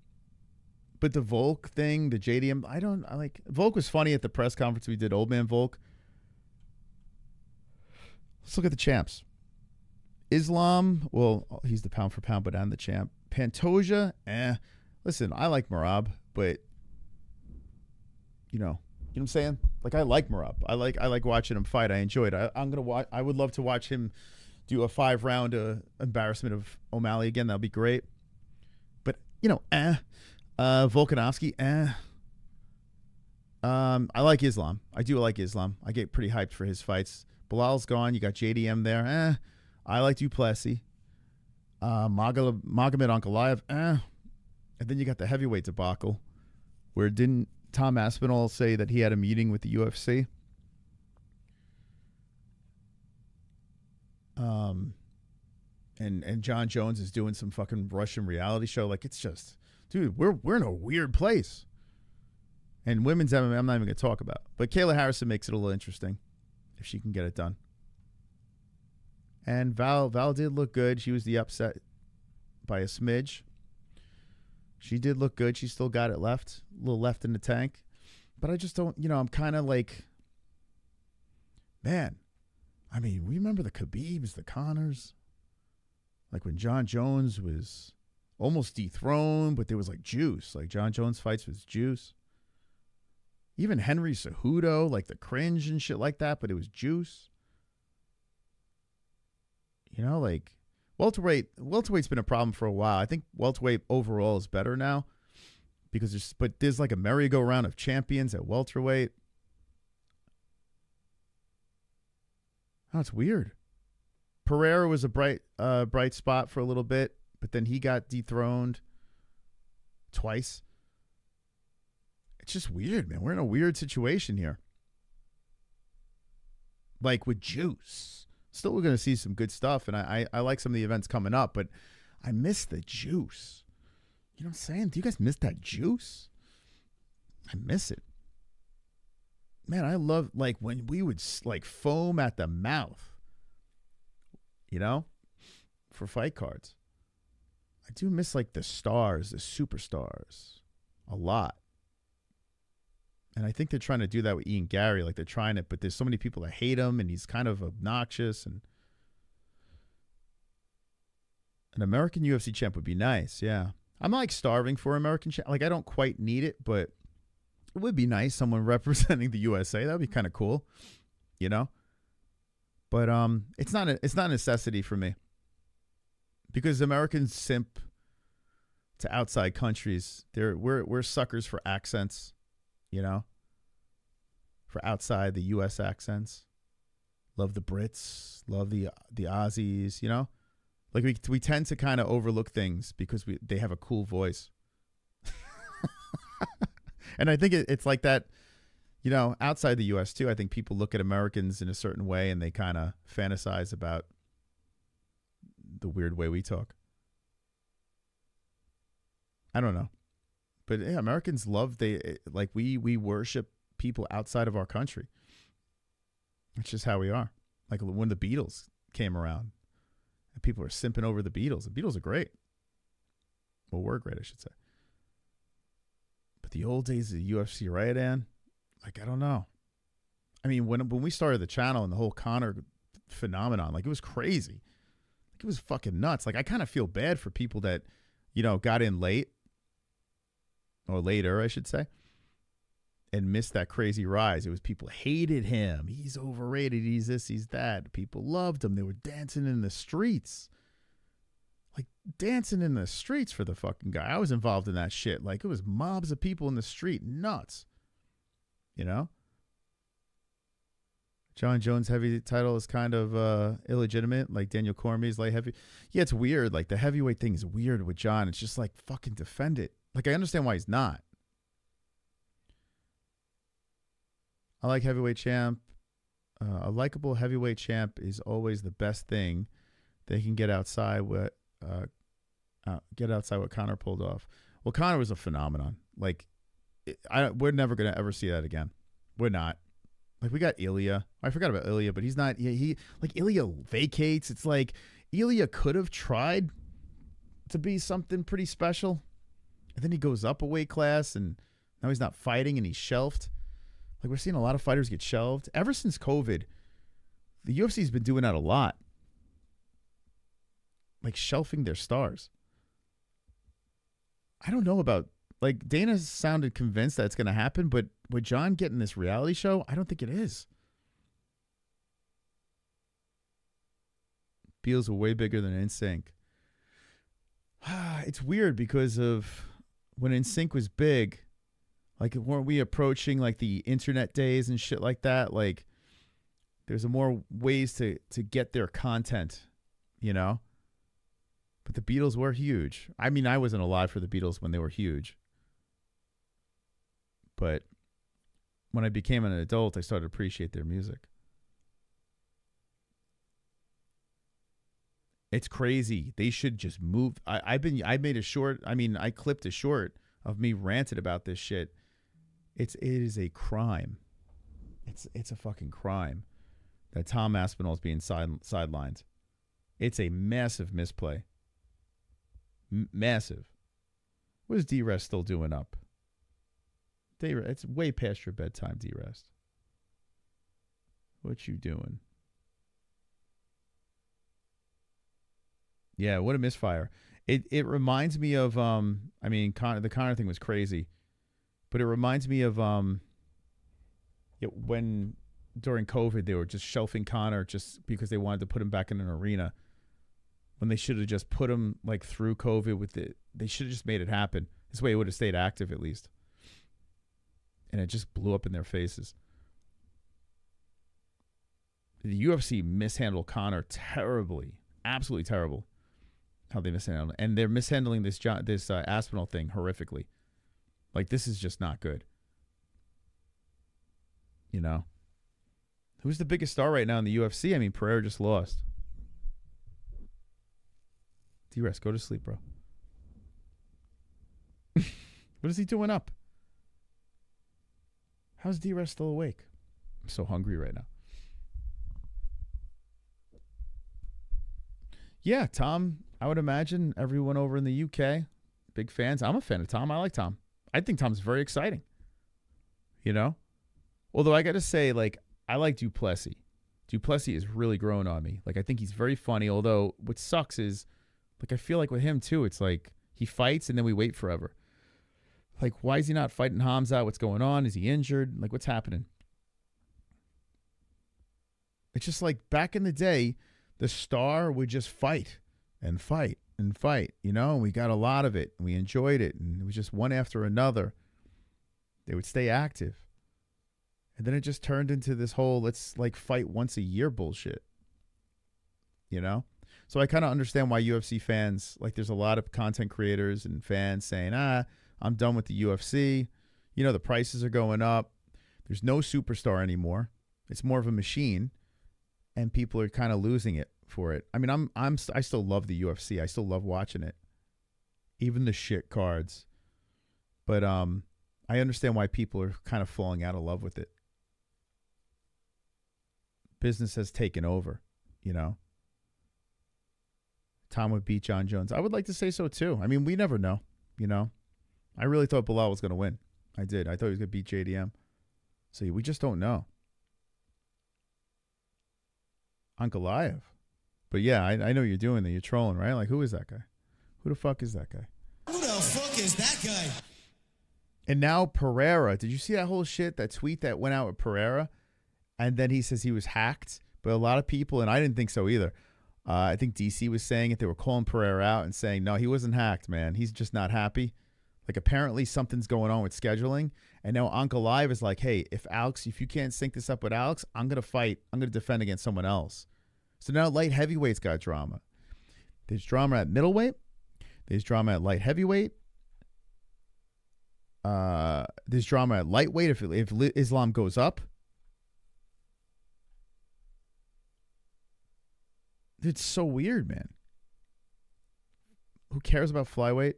But the Volk thing, the JDM, I like, Volk was funny at the press conference we did, Old Man Volk. Let's look at the champs. Islam, well, he's the pound for pound, but I'm the champ. Pantoja, listen, I like Merab, but you know what I'm saying? Like, I like Merab. I like watching him fight. I enjoy it. I would love to watch him do a 5-round embarrassment of O'Malley again. That'd be great. But you know, Volkanovski, I like Islam. I do like Islam. I get pretty hyped for his fights. Bilal's gone. You got JDM there. I like Duplessis. Magomed Ankalaev. And then you got the heavyweight debacle, where didn't Tom Aspinall say that he had a meeting with the UFC? And John Jones is doing some fucking Russian reality show. Like, it's just, dude, we're in a weird place. And women's MMA, I'm not even going to talk about. But Kayla Harrison makes it a little interesting if she can get it done. And Val did look good. She was the upset by a smidge. She did look good. She still got it left. A little left in the tank. But I just don't, you know, I'm kind of like, man, I mean, we remember the Khabibs, the Conors. Like when John Jones was almost dethroned, but there was like juice. Like John Jones fights with juice. Even Henry Cejudo, like the cringe and shit like that, but it was juice. You know, like welterweight's been a problem for a while. I think welterweight overall is better now because there's like a merry-go-round of champions at welterweight. Oh, it's weird. Pereira was a bright spot for a little bit, but then he got dethroned twice. It's just weird, man. We're in a weird situation here. Like with juice. Still, we're going to see some good stuff, and I like some of the events coming up, but I miss the juice. You know what I'm saying? Do you guys miss that juice? I miss it. Man, I love, like, when we would, like, foam at the mouth, you know, for fight cards. I do miss, like, the stars, the superstars, a lot. And I think they're trying to do that with Ian Gary. Like, they're trying it, but there's so many people that hate him, and he's kind of obnoxious. And an American UFC champ would be nice, yeah. I'm like starving for American champ. Like, I don't quite need it, but it would be nice, someone representing the USA. That would be kind of cool, you know? But it's not a necessity for me. Because Americans simp to outside countries. We're suckers for accents. You know, for outside the U.S. accents. Love the Brits, love the Aussies, you know? Like we tend to kind of overlook things because they have a cool voice. And I think it's like that, you know, outside the U.S. too. I think people look at Americans in a certain way and they kind of fantasize about the weird way we talk. I don't know. But yeah, Americans love, we worship people outside of our country. It's just how we are. Like when the Beatles came around, and people are simping over the Beatles. The Beatles are great. Well, were great, I should say. But the old days of the UFC, right, Ann? Like, I don't know. I mean, when we started the channel and the whole Conor phenomenon, like, it was crazy. Like, it was fucking nuts. Like, I kind of feel bad for people that, got in late, or later, I should say, and missed that crazy rise. It was people hated him. He's overrated. He's this, he's that. People loved him. They were dancing in the streets. Like, dancing in the streets for the fucking guy. I was involved in that shit. Like, it was mobs of people in the street. Nuts. John Jones' heavy title is kind of illegitimate, like Daniel Cormier's light heavy. Yeah, it's weird. Like, the heavyweight thing is weird with John. It's just like, fucking defend it. Like, I understand why he's not. I like heavyweight champ. A likable heavyweight champ is always the best thing. They can get outside what Conor pulled off. Well, Conor was a phenomenon. Like, we're never gonna ever see that again. We're not. Like, we got Ilya. I forgot about Ilya, but he's not. He like Ilya vacates. It's like Ilya could have tried to be something pretty special, and then he goes up a weight class, and now he's not fighting, and he's shelved. Like, we're seeing a lot of fighters get shelved ever since COVID. The UFC's been doing that a lot, like shelving their stars. I don't know about, like, Dana sounded convinced that it's going to happen, but with John getting this reality show, I don't think it is. Beals are way bigger than NSYNC. It's weird because of when NSYNC was big, like, weren't we approaching like the internet days and shit like that? Like, there's more ways to get their content, But the Beatles were huge. I mean, I wasn't alive for the Beatles when they were huge. But when I became an adult, I started to appreciate their music. It's crazy. They should just move. I clipped a short of me ranted about this shit. It is a crime. It's a fucking crime that Tom Aspinall is being sidelined. It's a massive misplay. Massive. What is D-Rest still doing up? It's way past your bedtime, D-Rest. What you doing? Yeah, what a misfire. It reminds me of the Conor thing was crazy, but it reminds me of when during COVID they were just shelving Conor just because they wanted to put him back in an arena, when they should have just put him like through COVID with it. They should have just made it happen. This way he would have stayed active at least. And it just blew up in their faces. The UFC mishandled Conor terribly. Absolutely terrible. How they mishandled him. And they're mishandling this Aspinall thing horrifically. Like, this is just not good. Who's the biggest star right now in the UFC? I mean, Pereira just lost. D-Rest, go to sleep, bro. What is he doing up? How's D-Rest still awake? I'm so hungry right now. Yeah, Tom, I would imagine everyone over in the UK, big fans. I'm a fan of Tom. I like Tom. I think Tom's very exciting. Although I got to say, like, I like Duplessis. Duplessis is really growing on me. Like, I think he's very funny, although what sucks is, like, I feel like with him too, it's like he fights and then we wait forever. Like, why is he not fighting Hamza? What's going on? Is he injured? Like, what's happening? It's just like back in the day, the star would just fight and fight and fight, and we got a lot of it and we enjoyed it. And it was just one after another. They would stay active. And then it just turned into this whole, let's like fight once a year bullshit, So I kind of understand why UFC fans, like, there's a lot of content creators and fans saying, I'm done with the UFC. The prices are going up. There's no superstar anymore. It's more of a machine, and people are kind of losing it for it. I mean, I still love the UFC. I still love watching it. even the shit cards. But I understand why people are kind of falling out of love with it. Business has taken over, you know. Tom would beat John Jones. I would like to say so too. I mean, we never know, you know. I really thought Belal was going to win. I did. I thought he was going to beat JDM. So we just don't know. Ankalaev. But yeah, I know you're doing that. You're trolling, right? Like, who is that guy? Who the fuck is that guy? Who the fuck is that guy? And now Pereira. Did you see that whole shit, that tweet that went out with Pereira? And then he says he was hacked. But a lot of people, and I didn't think so either. I think DC was saying it. They were calling Pereira out and saying, no, he wasn't hacked, man. He's just not happy. Like, apparently something's going on with scheduling. And now Ankalaev is like, hey, if you can't sync this up with Alex, I'm going to fight. I'm going to defend against someone else. So now light heavyweight's got drama. There's drama at middleweight. There's drama at light heavyweight. There's drama at lightweight if Islam goes up. It's so weird, man. Who cares about flyweight?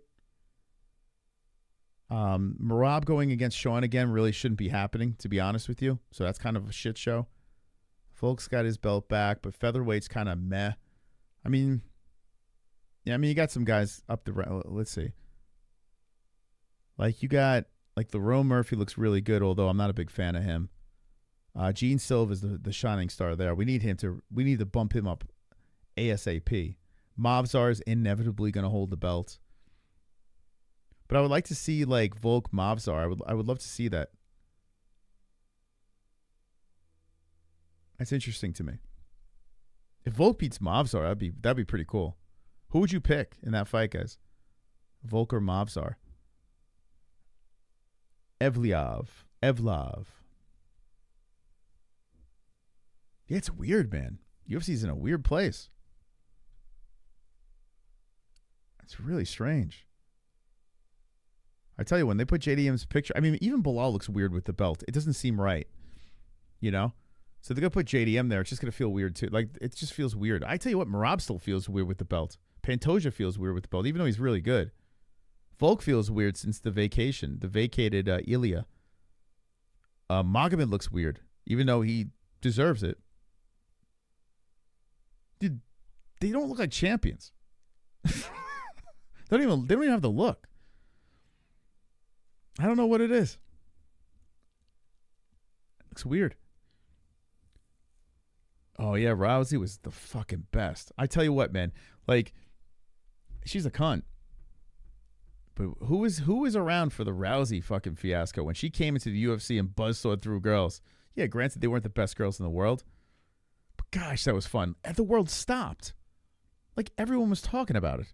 Merab going against Sean again really shouldn't be happening, to be honest with you. So that's kind of a shit show. Volk's got his belt back, but featherweight's kind of meh. I mean, yeah, I mean, you got some guys up the... Let's see. Like, you got... Like, Lerone Murphy looks really good, although I'm not a big fan of him. Gene Silva is the shining star there. We need to bump him up ASAP. Movzar is inevitably going to hold the belt. But I would like to see, like, Volk Movzar. I would love to see that. That's interesting to me. If Volk beats Movzar, that'd be pretty cool. Who would you pick in that fight, guys? Volk or Movzar? Evlav. Yeah, it's weird, man. UFC's in a weird place. It's really strange. I tell you, when they put JDM's picture, I mean, even Belal looks weird with the belt. It doesn't seem right, you know? So they're going to put JDM there. It's just going to feel weird, too. Like, it just feels weird. I tell you what, Merab still feels weird with the belt. Pantoja feels weird with the belt, even though he's really good. Volk feels weird since the vacated Ilya. Magomed looks weird, even though he deserves it. Dude, they don't look like champions. They don't even have the look. I don't know what it is. It looks weird. Oh, yeah, Rousey was the fucking best. I tell you what, man. Like, she's a cunt. But who was around for the Rousey fucking fiasco when she came into the UFC and buzzsawed through girls? Yeah, granted, they weren't the best girls in the world. But gosh, that was fun. And the world stopped. Like, everyone was talking about it.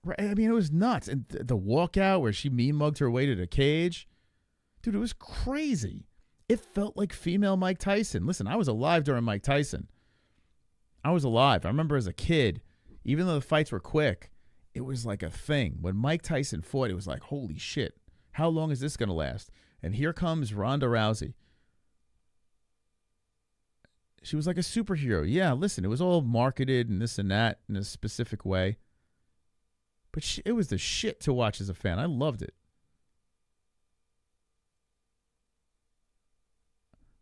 Right? I mean, it was nuts. And the walkout where she mean-mugged her way to the cage. Dude, it was crazy. It felt like female Mike Tyson. Listen, I was alive during Mike Tyson. I was alive. I remember as a kid, even though the fights were quick, it was like a thing. When Mike Tyson fought, it was like, holy shit, how long is this going to last? And here comes Ronda Rousey. She was like a superhero. Yeah, listen, it was all marketed and this and that in a specific way. But it was the shit to watch as a fan. I loved it.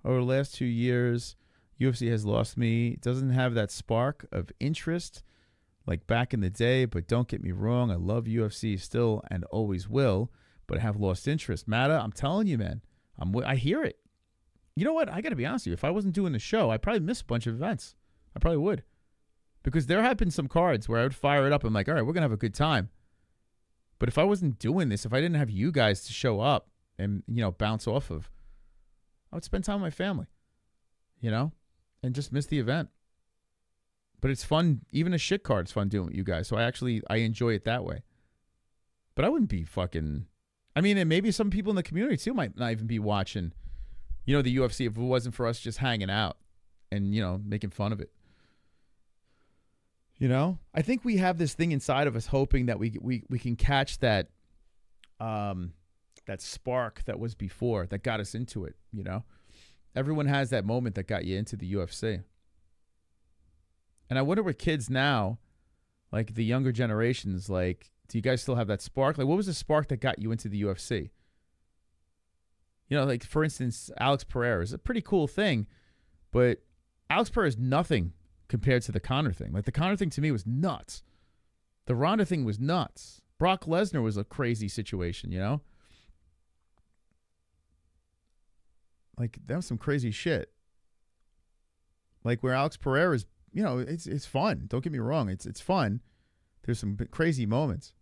Over the last 2 years, UFC has lost me. It doesn't have that spark of interest like back in the day, but don't get me wrong. I love UFC still and always will, but I have lost interest. Matta, I'm telling you, man, I hear it. You know what? I got to be honest with you. If I wasn't doing the show, I'd probably miss a bunch of events. I probably would. Because there have been some cards where I would fire it up. I'm like, all right, we're going to have a good time. But if I wasn't doing this, if I didn't have you guys to show up and, you know, bounce off of, I would spend time with my family, you know, and just miss the event. But it's fun. Even a shit card's fun doing with you guys. So I enjoy it that way. But I wouldn't be fucking, I mean, and maybe some people in the community too might not even be watching, you know, the UFC if it wasn't for us just hanging out and, you know, making fun of it. You know, I think we have this thing inside of us hoping that we can catch that that spark that was before that got us into it. You know, everyone has that moment that got you into the UFC. And I wonder what kids now Like the younger generations, like, do you guys still have that spark? Like, what was the spark that got you into the UFC? You know, like, for instance, Alex Pereira is a pretty cool thing, but Alex Pereira is nothing compared to the Conor thing. Like, the Conor thing to me was nuts. The Ronda thing was nuts. Brock Lesnar was a crazy situation, you know? Like, that was some crazy shit. Like, where Alex Pereira is, you know, it's fun. Don't get me wrong. It's fun. There's some crazy moments.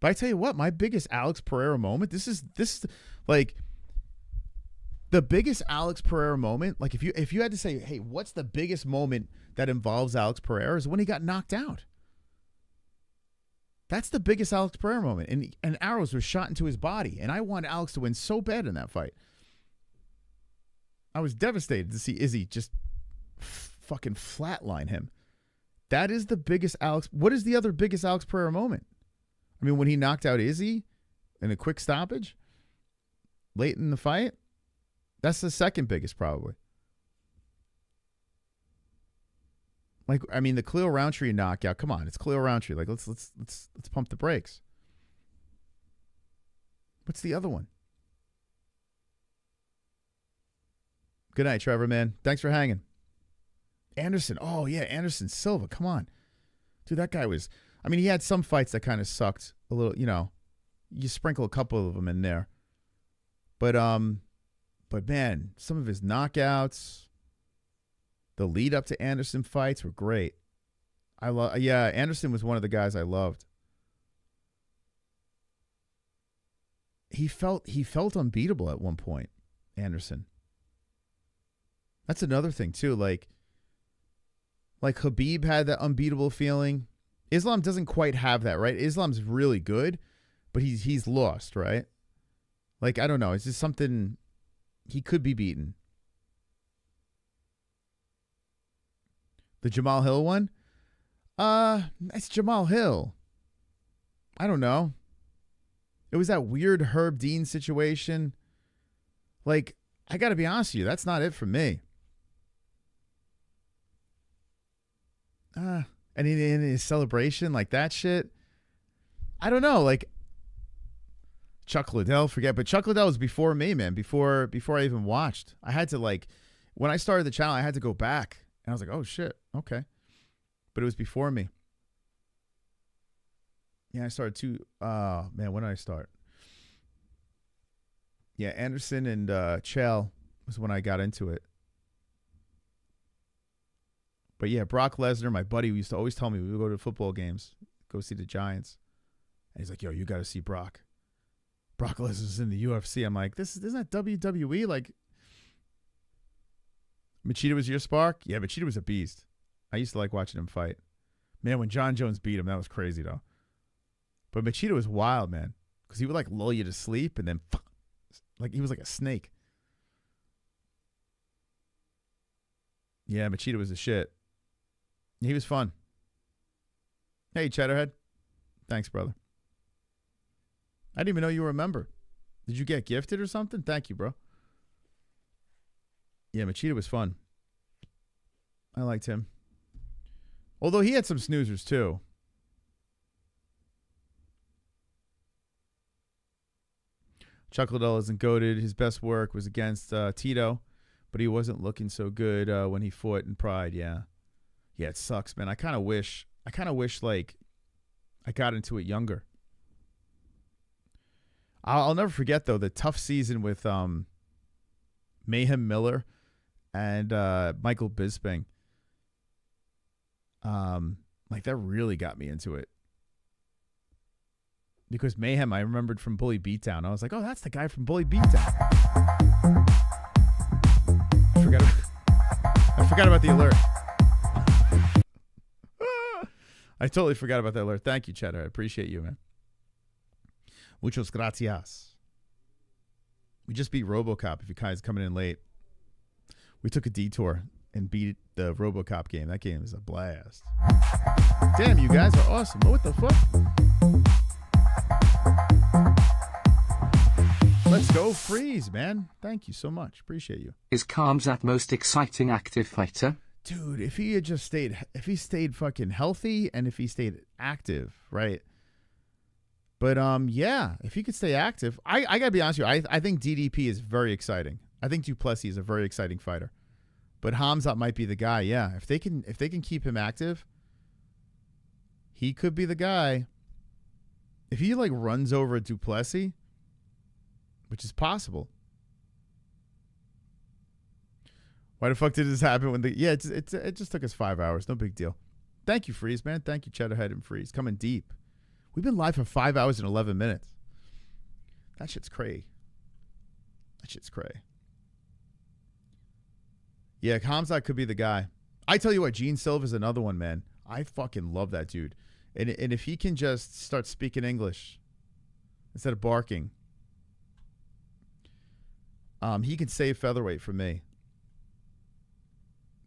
But I tell you what, my biggest Alex Pereira moment, this is like the biggest Alex Pereira moment. Like, if you had to say, hey, what's the biggest moment that involves Alex Pereira, is when he got knocked out. That's the biggest Alex Pereira moment. And arrows were shot into his body. And I wanted Alex to win so bad in that fight. I was devastated to see Izzy just fucking flatline him. That is the biggest Alex. What is the other biggest Alex Pereira moment? I mean, when he knocked out Izzy in a quick stoppage late in the fight, that's the second biggest probably. Like, I mean, the Khalil Roundtree knockout. Come on, it's Khalil Roundtree. Like, let's pump the brakes. What's the other one? Good night, Trevor, man. Thanks for hanging. Anderson. Oh, yeah, Anderson Silva. Come on. Dude, that guy was... I mean, he had some fights that kind of sucked a little, you know. You sprinkle a couple of them in there. But man, some of his knockouts, the lead up to Anderson fights were great. Anderson was one of the guys I loved. He felt unbeatable at one point, Anderson. That's another thing too. Like Khabib had that unbeatable feeling. Islam doesn't quite have that, right? Islam's really good, but he's lost, right? Like, I don't know. It's just something, he could be beaten. The Jamal Hill one? It's Jamal Hill. I don't know. It was that weird Herb Dean situation. Like, I got to be honest with you, that's not it for me. And in his celebration, like that shit, I don't know. Like Chuck Liddell, but Chuck Liddell was before me, man. Before I even watched, I had to, like, when I started the channel, I had to go back, and I was like, oh shit, okay. But it was before me. Yeah, I started too. Man, when did I start? Yeah, Anderson and Chael was when I got into it. But yeah, Brock Lesnar, my buddy, used to always tell me we would go to football games, go see the Giants. And he's like, yo, you got to see Brock. Brock Lesnar's in the UFC. I'm like, isn't that WWE? Like, Machida was your spark? Yeah, Machida was a beast. I used to like watching him fight. Man, when John Jones beat him, that was crazy, though. But Machida was wild, man. Because he would, like, lull you to sleep and then, like, he was like a snake. Yeah, Machida was the shit. He was fun. Hey, Cheddarhead. Thanks, brother. I didn't even know you were a member. Did you get gifted or something? Thank you, bro. Yeah, Machida was fun. I liked him. Although he had some snoozers, too. Chuck Liddell isn't goated. His best work was against Tito, but he wasn't looking so good when he fought in Pride, yeah. Yeah, it sucks, man. I kind of wish, like, I got into it younger. I'll never forget, though, the tough season with Mayhem Miller and Michael Bisping. Like, that really got me into it. Because Mayhem, I remembered from Bully Beatdown. I was like, oh, that's the guy from Bully Beatdown. I forgot about the alert. I totally forgot about that alert. Thank you, Cheddar. I appreciate you, man. Muchos gracias. We just beat RoboCop, if you guys coming in late. We took a detour and beat the RoboCop game. That game is a blast. Damn, you guys are awesome. What the fuck? Let's go Freeze, man. Thank you so much. Appreciate you. Is Khamzat most exciting active fighter? Dude, if he had just stayed, if he stayed fucking healthy and if he stayed active, right? But yeah, if he could stay active, I gotta be honest with you, I think DDP is very exciting. I think Duplessis is a very exciting fighter. But Hamzat might be the guy. Yeah, if they can keep him active, he could be the guy. If he like runs over Duplessis, which is possible. Why the fuck did this happen when it just took us 5 hours. No big deal. Thank you, Freeze, man. Thank you, Cheddarhead and Freeze. Coming deep. We've been live for 5 hours and 11 minutes. That shit's cray. That shit's cray. Yeah, Hamzat could be the guy. I tell you what, Gene Silva's another one, man. I fucking love that dude. And if he can just start speaking English instead of barking, he can save featherweight for me.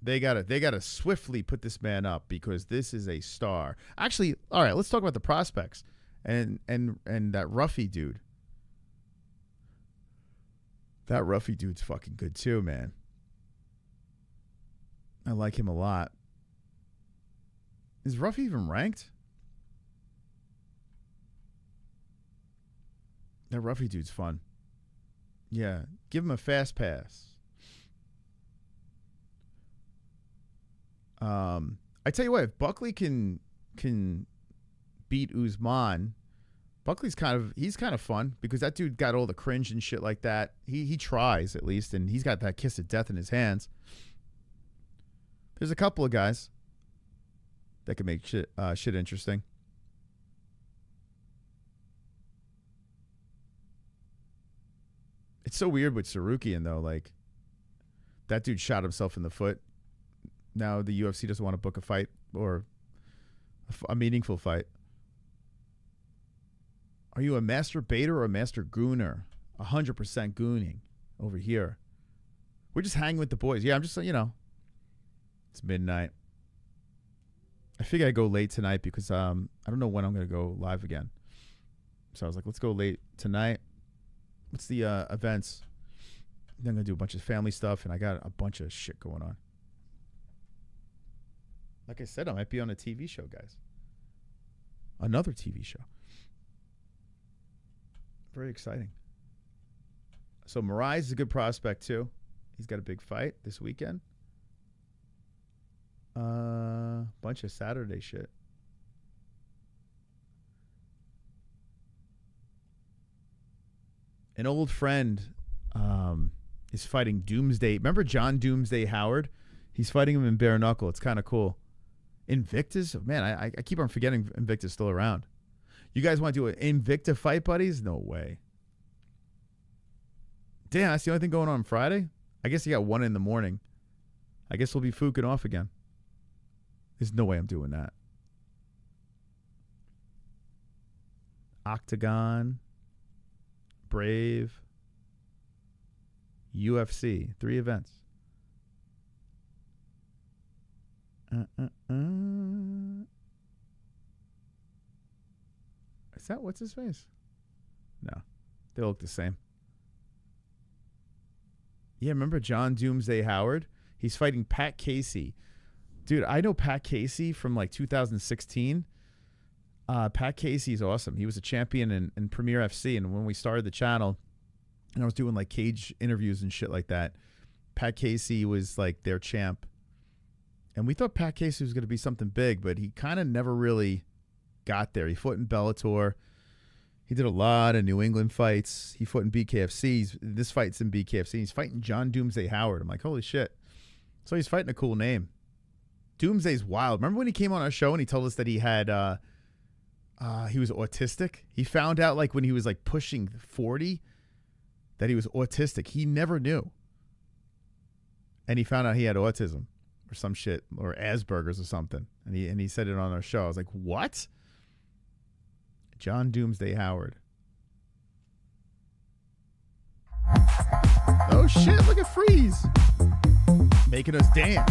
They gotta swiftly put this man up because this is a star. Actually, all right, let's talk about the prospects and that Ruffy dude. That Ruffy dude's fucking good too, man. I like him a lot. Is Ruffy even ranked? That Ruffy dude's fun. Yeah, give him a fast pass. I tell you what, if Buckley can beat Usman, Buckley's he's kind of fun because that dude got all the cringe and shit like that. He tries at least, and he's got that kiss of death in his hands. There's a couple of guys that can make shit interesting. It's so weird with Sarukian though. Like that dude shot himself in the foot. Now the UFC doesn't want to book a fight or a meaningful fight. Are you a master baiter or a master gooner? 100% gooning over here. We're just hanging with the boys. Yeah, I'm just, it's midnight. I figure I'd go late tonight because I don't know when I'm going to go live again. So I was like, let's go late tonight. What's the events? Then I'm going to do a bunch of family stuff, and I got a bunch of shit going on. Like I said, I might be on a TV show, guys. Another TV show. Very exciting. So Moraes is a good prospect, too. He's got a big fight this weekend. Bunch of Saturday shit. An old friend is fighting Doomsday. Remember John Doomsday Howard? He's fighting him in bare knuckle. It's kind of cool. Invictus? Man, I keep on forgetting Invictus is still around. You guys want to do an Invicta fight, buddies? No way. Damn, that's the only thing going on Friday? I guess you got 1 in the morning. I guess we'll be fooking off again. There's no way I'm doing that. Octagon. Brave. UFC. 3 events. Is that what's his face? No. They look the same. Yeah, remember John Doomsday Howard? He's fighting Pat Casey. Dude, I know Pat Casey from like 2016. Pat Casey's awesome. He was a champion in Premier FC, and when we started the channel and I was doing like cage interviews and shit like that, Pat Casey was like their champ. And we thought Pat Casey was going to be something big, but he kind of never really got there. He fought in Bellator. He did a lot of New England fights. He fought in BKFC. This fight's in BKFC. He's fighting John Doomsday Howard. I'm like, holy shit. So he's fighting a cool name. Doomsday's wild. Remember when he came on our show and he told us that he had, he was autistic? He found out like when he was like pushing 40 that he was autistic. He never knew. And he found out he had autism. Or some shit, or Asperger's or something, and he said it on our show. I was like, what? John Doomsday Howard. Oh shit! Look at Freeze making us dance.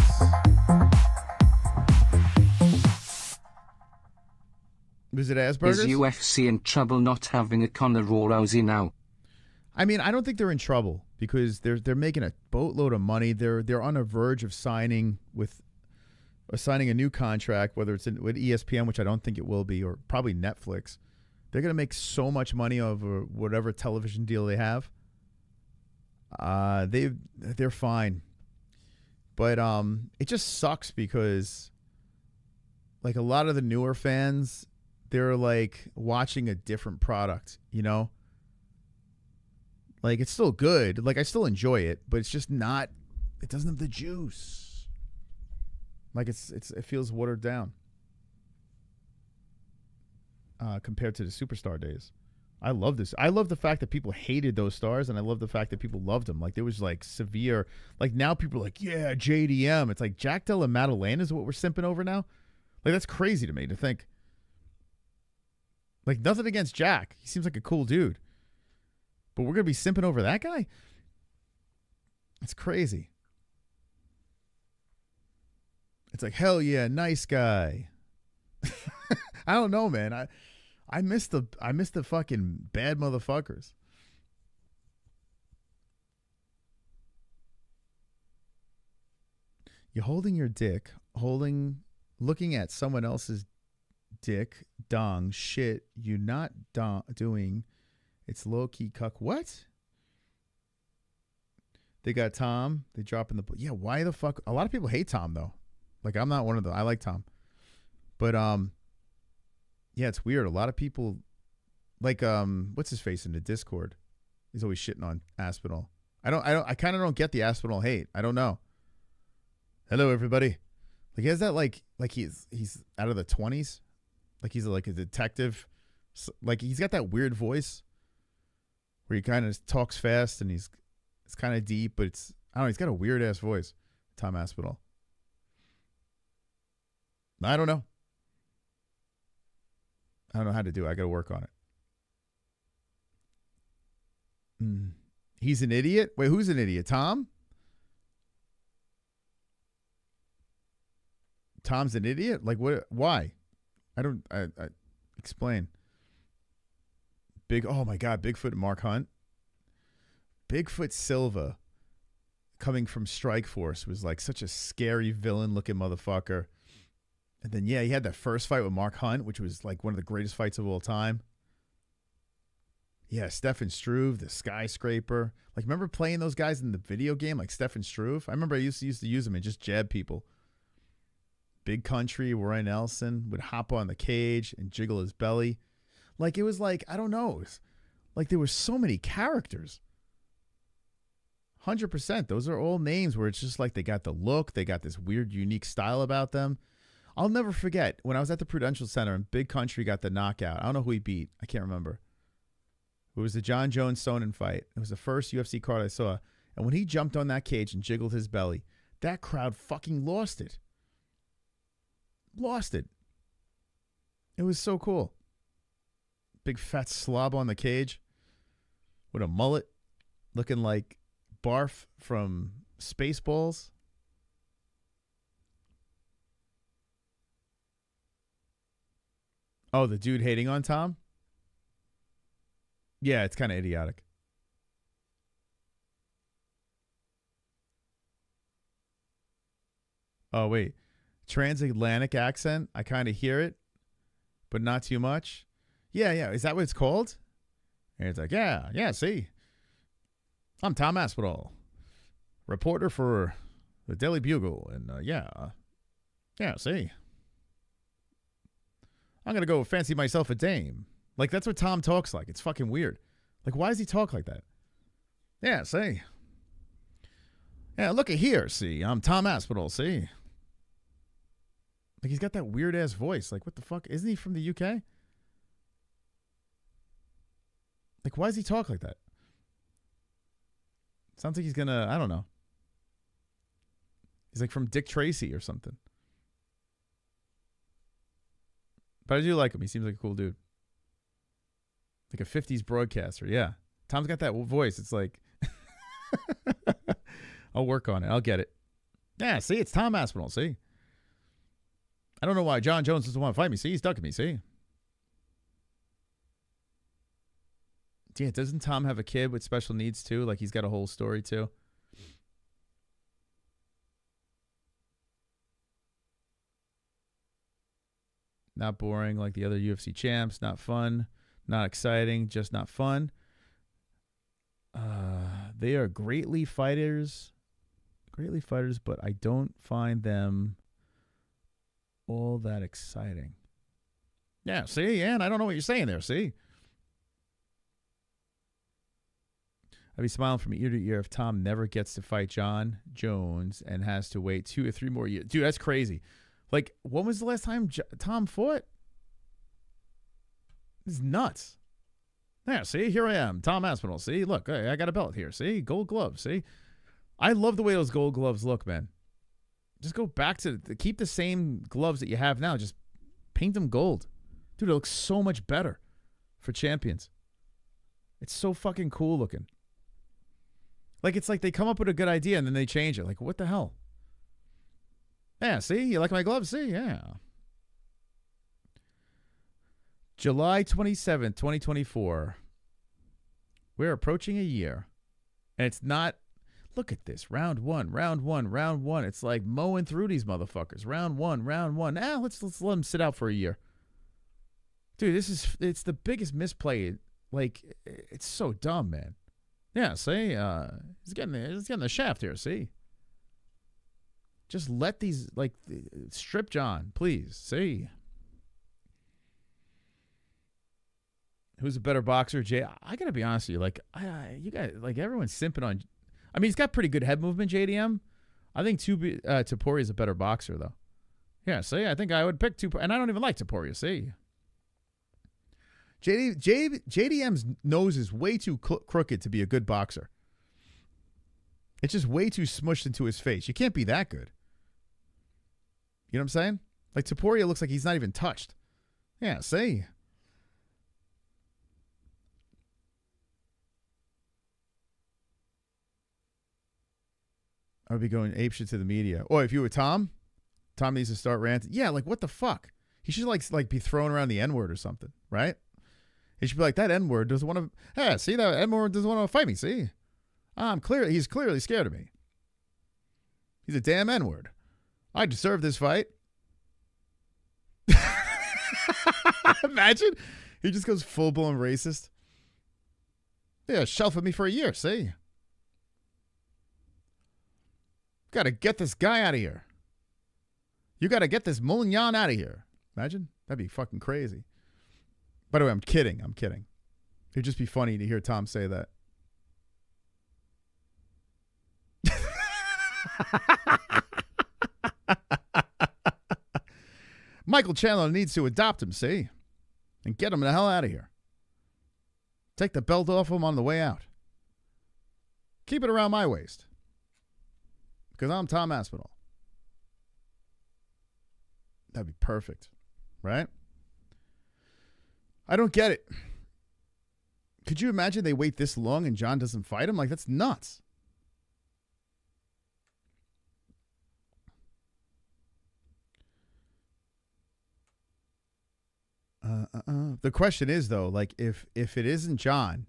Was it Asperger's? Is UFC in trouble not having a Conor or Rousey now? I mean, I don't think they're in trouble because they're making a boatload of money. They're on the verge of signing with or signing a new contract, whether it's with ESPN, which I don't think it will be, or probably Netflix, they're going to make so much money over whatever television deal they have. They're fine. But it just sucks because like a lot of the newer fans, they're like watching a different product, you know? Like it's still good. Like I still enjoy it, but it's just not, it doesn't have the juice. Like it feels watered down compared to the Superstar days. I love this. I love the fact that people hated those stars, and I love the fact that people loved them. Like there was like severe, like now people are like, yeah, JDM. It's like Jack Della Maddalena is what we're simping over now. Like that's crazy to me to think. Like nothing against Jack. He seems like a cool dude. But we're going to be simping over that guy? It's crazy. It's like, hell yeah, nice guy. I don't know, man. I miss the fucking bad motherfuckers. You're holding your dick, looking at someone else's dick, dong, shit, you not doing. It's low-key cuck. What? They got Tom. They dropping the... Yeah, why the fuck... A lot of people hate Tom, though. Like, I'm not one of them. I like Tom. But, yeah, it's weird. A lot of people... Like, what's his face in the Discord? He's always shitting on Aspinall. I kind of don't get the Aspinall hate. I don't know. Hello, everybody. Like, he has that, like he's out of the 20s. Like, he's like a detective. Like, he's got that weird voice where he kind of talks fast and it's kind of deep, but it's, I don't know, he's got a weird ass voice, Tom Aspinall. I don't know. I don't know how to do it. I got to work on it. He's an idiot? Wait, who's an idiot? Tom? Tom's an idiot? Like what? Why? I explain. Oh my God, Bigfoot and Mark Hunt. Bigfoot Silva coming from Strike Force was like such a scary villain looking motherfucker. And then, yeah, he had that first fight with Mark Hunt, which was like one of the greatest fights of all time. Yeah, Stefan Struve, the skyscraper. Like, remember playing those guys in the video game, like Stefan Struve? I remember I used to use them and just jab people. Big Country, Roy Nelson would hop on the cage and jiggle his belly. Like, it was like, I don't know. It was like there were so many characters. 100%. Those are all names where it's just like they got the look. They got this weird, unique style about them. I'll never forget when I was at the Prudential Center and Big Country got the knockout. I don't know who he beat. I can't remember. It was the John Jones-Sonnen fight. It was the first UFC card I saw. And when he jumped on that cage and jiggled his belly, that crowd fucking lost it. Lost it. It was so cool. Big fat slob on the cage with a mullet looking like Barf from Spaceballs. Oh, the dude hating on Tom? Yeah, it's kind of idiotic. Oh, wait. Transatlantic accent? I kind of hear it, but not too much. Yeah, yeah. Is that what it's called? And it's like, yeah, see. I'm Tom Aspinall, reporter for the Daily Bugle. And yeah, see. I'm going to go fancy myself a dame. Like, that's what Tom talks like. It's fucking weird. Like, why does he talk like that? Yeah, see. Yeah, look at here, see. I'm Tom Aspinall, see. Like, he's got that weird-ass voice. Like, what the fuck? Isn't he from the UK? Like, why does he talk like that? Sounds like he's gonna, I don't know. He's like from Dick Tracy or something. But I do like him. He seems like a cool dude. Like a 50s broadcaster. Yeah. Tom's got that voice. It's like, I'll work on it. I'll get it. Yeah, see, it's Tom Aspinall. See? I don't know why John Jones doesn't want to fight me. See, he's ducking me. See? Yeah, doesn't Tom have a kid with special needs too? Like he's got a whole story too. Not boring like the other UFC champs. Not fun. Not exciting. Just not fun. They are greatly fighters. Greatly fighters, but I don't find them all that exciting. Yeah, see? And I don't know what you're saying there, see? I'd be smiling from ear to ear if Tom never gets to fight John Jones and has to wait 2 or 3 more years. Dude, that's crazy. Like, when was the last time Tom fought? This is nuts. Yeah, see? Here I am. Tom Aspinall. See? Look, I got a belt here. See? Gold gloves. See? I love the way those gold gloves look, man. Just go back to keep the same gloves that you have now. Just paint them gold. Dude, it looks so much better for champions. It's so fucking cool looking. Like, it's like they come up with a good idea and then they change it. Like, what the hell? Yeah, see? You like my gloves? See? Yeah. July 27th, 2024. We're approaching a year. And it's not... Look at this. Round one. It's like mowing through these motherfuckers. Round one. Let's let them sit out for a year. Dude, it's the biggest misplay. Like, it's so dumb, man. Yeah, see? He's getting the shaft here, see? Just let these, like, strip John, please. See? Who's a better boxer, Jay? I gotta be honest with you. Like, you guys, like, everyone's simping on. I mean, he's got pretty good head movement, JDM. I think Topuria is a better boxer, though. Yeah, see, I think I would pick Topuria, and I don't even like Topuria. See, JDM's nose is way too crooked to be a good boxer. It's just way too smushed into his face. You can't be that good. You know what I'm saying? Like, Topuria looks like he's not even touched. Yeah, see. I would be going apeshit to the media. Or if you were Tom needs to start ranting. Yeah, like, what the fuck? He should like be throwing around the N-word or something, right? He should be like, that N-word doesn't want to. Hey, see, that N-word doesn't want to fight me. See, he's clearly scared of me. He's a damn N-word. I deserve this fight. Imagine he just goes full blown racist. Yeah, shelfing me for a year. See. Got to get this guy out of here. You got to get this Molignan out of here. Imagine. That'd be fucking crazy. By the way, I'm kidding. It'd just be funny to hear Tom say that. Michael Chandler needs to adopt him, see? And get him the hell out of here. Take the belt off him on the way out. Keep it around my waist. Because I'm Tom Aspinall. That'd be perfect. Right? I don't get it. Could you imagine they wait this long and John doesn't fight him? Like, that's nuts. The question is, though, like, if it isn't John,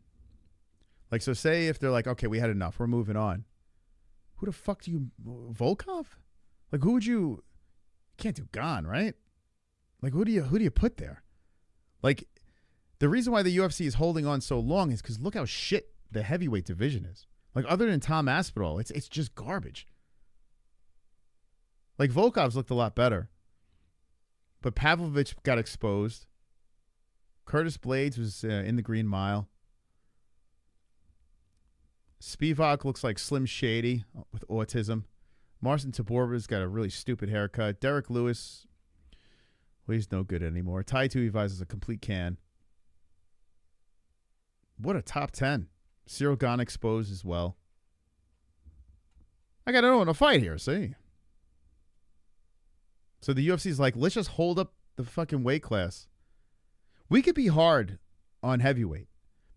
like, so say if they're like, okay, we had enough, we're moving on. Who the fuck do you, Volkov? Like, who would you can't do Gane, right? Like, who do you put there? Like, the reason why the UFC is holding on so long is because look how shit the heavyweight division is. Like, other than Tom Aspinall, it's just garbage. Like, Volkov's looked a lot better. But Pavlovich got exposed. Curtis Blades was in the Green Mile. Spivak looks like Slim Shady with autism. Marcin Taborba's got a really stupid haircut. Derek Lewis, well, he's no good anymore. Tai Tuivasa is a complete can. What a top 10. Cyril Gane exposed as well. I got to know in a fight here, see? So the UFC's like, let's just hold up the fucking weight class. We could be hard on heavyweight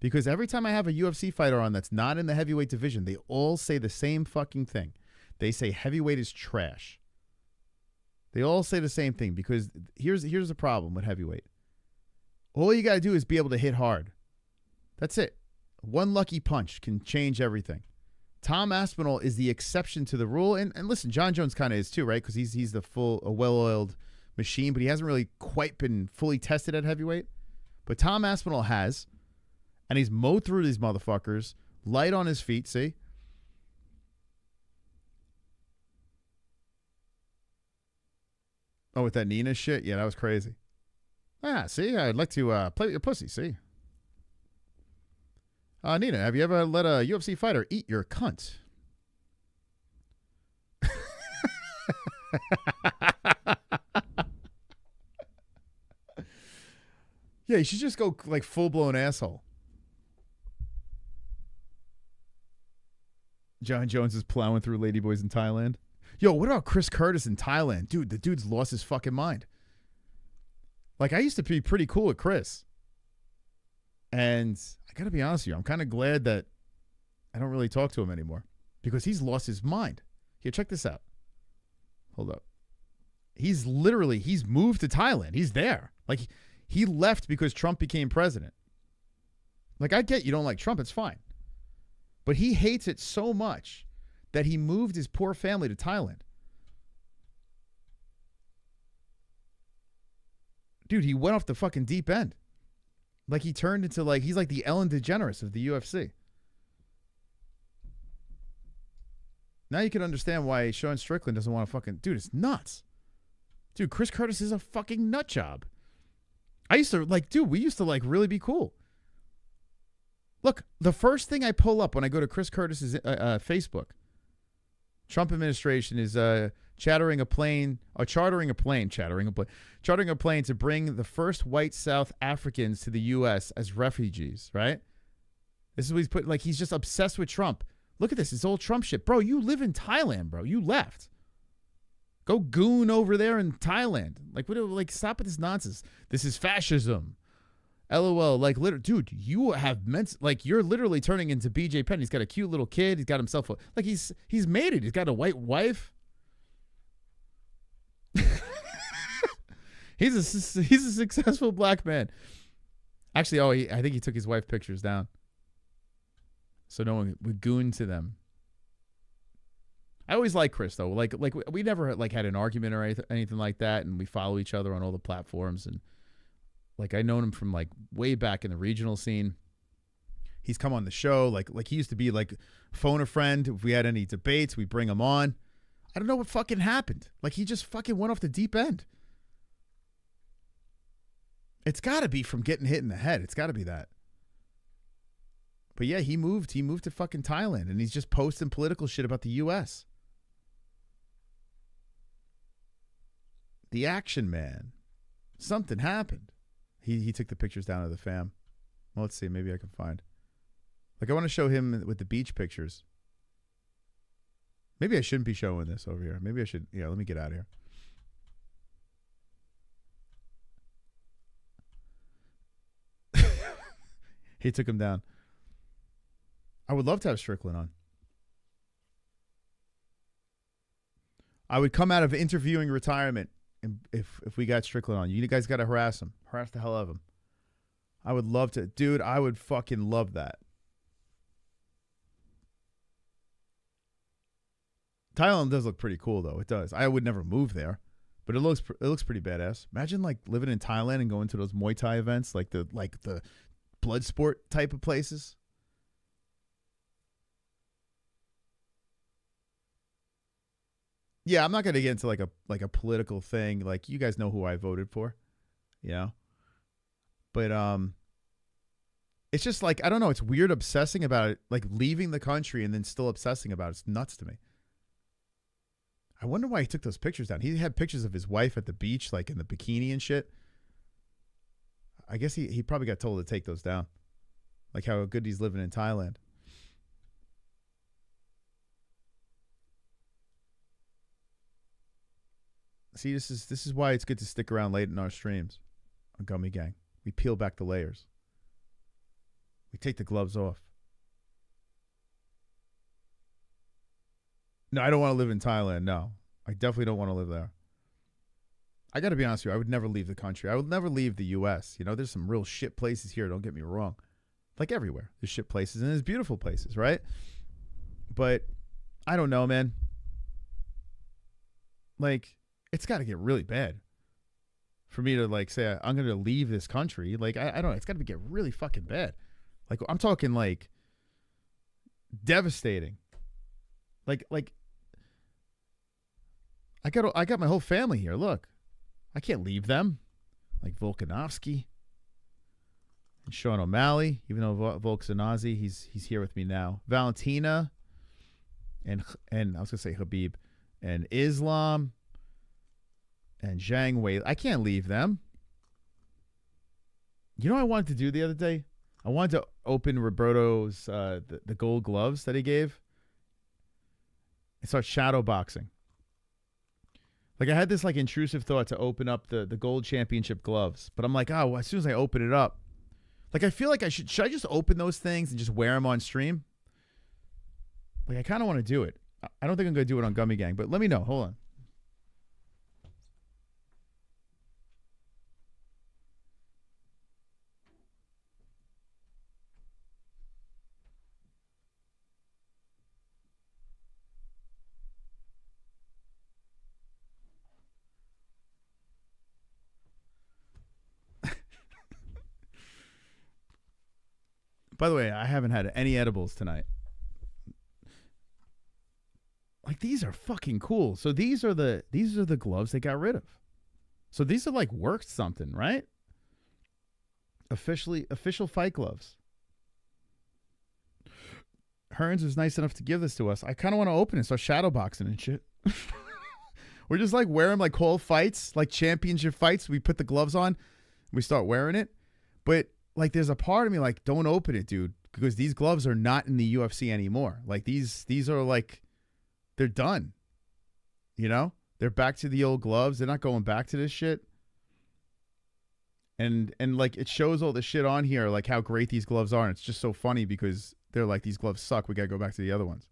because every time I have a UFC fighter on that's not in the heavyweight division, they all say the same fucking thing. They say heavyweight is trash. They all say the same thing because here's the problem with heavyweight. All you got to do is be able to hit hard. That's it. One lucky punch can change everything. Tom Aspinall is the exception to the rule. And listen, John Jones kind of is too, right? Because he's a well-oiled machine, but he hasn't really quite been fully tested at heavyweight. But Tom Aspinall has, and he's mowed through these motherfuckers, light on his feet, see? Oh, with that Nina shit? Yeah, that was crazy. Ah, see? I'd like to play with your pussy, see? Nina, have you ever let a UFC fighter eat your cunt? Yeah, you should just go like full-blown asshole. John Jones is plowing through ladyboys in Thailand. Yo, what about Chris Curtis in Thailand? Dude, the dude's lost his fucking mind. Like, I used to be pretty cool with Chris. And I got to be honest with you, I'm kind of glad that I don't really talk to him anymore because he's lost his mind. Here, check this out. Hold up. He's moved to Thailand. He's there. Like, he left because Trump became president. Like, I get you don't like Trump. It's fine. But he hates it so much that he moved his poor family to Thailand. Dude, he went off the fucking deep end. Like, he turned into, like, he's like the Ellen DeGeneres of the UFC. Now you can understand why Sean Strickland doesn't want to fucking... Dude, it's nuts. Dude, Chris Curtis is a fucking nut job. I used to, like, dude, we used to, like, really be cool. Look, the first thing I pull up when I go to Chris Curtis's Facebook, Trump administration is chartering a plane to bring the first white South Africans to the U.S. as refugees, right? This is what he's put, like, he's just obsessed with Trump. Look at this. It's old Trump shit. Bro, you live in Thailand, bro. You left. Go goon over there in Thailand. Like, what? Like, stop with this nonsense. This is fascism. LOL. Like, dude, you have meant, like, you're literally turning into BJ Penn. He's got a cute little kid. He's got himself a, like, he's made it. He's got a white wife. He's a successful black man. Actually, I think he took his wife pictures down, so no one would goon to them. I always like Chris though. Like we never like had an argument or anything like that, and we follow each other on all the platforms. And like I known him from like way back in the regional scene. He's come on the show. Like he used to be like phone a friend. If we had any debates, we bring him on. I don't know what fucking happened. Like he just fucking went off the deep end. It's got to be from getting hit in the head. It's got to be that. But yeah, he moved to fucking Thailand, and he's just posting political shit about the U.S. The Action Man. Something happened. He took the pictures down of the fam. Well, let's see. Maybe I can find. Like, I want to show him with the beach pictures. Maybe I shouldn't be showing this over here. Maybe I should. Yeah, let me get out of here. He took him down. I would love to have Strickland on. I would come out of interviewing retirement if we got Strickland on. You guys got to harass him. Harass the hell out of him. I would love to. Dude, I would fucking love that. Thailand does look pretty cool, though. It does. I would never move there, but it looks pretty badass. Imagine like living in Thailand and going to those Muay Thai events, like the blood sport type of places. Yeah, I'm not going to get into like a political thing. Like, you guys know who I voted for, you know? But it's just like, I don't know, it's weird obsessing about it, like leaving the country and then still obsessing about it. It's nuts to me. I wonder why he took those pictures down. He had pictures of his wife at the beach, like in the bikini and shit. I guess he probably got told to take those down. Like how good he's living in Thailand. See, this is why it's good to stick around late in our streams on Gummy Gang. We peel back the layers. We take the gloves off. No, I don't want to live in Thailand. No, I definitely don't want to live there. I got to be honest with you. I would never leave the country. I would never leave the U.S. You know, there's some real shit places here. Don't get me wrong. Like everywhere. There's shit places and there's beautiful places, right? But I don't know, man. Like, it's got to get really bad. for me to like say I'm going to leave this country. Like I don't know. It's got to get really fucking bad. Like I'm talking like devastating. Like I got my whole family here. Look, I can't leave them. Like Volkanovski and Sean O'Malley, even though Volk's a Nazi, he's here with me now. Valentina and I was gonna say Habib and Islam and Zhang Wei. I can't leave them. You know what I wanted to do the other day? I wanted to open Roberto's the gold gloves that he gave and start shadow boxing. Like I had this like intrusive thought to open up the gold championship gloves, but I'm like, oh, well, as soon as I open it up, like I feel like should I just open those things and just wear them on stream? Like I kind of want to do it. I don't think I'm going to do it on Gummy Gang, but let me know. Hold on. By the way, I haven't had any edibles tonight. Like these are fucking cool. So these are the gloves they got rid of. So these are like worth something, right? Official fight gloves. Hearns was nice enough to give this to us. I kind of want to open it, start shadow boxing and shit. We're just like wearing like whole fights, like championship fights. We put the gloves on, we start wearing it, but. Like, there's a part of me like, don't open it, dude, because these gloves are not in the UFC anymore. Like, these are like, they're done. You know? They're back to the old gloves. They're not going back to this shit. And like, it shows all the shit on here, like how great these gloves are. And it's just so funny because they're like, these gloves suck. We got to go back to the other ones.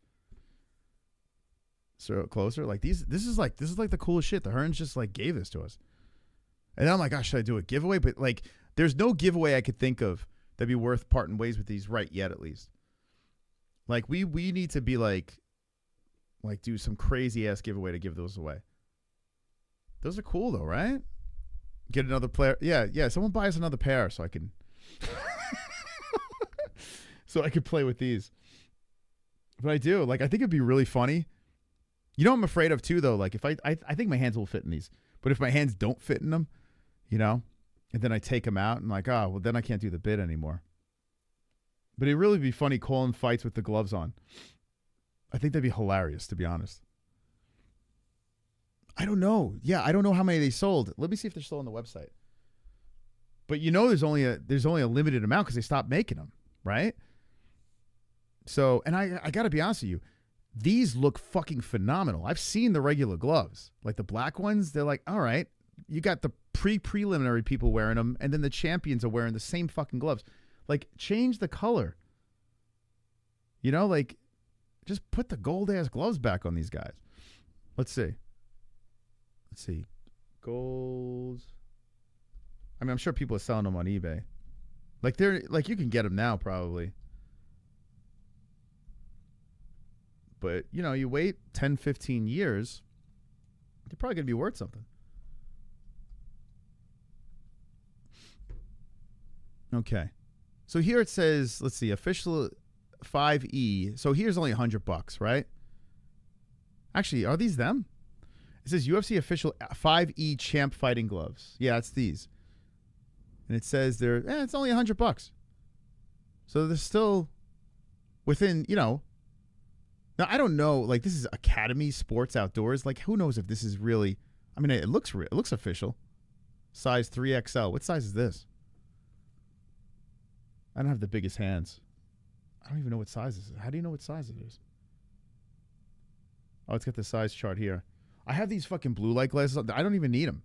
So closer. Like, this is like the coolest shit. The Hearns just like gave this to us. And I'm like, gosh, should I do a giveaway? But like, there's no giveaway I could think of that'd be worth parting ways with these right yet, at least. Like we need to be like do some crazy ass giveaway to give those away. Those are cool though, right? Get another player. Yeah. Someone buys another pair so I can play with these. But I do. Like I think it'd be really funny. You know what I'm afraid of too though? Like if I think my hands will fit in these. But if my hands don't fit in them, you know? And then I take them out and like, oh, well, then I can't do the bid anymore. But it'd really be funny calling fights with the gloves on. I think that'd be hilarious, to be honest. I don't know. Yeah, I don't know how many they sold. Let me see if they're still on the website. But you know there's only a limited amount because they stopped making them, right? So, and I got to be honest with you. These look fucking phenomenal. I've seen the regular gloves. Like the black ones, they're like, all right. You got the preliminary people wearing them, and then the champions are wearing the same fucking gloves. Like, change the color. You know, like, just put the gold-ass gloves back on these guys. Let's see. Gold. I mean, I'm sure people are selling them on eBay. Like, you can get them now, probably. But, you know, you wait 10, 15 years, they're probably going to be worth something. Okay. So here it says, let's see, official 5E. So here's only $100, right? Actually, are these them? It says UFC official 5E champ fighting gloves. Yeah, it's these. And it says it's only $100. So they're still within, you know. Now, I don't know, like this is Academy Sports Outdoors. Like who knows if this is really, I mean, it looks official. Size 3XL. What size is this? I don't have the biggest hands. I don't even know what size this is. How do you know what size it is? Oh, it's got the size chart here. I have these fucking blue light glasses. I don't even need them.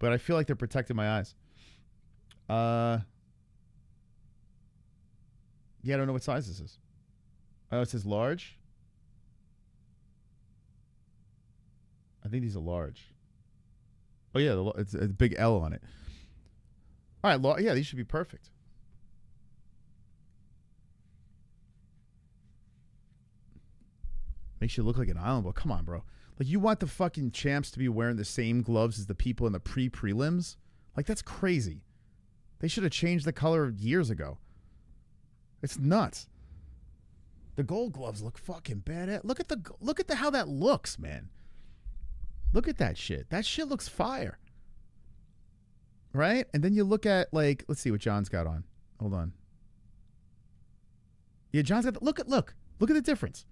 But I feel like they're protecting my eyes. Yeah, I don't know what size this is. Oh, it says large. I think these are large. Oh, yeah, it's a big L on it. All right, yeah, these should be perfect. Makes you look like an island boy. Come on, bro. Like, you want the fucking champs to be wearing the same gloves as the people in the prelims? Like, that's crazy. They should have changed the color years ago. It's nuts. The gold gloves look fucking badass. Look at how that looks, man. Look at that shit. That shit looks fire. Right? And then you look at, like, let's see what John's got on. Hold on. Yeah, John's got the, look at the difference.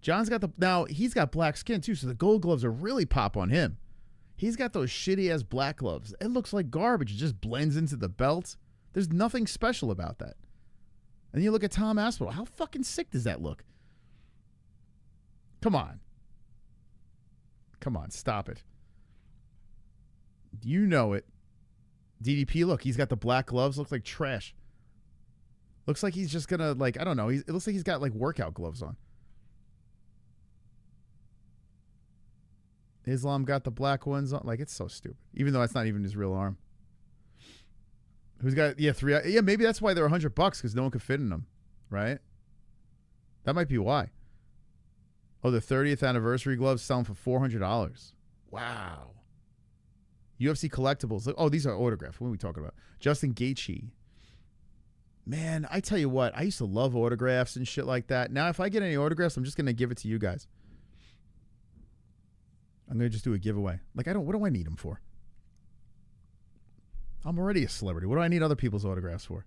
John's got now he's got black skin too, so the gold gloves are really pop on him. He's got those shitty ass black gloves. It looks like garbage. It just blends into the belt. There's nothing special about that. And you look at Tom Aspinall. How fucking sick does that look? Come on. Come on, stop it. You know it. DDP, look, he's got the black gloves. Looks like trash. Looks like he's just gonna, like, I don't know. It looks like he's got like workout gloves on. Islam got the black ones on. Like, it's so stupid. Even though that's not even his real arm. Who's got, yeah, yeah, maybe that's why they're $100 because no one could fit in them, right? That might be why. Oh, the 30th anniversary gloves selling for $400. Wow. UFC collectibles. Oh, these are autographs. What are we talking about? Justin Gaethje. Man, I tell you what, I used to love autographs and shit like that. Now, if I get any autographs, I'm just going to give it to you guys. I'm going to just do a giveaway. Like, what do I need them for? I'm already a celebrity. What do I need other people's autographs for?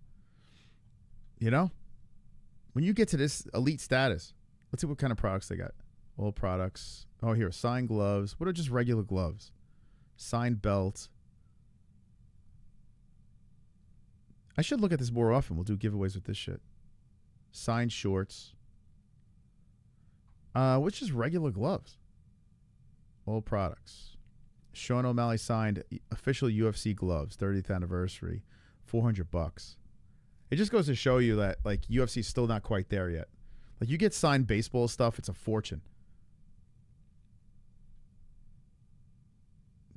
You know? When you get to this elite status, let's see what kind of products they got. All products. Oh, here, signed gloves. What are just regular gloves? Signed belt. I should look at this more often. We'll do giveaways with this shit. Signed shorts. Which is regular gloves. All products. Sean O'Malley signed official UFC gloves, 30th anniversary, $400. It just goes to show you that, like, UFC is still not quite there yet. Like, you get signed baseball stuff, it's a fortune.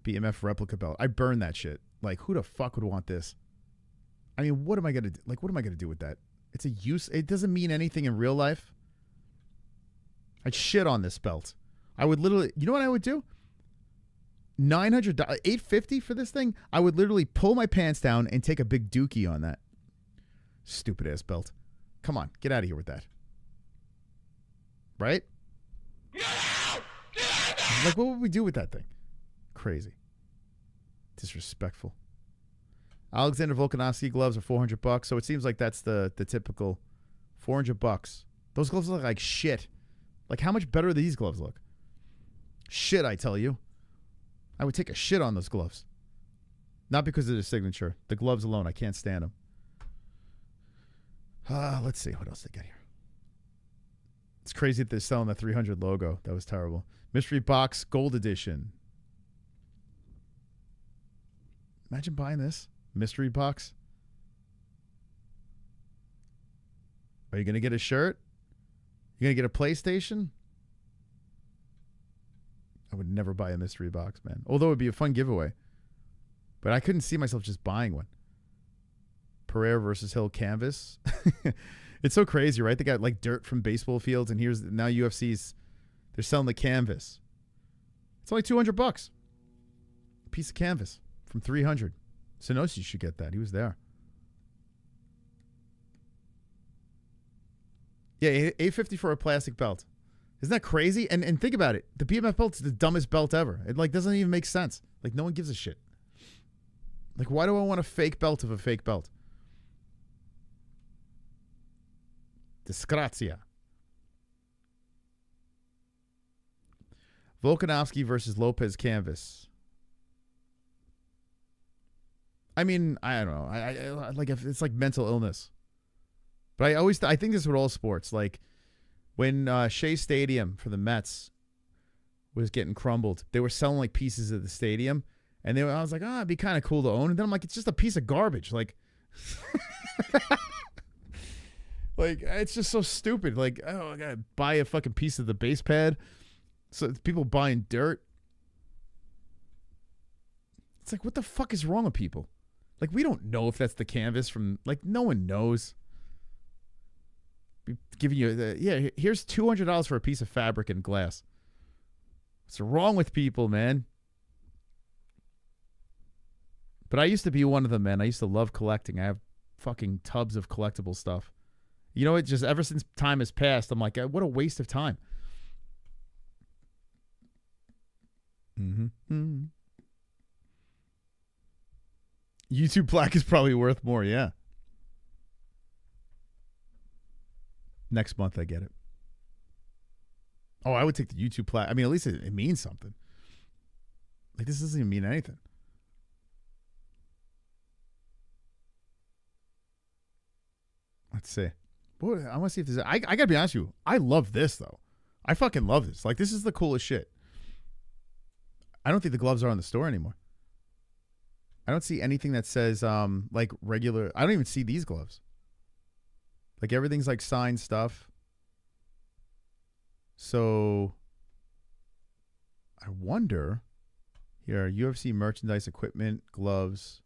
BMF replica belt. I burn that shit. Like, who the fuck would want this? I mean, what am I gonna do? Like, what am I gonna do with that? It's a use. It doesn't mean anything in real life. I'd shit on this belt. I would literally, you know what I would do? $900, $850 for this thing. I would literally pull my pants down and take a big dookie on that. Stupid ass belt. Come on, get out of here with that. Right? Like, what would we do with that thing? Crazy. Disrespectful. Alexander Volkanovski gloves are $400, so it seems like that's the typical $400. Those gloves look like shit. Like, how much better do these gloves look? Shit, I tell you. I would take a shit on those gloves. Not because of their signature. The gloves alone, I can't stand them. Let's see. What else they got here? It's crazy that they're selling the 300 logo. That was terrible. Mystery Box Gold Edition. Imagine buying this. Mystery Box. Are you going to get a shirt? You going to get a PlayStation? I would never buy a mystery box, man. Although it would be a fun giveaway. But I couldn't see myself just buying one. Pereira versus Hill canvas. It's so crazy, right? They got like dirt from baseball fields, and here's now UFC's, they're selling the canvas. It's only $200. A piece of canvas from 300. Sonosi should get that. He was there. Yeah, $850 for a plastic belt. Isn't that crazy? And think about it. The BMF belt is the dumbest belt ever. It like doesn't even make sense. Like, no one gives a shit. Like, why do I want a fake belt of a fake belt? Disgrazia. Volkanovski versus Lopez canvas. I mean, I don't know. I like if it's like mental illness. But I think this is with all sports. Like, when Shea Stadium for the Mets was getting crumbled, they were selling like pieces of the stadium, and I was like, it'd be kind of cool to own. And then I'm like, it's just a piece of garbage. Like, like it's just so stupid. Like, oh, I gotta buy a fucking piece of the base pad. So people buying dirt. It's like, what the fuck is wrong with people? Like, we don't know if that's the canvas from, like, no one knows. giving you the here's $200 for a piece of fabric and glass. What's wrong with people, man? But I used to be one of them, man. I used to love collecting. I have fucking tubs of collectible stuff. You know, it just ever since time has passed, I'm like, what a waste of time. YouTube plaque is probably worth more, yeah. Next month I get it. Oh, I would take the YouTube plaque. I mean, at least it means something. Like, this doesn't even mean anything. Let's see. Boy, I want to see if there's... I got to be honest with you. I love this, though. I fucking love this. Like, this is the coolest shit. I don't think the gloves are on the store anymore. I don't see anything that says, like, regular... I don't even see these gloves. Like, everything's, like, signed stuff. So, I wonder... Here, UFC merchandise, equipment, gloves...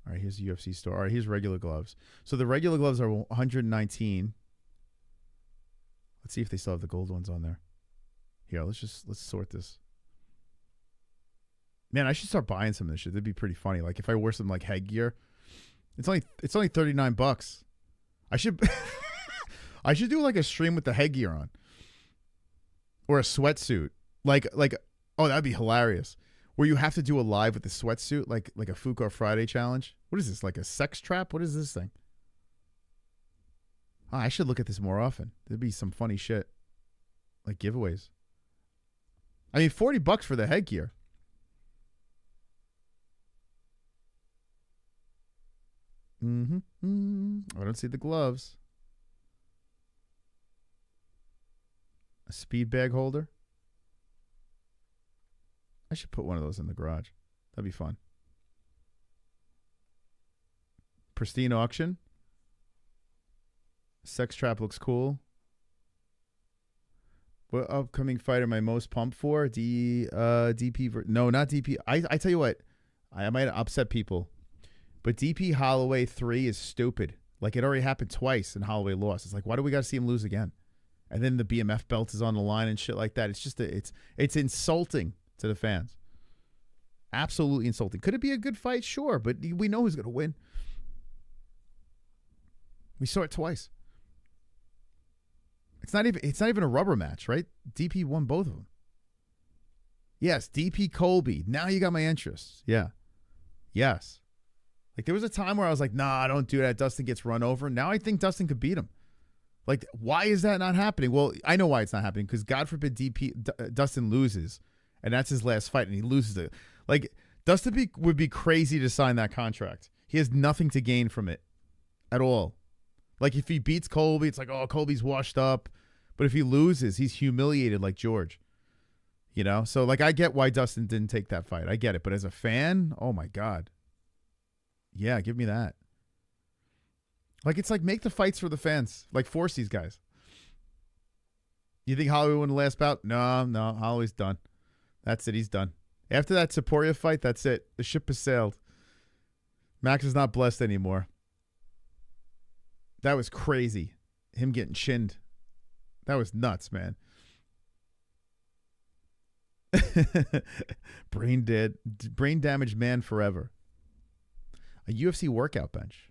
All right, here's the UFC store. All right, here's regular gloves. So the regular gloves are $119. Let's see if they still have the gold ones on there. Here, let's sort this. Man, I should start buying some of this shit. That'd be pretty funny. Like if I wore some like headgear. It's only $39. I should I should do like a stream with the headgear on. Or a sweatsuit. Like oh, that'd be hilarious. Where you have to do a live with the sweatsuit, like a Fuko Friday challenge. What is this, like a sex trap? What is this thing? Oh, I should look at this more often. There'd be some funny shit. Like giveaways. I mean, $40 for the headgear. I don't see the gloves. A speed bag holder. I should put one of those in the garage. That'd be fun. Pristine auction. Sex trap looks cool. What upcoming fight am I most pumped for? DP. No, not DP. I tell you what. I might upset people. But DP Holloway 3 is stupid. Like, it already happened twice and Holloway lost. It's like, why do we got to see him lose again? And then the BMF belt is on the line and shit like that. It's just, it's insulting to the fans. Absolutely insulting. Could it be a good fight? Sure, but we know who's going to win. We saw it twice. It's not even a rubber match, right? DP won both of them. Yes, DP Colby. Now you got my interest. Yeah. Yes. Like there was a time where I was like, nah, don't do that. Dustin gets run over. Now I think Dustin could beat him. Like, why is that not happening? Well, I know why it's not happening, because God forbid Dustin loses, and that's his last fight, and he loses it. Like, Dustin would be crazy to sign that contract. He has nothing to gain from it at all. Like, if he beats Colby, it's like, oh, Colby's washed up. But if he loses, he's humiliated like George. You know? So, like, I get why Dustin didn't take that fight. I get it. But as a fan, oh, my God. Yeah, give me that. Like, it's like, make the fights for the fans. Like, force these guys. You think Holloway won the last bout? No, Holloway's done. That's it. He's done. After that Saporia fight, that's it. The ship has sailed. Max is not blessed anymore. That was crazy. Him getting chinned. That was nuts, man. Brain damaged man forever. A UFC workout bench.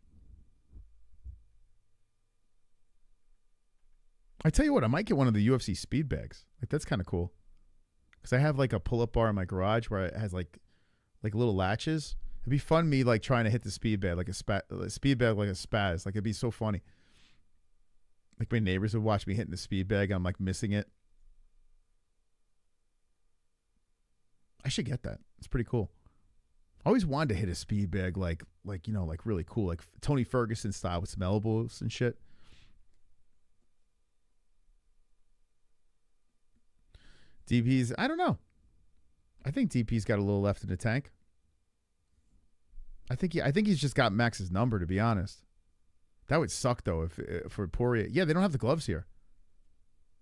I tell you what, I might get one of the UFC speed bags. Like, that's kind of cool. Because I have like a pull-up bar in my garage where it has like little latches. It'd be fun me like trying to hit the speed bag like a speed bag like a spaz. Like, it'd be so funny. Like, my neighbors would watch me hitting the speed bag. I'm like missing it. I should get that. It's pretty cool. I always wanted to hit a speed bag like you know, like really cool, like Tony Ferguson style with some elbows and shit. DP's, I don't know. I think DP's got a little left in the tank. I think he's just got Max's number, to be honest. That would suck though if for Poirier. Yeah, they don't have the gloves here.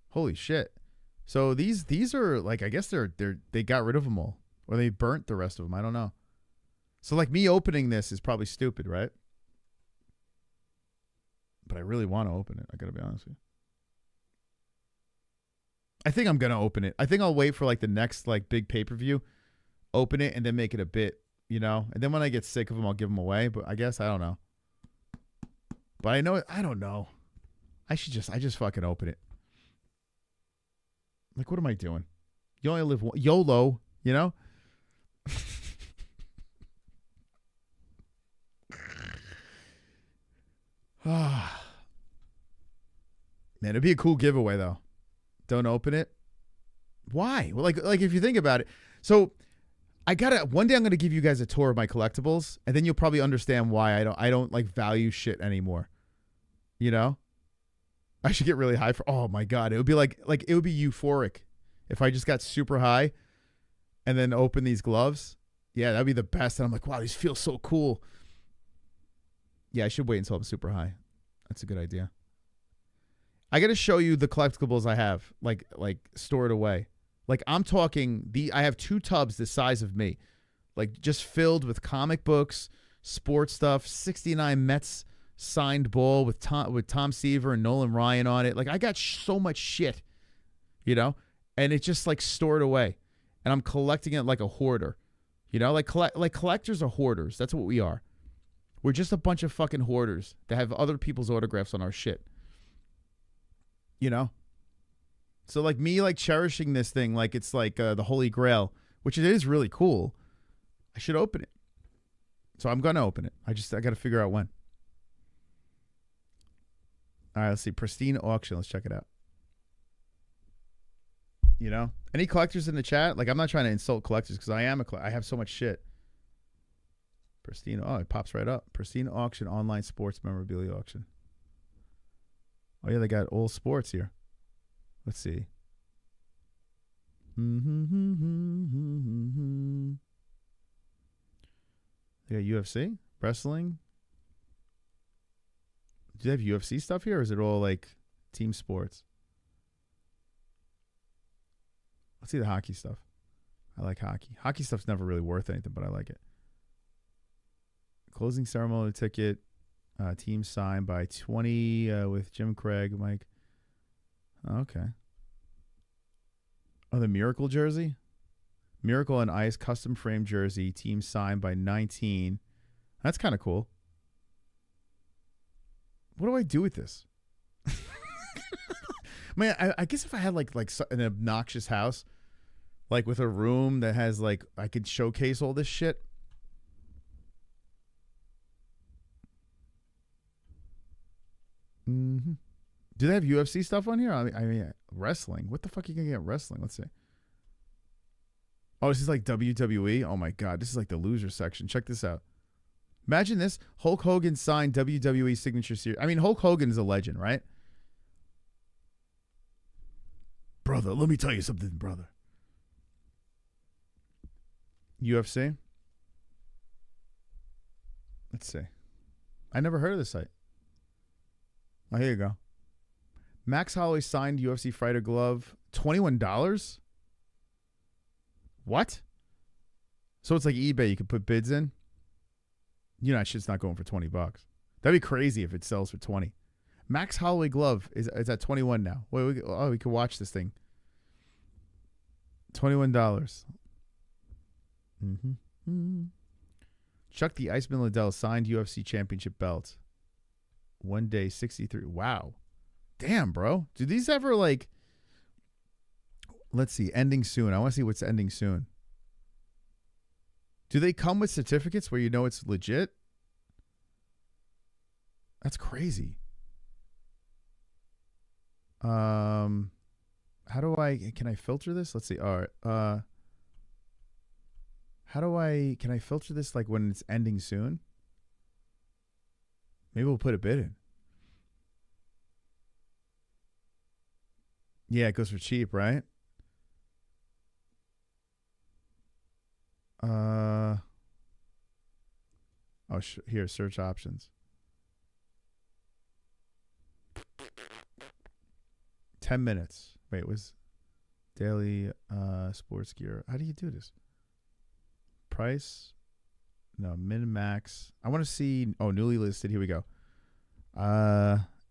Holy shit. So these are like, I guess they got rid of them all, or they burnt the rest of them. I don't know. So like me opening this is probably stupid, right? But I really want to open it. I got to be honest with you. I think I'm going to open it. I think I'll wait for like the next like big pay-per-view, open it, and then make it a bit, you know? And then when I get sick of them, I'll give them away. But I guess, I don't know. But I know, I don't know. I just fucking open it. Like, what am I doing? You only live one, YOLO, you know? Man, it'd be a cool giveaway though. Don't open it. Why? Well, like if you think about it. So one day I'm gonna give you guys a tour of my collectibles, and then you'll probably understand why I don't like value shit anymore. You know? I should get really high for, oh my God. It would be like it would be euphoric if I just got super high and then open these gloves. Yeah, that'd be the best. And I'm like, wow, these feel so cool. Yeah, I should wait until I'm super high. That's a good idea. I got to show you the collectibles I have, like stored away. Like I'm talking, I have 2 tubs the size of me, like just filled with comic books, sports stuff, 69 Mets signed ball with Tom Seaver and Nolan Ryan on it. Like I got so much shit, you know, and it's just like stored away, and I'm collecting it like a hoarder, you know, like collectors are hoarders. That's what we are. We're just a bunch of fucking hoarders that have other people's autographs on our shit. You know? So like me like cherishing this thing like it's like the Holy Grail, which it is really cool. I should open it. So I'm going to open it. I got to figure out when. All right, let's see. Pristine auction. Let's check it out. You know? Any collectors in the chat? Like I'm not trying to insult collectors because I have so much shit. Pristine. Oh, it pops right up. Pristine auction, online sports memorabilia auction. Oh, yeah, they got all sports here. Let's see. They got UFC, wrestling. Do they have UFC stuff here, or is it all like team sports? Let's see the hockey stuff. I like hockey. Hockey stuff's never really worth anything, but I like it. Closing ceremony ticket, team signed by 20 with Jim Craig, Mike. Okay. Oh, the Miracle jersey? Miracle and Ice custom frame jersey, team signed by 19. That's kind of cool. What do I do with this? Man, I guess if I had like an obnoxious house, like with a room that has like, I could showcase all this shit. Mm-hmm. Do they have UFC stuff on here? I mean, wrestling. What the fuck are you gonna get wrestling? Let's see. Oh, this is like WWE. Oh my God, this is like the loser section. Check this out. Imagine this: Hulk Hogan signed WWE Signature Series. I mean, Hulk Hogan is a legend, right? Brother, let me tell you something, brother. UFC. Let's see. I never heard of this site. Oh, here you go. Max Holloway signed UFC fighter glove, $21. What? So it's like eBay. You can put bids in. You know, that shit's not going for $20. That'd be crazy if it sells for 20. Max Holloway glove is at 21 now. Wait, we can watch this thing. $21. Chuck the Iceman Liddell signed UFC championship belt. 1 day 63. Wow. Damn, bro. Do these ever like, let's see, ending soon. I want to see what's ending soon. Do they come with certificates where you know it's legit? That's crazy. How do can I filter this? Let's see. All right. Can I filter this like when it's ending soon? Maybe we'll put a bid in. Yeah, it goes for cheap, right? Here, search options. 10 minutes. Wait, was daily sports gear. How do you do this? Price? No, min max. I want to see. Oh, newly listed. Here we go.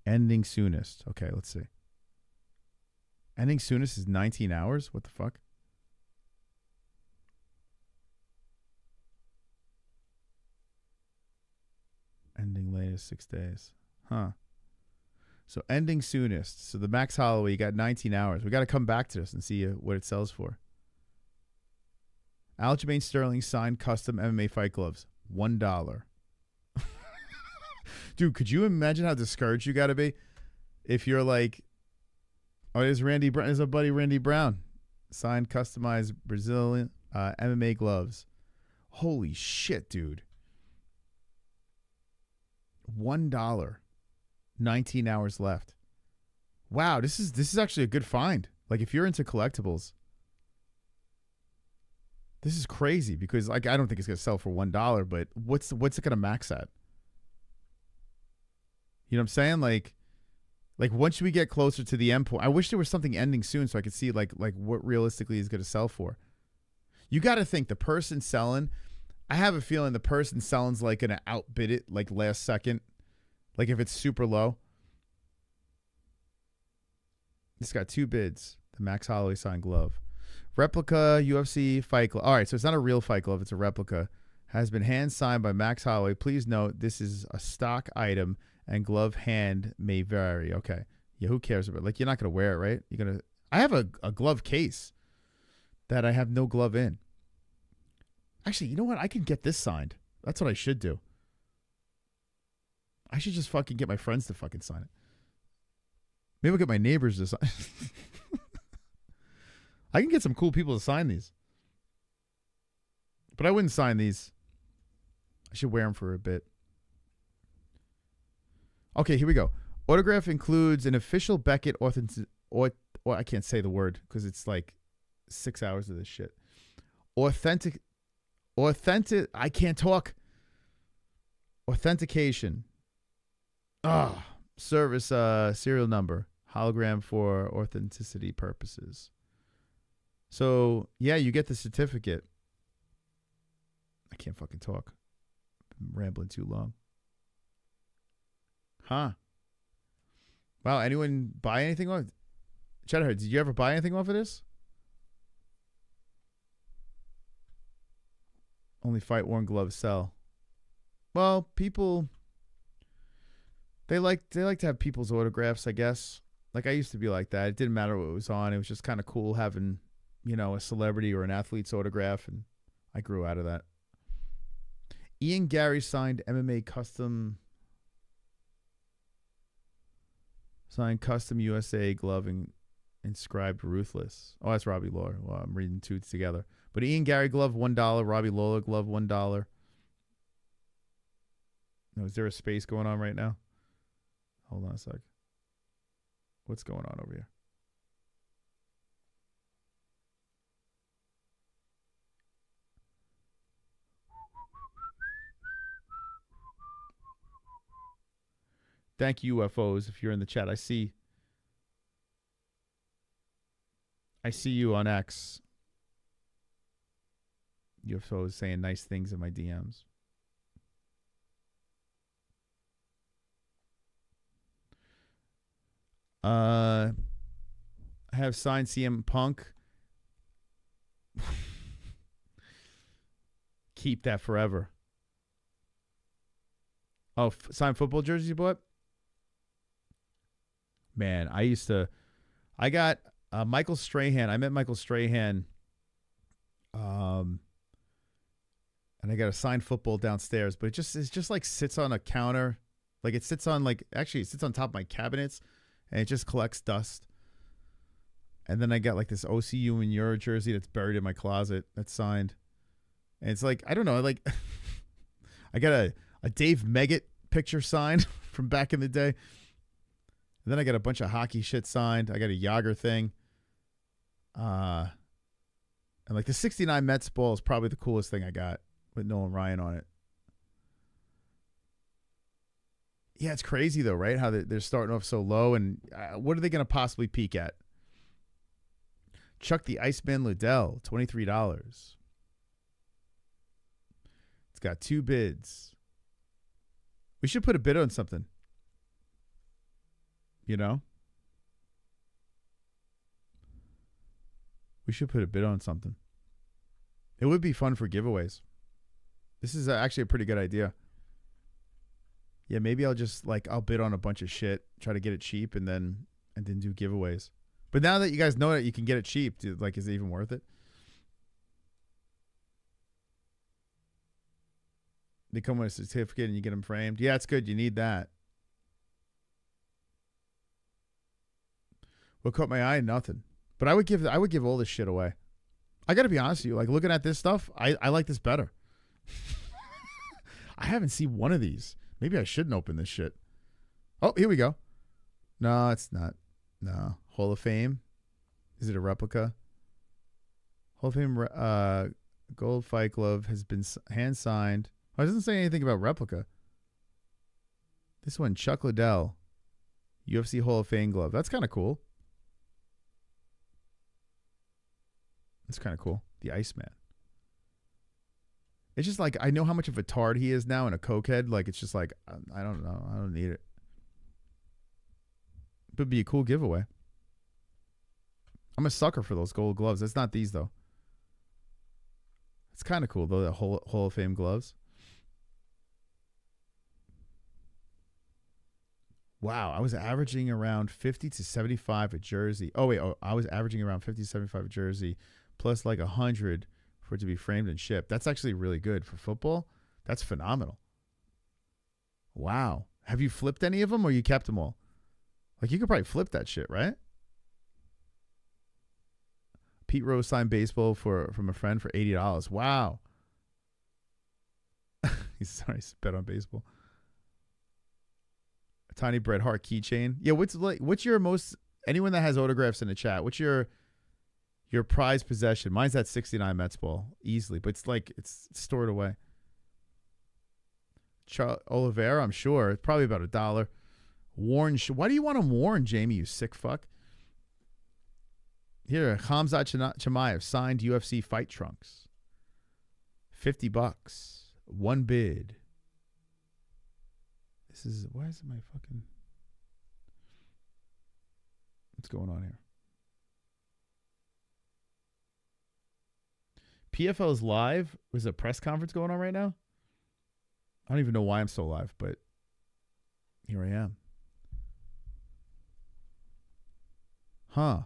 Ending soonest. Okay, let's see. Ending soonest is 19 hours? What the fuck? Ending latest 6 days. Huh. So ending soonest. So the Max Holloway, you got 19 hours. We got to come back to this and see what it sells for. Aljamain Sterling signed custom MMA fight gloves. $1. Dude, could you imagine how discouraged you got to be if you're like, oh, there's Randy Brown. There's a buddy, Randy Brown. Signed customized Brazilian MMA gloves. Holy shit, dude. $1. 19 hours left. Wow, this is actually a good find. Like if you're into collectibles, this is crazy because like I don't think it's gonna sell for $1, but what's it gonna max at? You know what I'm saying? Like once we get closer to the end point, I wish there was something ending soon so I could see like what realistically is gonna sell for. You got to think the person selling. I have a feeling the person selling's like gonna outbid it like last second. Like if it's super low. It's got 2 bids. The Max Holloway signed glove. Replica UFC fight glove. All right, so it's not a real fight glove. It's a replica. Has been hand signed by Max Holloway. Please note this is a stock item and glove hand may vary. Okay. Yeah, who cares about it? Like you're not going to wear it, right? You're going to. I have a glove case that I have no glove in. Actually, you know what? I can get this signed. That's what I should do. I should just fucking get my friends to fucking sign it. Maybe I'll get my neighbors to sign. I can get some cool people to sign these. But I wouldn't sign these. I should wear them for a bit. Okay, here we go. Autograph includes an official Beckett authentic... Or I can't say the word because it's like 6 hours of this shit. Authentic... I can't talk. Authentication. Service serial number. Hologram for authenticity purposes. So, yeah, you get the certificate. I can't fucking talk. I'm rambling too long. Huh. Wow, anyone buy anything off? Cheddarhead, did you ever buy anything off of this? Only fight worn gloves sell. Well, people they like to have people's autographs, I guess. Like I used to be like that. It didn't matter what it was on. It was just kind of cool having, you know, a celebrity or an athlete's autograph, and I grew out of that. Ian Gary signed MMA custom USA glove and inscribed Ruthless. Oh, that's Robbie Lawler. Well, I'm reading two together. But Ian Gary glove, $1. Robbie Lawler glove, $1. No, is there a space going on right now? Hold on a sec. What's going on over here? Thank you, UFOs, if you're in the chat. I see you on X. UFOs saying nice things in my DMs. I have signed CM Punk. Keep that forever. Oh, signed football jerseys you bought? Man, I got Michael Strahan. I met Michael Strahan. And I got a signed football downstairs, but it's just like sits on a counter. Like it sits on it sits on top of my cabinets and it just collects dust. And then I got like this OCU and Euro jersey that's buried in my closet that's signed. And it's like, I don't know, like I got a Dave Meggett picture signed from back in the day. And then I got a bunch of hockey shit signed. I got a Yager thing. And like the 69 Mets ball is probably the coolest thing I got with Nolan Ryan on it. Yeah, it's crazy though, right? How they're starting off so low. And what are they going to possibly peak at? Chuck the Iceman Liddell, $23. It's got 2 bids. We should put a bid on something. You know? We should put a bid on something. It would be fun for giveaways. This is actually a pretty good idea. Yeah, maybe I'll just I'll bid on a bunch of shit, try to get it cheap, and then do giveaways. But now that you guys know that you can get it cheap, dude, is it even worth it? They come with a certificate and you get them framed. Yeah, it's good. You need that. What caught my eye? Nothing. But I would give all this shit away. I got to be honest with you. Looking at this stuff, I like this better. I haven't seen one of these. Maybe I shouldn't open this shit. Oh, here we go. No, it's not. No. Hall of Fame. Is it a replica? Hall of Fame gold fight glove has been hand signed. Oh, it doesn't say anything about replica. This one, Chuck Liddell. UFC Hall of Fame glove. That's kind of cool. That's kind of cool. The Iceman. It's just I know how much of a tard he is now and a cokehead. It's just I don't know. I don't need it. But it'd be a cool giveaway. I'm a sucker for those gold gloves. That's not these, though. It's kind of cool, though, the Hall of Fame gloves. Wow, I was averaging around 50 to 75 a jersey. Oh, wait. Oh, I was averaging around 50 to 75 a jersey, plus 100 for it to be framed and shipped. That's actually really good for football. That's phenomenal. Wow. Have you flipped any of them or you kept them all? You could probably flip that shit, right? Pete Rose signed baseball from a friend for $80. Wow. He's sorry, bet on baseball. A tiny Bret Hart keychain. Yeah, what's your most, anyone that has autographs in the chat, what's your prized possession? Mine's that 69 Mets ball, easily, but it's stored away. Oliveira, I'm sure. It's probably about $1. Worn. Why do you want them worn, Jamie, you sick fuck? Here, Khamzat Chimaev signed UFC fight trunks. $50. One bid. This is, why is it my fucking, what's going on here? PFL's live. Was a press conference going on right now? I don't even know why I'm still live, but here I am. Huh.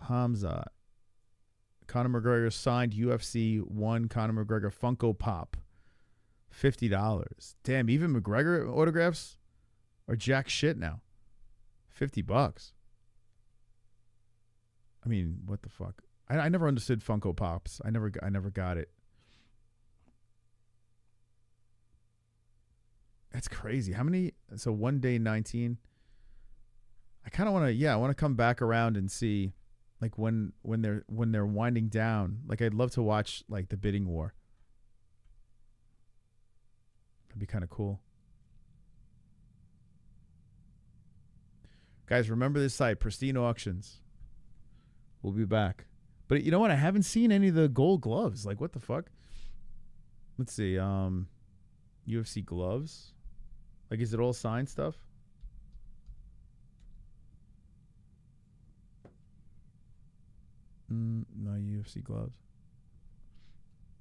Hamzat. Conor McGregor signed UFC 1 Conor McGregor Funko Pop. $50. Damn, even McGregor autographs are jack shit now. $50. I mean, what the fuck? I never understood Funko Pops. I never got it. That's crazy. How many? So 1 day 19. I kind of want to. I want to come back around and see, when they're winding down. I'd love to watch the bidding war. That'd be kind of cool. Guys, remember this site, Pristine Auctions. We'll be back. But you know what? I haven't seen any of the gold gloves. What the fuck? Let's see. UFC gloves. Is it all signed stuff? No UFC gloves.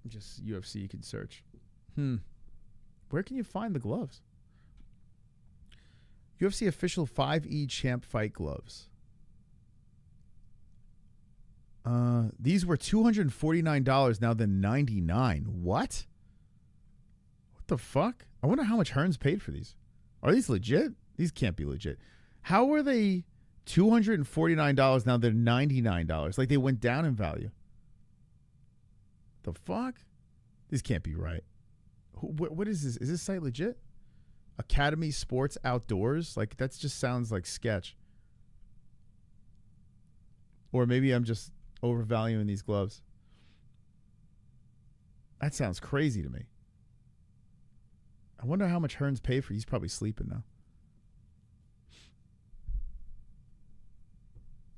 Just UFC you can search. Where can you find the gloves? UFC official 5E champ fight gloves. These were $249. Now they're $99. What? What the fuck? I wonder how much Hearns paid for these. Are these legit? These can't be legit. How were they $249? Now they're $99. They went down in value. The fuck? This can't be right. What is this? Is this site legit? Academy Sports Outdoors? That just sounds like sketch. Or maybe I'm just overvaluing these gloves. That sounds crazy to me. I wonder how much Hearns paid for. He's probably sleeping now.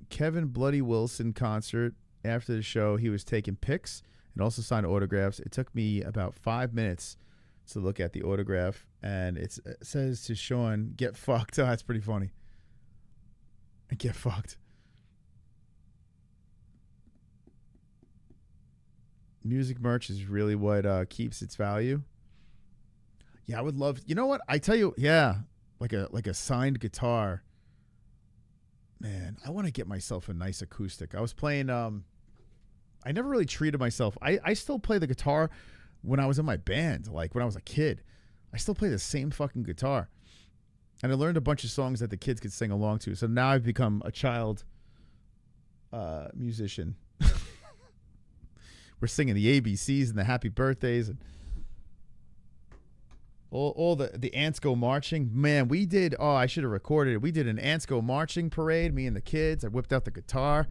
Kevin Bloody Wilson concert. After the show, he was taking pics and also signed autographs. It took me about 5 minutes to look at the autograph, and it says to Sean, "Get fucked." Oh, that's pretty funny. Get fucked. Music merch is really what keeps its value. Yeah, I would love. You know what? I tell you, yeah, like a signed guitar. Man, I want to get myself a nice acoustic. I was playing. I never really treated myself. I still play the guitar when I was in my band, like when I was a kid. I still play the same fucking guitar. And I learned a bunch of songs that the kids could sing along to. So now I've become a child musician. We're singing the ABCs and the happy birthdays and all the Ants Go Marching. Man, we did, I should have recorded it. We did an Ants Go Marching parade, me and the kids. I whipped out the guitar.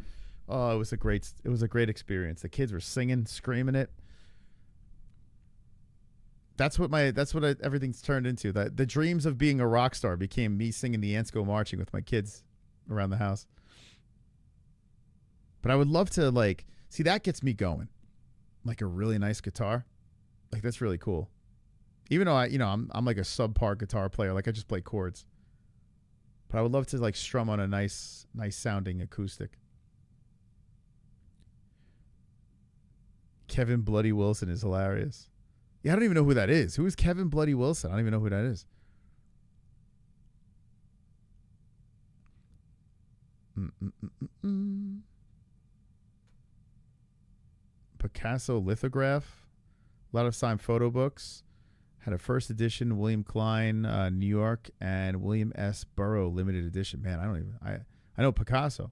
Oh, it was a great experience. The kids were singing, screaming it. That's what everything's turned into. The dreams of being a rock star became me singing the Ants Go Marching with my kids around the house. But I would love to see, that gets me going. Like a really nice guitar. Like that's really cool. Even though I'm like a subpar guitar player, like I just play chords. But I would love to strum on a nice sounding acoustic. Kevin Bloody Wilson is hilarious. Yeah, I don't even know who that is. Who is Kevin Bloody Wilson? I don't even know who that is. Picasso lithograph. A lot of signed photo books. Had a first edition William Klein, New York, and William S. Burroughs limited edition. Man, I know Picasso.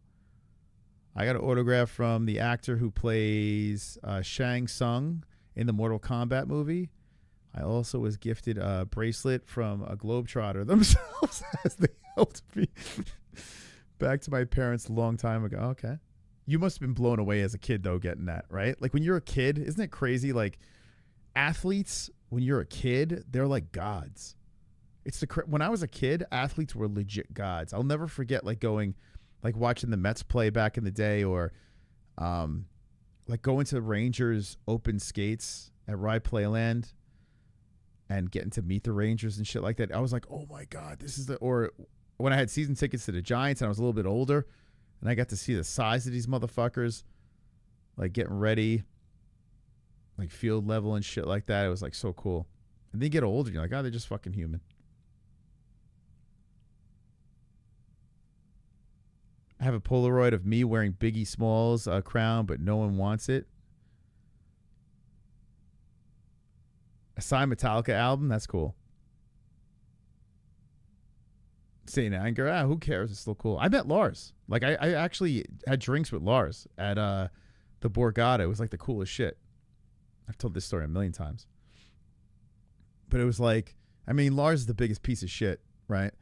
I got an autograph from the actor who plays Shang Tsung in the Mortal Kombat movie. I also was gifted a bracelet from a Globetrotter themselves as they helped me back to my parents a long time ago. Okay. You must have been blown away as a kid, though, getting that, right? Like, when you're a kid, isn't it crazy? Like, athletes, when you're a kid, they're like gods. When I was a kid, athletes were legit gods. I'll never forget, watching the Mets play back in the day, or going to Rangers open skates at Rye Playland and getting to meet the Rangers and shit like that. I was like, oh my God, or when I had season tickets to the Giants and I was a little bit older and I got to see the size of these motherfuckers, getting ready, field level and shit like that. It was so cool. And then you get older and you're like, oh, they're just fucking human. I have a Polaroid of me wearing Biggie Smalls' crown, but no one wants it. A signed Metallica album? That's cool. Saint Anger? Who cares? It's still cool. I met Lars. I actually had drinks with Lars at the Borgata. It was the coolest shit. I've told this story a million times. But it was Lars is the biggest piece of shit, right?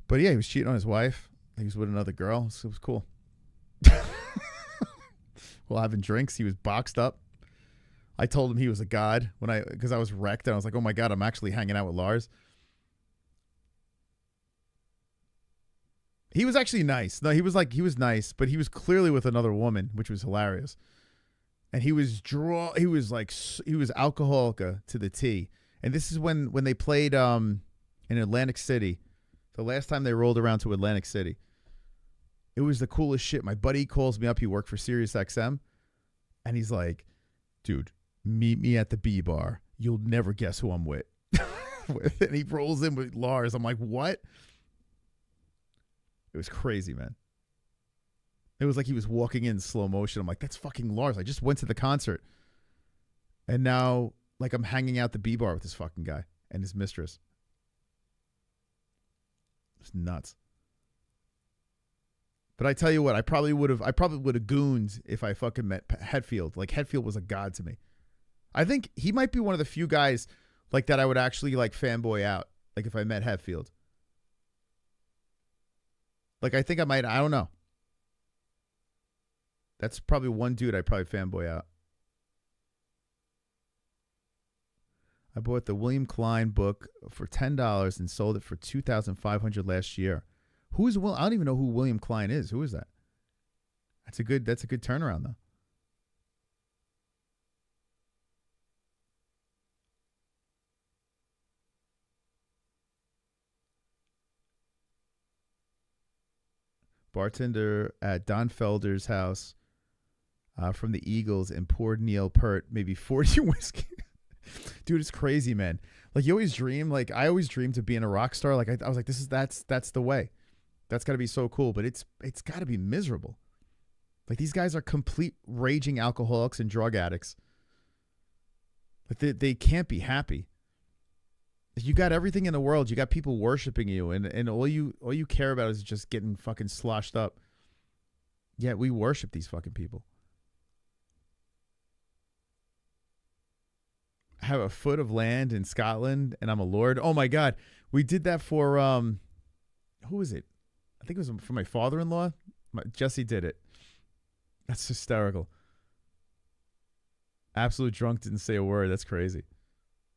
But yeah, he was cheating on his wife. He was with another girl. So it was cool. While having drinks, he was boxed up. I told him he was a god because I was wrecked. And I was like, oh my God, I'm actually hanging out with Lars. He was actually nice. No, he was nice, but he was clearly with another woman, which was hilarious. And he was alcoholic to the T. And this is when they played in Atlantic City. The last time they rolled around to Atlantic City. It was the coolest shit. My buddy calls me up. He worked for Sirius XM. And he's like, dude, meet me at the B bar. You'll never guess who I'm with. And he rolls in with Lars. I'm like, what? It was crazy, man. It was like he was walking in slow motion. I'm like, that's fucking Lars. I just went to the concert. And now, I'm hanging out the B bar with this fucking guy and his mistress. It's nuts. But I tell you what, I probably would have gooned if I fucking met Hetfield. Hetfield was a god to me. I think he might be one of the few guys that I would actually fanboy out. If I met Hetfield. I think I might, I don't know. That's probably one dude I'd probably fanboy out. I bought the William Klein book for $10 and sold it for $2,500 last year. Who is Will? I don't even know who William Klein is. Who is that? That's a good turnaround though. bartender at Don Felder's house from the Eagles and poured Neil Peart maybe 40 whiskey. Dude, it's crazy, man. Like you always dream, like I always dreamed of being a rock star. Like I was like, that's the way. That's got to be so cool, but it's got to be miserable. Like these guys are complete raging alcoholics and drug addicts. Like they can't be happy. You got everything in the world. You got people worshiping you, and all you care about is just getting fucking sloshed up. Yet we worship these fucking people. I have a foot of land in Scotland, and I'm a lord. Oh my God, we did that for who was it? I think it was for my father-in-law. Jesse did it. That's hysterical. Absolute drunk, didn't say a word. That's crazy.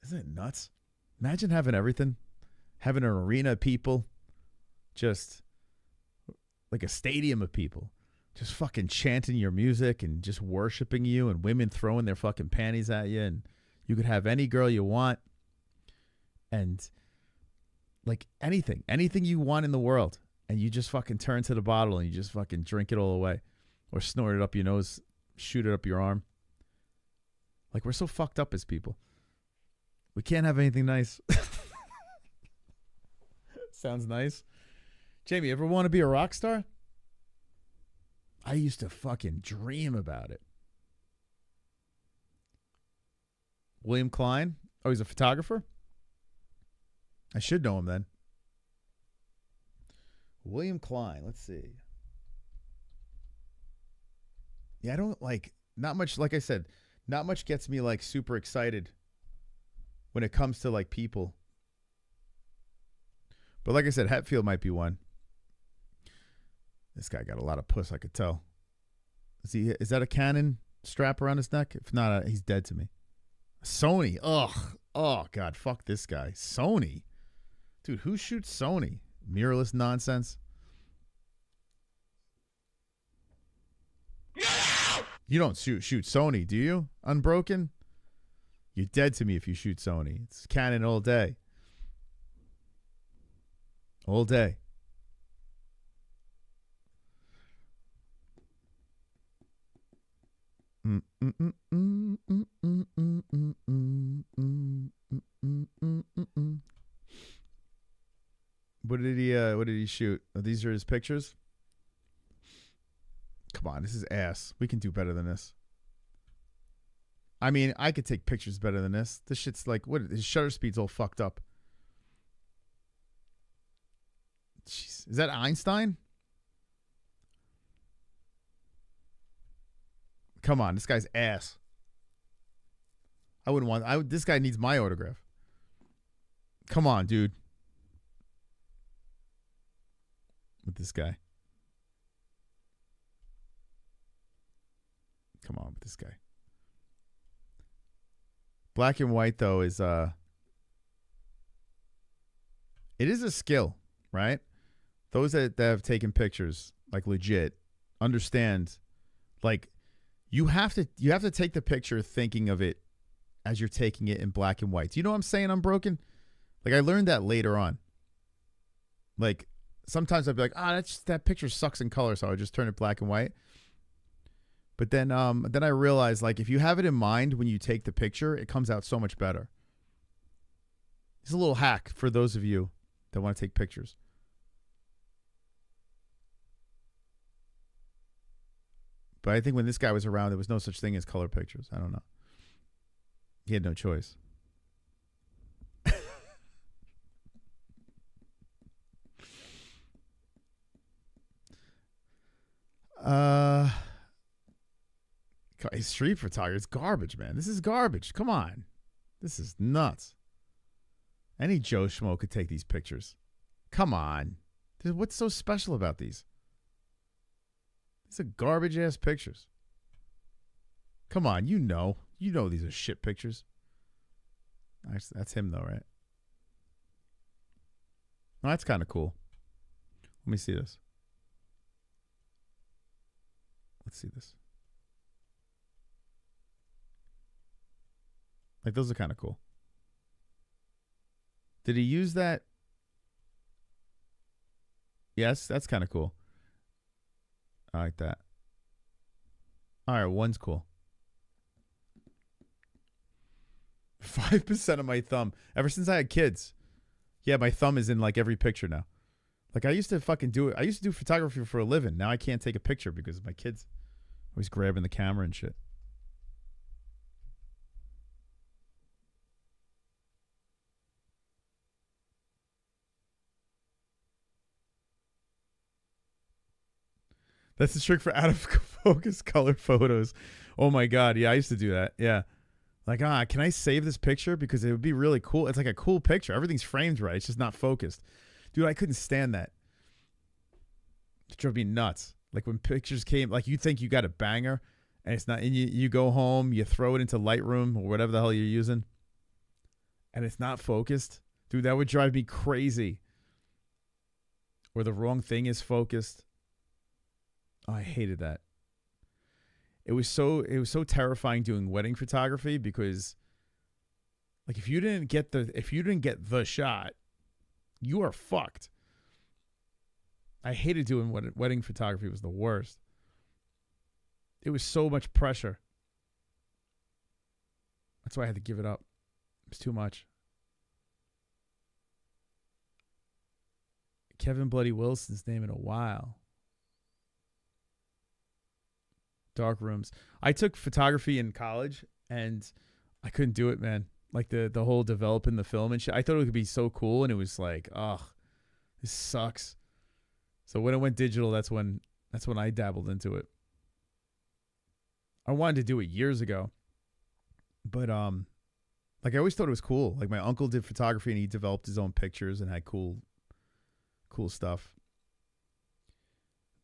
Isn't it nuts? Imagine having everything. Having an arena of people. Just like a stadium of people. Just fucking chanting your music and just worshiping you, and women throwing their fucking panties at you, and you could have any girl you want. And like anything you want in the world. And you just fucking turn to the bottle and you just fucking drink it all away. Or snort it up your nose, shoot it up your arm. Like we're so fucked up as people. We can't have anything nice. Sounds nice. Jamie, ever want to be a rock star? I used to fucking dream about it. William Klein? Oh, he's a photographer? I should know him then. William Klein, let's see. Yeah, I don't like, not much, like I said, not much gets me like super excited when it comes to like people. But like I said, Hetfield might be one. This guy got a lot of puss, I could tell. Is that a Canon strap around his neck? If not, he's dead to me. Sony. Ugh. Oh, God. Fuck this guy. Sony. Dude, who shoots Sony? Mirrorless nonsense. You don't shoot Sony, do you? Unbroken? You're dead to me if you shoot Sony. It's Canon all day. All day. What did he shoot? These are his pictures? Come on, this is ass. We can do better than this. I mean, I could take pictures better than this. This shit's like, what? His shutter speed's all fucked up. Jeez. Is that Einstein? Come on, this guy's ass. I wouldn't want. This guy needs my autograph. Come on, dude. With this guy. Come on with this guy. Black and white though is it is a skill, right? Those that have taken pictures, like legit, understand, like you have to take the picture thinking of it as you're taking it in black and white. Do you know what I'm saying? I'm broken. Like I learned that later on. Like sometimes I'd be like, that picture sucks in color, so I would just turn it black and white. But then I realized, like, if you have it in mind when you take the picture, it comes out so much better. It's a little hack for those of you that want to take pictures. But I think when this guy was around, there was no such thing as color pictures. I don't know. He had no choice. Street photography is garbage, man. This is garbage. Come on. This is nuts. Any Joe Schmo could take these pictures. Come on. What's so special about these? These are garbage ass pictures. Come on, you know these are shit pictures. Actually, that's him though, right? Oh, that's kind of cool. Let me see this. Let's see this. Like, those are kind of cool. Did he use that? Yes, that's kind of cool. I like that. All right, one's cool. 5% of my thumb. Ever since I had kids. Yeah, my thumb is in like every picture now. Like I used to fucking do it. I used to do photography for a living. Now I can't take a picture because of my kids always grabbing the camera and shit. That's the trick for out of focus color photos. Oh my God. Yeah, I used to do that. Yeah. Like, can I save this picture? Because it would be really cool. It's like a cool picture. Everything's framed right. It's just not focused. Dude, I couldn't stand that. It drove me nuts. Like when pictures came, like you think you got a banger and it's not, and you go home, you throw it into Lightroom or whatever the hell you're using and it's not focused. Dude, that would drive me crazy. Or the wrong thing is focused. Oh, I hated that. It was so terrifying doing wedding photography because like if you didn't get the shot, you are fucked. I hated doing wedding photography. It was the worst. It was so much pressure. That's why I had to give it up. It was too much. Kevin Bloody Wilson's name in a while. Dark rooms. I took photography in college and I couldn't do it, man. Like the whole developing the film and shit. I thought it would be so cool and it was like, ugh, this sucks. So when it went digital, that's when I dabbled into it. I wanted to do it years ago. But like I always thought it was cool. Like my uncle did photography and he developed his own pictures and had cool stuff.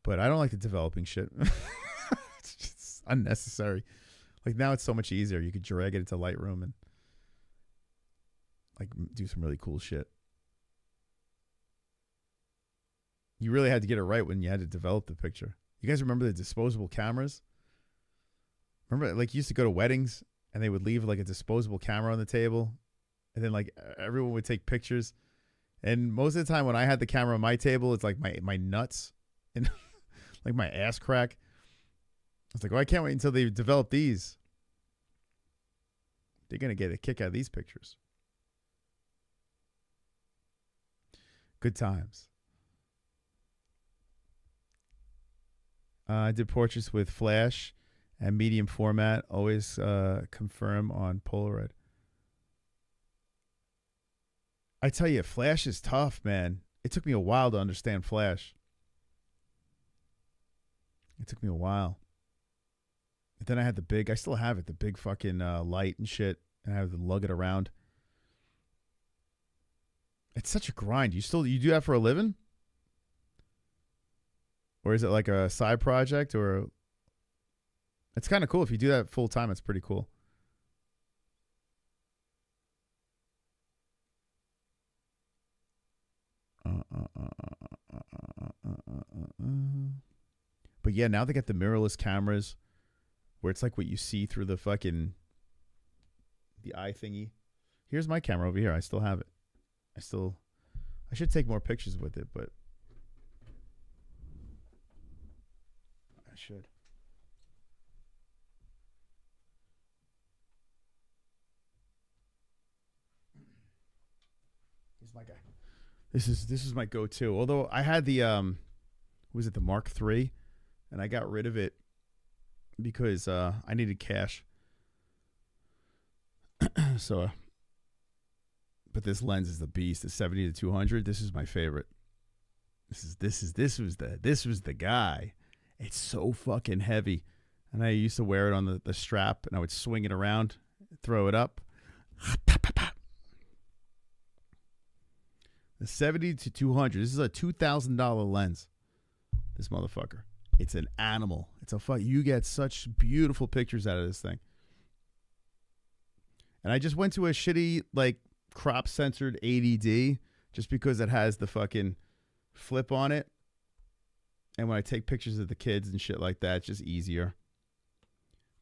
But I don't like the developing shit. It's just unnecessary. Like now it's so much easier. You could drag it into Lightroom and like do some really cool shit. You really had to get it right when you had to develop the picture. You guys remember the disposable cameras? Remember, like you used to go to weddings and they would leave like a disposable camera on the table and then like everyone would take pictures. And most of the time when I had the camera on my table, it's like my nuts and like my ass crack. I was like, well, I can't wait until they develop these. They're going to get a kick out of these pictures. Good times. I did portraits with flash and medium format. Always confirm on Polaroid. I tell you, flash is tough, man. It took me a while to understand flash. It took me a while. But then I had I still have it, the big fucking light and shit, and I have to lug it around. It's such a grind. You do that for a living? Or is it like a side project? Or it's kind of cool if you do that full time. It's pretty cool. But yeah, now they got the mirrorless cameras where it's like what you see through the fucking the eye thingy. Here's my camera over here. I still have it. I should take more pictures with it, but I should. Here's my guy. This is my go-to. Although I had the was it the Mark III, and I got rid of it because I needed cash. So, but this lens is the beast. The 70-200. This is my favorite. This was the guy. It's so fucking heavy, and I used to wear it on the strap, and I would swing it around, throw it up. The 70-200. This is a $2,000 lens. This motherfucker. It's an animal. It's a fuck. You get such beautiful pictures out of this thing. And I just went to a shitty like crop censored 80D just because it has the fucking flip on it. And when I take pictures of the kids and shit like that, it's just easier.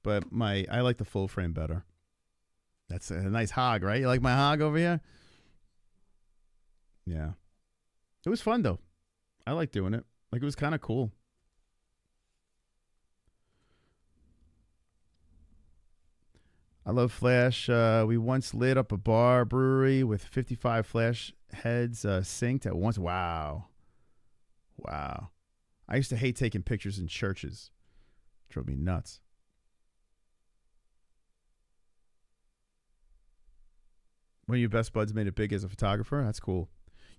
But I like the full frame better. That's a nice hog, right? You like my hog over here? Yeah. It was fun though. I like doing it. Like it was kind of cool. I love Flash. We once lit up a bar brewery with 55 Flash heads synced at once. Wow. Wow. I used to hate taking pictures in churches. Drove me nuts. One of your best buds made it big as a photographer. That's cool.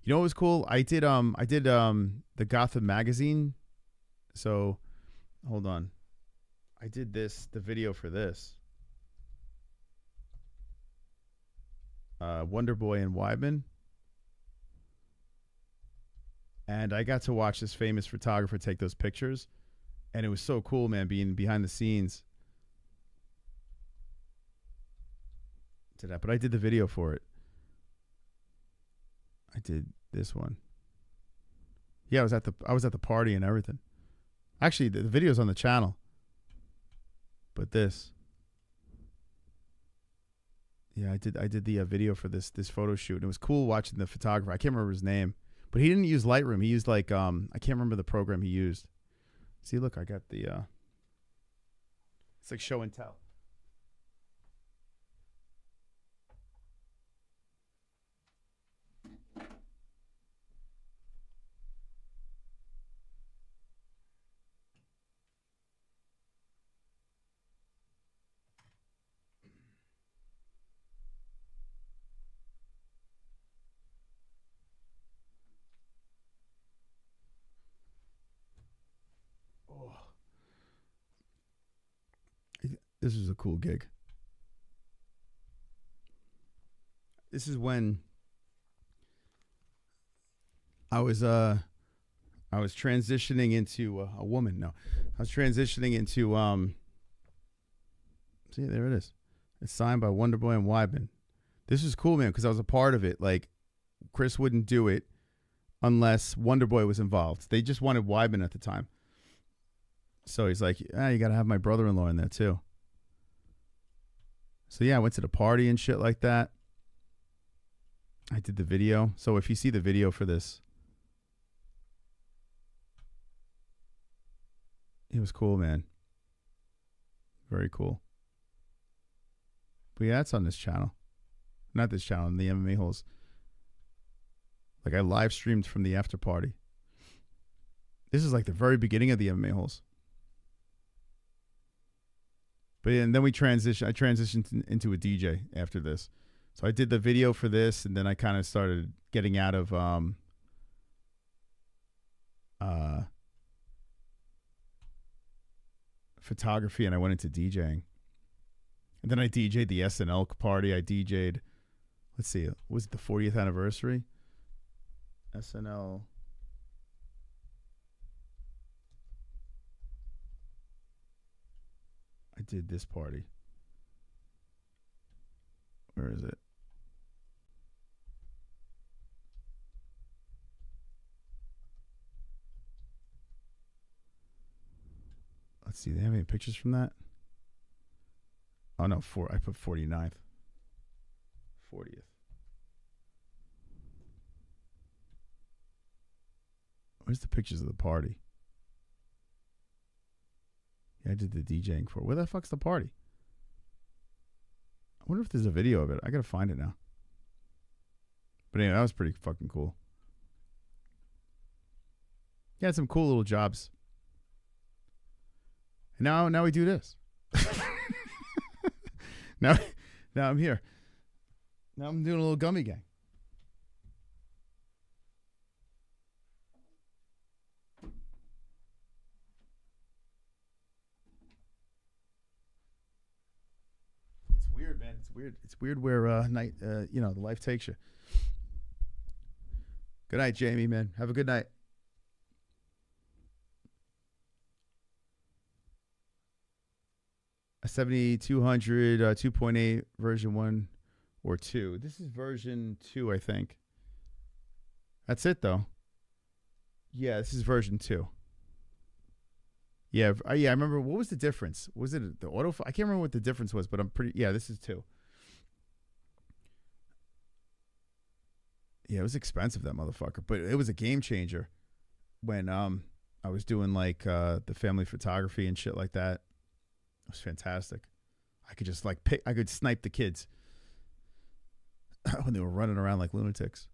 You know what was cool? I did the Gotham magazine. So hold on. I did the video for this. Wonder Boy and Weidman. And I got to watch this famous photographer take those pictures. And it was so cool, man, being behind the scenes to that. But I did the video for it. I did this one. Yeah, I was at the party and everything. Actually, the video's on the channel. But this. Yeah, I did the video for this photo shoot. And it was cool watching the photographer. I can't remember his name. But he didn't use Lightroom. He used like I can't remember the program he used. See, look, I got the it's like show and tell. This was a cool gig. This is when I was transitioning into a woman. No, I was transitioning into see, there it is. It's signed by Wonder Boy and Weidman. This was cool, man, because I was a part of it. Like, Chris wouldn't do it unless Wonder Boy was involved. They just wanted Weidman at the time. So he's like, you got to have my brother-in-law in there too. So yeah, I went to the party and shit like that. I did the video. So if you see the video for this, it was cool, man. Very cool. But yeah, it's on this channel. Not this channel, the MMA-Holes. Like, I live streamed from the after party. This is like the very beginning of the MMA-Holes. But yeah, and then I transitioned into a DJ after this. So I did the video for this, and then I kind of started getting out of photography, and I went into DJing. And then I DJ'd the SNL party. I DJ'd, let's see, was it the 40th anniversary? SNL. I did this party. Where is it? Let's see. They have any pictures from that? Oh no, I put 49th. 40th. Where's the pictures of the party? Yeah, I did the DJing for it. Where the fuck's the party? I wonder if there's a video of it. I gotta find it now. But anyway, that was pretty fucking cool. Yeah, had some cool little jobs. And now we do this. Now I'm here. Now I'm doing a little gummy gang. It's weird, man. It's weird. It's weird where the life takes you. Good night, Jamie, man. Have a good night. A 7200 2.8 version 1 or 2. This is version 2, I think. That's it, though. Yeah, this is version 2. Yeah, I remember. What was the difference? Was it the auto? I can't remember what the difference was, but I'm pretty. Yeah, this is 2. Yeah, it was expensive, that motherfucker, but it was a game changer when I was doing like the family photography and shit like that. It was fantastic. I could just like pick. I could snipe the kids when they were running around like lunatics.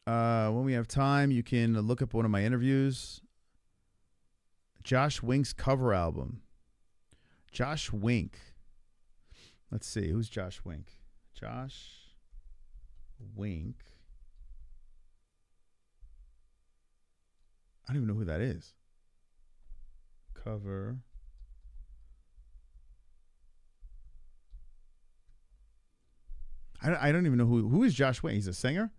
When we have time, you can look up one of my interviews. Josh Wink's cover album. Josh Wink. Let's see. Who's Josh Wink? Josh Wink. I don't even know who that is. Cover. I don't even know who is Josh Wink. He's a singer?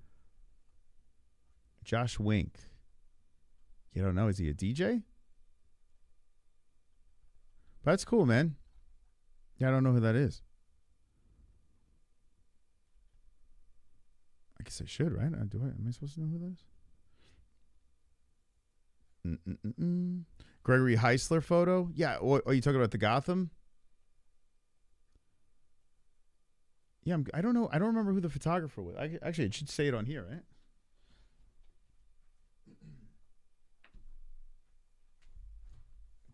Josh Wink. You don't know. Is he a DJ? But that's cool, man. Yeah, I don't know who that is. I guess I should, right? Am I supposed to know who that is? Gregory Heisler photo? Yeah. Are you talking about the Gotham? Yeah, I don't know. I don't remember who the photographer was. Actually, it should say it on here, right?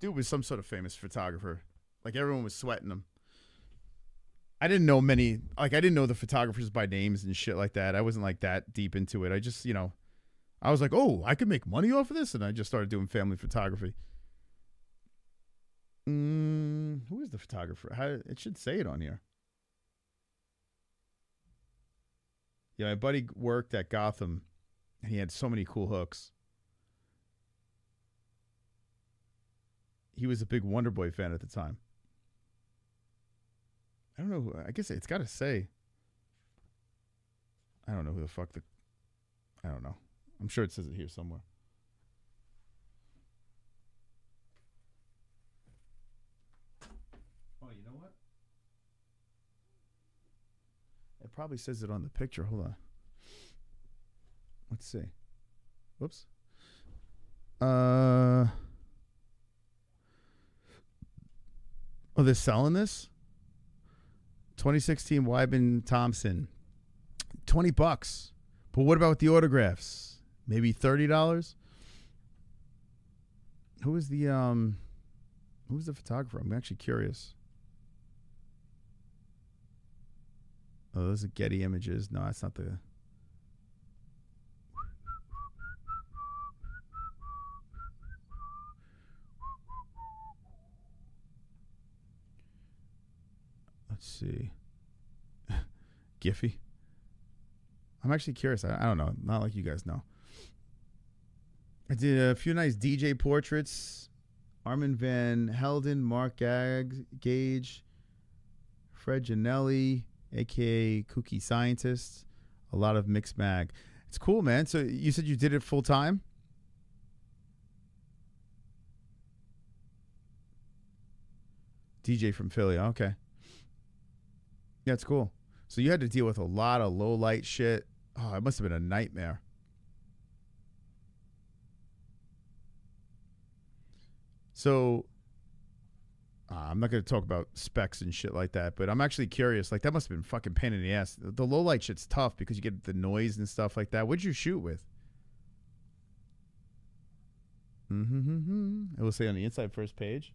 Dude was some sort of famous photographer. Like, everyone was sweating him. I didn't know many. Like, I didn't know the photographers by names and shit like that. I wasn't, like, that deep into it. I just, I was like, oh, I could make money off of this? And I just started doing family photography. Who is the photographer? It should say it on here. Yeah, my buddy worked at Gotham, and he had so many cool hooks. He was a big Wonder Boy fan at the time. I don't know. I guess it's got to say. I don't know who the fuck I don't know. I'm sure it says it here somewhere. Oh, you know what? It probably says it on the picture. Hold on. Let's see. Whoops. Oh, they're selling this? 2016 Wyman Thompson. $20. But what about the autographs? Maybe $30? Who's the photographer? I'm actually curious. Oh, those are Getty Images. No, that's not the... Let's see. Giphy. I'm actually curious. I don't know. Not like you guys know. I did a few nice DJ portraits. Armin Van Helden, Mark Gage, Fred Janelli, a.k.a. Kooky Scientist. A lot of mixed mag. It's cool, man. So you said you did it full time? DJ from Philly. Okay. Yeah, it's cool. So you had to deal with a lot of low light shit. Oh, it must have been a nightmare. So I'm not going to talk about specs and shit like that, but I'm actually curious. Like, that must have been fucking pain in the ass. The low light shit's tough because you get the noise and stuff like that. What'd you shoot with? It will say on the inside first page.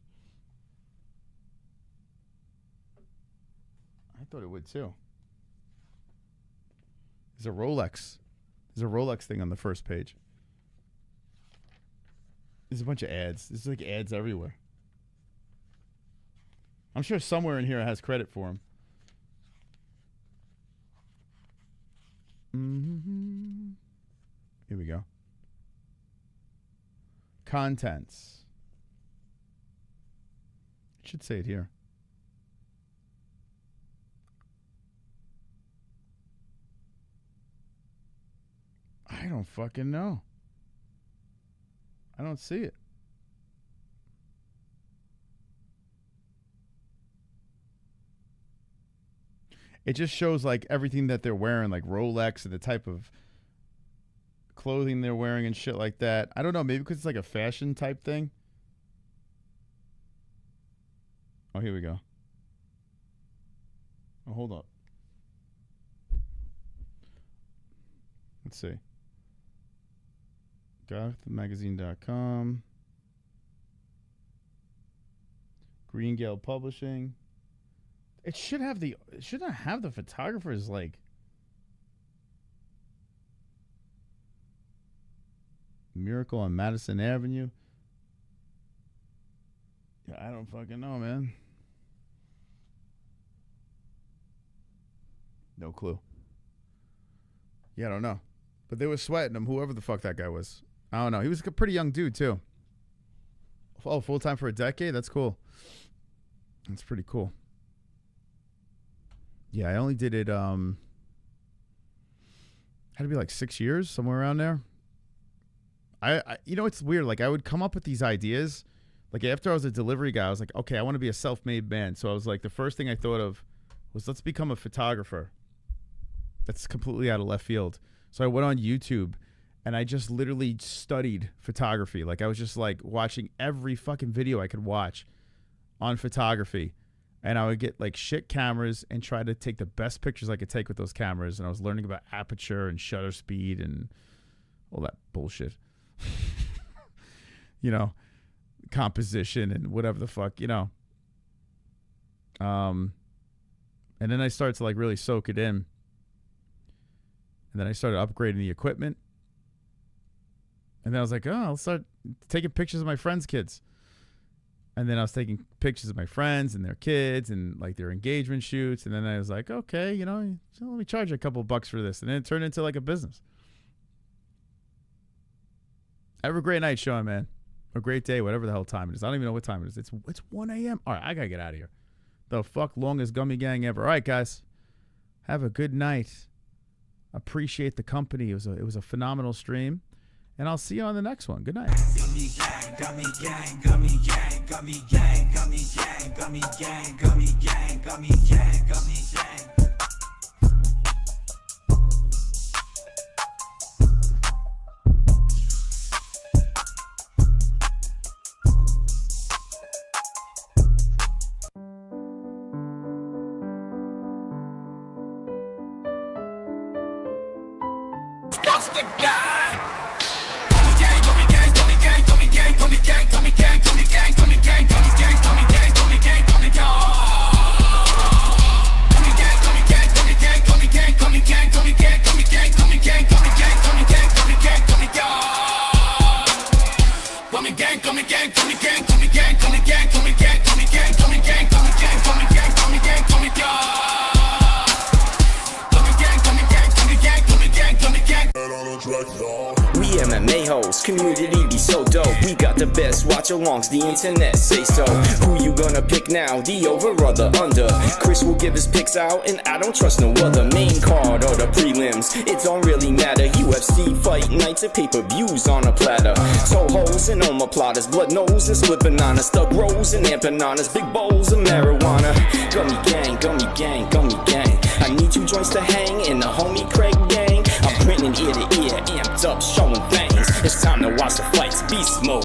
I thought it would too. There's a Rolex. There's a Rolex thing on the first page. There's a bunch of ads. There's like ads everywhere. I'm sure somewhere in here it has credit for them. Here we go. Contents. It should say it here. I don't fucking know. I don't see it. It just shows like everything that they're wearing, like Rolex and the type of clothing they're wearing and shit like that. I don't know, maybe because it's like a fashion type thing. Oh, here we go. Oh, hold up. Let's see. Gothmagazine.com. Green Gale Publishing. It should have the. It shouldn't have the photographers like. Miracle on Madison Avenue. Yeah, I don't fucking know, man. No clue. Yeah, I don't know. But they were sweating him, whoever the fuck that guy was. I don't know. He was a pretty young dude, too. Oh, full-time for a decade? That's cool. That's pretty cool. Yeah, I only did it, had to be like 6 years, somewhere around there. I you know, it's weird. Like, I would come up with these ideas. Like, after I was a delivery guy, I was like, okay, I want to be a self-made man. So I was like, the first thing I thought of was, let's become a photographer. That's completely out of left field. So I went on YouTube, and I just literally studied photography. Like, I was just, like, watching every fucking video I could watch on photography. And I would get, like, shit cameras and try to take the best pictures I could take with those cameras. And I was learning about aperture and shutter speed and all that bullshit. You know, composition and whatever the fuck, you know. And then I started to, like, really soak it in. And then I started upgrading the equipment. And then I was like, oh, I'll start taking pictures of my friends' kids. And then I was taking pictures of my friends and their kids and, like, their engagement shoots. And then I was like, okay, you know, so let me charge you a couple of bucks for this. And then it turned into, like, a business. Have a great night, Sean, man. A great day, whatever the hell time it is. I don't even know what time it is. It's 1 a.m. All right, I got to get out of here. The fuck longest gummy gang ever. All right, guys. Have a good night. Appreciate the company. It was a phenomenal stream. And I'll see you on the next one. Good night. Gummy gang, gummy gang, gummy gang, gummy gang, gummy gang, gummy gang, gummy gang, gummy gang, gummy gang. COSTA gang! Gummy gang, gummy gang, gummy gang, gummy gang, gummy gang, gummy gang, gummy gang, gummy gang, gummy gang, gummy gang, gummy gang, gummy gang. Gummy gang, gummy gang, gummy gang, gummy gang, gummy gang, gummy gang, gummy gang, gummy gang, gummy gang, gummy gang, gummy gang, gummy gang. Gummy gang, gummy gang, gummy gang, gummy gang, gummy gang, gummy gang, gummy gang, gummy gang, gummy gang, gummy gang, gummy gang, gummy gang. We MMA-Holes, community be so dope. We got the best watch-alongs, the internet say so. Who you gonna pick now, the over or the under? Chris will give his picks out, and I don't trust no other. Main card or the prelims, it don't really matter. UFC fight nights and pay-per-views on a platter. Toe holes and omoplatas, blood nose and split bananas, stuck rolls and empanadas, big bowls of marijuana. Gummy gang, gummy gang, gummy gang. I need 2 joints to hang in the homie Craig gang. I'm printing ear to ear, amped up, showing things. It's time to watch the fights, beast mode.